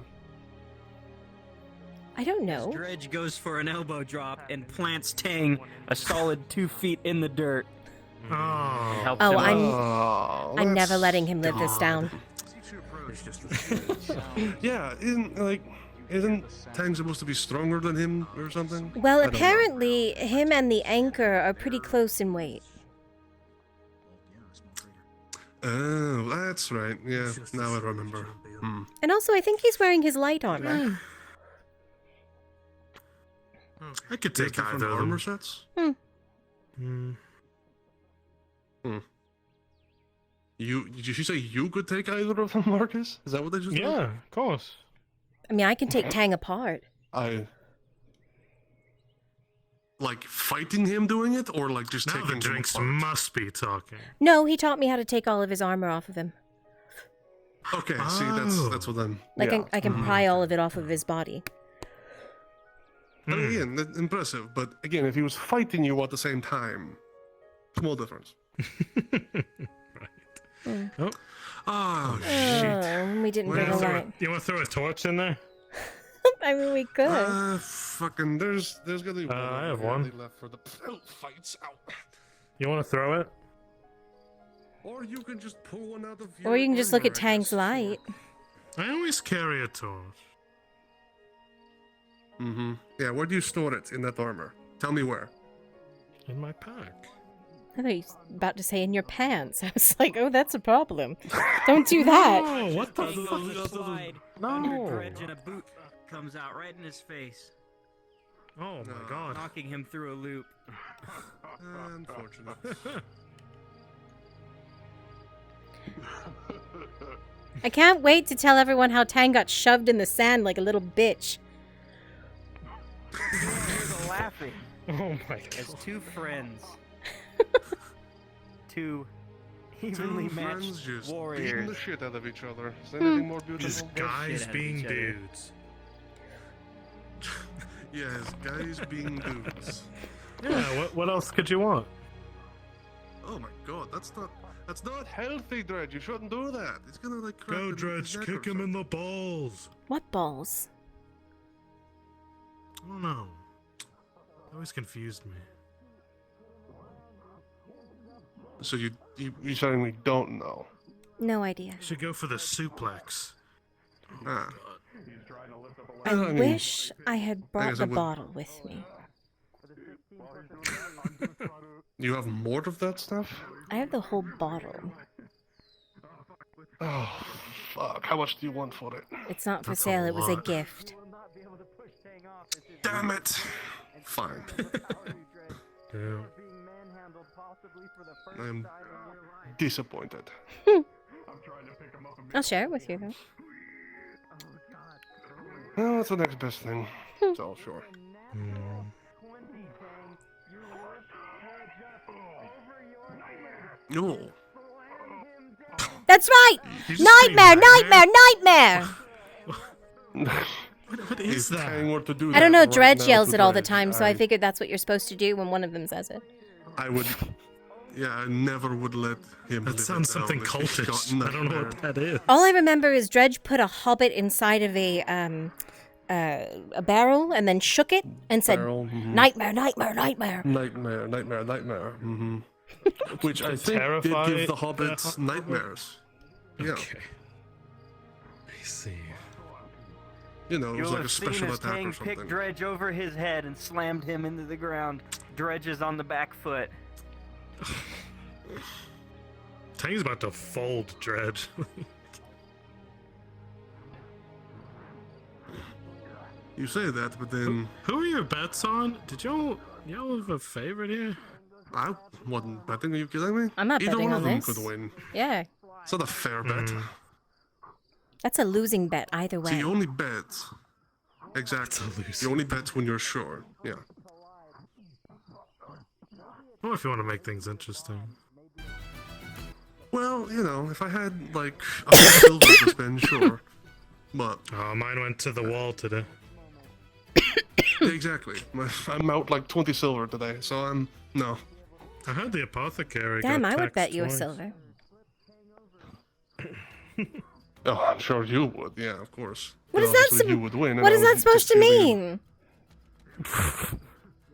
I don't know. Dredge goes for an elbow drop and plants Tang a solid 2 feet in the dirt. Oh, I'm never letting him live this down. Yeah, isn't Tang supposed to be stronger than him or something? Well, I don't know. apparently, him and the anchor are pretty close in weight. Oh, that's right. Yeah, now I remember. And also, I think he's wearing his light armor. I could take different either of them. armor sets. Did you say you could take either of them, Marcus? Is that what they just said? Yeah, of course. I mean, I can take Tang apart. Like fighting him doing it, or like just Now taking the him drinks apart? must be talking. No, he taught me how to take all of his armor off of him. Okay, see, that's what I'm. Like, yeah. I can pry all of it off of his body. But again, that's impressive. But again, if he was fighting you at the same time, small difference. Oh, Oh, shit. We didn't bring a light. You want to throw a torch in there? I mean, we could. Fucking, there's gonna be one. I have over one. here left for the fights out. You want to throw it? Or you can just pull one out of your Or you can just look armor, at I Tang's guess. light. I always carry a torch. Yeah, where do you store it in that armor? Tell me where. In my pack. I thought you were about to say in your pants. I was like, oh, that's a problem. Don't do that. Oh, what the Tang goes to slide under Dredge and a boot comes out right in his face. Oh my god. Knocking him through a loop. Unfortunate. I can't wait to tell everyone how Tang got shoved in the sand like a little bitch. There's a laughing. Oh my god. As two friends. Two evenly Two matched friends just beating warriors. the shit out of each other. Is there anything more beautiful? These guys being dudes. Yes, guys being dudes. Yeah, what else could you want? Oh my god, that's not. That's not healthy, Dredge. You shouldn't do that. It's gonna like crack Go, his Dredge. neck Kick or him in the balls. What balls? I don't know. Always confused me. So you saying we don't know? No idea. Should go for the suplex. Ah. I mean, wish I had brought guess the I would- bottle with me. You have more of that stuff? I have the whole bottle. Oh, fuck. How much do you want for it? It's not for That's a sale, it was a lot. gift. Damn it! Fine. I am disappointed. I'll share it with you, though. Well, that's the next best thing. So, sure. No. That's right! Did you say Nightmare! What is that? I don't know, Dredge yells it all the time, so I figured that's what you're supposed to do when one of them says it. I would. Yeah, I never would let him. That sounds something cultish. I don't know what that is. All I remember is Dredge put a hobbit inside of a barrel and then shook it and said, Nightmare. Nightmare. Mm-hmm. Which I think did give the hobbits nightmares. Yeah. Okay. I see. You know, it was You'll like a have seen special as attack Tang or something. picked Dredge over his head and slammed him into the ground. Dredge is on the back foot. Tang's about to fold Dredge. You say that, but then Who are your bets on? Did y'all have a favorite here? I wasn't betting. Are you kidding me? I'm not Either betting one on of them this. could win. Yeah. It's not a fair bet. That's a losing bet either See, way. you only bet. Exactly. You only bet when you're sure. Yeah. Well, if you want to make things interesting. Well, you know, if I had like a silver to spend, sure. But mine went to the wall today. Exactly. I'm out like 20 silver today, so I'm no. I heard the apothecary. Damn, got I would taxed bet you a twice. silver. Oh, I'm sure you would. Yeah, of course. What And is that? obviously you would win. What and is I that would supposed to just really- mean?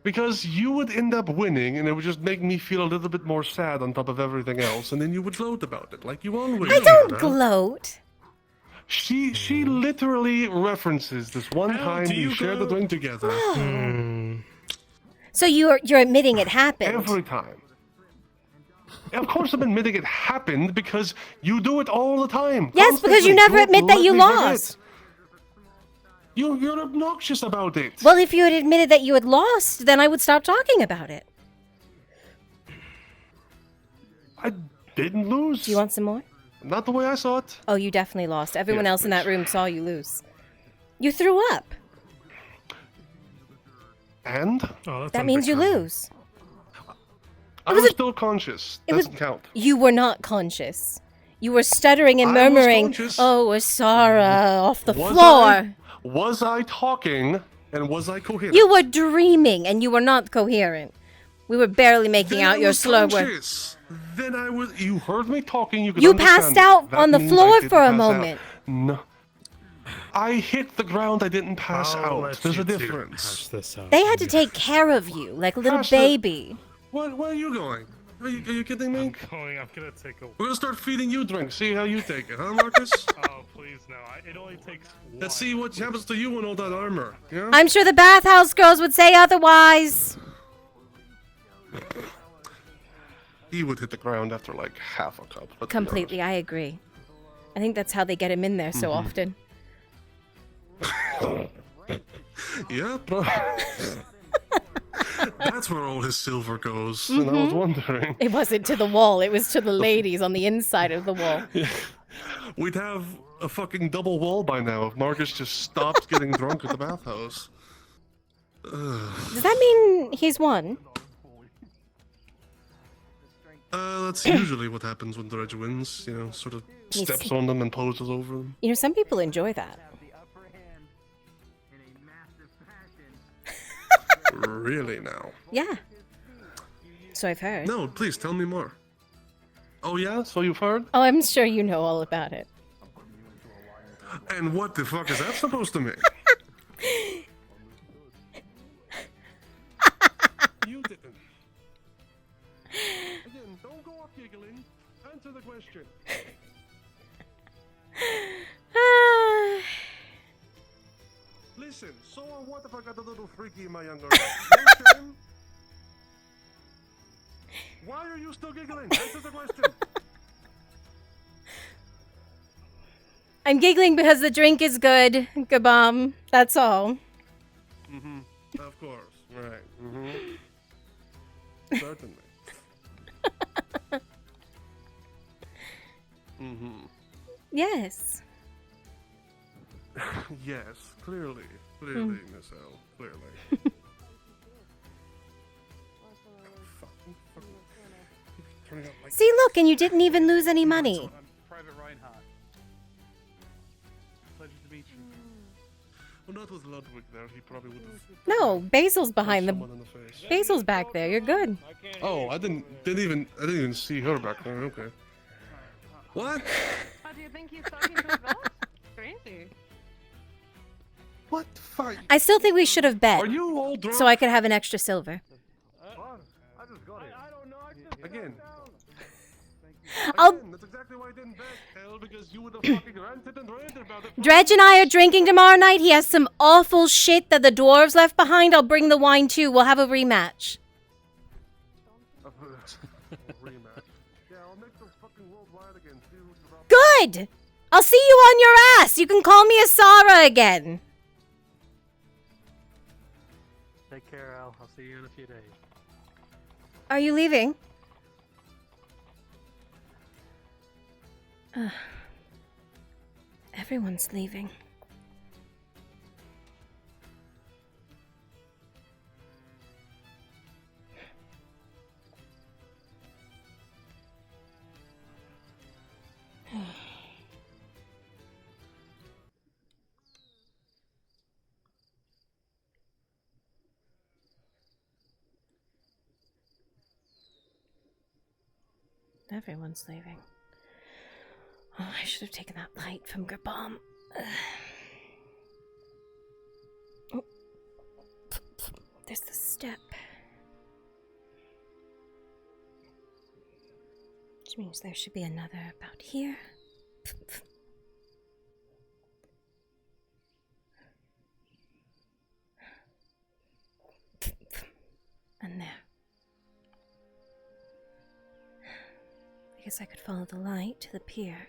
Because you would end up winning, and it would just make me feel a little bit more sad on top of everything else, and then you would gloat about it, like you always. I don't gloat. She literally references this one time do you you shared the gloat? drink together. So you're admitting it happened. Every time. Of course, I'm admitting it happened because you do it all the time. Yes, because you constantly. never Don't admit that let you me forget. lost. You're obnoxious about it. Well, if you had admitted that you had lost, then I would stop talking about it. I didn't lose. Do you want some more? Not the way I saw it. Oh, you definitely lost. Everyone Yes, else in that room saw you lose. You threw up. And? That means you lose. I was still conscious. Doesn't count. You were not conscious. You were stuttering and I was murmuring, conscious. "Oh, Asara," off the Was floor. Was I talking and was I coherent? You were dreaming and you were not coherent. We were barely making Then out I your was slur word. conscious. Then I was. You heard me talking. You could You understand passed it. out That on the means I floor didn't for a pass out. moment. No. I hit the ground. I didn't pass I'll out. let There's you a two difference. hash this out. They had to take care of you like a little Hash the- baby. Where are you going? Are you kidding me? I'm gonna take a. We're gonna start feeding you drinks. See how you take it, huh, Marcus? Oh, please no. It only takes. Let's see what happens to you in all that armor. Yeah. I'm sure the bathhouse girls would say otherwise. He would hit the ground after like half a cup. let's be Completely, I agree. I think that's how they get him in there so Mhm. often. honest. Yeah, bro. That's where all his silver goes. And I was Mhm. wondering. It wasn't to the wall, it was to the ladies on the inside of the wall. We'd have a fucking double wall by now if Marcus just stopped getting drunk at the bathhouse. Ugh. Does that mean he's won? That's usually what happens when Dredge wins. You know, sort of He's- steps on them and poses over them. You know, some people enjoy that. Really now? Yeah. So I've heard. No, please tell me more. Oh yeah, so you've heard? Oh, I'm sure you know all about it. And what the fuck is that supposed to mean? You didn't. Again, don't go off giggling. Answer the question. Listen, so what if I got a little freaky in my younger days? No shame? Why are you still giggling? Answer the question. I'm giggling because the drink is good, Gabam. That's all. Mm-hmm. Of course. Right. Mm-hmm. Certainly. Mm-hmm. Yes. Yes, clearly. Clearly, Mm. Miss L. Clearly. Turning up like See, look, and you didn't even lose any money. I'm Private Reinhardt. Pleasure to meet you. Well, not with Ludwig there. He probably would have. No, Basil's behind the. Someone in the face. Basil's back there. You're good. Oh, I didn't even see her back there. Okay. What? Oh, do you think he's talking to his boss? Crazy. What the fuck? I still think we should have bet. Are you all drunk? So I could have an extra silver. I just got it. I don't know. Again. I'll. That's exactly why I didn't bet, Hell, because you would have fucking ranted and ranted about it. Dredge and I are drinking tomorrow night. He has some awful shit that the dwarves left behind. I'll bring the wine too. We'll have a rematch. Rematch. Yeah, I'll make the fucking world wide again. See who's about. Good! I'll see you on your ass. You can call me Asara again. Take care, Al. I'll see you in a few days. Are you leaving? Everyone's leaving. Everyone's leaving. Oh, I should have taken that light from Gabam. Oh. There's the step. Which means there should be another about here. And there. I guess I could follow the light to the pier.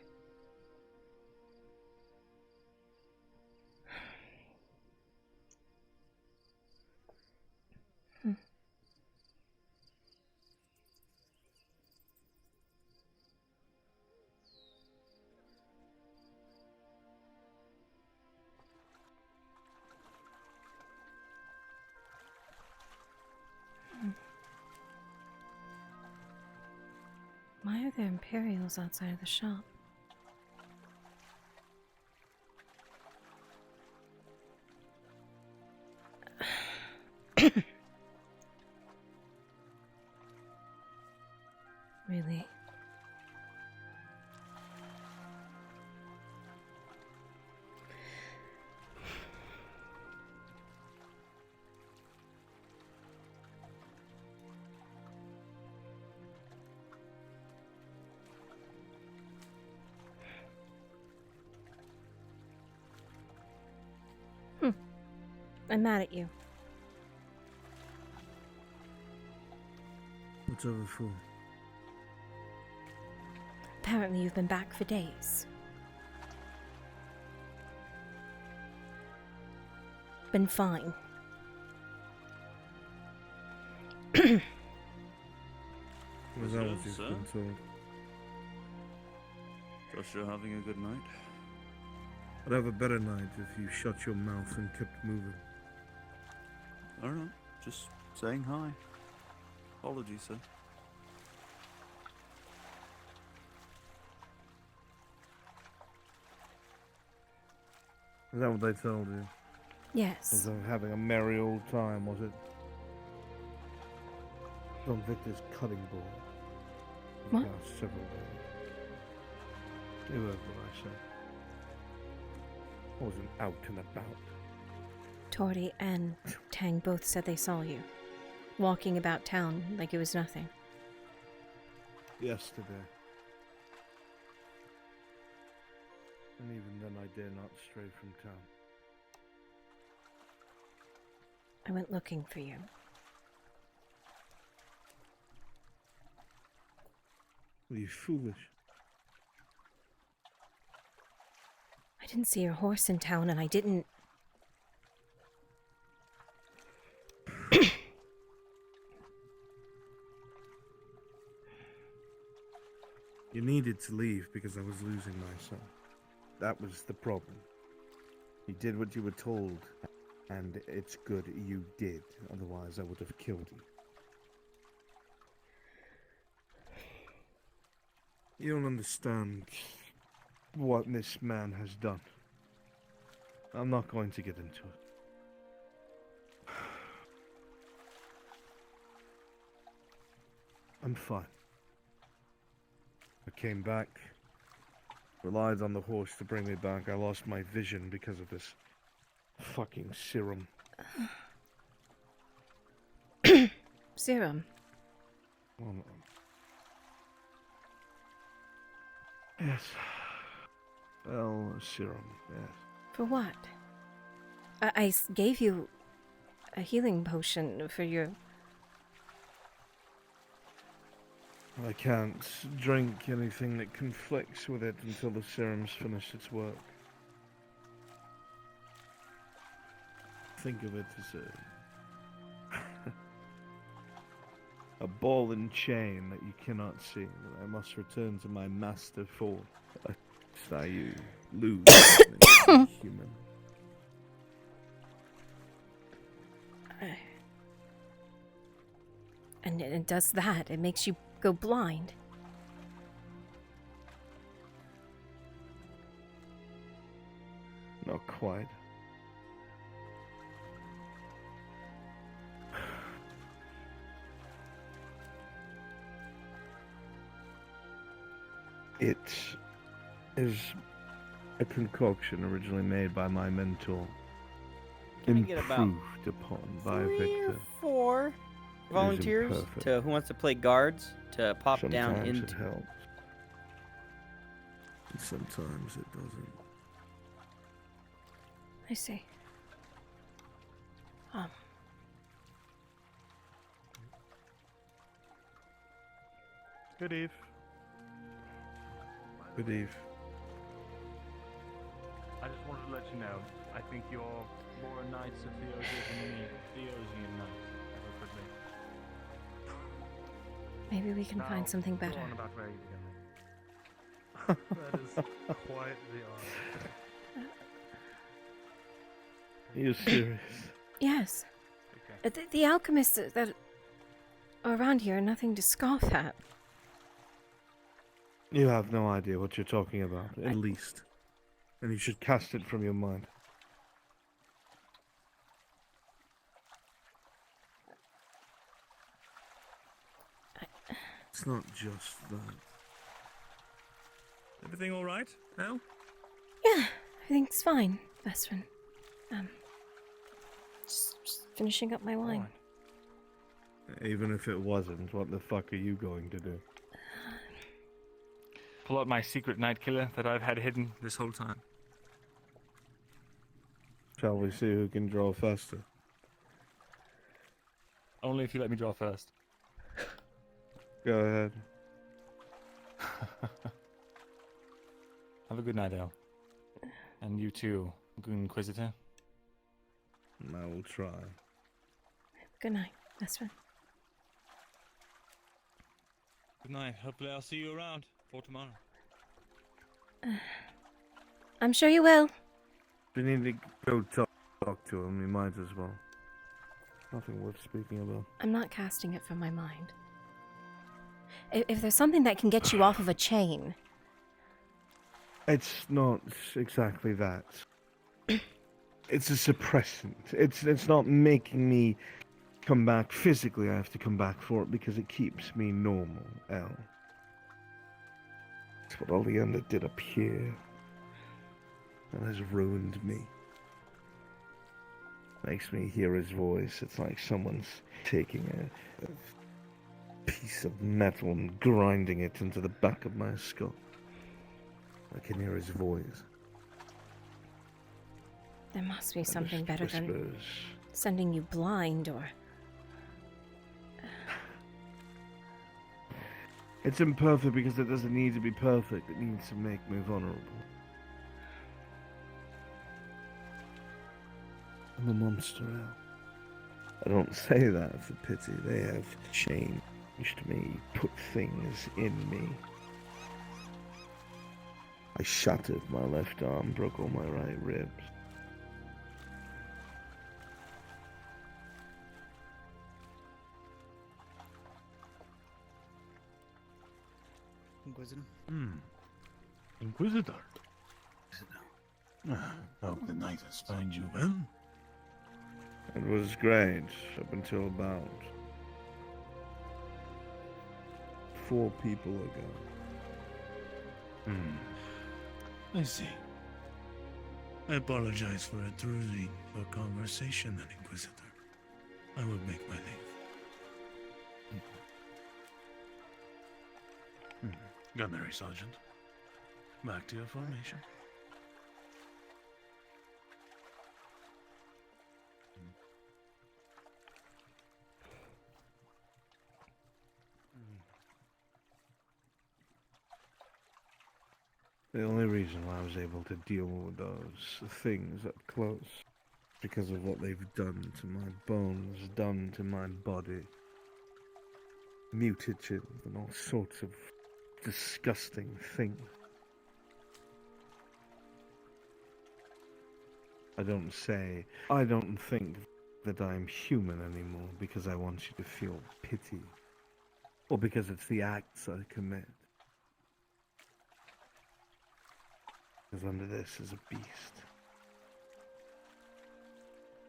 Why are there Imperials outside of the shop? Really? I'm mad at you. What's over for? Apparently you've been back for days. Been fine. Was that what you've sir? been told? Trust you're having a good night. I'd have a better night if you shut your mouth and kept moving. I don't know. Just saying hi. Apologies, sir. Is that what they told you? Yes. Was they having a merry old time, was it? Don Victor's cutting board. What? Last several days. You heard what I said. I wasn't out and about. Tori and Tang both said they saw you, walking about town like it was nothing. Yesterday. And even then I dare not stray from town. I went looking for you. Are you foolish? I didn't see your horse in town, and I didn't... You needed to leave because I was losing my son. That was the problem. You did what you were told, and it's good you did. Otherwise, I would have killed you. You don't understand what this man has done. I'm not going to get into it. I'm fine. I came back, relied on the horse to bring me back. I lost my vision because of this fucking serum. Serum? Well, yes. Well, serum, yes. For what? I gave you a healing potion for your... I can't drink anything that conflicts with it until the serum's finished its work. Think of it as a ball and chain that you cannot see, that I must return to my master for. Lest you lose something human. And it does that. It makes you go blind. Not quite. It is a concoction originally made by my mentor, Can I get about improved upon by 3 Victor. or 4 volunteers imperfect. to who wants to play guards to pop down Sometimes into. it helps. And sometimes it doesn't. I see. Good eve. Good eve. I just wanted to let you know, I think you're more a Knights of Theosia than me, Theosian Knight ever could be. Maybe we can Now, find something go better. on about where you're going. That is quite the odd. You're serious? Yes. The alchemists that are around here are nothing to scoff at. You have no idea what you're talking about, at least. And you should cast it from your mind. It's not just that. Everything all right now? Yeah, everything's fine, best friend. Just finishing up my wine. Even if it wasn't, what the fuck are you going to do? Pull out my secret night killer that I've had hidden this whole time. Shall we see who can draw faster? Only if you let me draw first. Go ahead. Have a good night, El. And you too, good Inquisitor. I will try. Good night, best friend. Good night. Hopefully I'll see you around for tomorrow. I'm sure you will. If you need to go talk to him, you might as well. Nothing worth speaking about. I'm not casting it from my mind. If there's something that can get you off of a chain... It's not exactly that. It's a suppressant. It's not making me come back physically. I have to come back for it because it keeps me normal, El. It's what Oleander did up here. That has ruined me. Makes me hear his voice. It's like someone's taking a piece of metal and grinding it into the back of my skull. I can hear his voice. There must be something better than Whispers. sending you blind or... It's imperfect because it doesn't need to be perfect. It needs to make me vulnerable. I'm a monster, Al. I don't say that for pity. They have changed me, put things in me. I shattered my left arm, broke all my right ribs. Inquisitor? Inquisitor. Hope the night has found you well. It was great up until about 4 people ago. I see. I apologize for intruding your conversation, then, Inquisitor. I will make my leave. Gunnery Sergeant. Back to your formation. The only reason why I was able to deal with those things up close, because of what they've done to my bones, done to my body. Mutagens and all sorts of disgusting things. I don't think that I'm human anymore because I want you to feel pity, or because it's the acts I commit. Because under this is a beast.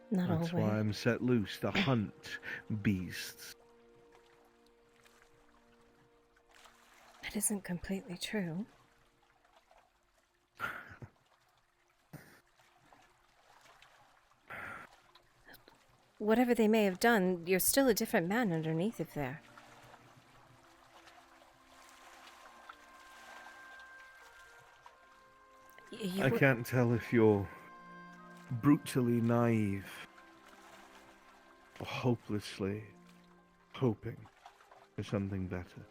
Not That's always. why I'm set loose to hunt beasts. That isn't completely true. Whatever they may have done, you're still a different man underneath of there. I can't tell if you're brutally naive or hopelessly hoping for something better.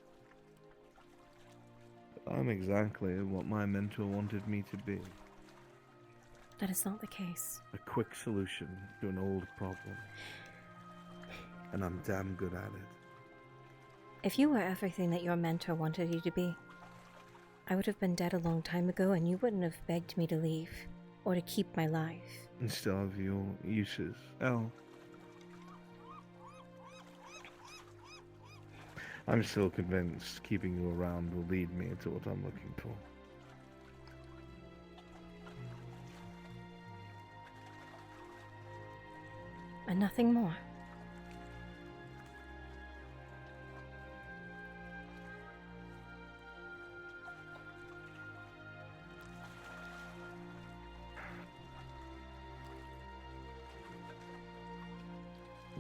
But I'm exactly what my mentor wanted me to be. That is not the case. A quick solution to an old problem. And I'm damn good at it. If you were everything that your mentor wanted you to be, I would have been dead a long time ago and you wouldn't have begged me to leave or to keep my life. And still have your uses. Elle. I'm still convinced keeping you around will lead me to what I'm looking for. And nothing more.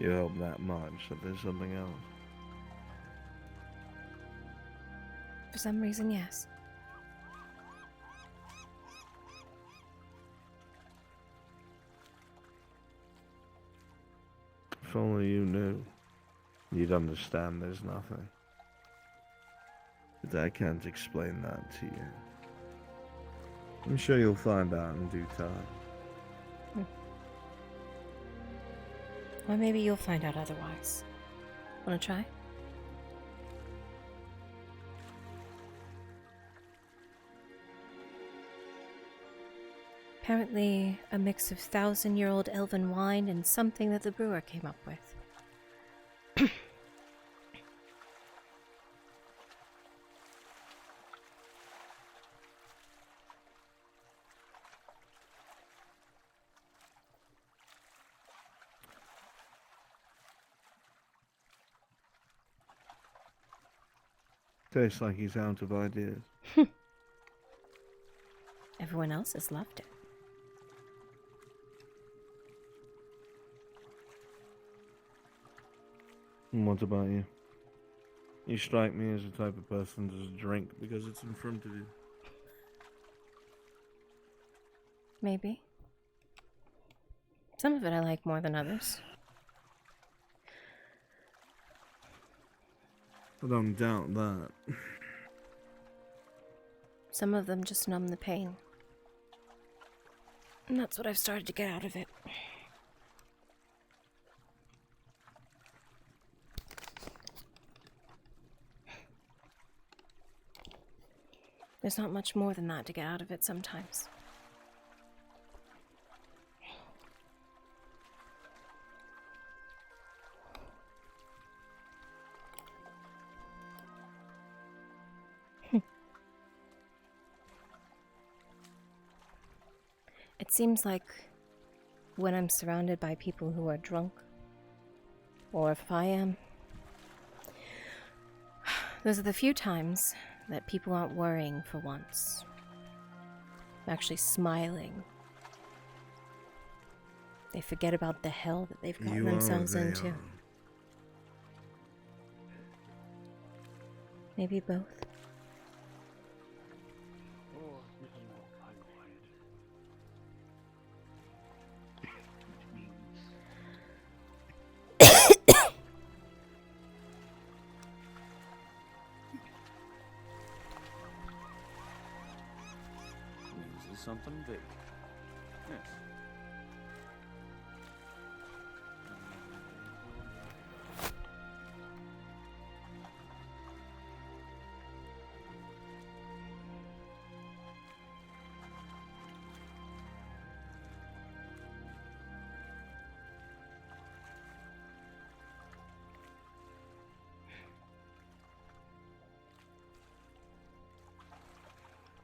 You help that much that there's something else. For some reason, yes. If only you knew, you'd understand there's nothing. But I can't explain that to you. I'm sure you'll find out in due time. Or maybe you'll find out otherwise. Wanna try? Apparently, a mix of 1,000-year-old elven wine and something that the brewer came up with. Tastes like he's out of ideas. Everyone else has loved it. And what about you? You strike me as the type of person to just drink because it's in front of you. Maybe. Some of it I like more than others. I don't doubt that. Some of them just numb the pain. And that's what I've started to get out of it. There's not much more than that to get out of it sometimes. It seems like when I'm surrounded by people who are drunk, or if I am, those are the few times that people aren't worrying for once. Actually smiling. They forget about the hell that they've gotten themselves into. Maybe both. Something big. Yes.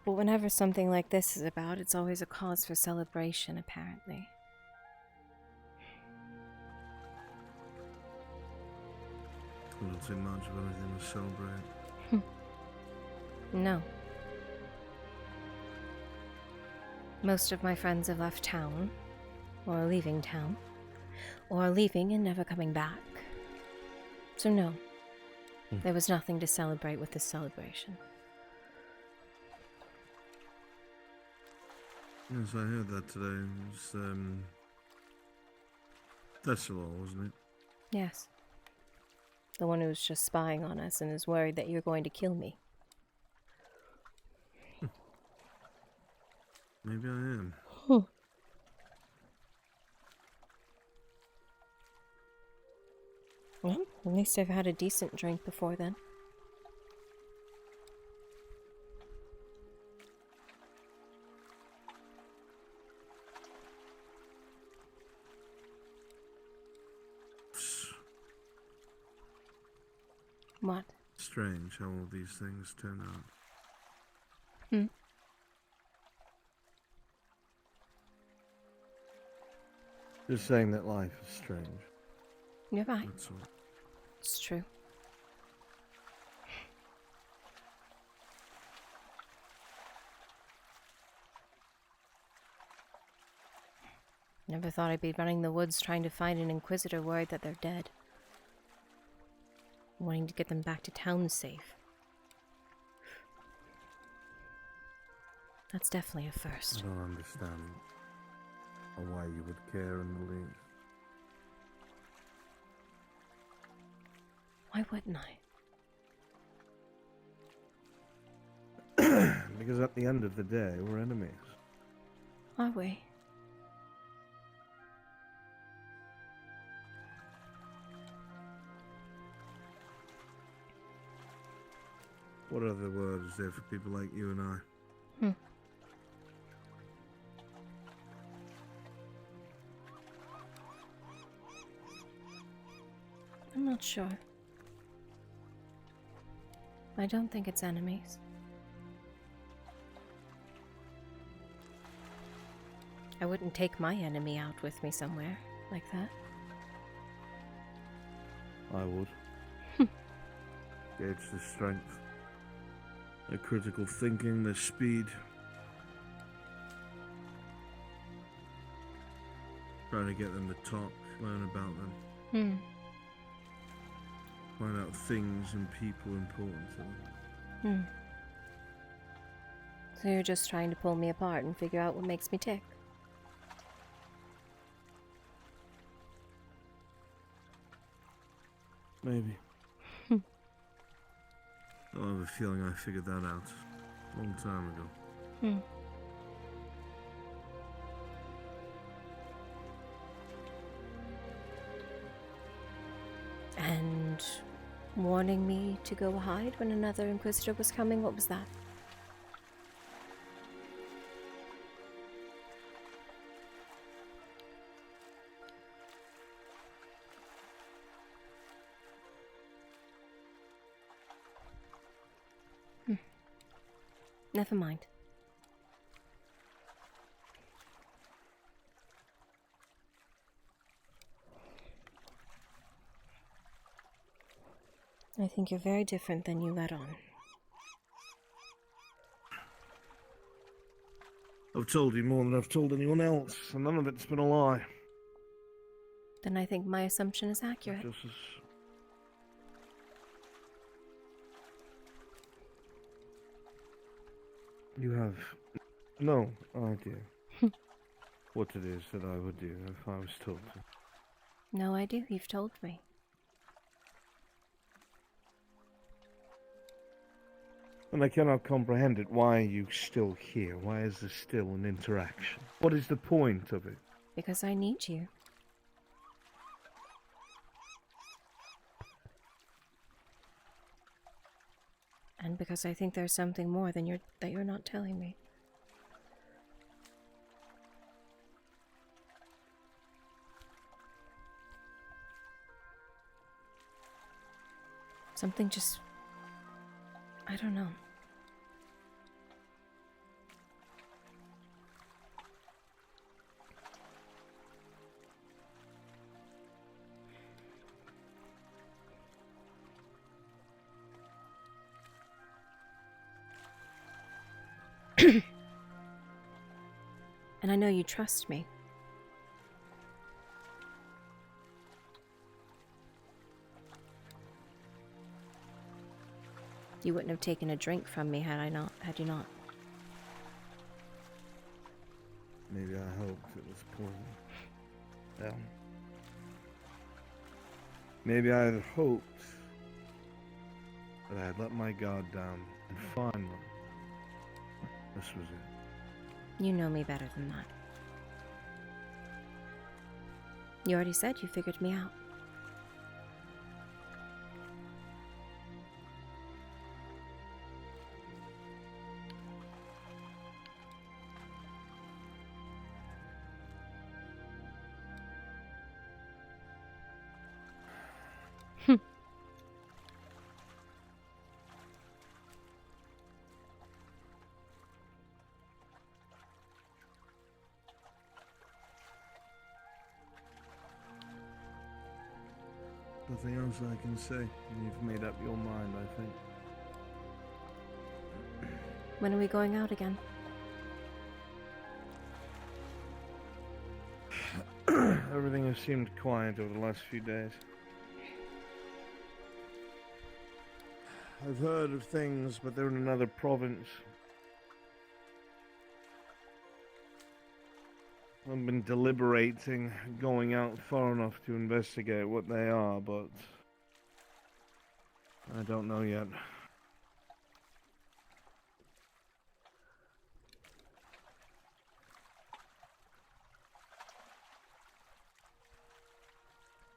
But whenever something like this is about, it's always a cause for celebration, apparently. I don't see much of anything to celebrate. No. Most of my friends have left town, or are leaving town, or are leaving and never coming back. So no, there was nothing to celebrate with this celebration. Yes, I heard that today. It was, Thessalor, wasn't it? Yes. The one who's just spying on us and is worried that you're going to kill me. Maybe I am. Well, at least I've had a decent drink before then. What? Strange how all these things turn out. Just saying that life is strange. You're right. That's all. It's true. Never thought I'd be running the woods trying to find an Inquisitor worried that they're dead. Wanting to get them back to town safe. That's definitely a first. I don't understand why you would care in the least. Why wouldn't I? Because at the end of the day, we're enemies. Are we? What other word is there for people like you and I? I'm not sure. I don't think it's enemies. I wouldn't take my enemy out with me somewhere like that. I would. Gauge the strength, their critical thinking, their speed. Trying to get them to talk, learn about them. Hmm. Find out things and people important to them. Hmm. So you're just trying to pull me apart and figure out what makes me tick. Maybe. I have a feeling I figured that out a long time ago. Hmm. And warning me to go hide when another Inquisitor was coming, what was that? Never mind. I think you're very different than you let on. I've told you more than I've told anyone else, and none of it's been a lie. Then I think my assumption is accurate. Just as... You have no idea what it is that I would do if I was told to. No, I do. You've told me. And I cannot comprehend it. Why are you still here? Why is there still an interaction? What is the point of it? Because I need you. And because I think there's something more than that you're not telling me. Something just... I don't know. And I know you trust me. You wouldn't have taken a drink from me had you not. Maybe I hoped it was poison. Yeah. Maybe I had hoped that I had let my guard down and finally, this was it. You know me better than that. You already said you figured me out. Nothing else I can say. You've made up your mind, I think. When are we going out again? Everything has seemed quiet over the last few days. I've heard of things, but they're in another province. I've been deliberating, going out far enough to investigate what they are, but I don't know yet.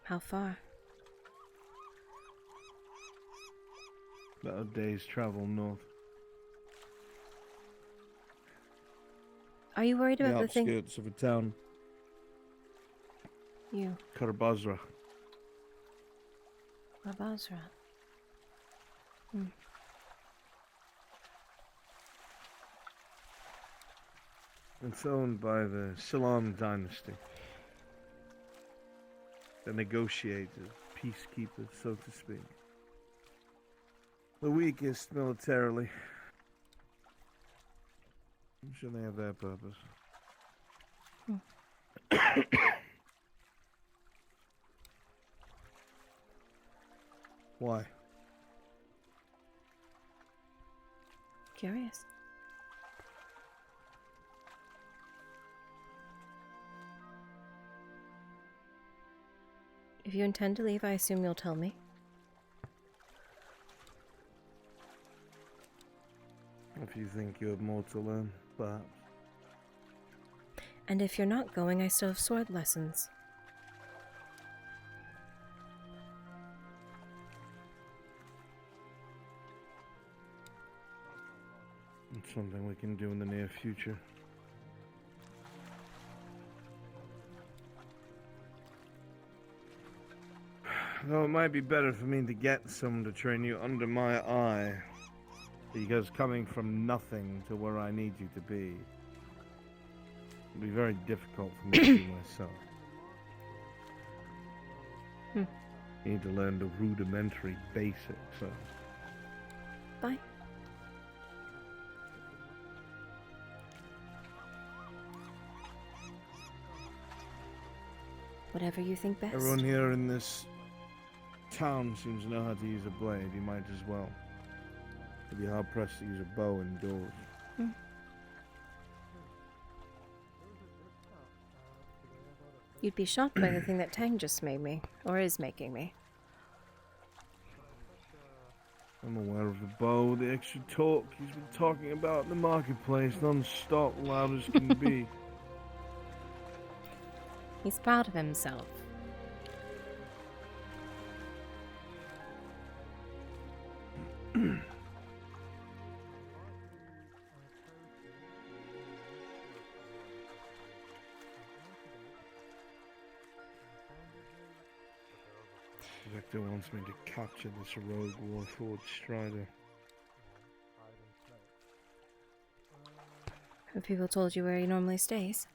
How far? About a day's travel north. Are you worried about the thing? Outskirts of a town. You. Karbazra. Karbazra. It's owned by the Salam dynasty. The negotiators, peacekeepers, so to speak. The weakest militarily. I'm sure they have their purpose. Why? Curious. If you intend to leave, I assume you'll tell me. If you think you have more to learn, perhaps. And if you're not going, I still have sword lessons. It's something we can do in the near future. Though it might be better for me to get someone to train you under my eye. Because coming from nothing to where I need you to be would be very difficult for me to do myself. You need to learn the rudimentary basics. So. Bye. Whatever you think best. Everyone here in this town seems to know how to use a blade. You might as well. You'd be hard pressed to use a bow indoors. You'd be shocked by the thing that Tang just made me, or is making me. I'm aware of the bow, the extra talk he's been talking about in the marketplace, non-stop, loud as can be. He's proud of himself. Victor wants me to capture this rogue Warforged Strider. Have people told you where he normally stays?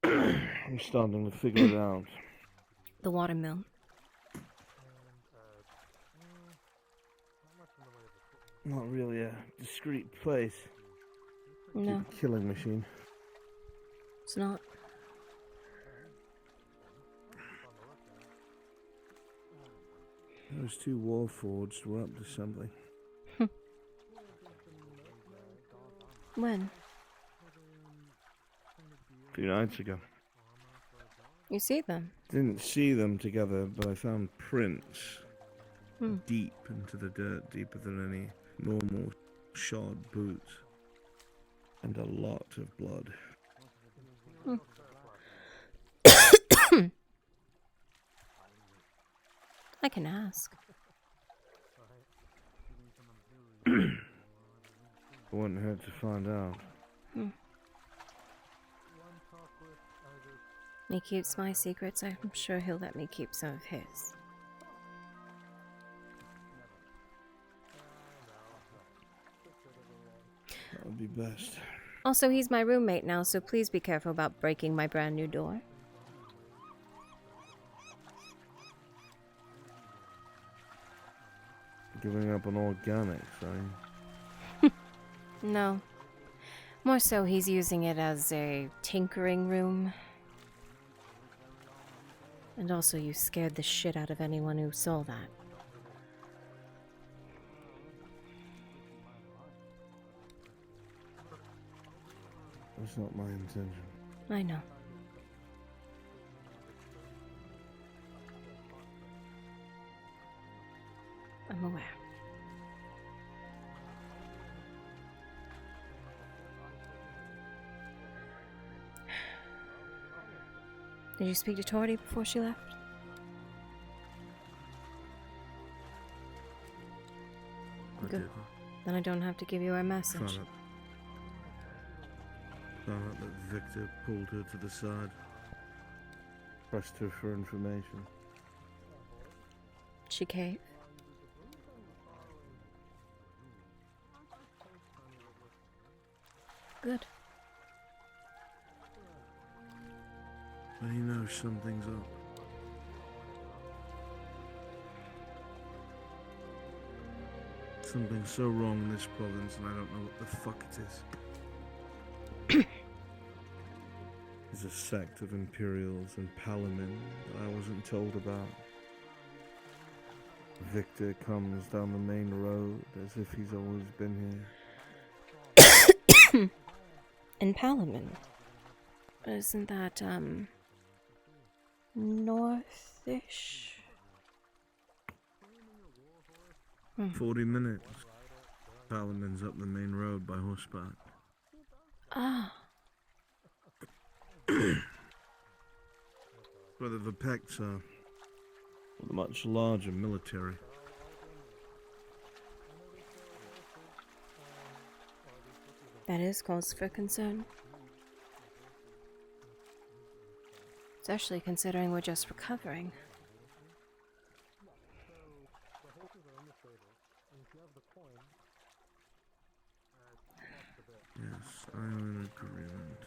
I'm starting to figure it out. The watermill. Not really a discreet place. No. It's a killing machine. It's not. Those two Warforged were up to something. When? A few nights ago. You see them? Didn't see them together, but I found prints Hmm. deep into the dirt, deeper than any normal shod boots. And a lot of blood. I can ask. It wouldn't hurt to find out. He keeps my secrets. I'm sure he'll let me keep some of his. That would be best. Also, he's my roommate now, so please be careful about breaking my brand new door. Giving up on organics, eh? No. More so, he's using it as a tinkering room. And also, you scared the shit out of anyone who saw that. That's not my intention. I know. I'm aware. Did you speak to Tori before she left? I Good. did. Then I don't have to give you a message. Found out that Victor pulled her to the side. Pressed her for information. She caved. Good. But he knows something's up. Something's so wrong in this province and I don't know what the fuck it is. There's a sect of Imperials in Palamin that I wasn't told about. Victor comes down the main road as if he's always been here. In Palamin? Isn't that, northish? 40 minutes. Palamin's up the main road by horseback. Ah. Where the Vipects are. With a much larger military. That is cause for concern. Especially considering we're just recovering. Yes, I'm in agreement.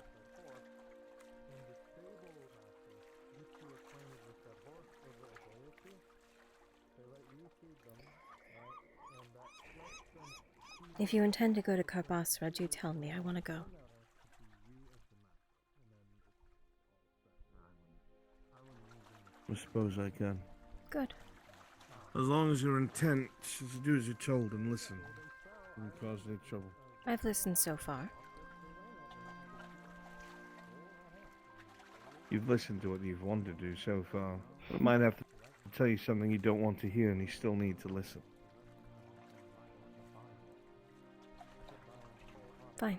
If you intend to go to Karbasra, do tell me. I want to go. I suppose I can. Good. As long as your intent is to do as you're told and listen. Don't cause any trouble. I've listened so far. You've listened to what you've wanted to do so far. I might have to tell you something you don't want to hear and you still need to listen. Fine.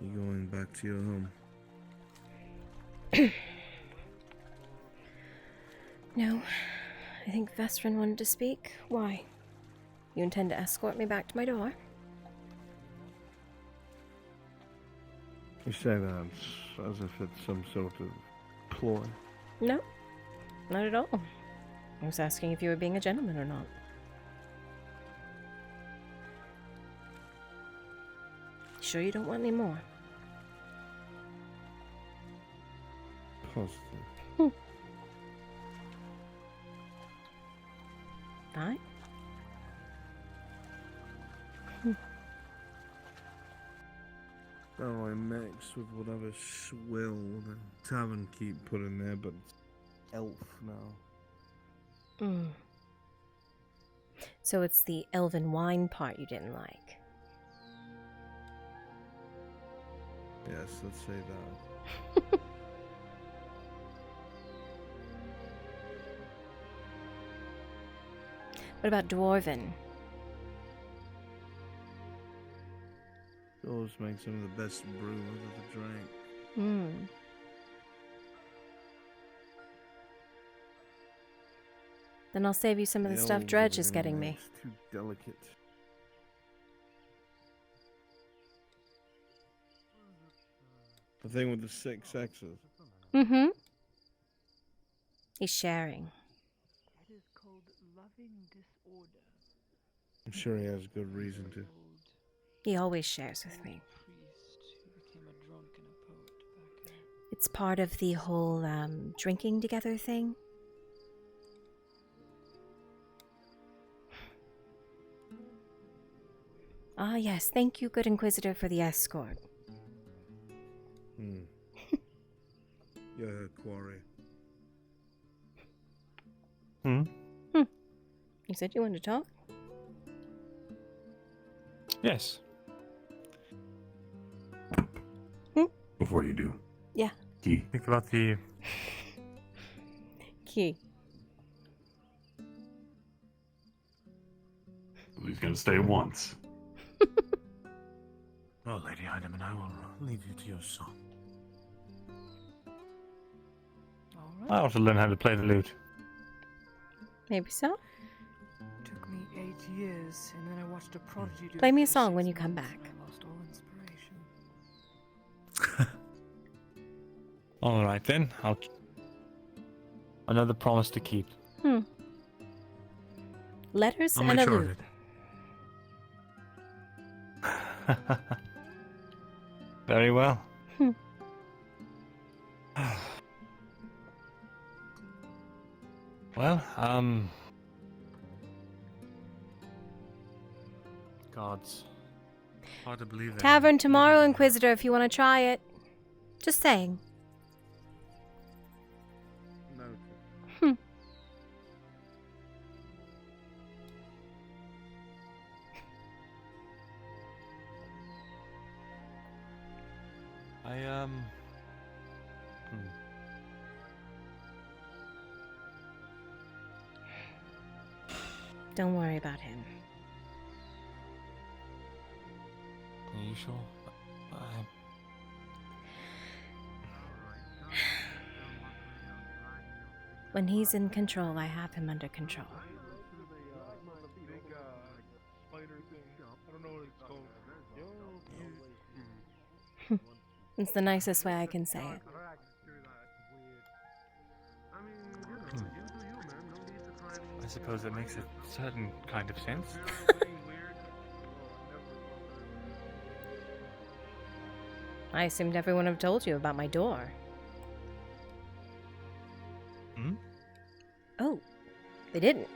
You going back to your home? No. I think Vestrin wanted to speak. Why? You intend to escort me back to my door? You say that as if it's some sort of ploy. No. Not at all. I was asking if you were being a gentleman or not. Sure you don't want any more? Positive. Fine. Oh, I mix with whatever swill the tavern keep putting there, but it's elf now. So it's the elven wine part you didn't like? Yes, let's say that. What about Dwarven? Those make some of the best brew I've ever drank. Then I'll save you some of the stuff Dredge is getting me. It's too delicate. The thing with the 6 X's. Mm-hmm. He's sharing. It is called loving disorder. I'm sure he has good reason to. He always shares with me. It's part of the whole drinking together thing. Ah, yes. Thank you, good Inquisitor, for the escort. You're her quarry. You said you wanted to talk? Yes. Before you do. Yeah. Key. Think about the key. He's gonna stay once. Oh, Lady Heidemann, I will leave you to your song. I also learned how to play the lute. Maybe so. Took me 8 years, and then I watched a prodigy do Play me a it for song when 6 you come months, back. and I lost all inspiration. All right then. Another promise to keep. Letters I'll and make a sure of lute. Very well. Well, gods. Hard to believe that. Tavern tomorrow, Inquisitor, if you want to try it. Just saying. Noted. Don't worry about him. Are you sure? When he's in control, I have him under control. It's the nicest way I can say it. I suppose that makes a certain kind of sense. I assumed everyone would have told you about my door. Hmm? Oh, they didn't.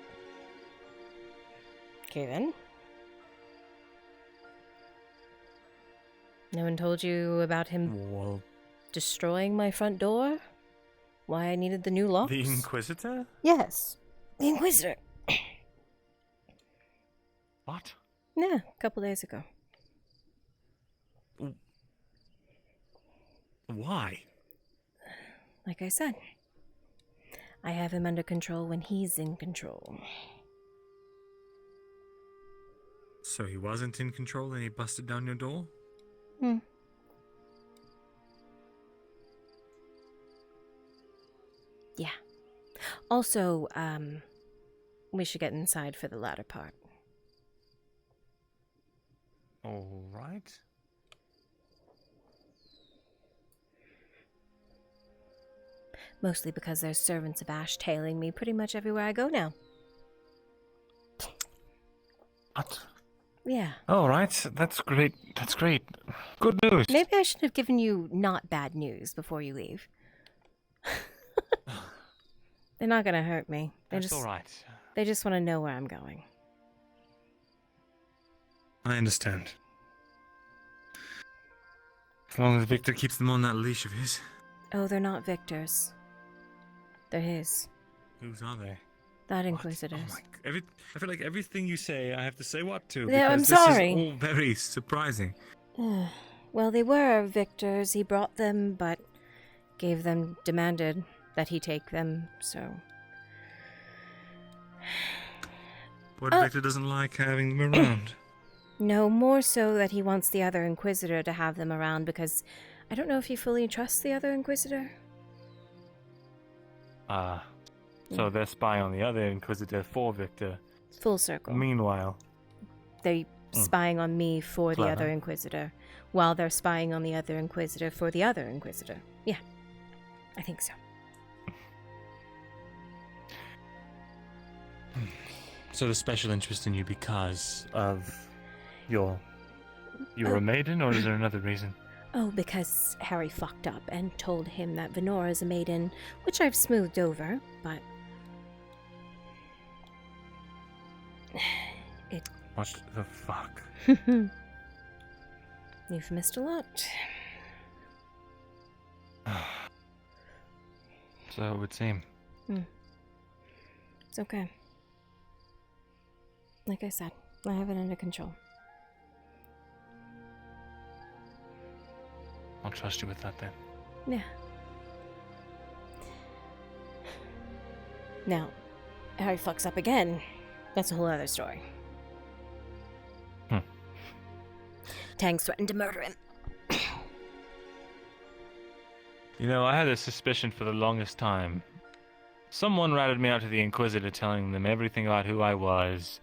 Okay then. No one told you about him destroying my front door? Why I needed the new locks? The Inquisitor? Yes, the Inquisitor. What? Yeah, a couple days ago. Why? Like I said, I have him under control when he's in control. So he wasn't in control and he busted down your door? Yeah. Also, we should get inside for the latter part. All right. Mostly because there's servants of Ash tailing me pretty much everywhere I go now. What? Yeah. All right. That's great. That's great. Good news. Maybe I should have given you not bad news before you leave. They're not gonna hurt me. That's all right. They just want to know where I'm going. I understand. As long as Victor keeps them on that leash of his. Oh, they're not Victor's. They're his. Whose are they? That Inquisitor's. I feel like everything you say, I have to say what to. Yeah, I'm because sorry. This is all very surprising. Well, they were Victor's. He brought them, but demanded that he take them, so... What Victor doesn't like having them around? No, more so that he wants the other Inquisitor to have them around, because I don't know if he fully trusts the other Inquisitor. So they're spying on the other Inquisitor for Victor. Full circle. Meanwhile... They're spying on me for the Clever. other Inquisitor, while they're spying on the other Inquisitor for the other Inquisitor. Yeah, I think so. So the special interest in you because of you're a maiden, or is there another reason? Oh, because Harry fucked up and told him that Venora is a maiden, which I've smoothed over, but... What the fuck? You've missed a lot. So it would seem. It's okay. Like I said, I have it under control. I'll trust you with that then. Yeah. Now, Harry fucks up again. That's a whole other story. Tang's threatened to murder him. You know, I had a suspicion for the longest time. Someone ratted me out to the Inquisitor, telling them everything about who I was,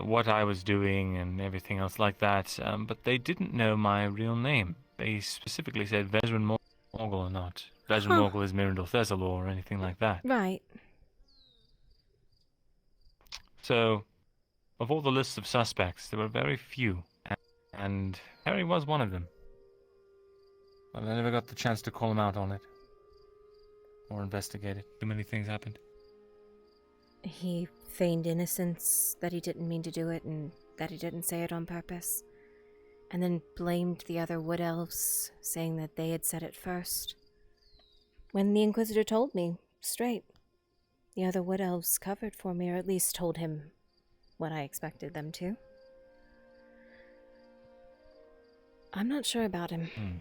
what I was doing, and everything else like that, but they didn't know my real name. They specifically said Vezran Morgul or not. Vezran Morgul is Mirandol Thessalor or anything like that. Right. So, of all the lists of suspects, there were very few, and Harry was one of them. But I never got the chance to call him out on it. Or investigate it. Too many things happened. He feigned innocence, that he didn't mean to do it, and that he didn't say it on purpose. And then blamed the other wood elves, saying that they had said it first. When the Inquisitor told me, straight, the other wood elves covered for me, or at least told him what I expected them to. I'm not sure about him.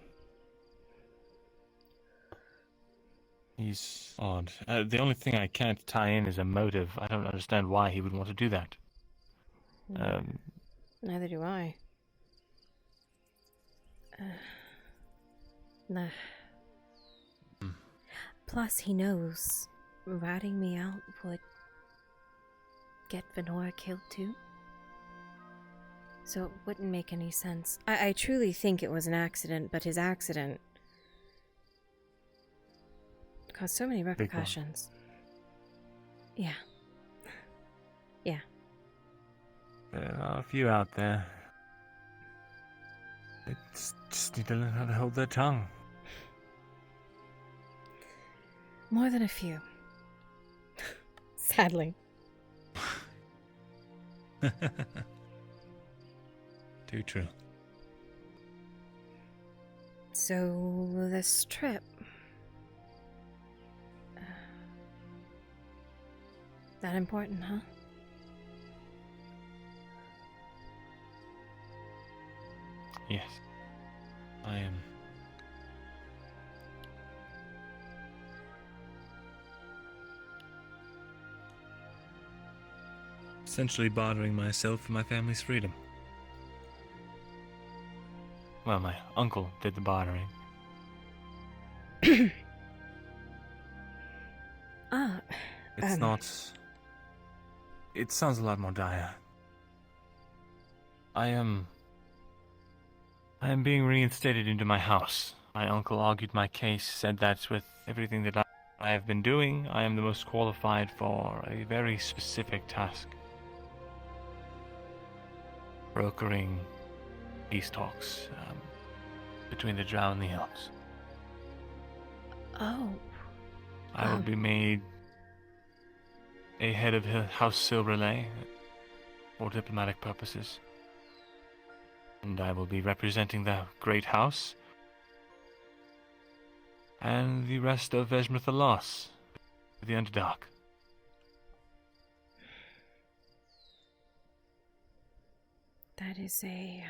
He's odd. The only thing I can't tie in is a motive. I don't understand why he would want to do that. Neither do I. Nah. Plus, he knows ratting me out would get Venora killed too. So it wouldn't make any sense. I truly think it was an accident, but his accident caused so many repercussions. Yeah. Yeah. There are a few out there. They just need to learn how to hold their tongue. More than a few. Sadly. Too true. So, this trip... that important, huh? Yes. I am. Essentially bartering myself for my family's freedom. Well, my uncle did the bartering. It's not... It sounds a lot more dire. I am being reinstated into my house. My uncle argued my case, said that with everything that I have been doing, I am the most qualified for a very specific task. Brokering peace talks between the Drow and the Elves. Oh. I will be made a head of House Silverley for diplomatic purposes. And I will be representing the Great House and the rest of Esmeralda the Lost, the Underdark. That is a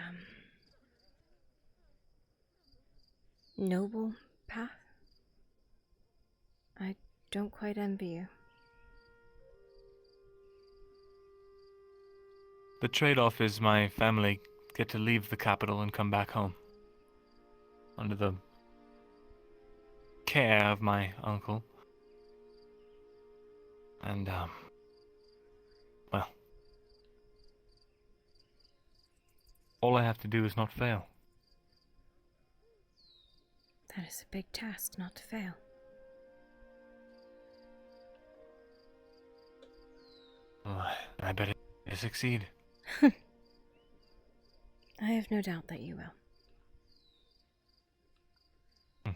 noble path. I don't quite envy you. The trade-off is my family get to leave the capital and come back home. Under the care of my uncle. And, well, all I have to do is not fail. That is a big task, not to fail. Well, I bet I succeed. I have no doubt that you will.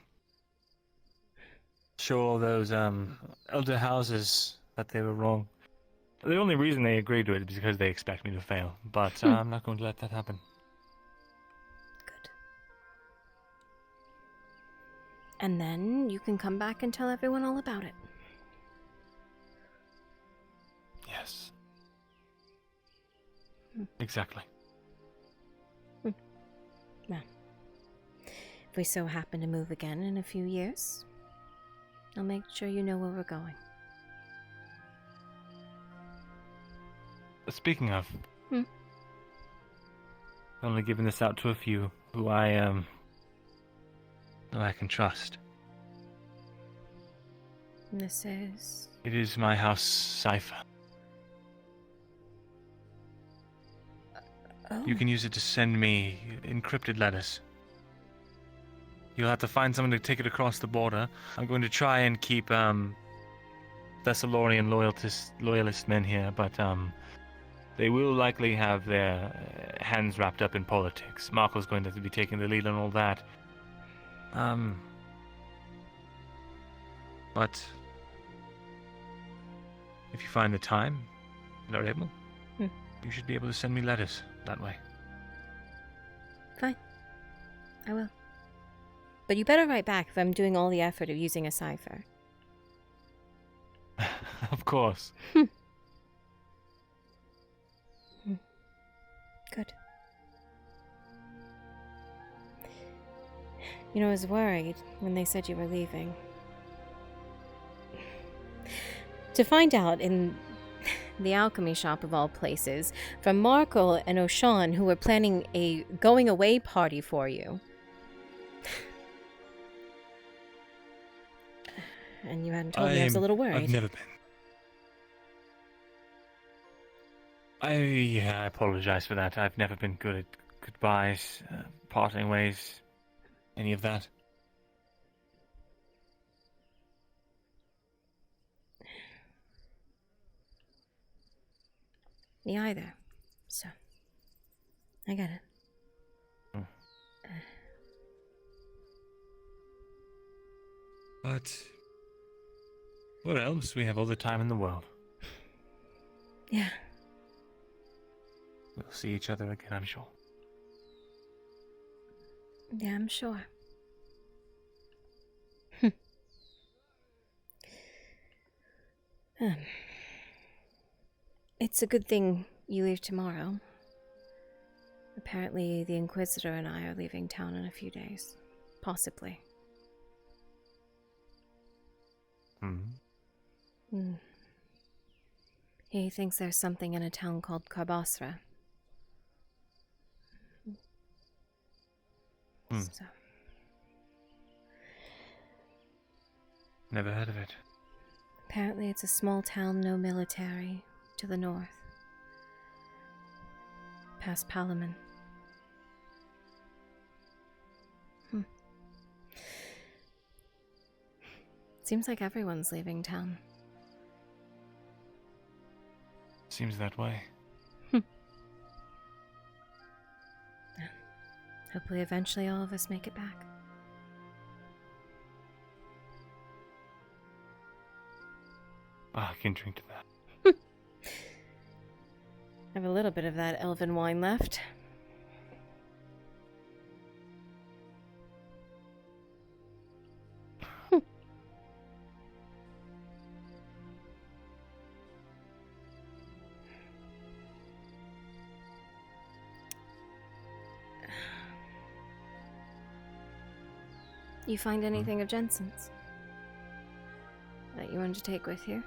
Sure, those elder houses that they were wrong. The only reason they agreed to it is because they expect me to fail, but I'm not going to let that happen. Good. And then you can come back and tell everyone all about it. Yes. Exactly. Well, if we so happen to move again in a few years, I'll make sure you know where we're going. Speaking of, Hmm? only giving this out to a few who I can trust. This is... It is my house cipher. Oh. You can use it to send me encrypted letters. You'll have to find someone to take it across the border. I'm going to try and keep Thessalonian loyalist men here, but they will likely have their hands wrapped up in politics. Marco's going to have to be taking the lead on all that. But if you find the time and are able, Hmm. you should be able to send me letters that way. Fine. I will. But you better write back if I'm doing all the effort of using a cipher. Of course. Good. You know, I was worried when they said you were leaving. To find out in the alchemy shop of all places from Marco and O'Shawn, who were planning a going away party for you. And you hadn't told me, I was a little worried. I've never been. I apologize for that. I've never been good at goodbyes, parting ways, any of that. Me either. So, I get it. But what else? We have all the time in the world. Yeah. We'll see each other again, I'm sure. Yeah, I'm sure. It's a good thing you leave tomorrow. Apparently, the Inquisitor and I are leaving town in a few days. Possibly. He thinks there's something in a town called Carbasra. So. Never heard of it. Apparently it's a small town, no military, to the north. Past Palamon. Seems like everyone's leaving town. Seems that way. Hopefully eventually all of us make it back. I can drink to that. I have a little bit of that elven wine left. You find anything of Jensen's that you wanted to take with you?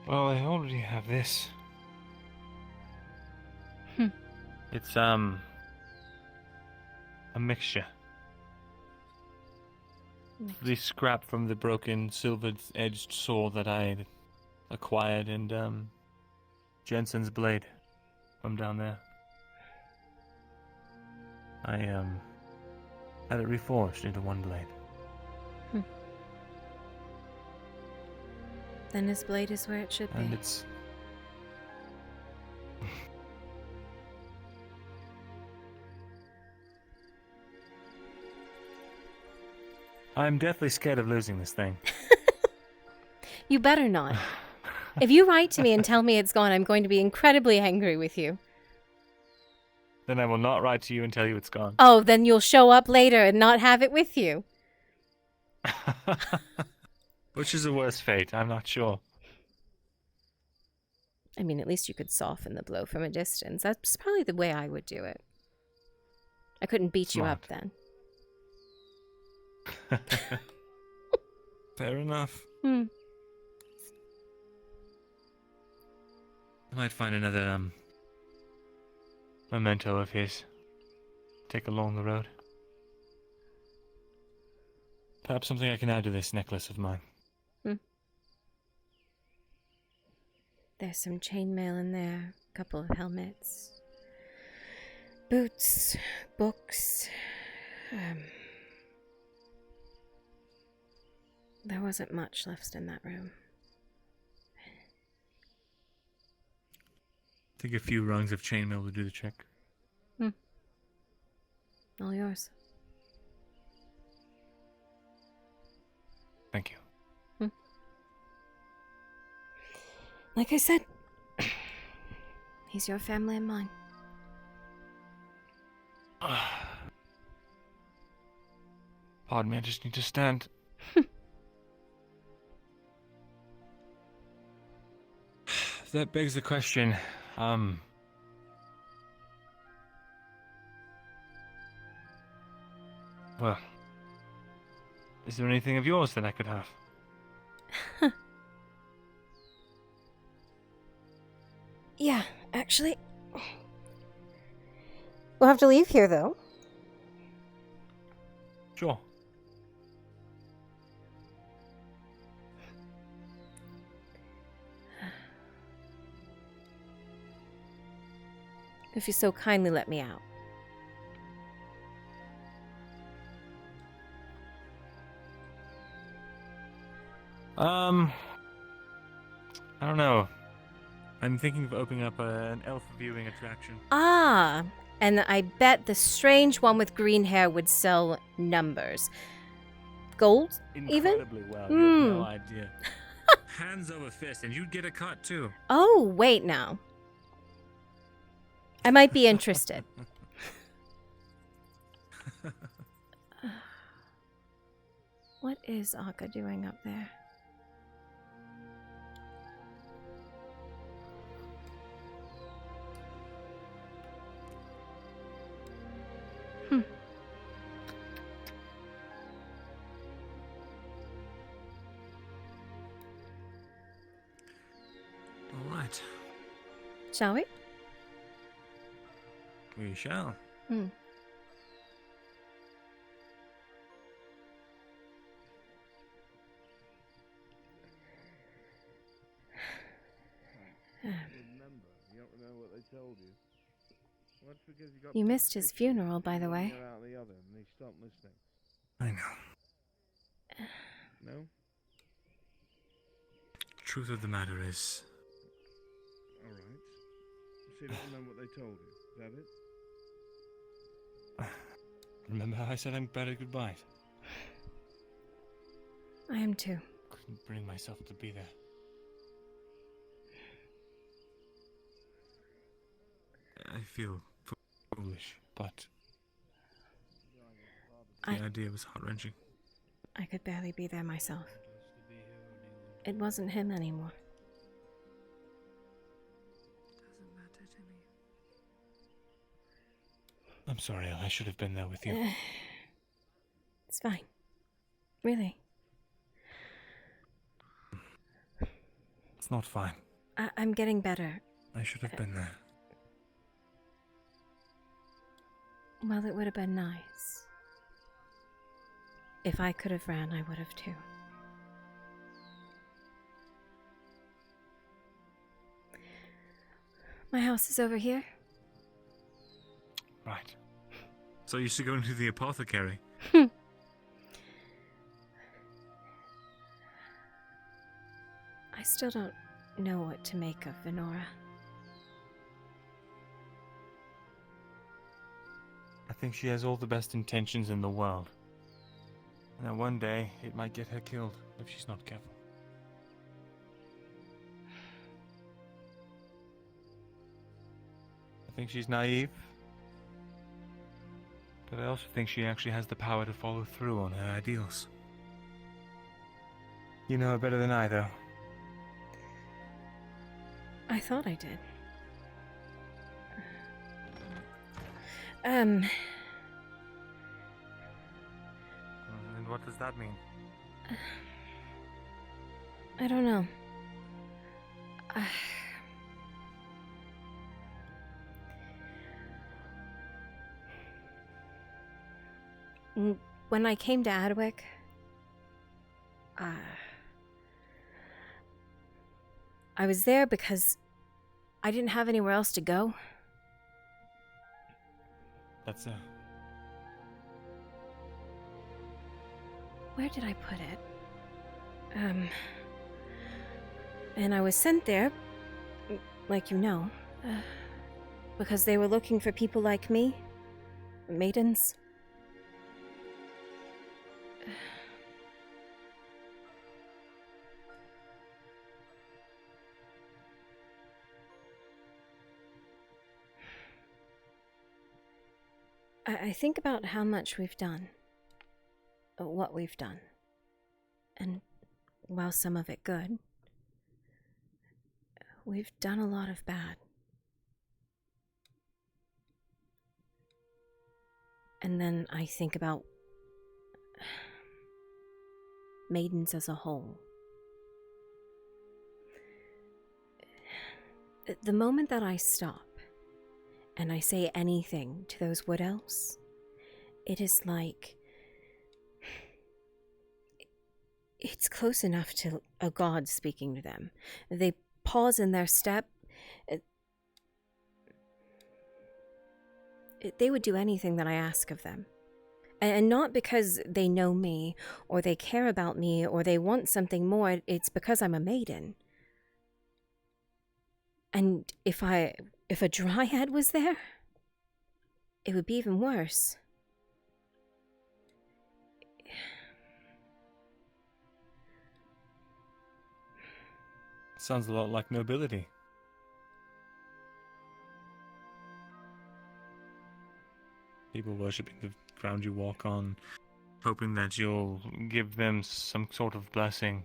Well, I already have this. It's, a mixture. The scrap from the broken silver-edged sword that I acquired, and, Jensen's blade from down there. I, had it reforged into one blade. Then his blade is where it should be. And it's... I'm deathly scared of losing this thing. You better not. If you write to me and tell me it's gone, I'm going to be incredibly angry with you. Then I will not write to you and tell you it's gone. Oh, then you'll show up later and not have it with you. Which is a worse fate? I'm not sure. I mean, at least you could soften the blow from a distance. That's probably the way I would do it. I couldn't beat you up then. Fair enough. I might find another, memento of his. Take along the road. Perhaps something I can add to this necklace of mine. There's some chainmail in there, a couple of helmets, boots, books. There wasn't much left in that room. I think a few rungs of chainmail would do the trick. All yours. Thank you. Like I said, he's your family and mine. Pardon me, I just need to stand. That begs the question, well, is there anything of yours that I could have? Yeah, actually. We'll have to leave here, though. Sure. If you so kindly let me out. I don't know. I'm thinking of opening up an elf viewing attraction. Ah, and I bet the strange one with green hair would sell numbers. Gold, even? Incredibly well. You have no idea. Hands over fist, and you'd get a cut too. Oh, wait now. I might be interested. What is Akka doing up there? All right. Shall we? We shall. Remember, you don't know what they told you. Well, that's because you got You missed his funeral, by the way. out the other, and they stopped listening. I know. No? Truth of the matter is, All right. So you don't remember what they told you. Is that it? remember how I said I'm better goodbye? I am too. Couldn't bring myself to be there. I feel foolish, but the idea was heart-wrenching. I could barely be there myself. It wasn't him anymore. Doesn't matter to me. I'm sorry, I should have been there with you. It's fine. Really. It's not fine. I'm getting better. I should have been there. Well, it would have been nice. If I could have ran, I would have too. My house is over here. Right. So you should go into the apothecary. I still don't know what to make of Venora. I think she has all the best intentions in the world. And that one day, it might get her killed if she's not careful. I think she's naive. But I also think she actually has the power to follow through on her ideals. You know her better than I, though. I thought I did. And what does that mean? I don't know. When I came to Adwick, I was there because I didn't have anywhere else to go. That's Where did I put it? And I was sent there, like you know, because they were looking for people like me, maidens. I think about how much we've done, what we've done, and while some of it good, we've done a lot of bad. And then I think about maidens as a whole. The moment that I stop and I say anything to those wood elves, it is like it's close enough to a god speaking to them. They pause in their step. They would do anything that I ask of them. And not because they know me, or they care about me, or they want something more. It's because I'm a maiden. And if a dryad was there, it would be even worse. Sounds a lot like nobility. People worshipping the ground you walk on, hoping that you'll give them some sort of blessing.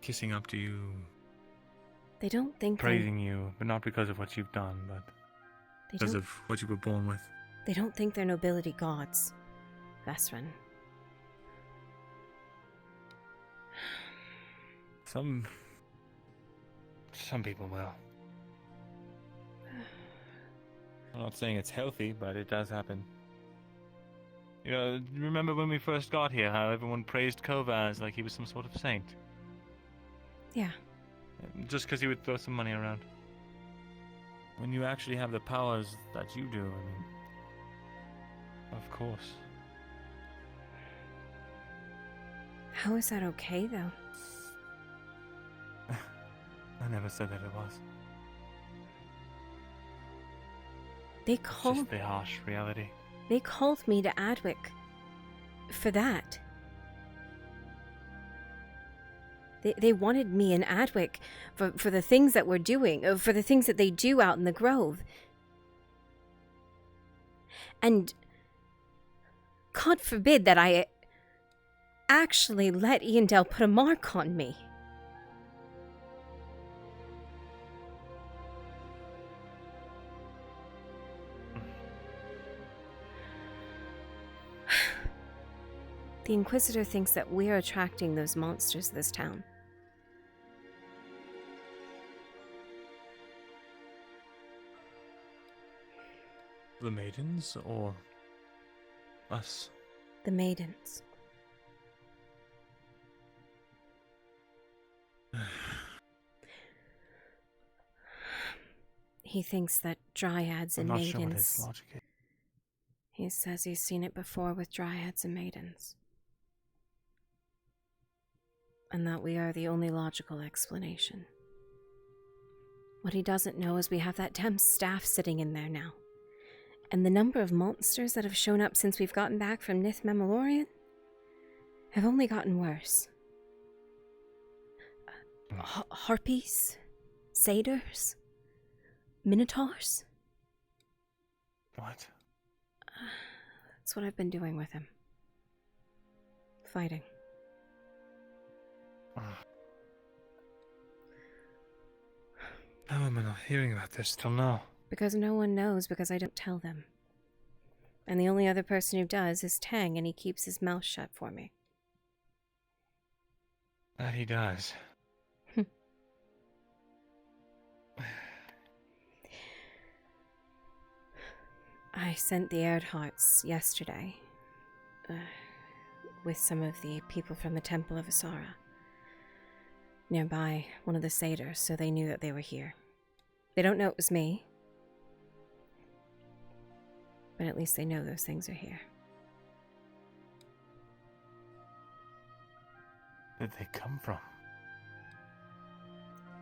Kissing up to you. They don't think praising you, but not because of what you've done, but because of what you were born with. They don't think they're nobility gods, Vesrin. Some people will. I'm not saying it's healthy, but it does happen. You know, remember when we first got here, how everyone praised Kovaz like he was some sort of saint? Yeah. Just because he would throw some money around. When you actually have the powers that you do, I mean... Of course. How is that okay, though? I never said that it was. They It's called... just the harsh reality. They called me to Adwick for that. They wanted me in Adwick for the things that we're doing, for the things that they do out in the Grove. And God forbid that I actually let Iandel put a mark on me. The Inquisitor thinks that we're attracting those monsters to this town. The maidens, or us? The maidens. He thinks that dryads and I'm not maidens... sure what his logic is. He says he's seen it before with dryads and maidens. And that we are the only logical explanation. What he doesn't know is we have that damn staff sitting in there now. And the number of monsters that have shown up since we've gotten back from Nith Memorian have only gotten worse. Harpies, satyrs, minotaurs. What? That's what I've been doing with him. Fighting. How am I not hearing about this till now? Because no one knows, because I don't tell them. And the only other person who does is Tang, and he keeps his mouth shut for me. That he does. I sent the Erdharts yesterday, with some of the people from the Temple of Asara. Nearby, one of the satyrs, so they knew that they were here. They don't know it was me, but at least they know those things are here. Where did they come from?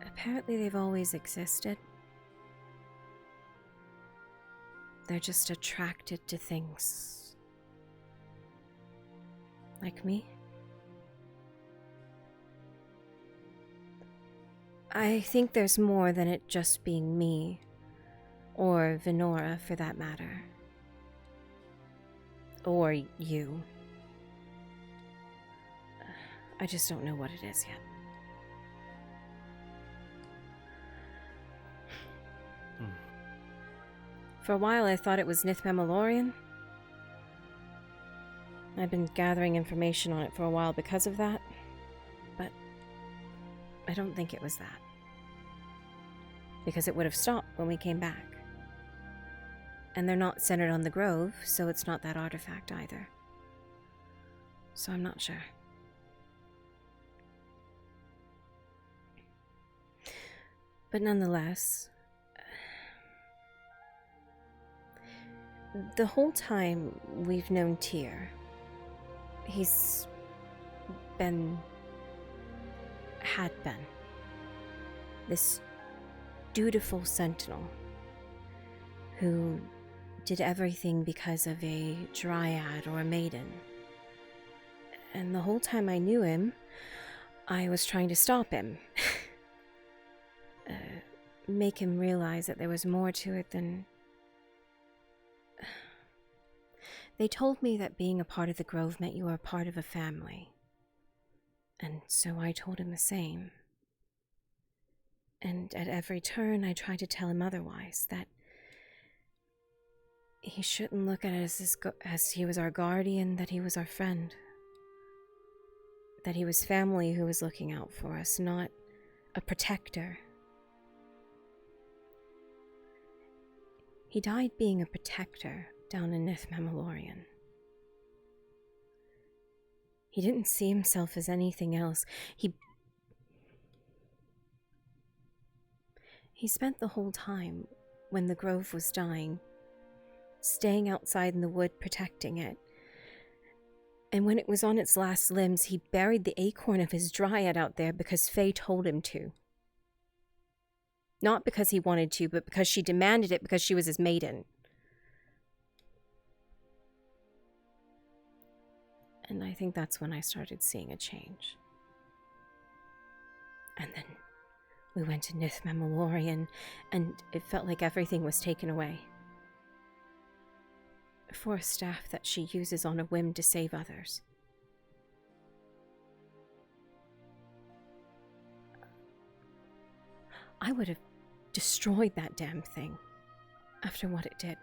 Apparently they've always existed. They're just attracted to things. Like me. I think there's more than it just being me, Or Venora, for that matter. Or you. I just don't know what it is yet. For a while I thought it was Nith Memorian. I've been gathering information on it for a while because of that, but I don't think it was that. Because it would have stopped when we came back. And they're not centered on the Grove, so it's not that artifact either. So I'm not sure. But nonetheless, the whole time we've known Tyr, he's had been this dutiful sentinel who did everything because of a dryad or a maiden. And the whole time I knew him, I was trying to stop him. Make him realize that there was more to it than... They told me that being a part of the Grove meant you were a part of a family. And so I told him the same. And at every turn I tried to tell him otherwise, that he shouldn't look at it as he was our guardian, that he was our friend. That he was family who was looking out for us, not a protector. He died being a protector down in Nith Memorian. He didn't see himself as anything else. He spent the whole time, when the Grove was dying, staying outside in the wood protecting it. And when it was on its last limbs, he buried the acorn of his dryad out there because Faye told him to. Not because he wanted to, but because she demanded it because she was his maiden. And I think that's when I started seeing a change. And then we went to Nith Memorian, and it felt like everything was taken away. For a staff that she uses on a whim to save others. I would have destroyed that damn thing after what it did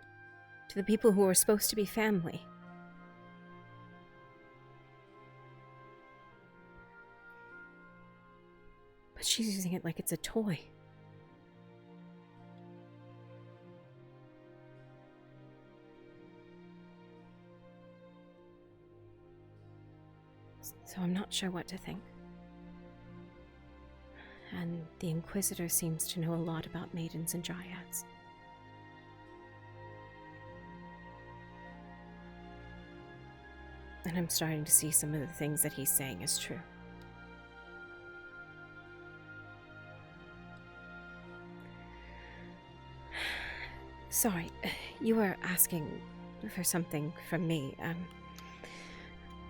to the people who were supposed to be family. But she's using it like it's a toy. So I'm not sure what to think. And the Inquisitor seems to know a lot about maidens and dryads. And I'm starting to see some of the things that he's saying is true. Sorry, you were asking for something from me.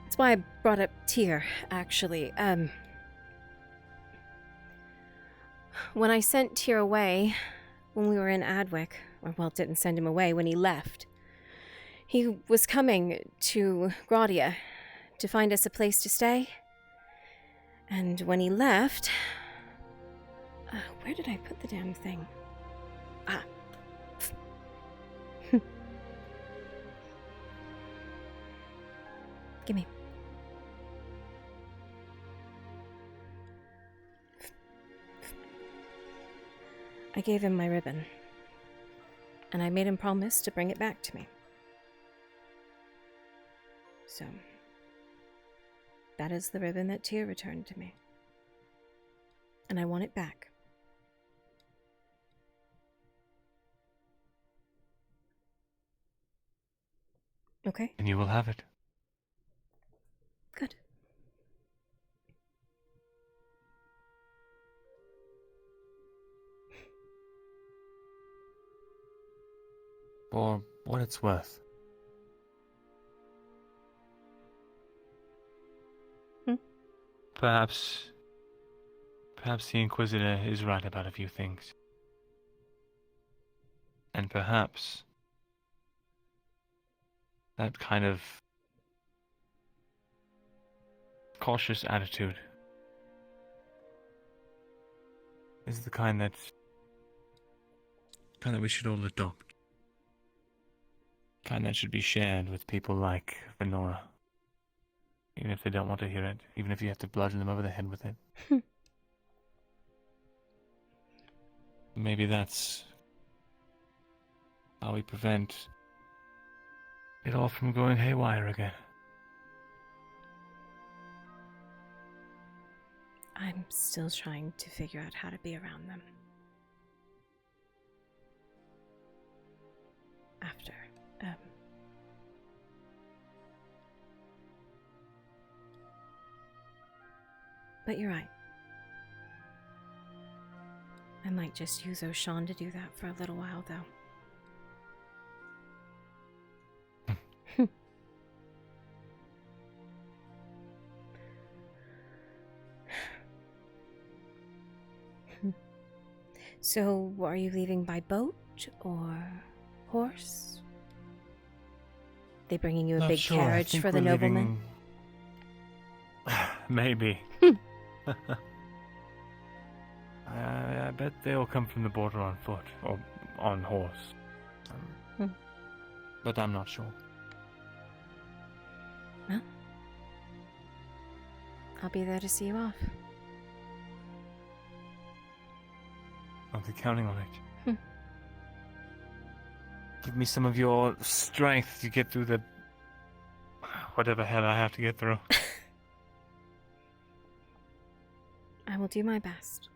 That's why I brought up Tyr, actually. When I sent Tyr away, when we were in Adwick, or well, didn't send him away, when he left, he was coming to Gradia to find us a place to stay. And when he left... where did I put the damn thing? Ah. Gimme. I gave him my ribbon, and I made him promise to bring it back to me. So, that is the ribbon that Tyr returned to me. And I want it back. Okay? And you will have it. Good. For what it's worth. Perhaps the Inquisitor is right about a few things. And perhaps that kind of cautious attitude is the kind that we should all adopt. Kind that should be shared with people like Venora. Even if they don't want to hear it, even if you have to bludgeon them over the head with it. Maybe that's how we prevent it all from going haywire again. I'm still trying to figure out how to be around them. After, But you're right. I might just use O'Shawn to do that for a little while, though. So, are you leaving by boat or horse? They bringing you a Not big sure. I carriage think for the we're nobleman? leaving- Maybe. I bet they'll come from the border on foot or on horse. But I'm not sure. Well, I'll be there to see you off. I'll be counting on it. Give me some of your strength to get through the whatever hell I have to get through. I will do my best.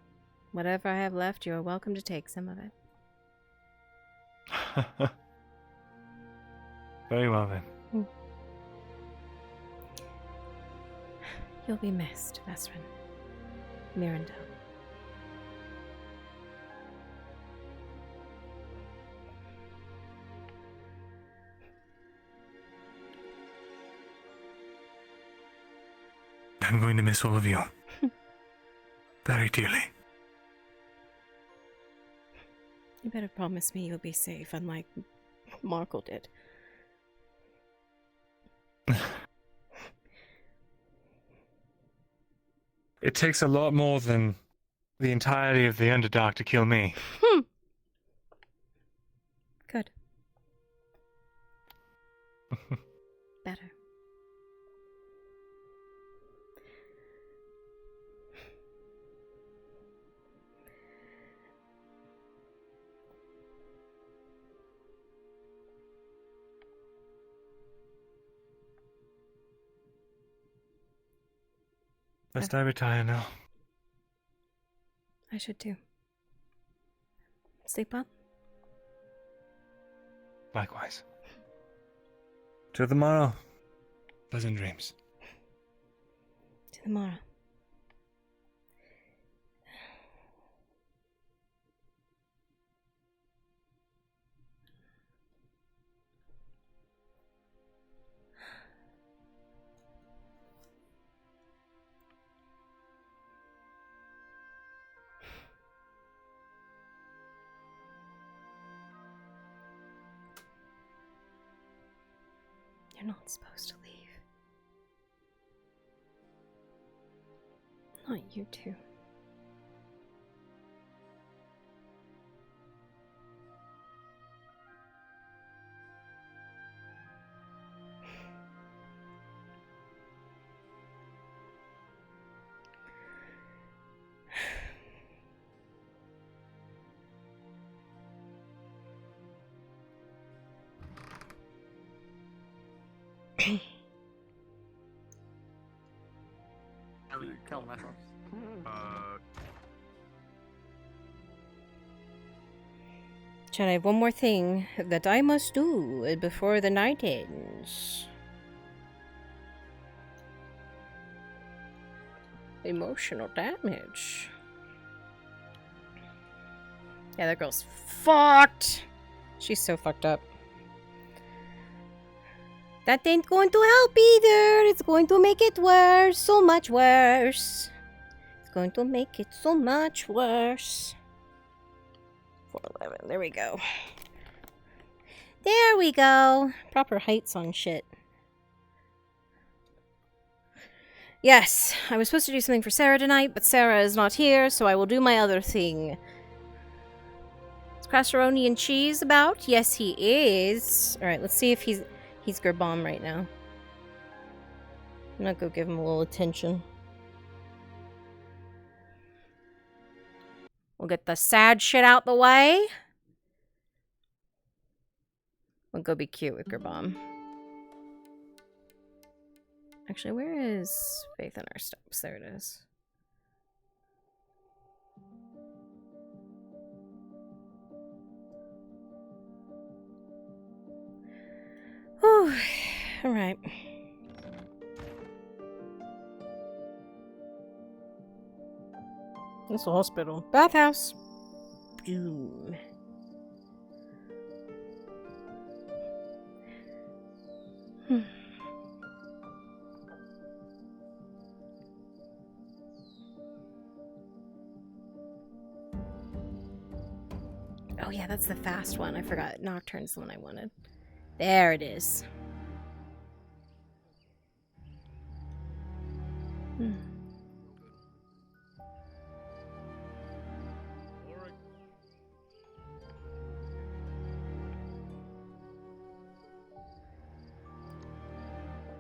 Whatever I have left, you are welcome to take some of it. Very well then. You'll be missed, Vesrin. Miranda. I'm going to miss all of you. Very dearly. You better promise me you'll be safe, unlike Markle did. It takes a lot more than the entirety of the Underdark to kill me. Good. Better. Must I retire now? I should too. Sleep well. Likewise. Till the morrow. Pleasant dreams. To the morrow. You're not supposed to leave. Not you two. Kill myself. Chad, I have one more thing that I must do before the night ends. Emotional damage. Yeah, that girl's fucked. She's so fucked up. That ain't going to help either. It's going to make it worse. So much worse. It's going to make it so much worse. 411. There we go. There we go. Proper heights on shit. Yes, I was supposed to do something for Sarah tonight, but Sarah is not here, so I will do my other thing. Is Crasseroni and Cheese about? Yes, he is. Alright, let's see if he's Gerbomb right now. I'm gonna go give him a little attention. We'll get the sad shit out the way. We'll go be cute with Gerbomb. Actually, where is Faith in Our Steps? There it is. Whew. Alright. It's a hospital. Bathhouse. Boom. Oh yeah, that's the fast one. I forgot. Nocturne's the one I wanted. There it is.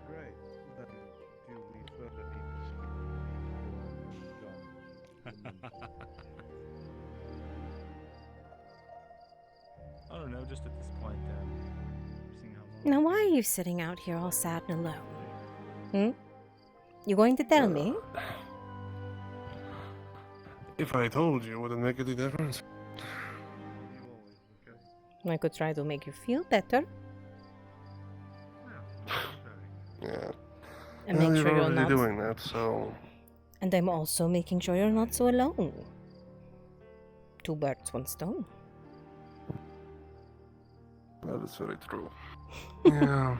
Great. Then do we further need to speak before John? I don't know, just at this point, seeing how long. Now why are you sitting out here all sad and alone? You going to tell me? If I told you, would it make any difference? I could try to make you feel better. Yeah. And Well, make you're sure you're already not. doing that, so And I'm also making sure you're not so alone. 2 birds, 1 stone. that is very true. Yeah.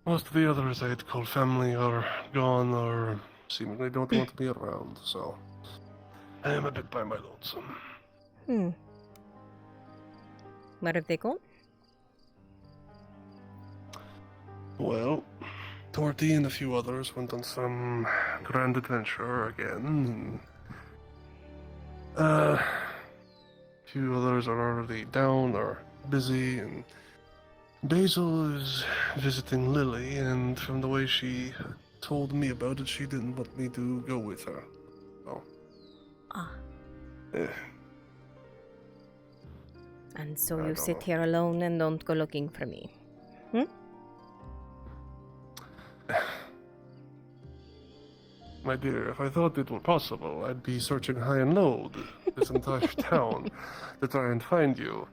Most of the others I'd call family are gone or seemingly don't want to be around, so I am a bit by my lonesome. Where have they gone? Well, Torty and a few others went on some grand adventure again. A few others are already down or busy, and Basil is visiting Lily, and from the way she told me about it, she didn't want me to go with her. So. And so I you don't sit know. here alone and don't go looking for me. My dear, if I thought it were possible, I'd be searching high and low this entire town to try and find you.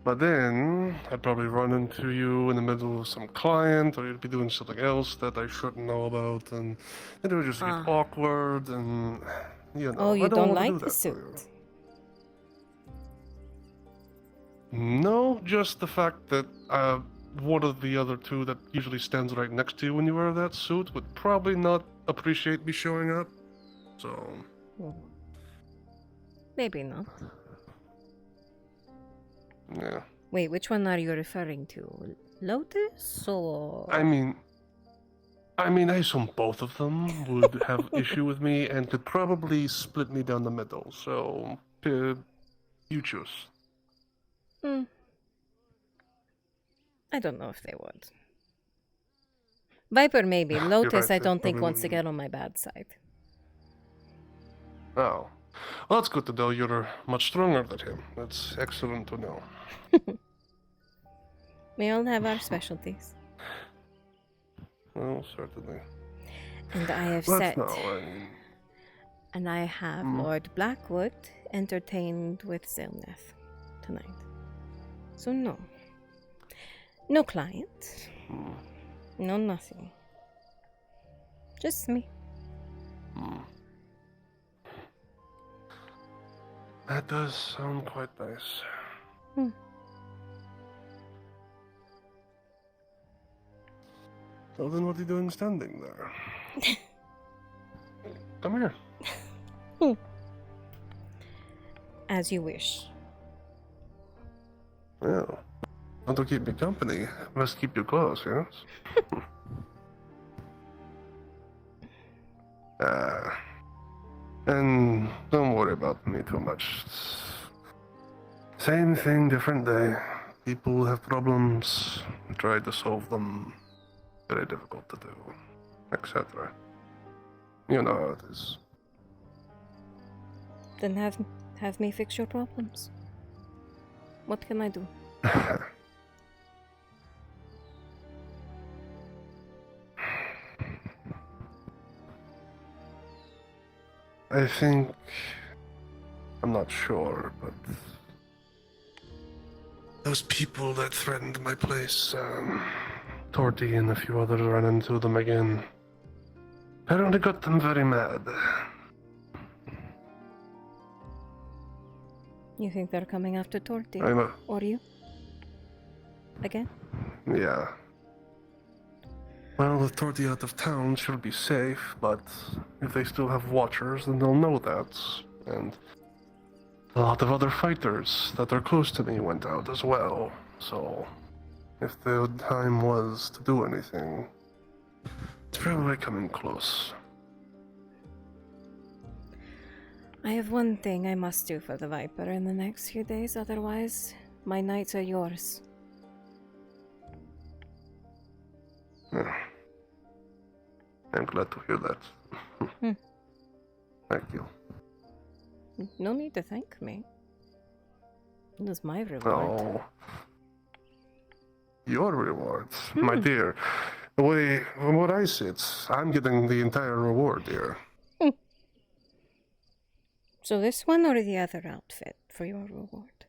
But then, I'd probably run into you in the middle of some client, or you'd be doing something else that I shouldn't know about, and it would just get awkward, and, you know. Oh, you I don't wanna like do the that for you. suit? No, just the fact that one of the other two that usually stands right next to you when you wear that suit would probably not appreciate me showing up. So, Maybe not. yeah. Wait, which one are you referring to? Lotus or... I mean, I assume both of them would have issue with me and could probably split me down the middle. So, you choose. I don't know if they would. Viper maybe. Lotus right, I don't they think probably wants to wouldn't. get on my bad side. Oh. Well, that's good to know you're much stronger than him. That's excellent to know. We all have our specialties. Well, certainly. And I have Let's set... know, I mean, And I have Lord Blackwood entertained with Zilneth tonight. So no. No client. No nothing. Just me. That does sound quite nice. So then what are you doing standing there? Come here. As you wish. Well, want to keep me company, must keep you close, yes? And don't worry about me too much. Same thing, different day. People have problems, try to solve them. Very difficult to do, etc. You know how it is. Then have me fix your problems. What can I do? I think... I'm not sure, but... Those people that threatened my place, Torty and a few others ran into them again. Apparently got them very mad. You think they're coming after Torty? I know. Or you? Again? Yeah. Well, with Torty out of town, she'll be safe, but if they still have watchers, then they'll know that. And a lot of other fighters that are close to me went out as well. So, if the time was to do anything, it's probably coming close. I have one thing I must do for the Viper in the next few days, otherwise my nights are yours. Yeah. I'm glad to hear that. Thank you. No need to thank me. It was my reward. Oh. Your rewards, my dear. The way, from what I see, I'm getting the entire reward here. So this one or the other outfit for your reward?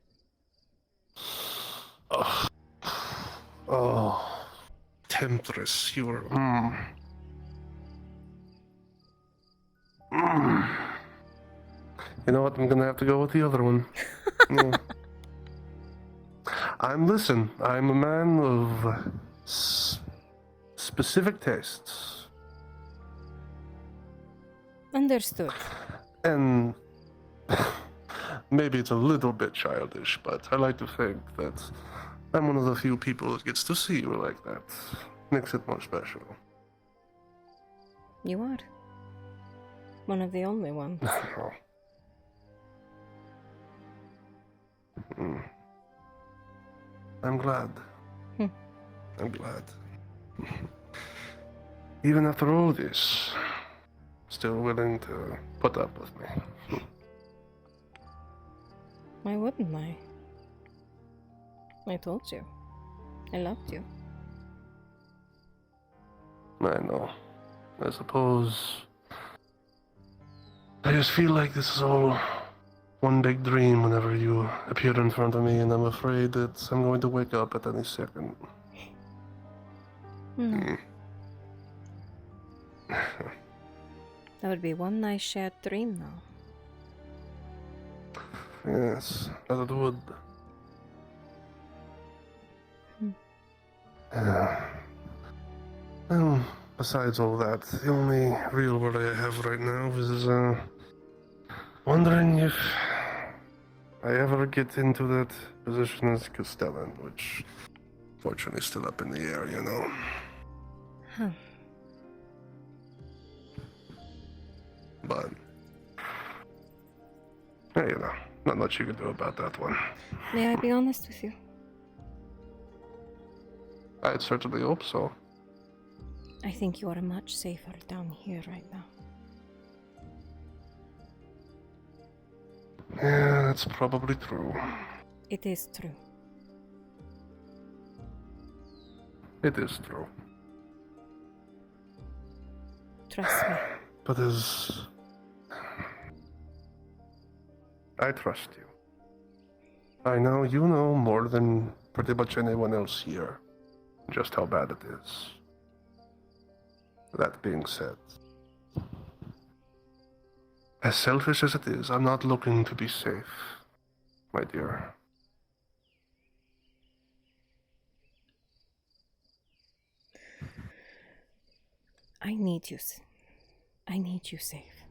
Oh. Temptress, you were... You know what? I'm gonna have to go with the other one. Yeah. I'm a man of specific tastes. Understood. And maybe it's a little bit childish, but I like to think that I'm one of the few people that gets to see you like that. Makes it more special. You are. One of the only ones. I'm glad. I'm glad. Even after all this, still willing to put up with me. Why wouldn't I? I told you. I loved you. I know. I suppose... I just feel like this is all one big dream whenever you appear in front of me, and I'm afraid that I'm going to wake up at any second. That would be one nice shared dream, though. Yes, that it would. Well, besides all that, the only real worry I have right now is wondering if I ever get into that position as Castellan, which fortunately is still up in the air, you know. Huh. But, you know, not much you can do about that one. May I be honest with you? I'd certainly hope so. I think you are much safer down here right now. Yeah, that's probably true. It is true. It is true. Trust me. But I trust you. I know you know more than pretty much anyone else here just how bad it is. That being said, as selfish as it is, I'm not looking to be safe, my dear. I need you. I need you safe.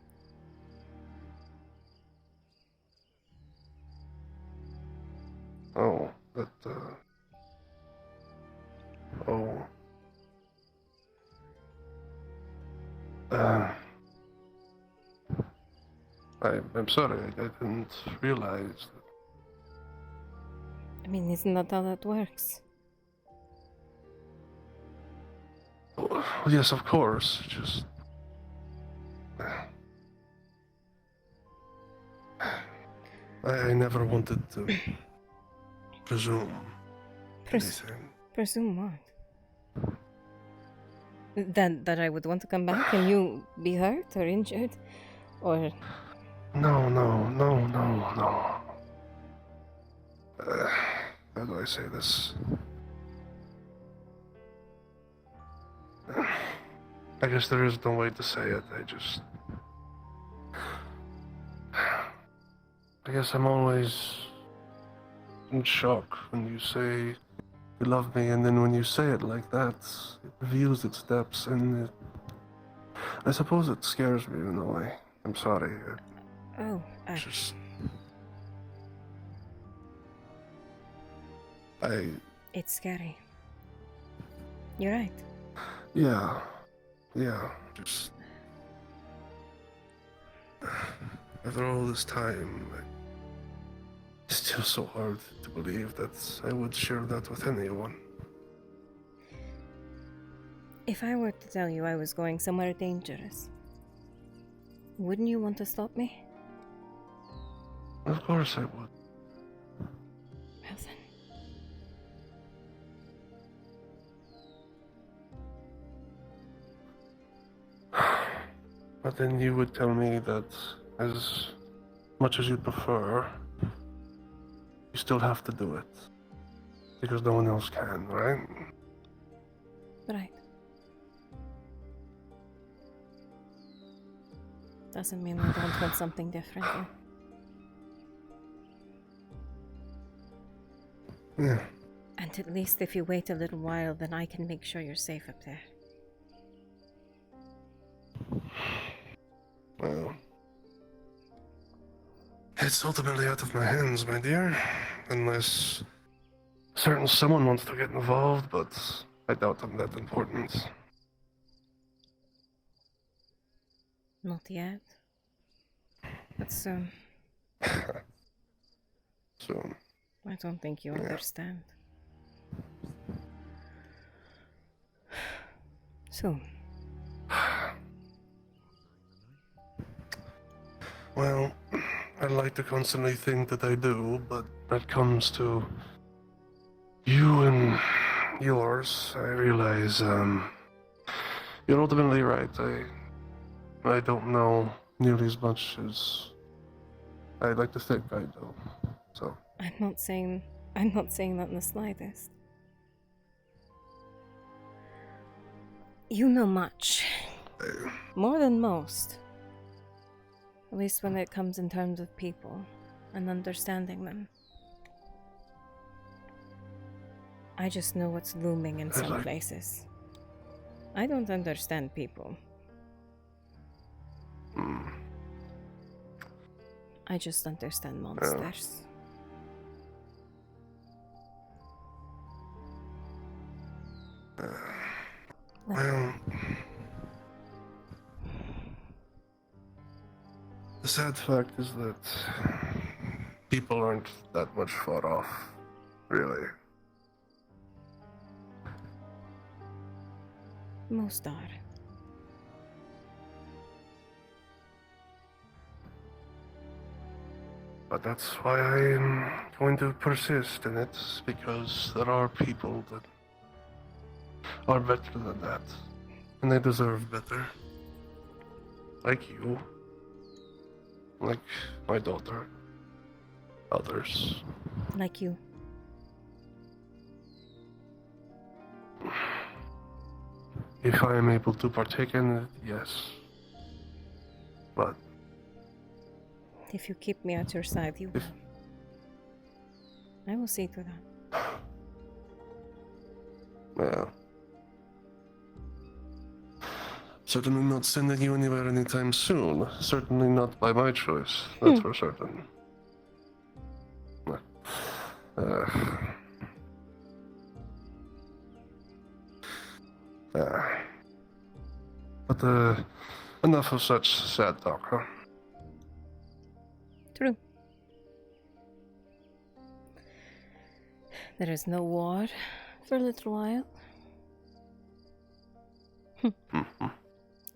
Oh, but, oh. I'm sorry, I didn't realize. I mean, isn't that how that works? Oh, yes, of course, just... I never wanted to presume anything. Presume what? That I would want to come back and you be hurt or injured? Or... No. How do I say this? I guess there is no way to say it. I guess I'm always in shock when you say you love me, and then when you say it like that, it reveals its depths, and I suppose it scares me in a way. I'm sorry. It's scary. You're right. Yeah, just... After all this time, it's still so hard to believe that I would share that with anyone. If I were to tell you I was going somewhere dangerous, wouldn't you want to stop me? Of course I would. Well then. But then you would tell me that as much as you prefer, you still have to do it. Because no one else can, right? Right. Doesn't mean I don't want something different. Yeah. And at least if you wait a little while, then I can make sure you're safe up there. Well, it's ultimately out of my hands, my dear. Unless certain someone wants to get involved, but I doubt I'm that important. Not yet. But soon. Soon. I don't think you understand. Soon. Well, I'd like to constantly think that I do, but when it comes to you and yours, I realize, you're ultimately right. I don't know nearly as much as I'd like to think I do, so. I'm not saying that in the slightest. You know much. More than most. At least when it comes in terms of people and understanding them. I just know what's looming in some places. I don't understand people. I just understand monsters. Well, the sad fact is that people aren't that much far off, really. Most are. But that's why I'm going to persist in it, because there are people that are better than that. And they deserve better. Like you. Like my daughter. Others. Like you. If I am able to partake in it, yes. But if you keep me at your side, you will. I will see to that. Well. Certainly not sending you anywhere anytime soon. Certainly not by my choice. That's for certain. But enough of such sad talk, huh? True. There is no war for a little while.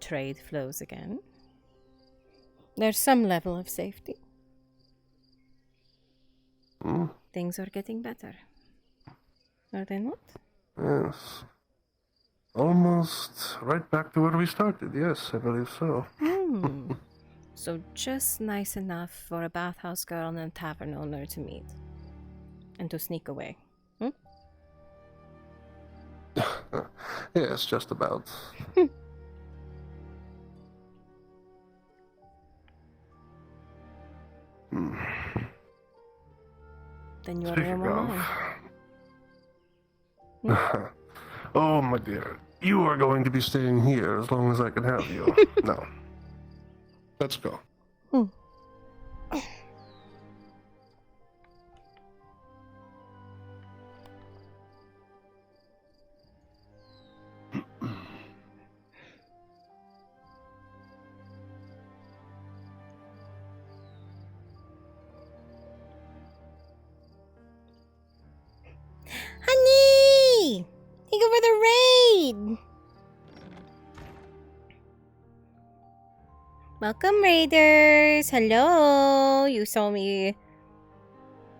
Trade flows again. There's some level of safety. Things are getting better. Are they not? Yes. Almost right back to where we started. Yes, I believe so. So just nice enough for a bathhouse girl and a tavern owner to meet. And to sneak away. Yes, just about. Then you are Speaking normal of- now. Oh, my dear. You are going to be staying here as long as I can have you. No. Let's go. Honey! Thank you for the raid! Welcome, raiders! Hello! You saw me.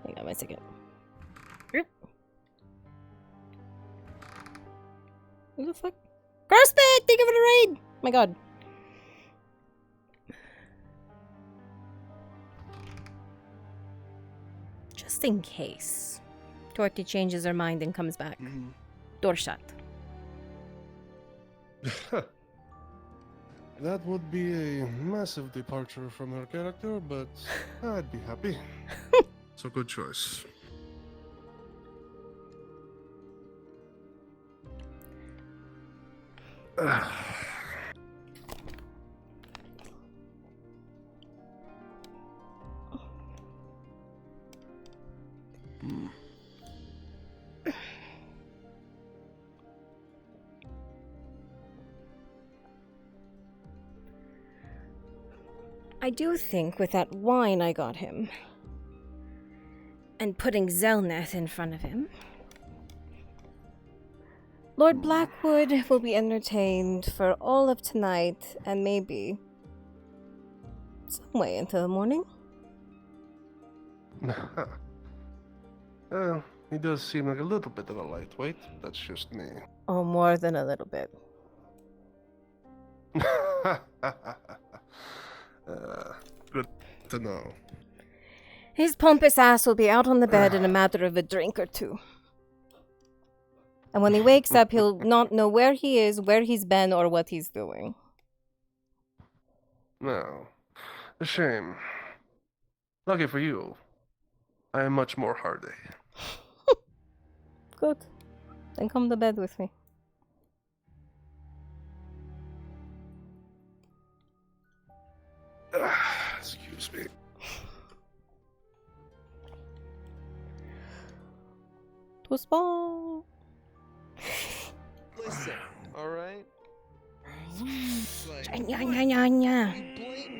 Hang on a second. Who the fuck? Grossbit! Thank you for the raid! My god. Just in case Torty changes her mind and comes back. Door shut. That would be a massive departure from her character, but I'd be happy. So good choice. I do think with that wine I got him, and putting Zelneth in front of him, Lord Blackwood will be entertained for all of tonight and maybe some way into the morning. Well, he does seem like a little bit of a lightweight. That's just me. Oh, more than a little bit. Good to know. His pompous ass will be out on the bed in a matter of a drink or two. And when he wakes up, he'll not know where he is, where he's been, or what he's doing. No. A shame. Lucky for you, I am much more hardy. Good. Then come to bed with me. Excuse me. Twist ball. Listen, alright? Anya.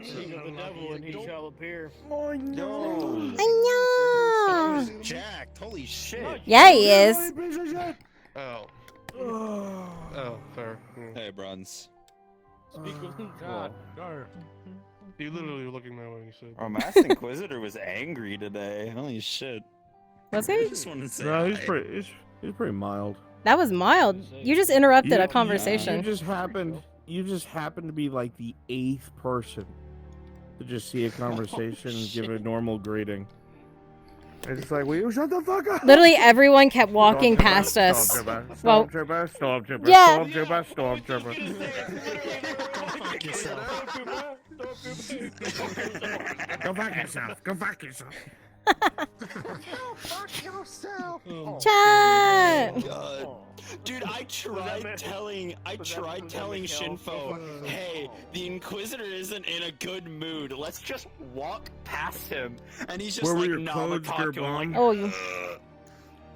Speak of the devil and he shall appear. Anya. Jacked, holy shit. Yeah, he is. Oh. Oh, fair. Hey, Bruns. Speak of the God. You literally were looking that way when you said. Our Masked Inquisitor was angry today. Holy shit. Was he? I just wanted to say No, he's hi. he's pretty mild. That was mild. You just interrupted a You conversation. just happened to be like the 8th person to just see a conversation and give a normal greeting. It's just like, will you shut the fuck up? Literally everyone kept walking past us. Well, Stormtrooper, yeah. Stormtrooper. Go back yourself. Go back yourself. Fuck yourself. Chat. God. Dude, I tried telling Shinfo, hey, the Inquisitor isn't in a good mood. Let's just walk past him. And he's just Where were like, your no, clothes, Macaco, Gerbong? Oh, you.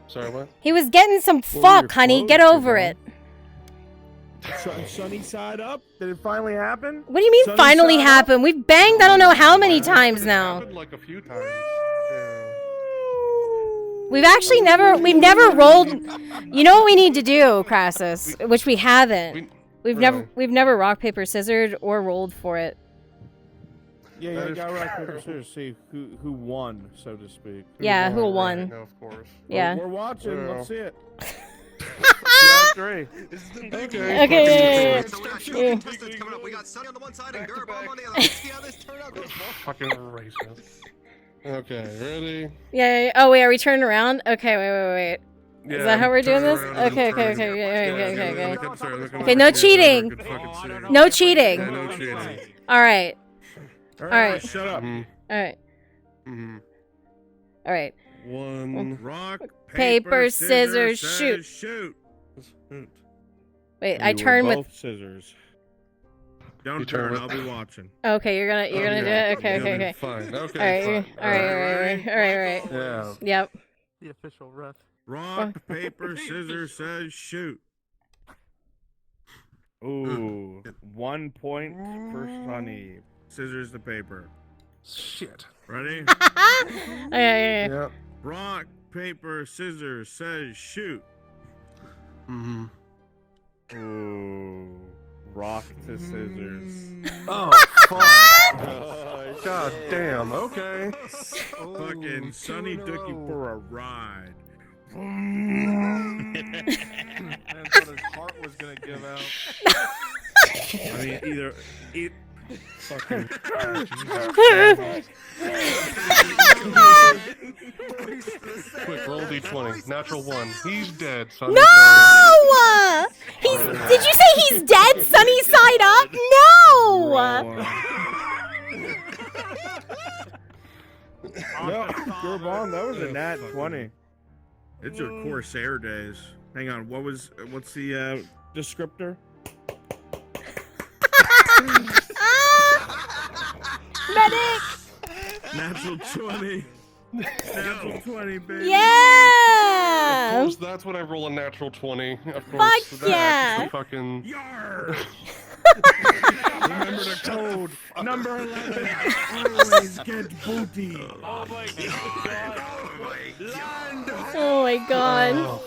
Sorry, what? He was getting some What were fuck, your honey. clothes, Get over Gerbong? it. Sunny side up? Did it finally happen? What do you mean Sunny finally side up? happened? We've banged I don't know how many times now. Like a few times. We've actually never rolled. You know what we need to do, Crassus, which we haven't. We've never rock paper scissored or rolled for it. Yeah, you got rock paper scissors. See who won, so to speak. Yeah, who won? No, of course. Yeah. We're watching. Yeah. Let's see it. Three. Okay. Coming up. We got Sunny on the one side and Gerbomb on the other. Let's see how this turns out. Fucking racist. Okay, ready? Yeah. Oh wait, are we turning around? Okay. Wait. Is that how we're doing this? Okay. Okay. No cheating. No cheating. Yeah, no cheating. All right. All right. Shut up. All right. All right. One. Rock, Paper, scissors, shoot. Wait, I turn with. Scissors. Don't turn. I'll be watching. Okay, you're gonna do it. Okay. Fine. Okay. All right. Yeah. Yep. The official ref. Rock, paper, scissors, says shoot. Ooh, 1 point for Sunny. Scissors to paper. Shit. Ready? Okay. Yep. Rock, paper, scissors, says shoot. Ooh, rock to scissors. Oh, fuck. God damn, okay. Fucking Sunny took you for a ride. That's what his heart was gonna give out. I mean, either it. Fucking. Quick, roll d20. Natural 1. He's dead, son. No! Did you say he's dead? Sunny side up? No! No, Gerbomb, that was a nat 20. It's your Corsair days. Hang on, what's the descriptor? Medic! Natural 20. Natural 20, baby. Yeah! Of course, that's when I roll a natural 20. Of course. Fuck that's yeah! the fucking. Yarr! Remember the code. Number 11. Always get booty. Oh my god. Oh my god.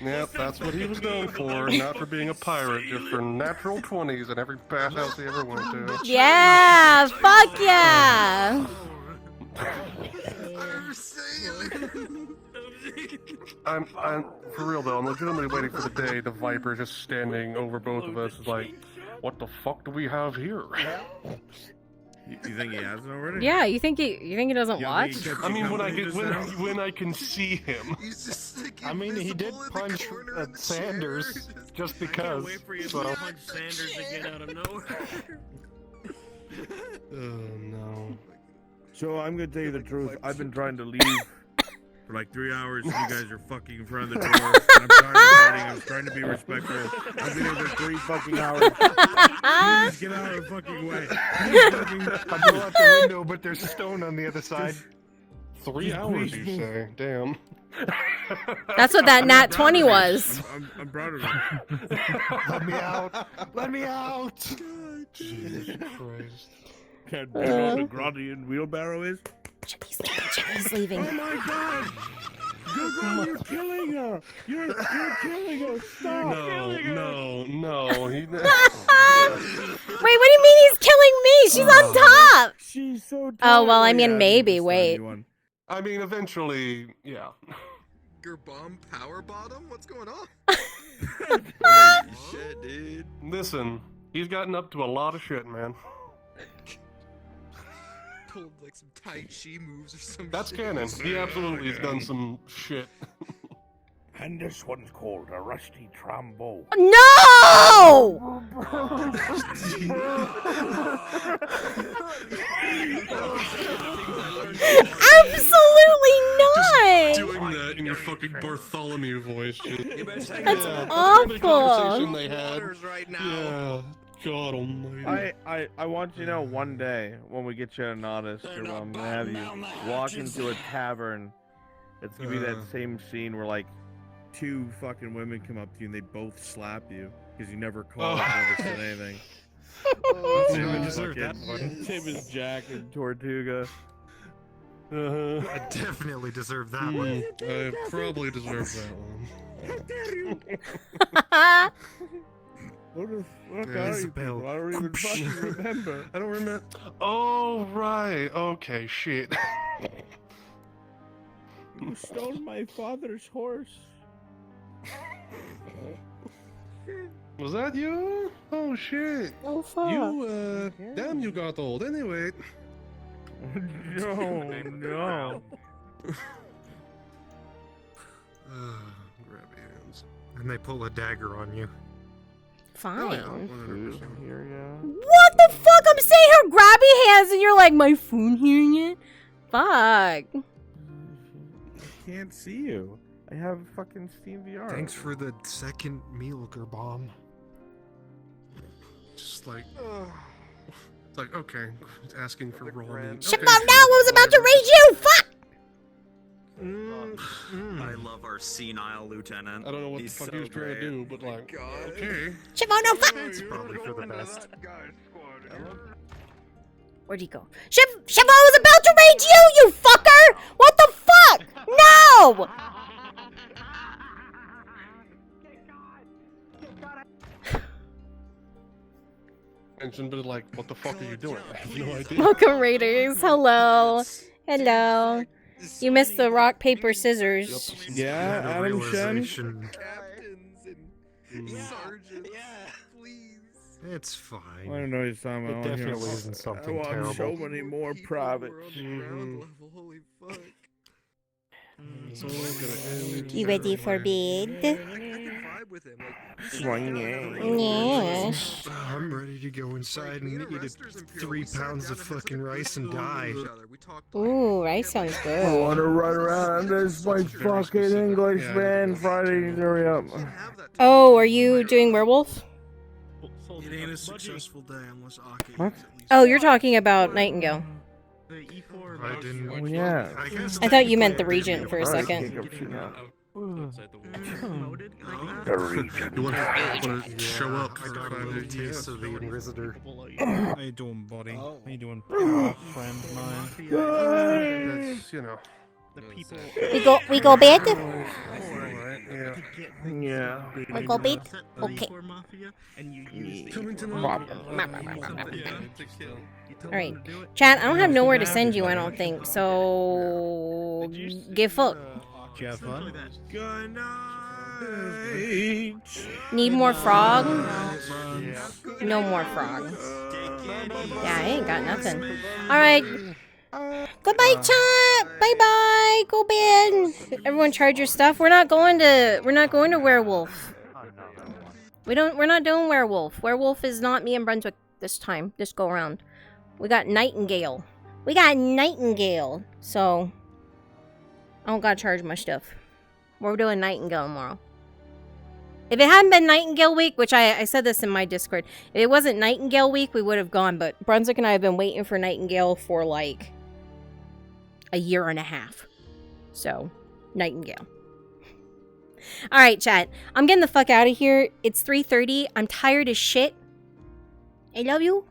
Yep, that's what he was known for. Not for being a pirate, just for natural 20s in every bathhouse he ever went to. Yeah! Fuck yeah! I'm for real though. I'm legitimately waiting for the day the Viper just standing over both of us is like, what the fuck do we have here? You think he has it already? Yeah, you think he doesn't watch? I mean, when I can see him. I mean, he did punch Sanders just because. Wait for you So. to punch Sanders again out of nowhere. Oh no. So I'm gonna tell you the truth. I've been trying to leave for like 3 hours. You guys are fucking in front of the door. And I'm tired of waiting. I'm trying to be respectful. I've been here for 3 fucking hours. Please get out of the fucking way. Please fucking. I go out the window, but there's stone on the other side. 3 hours, you say? Damn. That's what that nat 20 was. I'm proud of it. Let me out! Let me out! Jesus Christ. Can't do what the Grottian wheelbarrow is. Jimmy's leaving. Oh my god! You're killing her! You're killing her! Stop! No. He. Wait, what do you mean he's killing me? She's on top! She's so tired. Oh, well, I mean, maybe. Wait. I mean, eventually, yeah. Gerbomb power bottom? What's going on? Shit, dude. Listen, he's gotten up to a lot of shit, man. Pulled like some Tai Chi moves or some That's shit. canon. He absolutely has done some shit. And this one's called a rusty trombone. No! Absolutely not! Doing that in your fucking Bartholomew voice. That's The conversation awful. they had. Yeah. God almighty. I want you to know one day when we get you an honest, I'm gonna have you walk into a tavern. It's gonna be that same scene where like two fucking women come up to you and they both slap you because you never called, never said anything. Same as Jack and Tortuga. I definitely deserve that one. I probably deserve that one. How dare you? What the fuck are you Isabel. people? I don't even fucking remember. I don't remember. Oh, right. Okay, shit. You stole my father's horse. Was that you? Oh, shit. Oh, fuck. You, damn, you got old. Anyway. No, no. Grab hands. And they pull a dagger on you. Fine. Here, yeah. What the fuck? I'm saying her grabby hands and you're like, my phone hearing it? Fuck. I can't see you. I have fucking Steam VR. Thanks for the second meal, Gerbomb. Just like, it's like, okay, it's asking for raw meat. Shimbo, no! I was about to raise you! Fuck! I love our senile lieutenant. I don't know what He's the fuck so he was trying to great. do, but like, okay. Shimbo, no! Fuck! It's probably for the best. Where'd he go? Shimbo, I was about to raise you, you fucker! What the fuck? No! But like, what the fuck are you doing? I have no idea. Welcome, Raiders. Hello. Hello. You missed the rock, paper, scissors. Yeah, Adam Shen. Sergeant, please. It's fine. I don't know what he's talking about. It definitely isn't something I want terrible. so many more privates. Holy fuck. You ready for bed? Yes. I'm ready to go inside and eat 3 pounds of fucking rice and die. Ooh, rice sounds I good. want to run around this my fucking English man. Friday, hurry up. Oh, are you doing werewolf? It ain't a successful day unless Aki. What? Oh, you're talking about Nightingale. I didn't. Oh, yeah. I thought you meant the Regent for a second. The Regent. You want to show up I for got a 5 little days? taste of the Inquisitor. How you doing, buddy? How you doing, friend of mine? That's, you know. The people. We go bed? Yeah. We go bed? Okay. And you use Alright. Chat, I don't have nowhere to send you, I don't think. So... Give fuck. Did you have fun? Good Need more frog? No more frog. Yeah, I ain't got nothing. Alright. Goodbye, chat. Bye bye. Go bed. Everyone charge your stuff. We're not going to werewolf. We're not doing werewolf. Werewolf is not me and Brunswick this time. This go around. We got Nightingale. So I don't gotta charge my stuff. We're doing Nightingale tomorrow. If it hadn't been Nightingale week, which I said this in my Discord, if it wasn't Nightingale week, we would have gone, but Brunswick and I have been waiting for Nightingale for like a year and a half. So, Nightingale. Alright, chat. I'm getting the fuck out of here. It's 3:30. I'm tired as shit. I love you.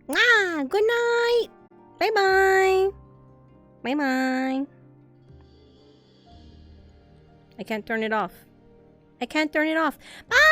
Mwah! Good night. Bye-bye. Bye-bye. I can't turn it off. Bye!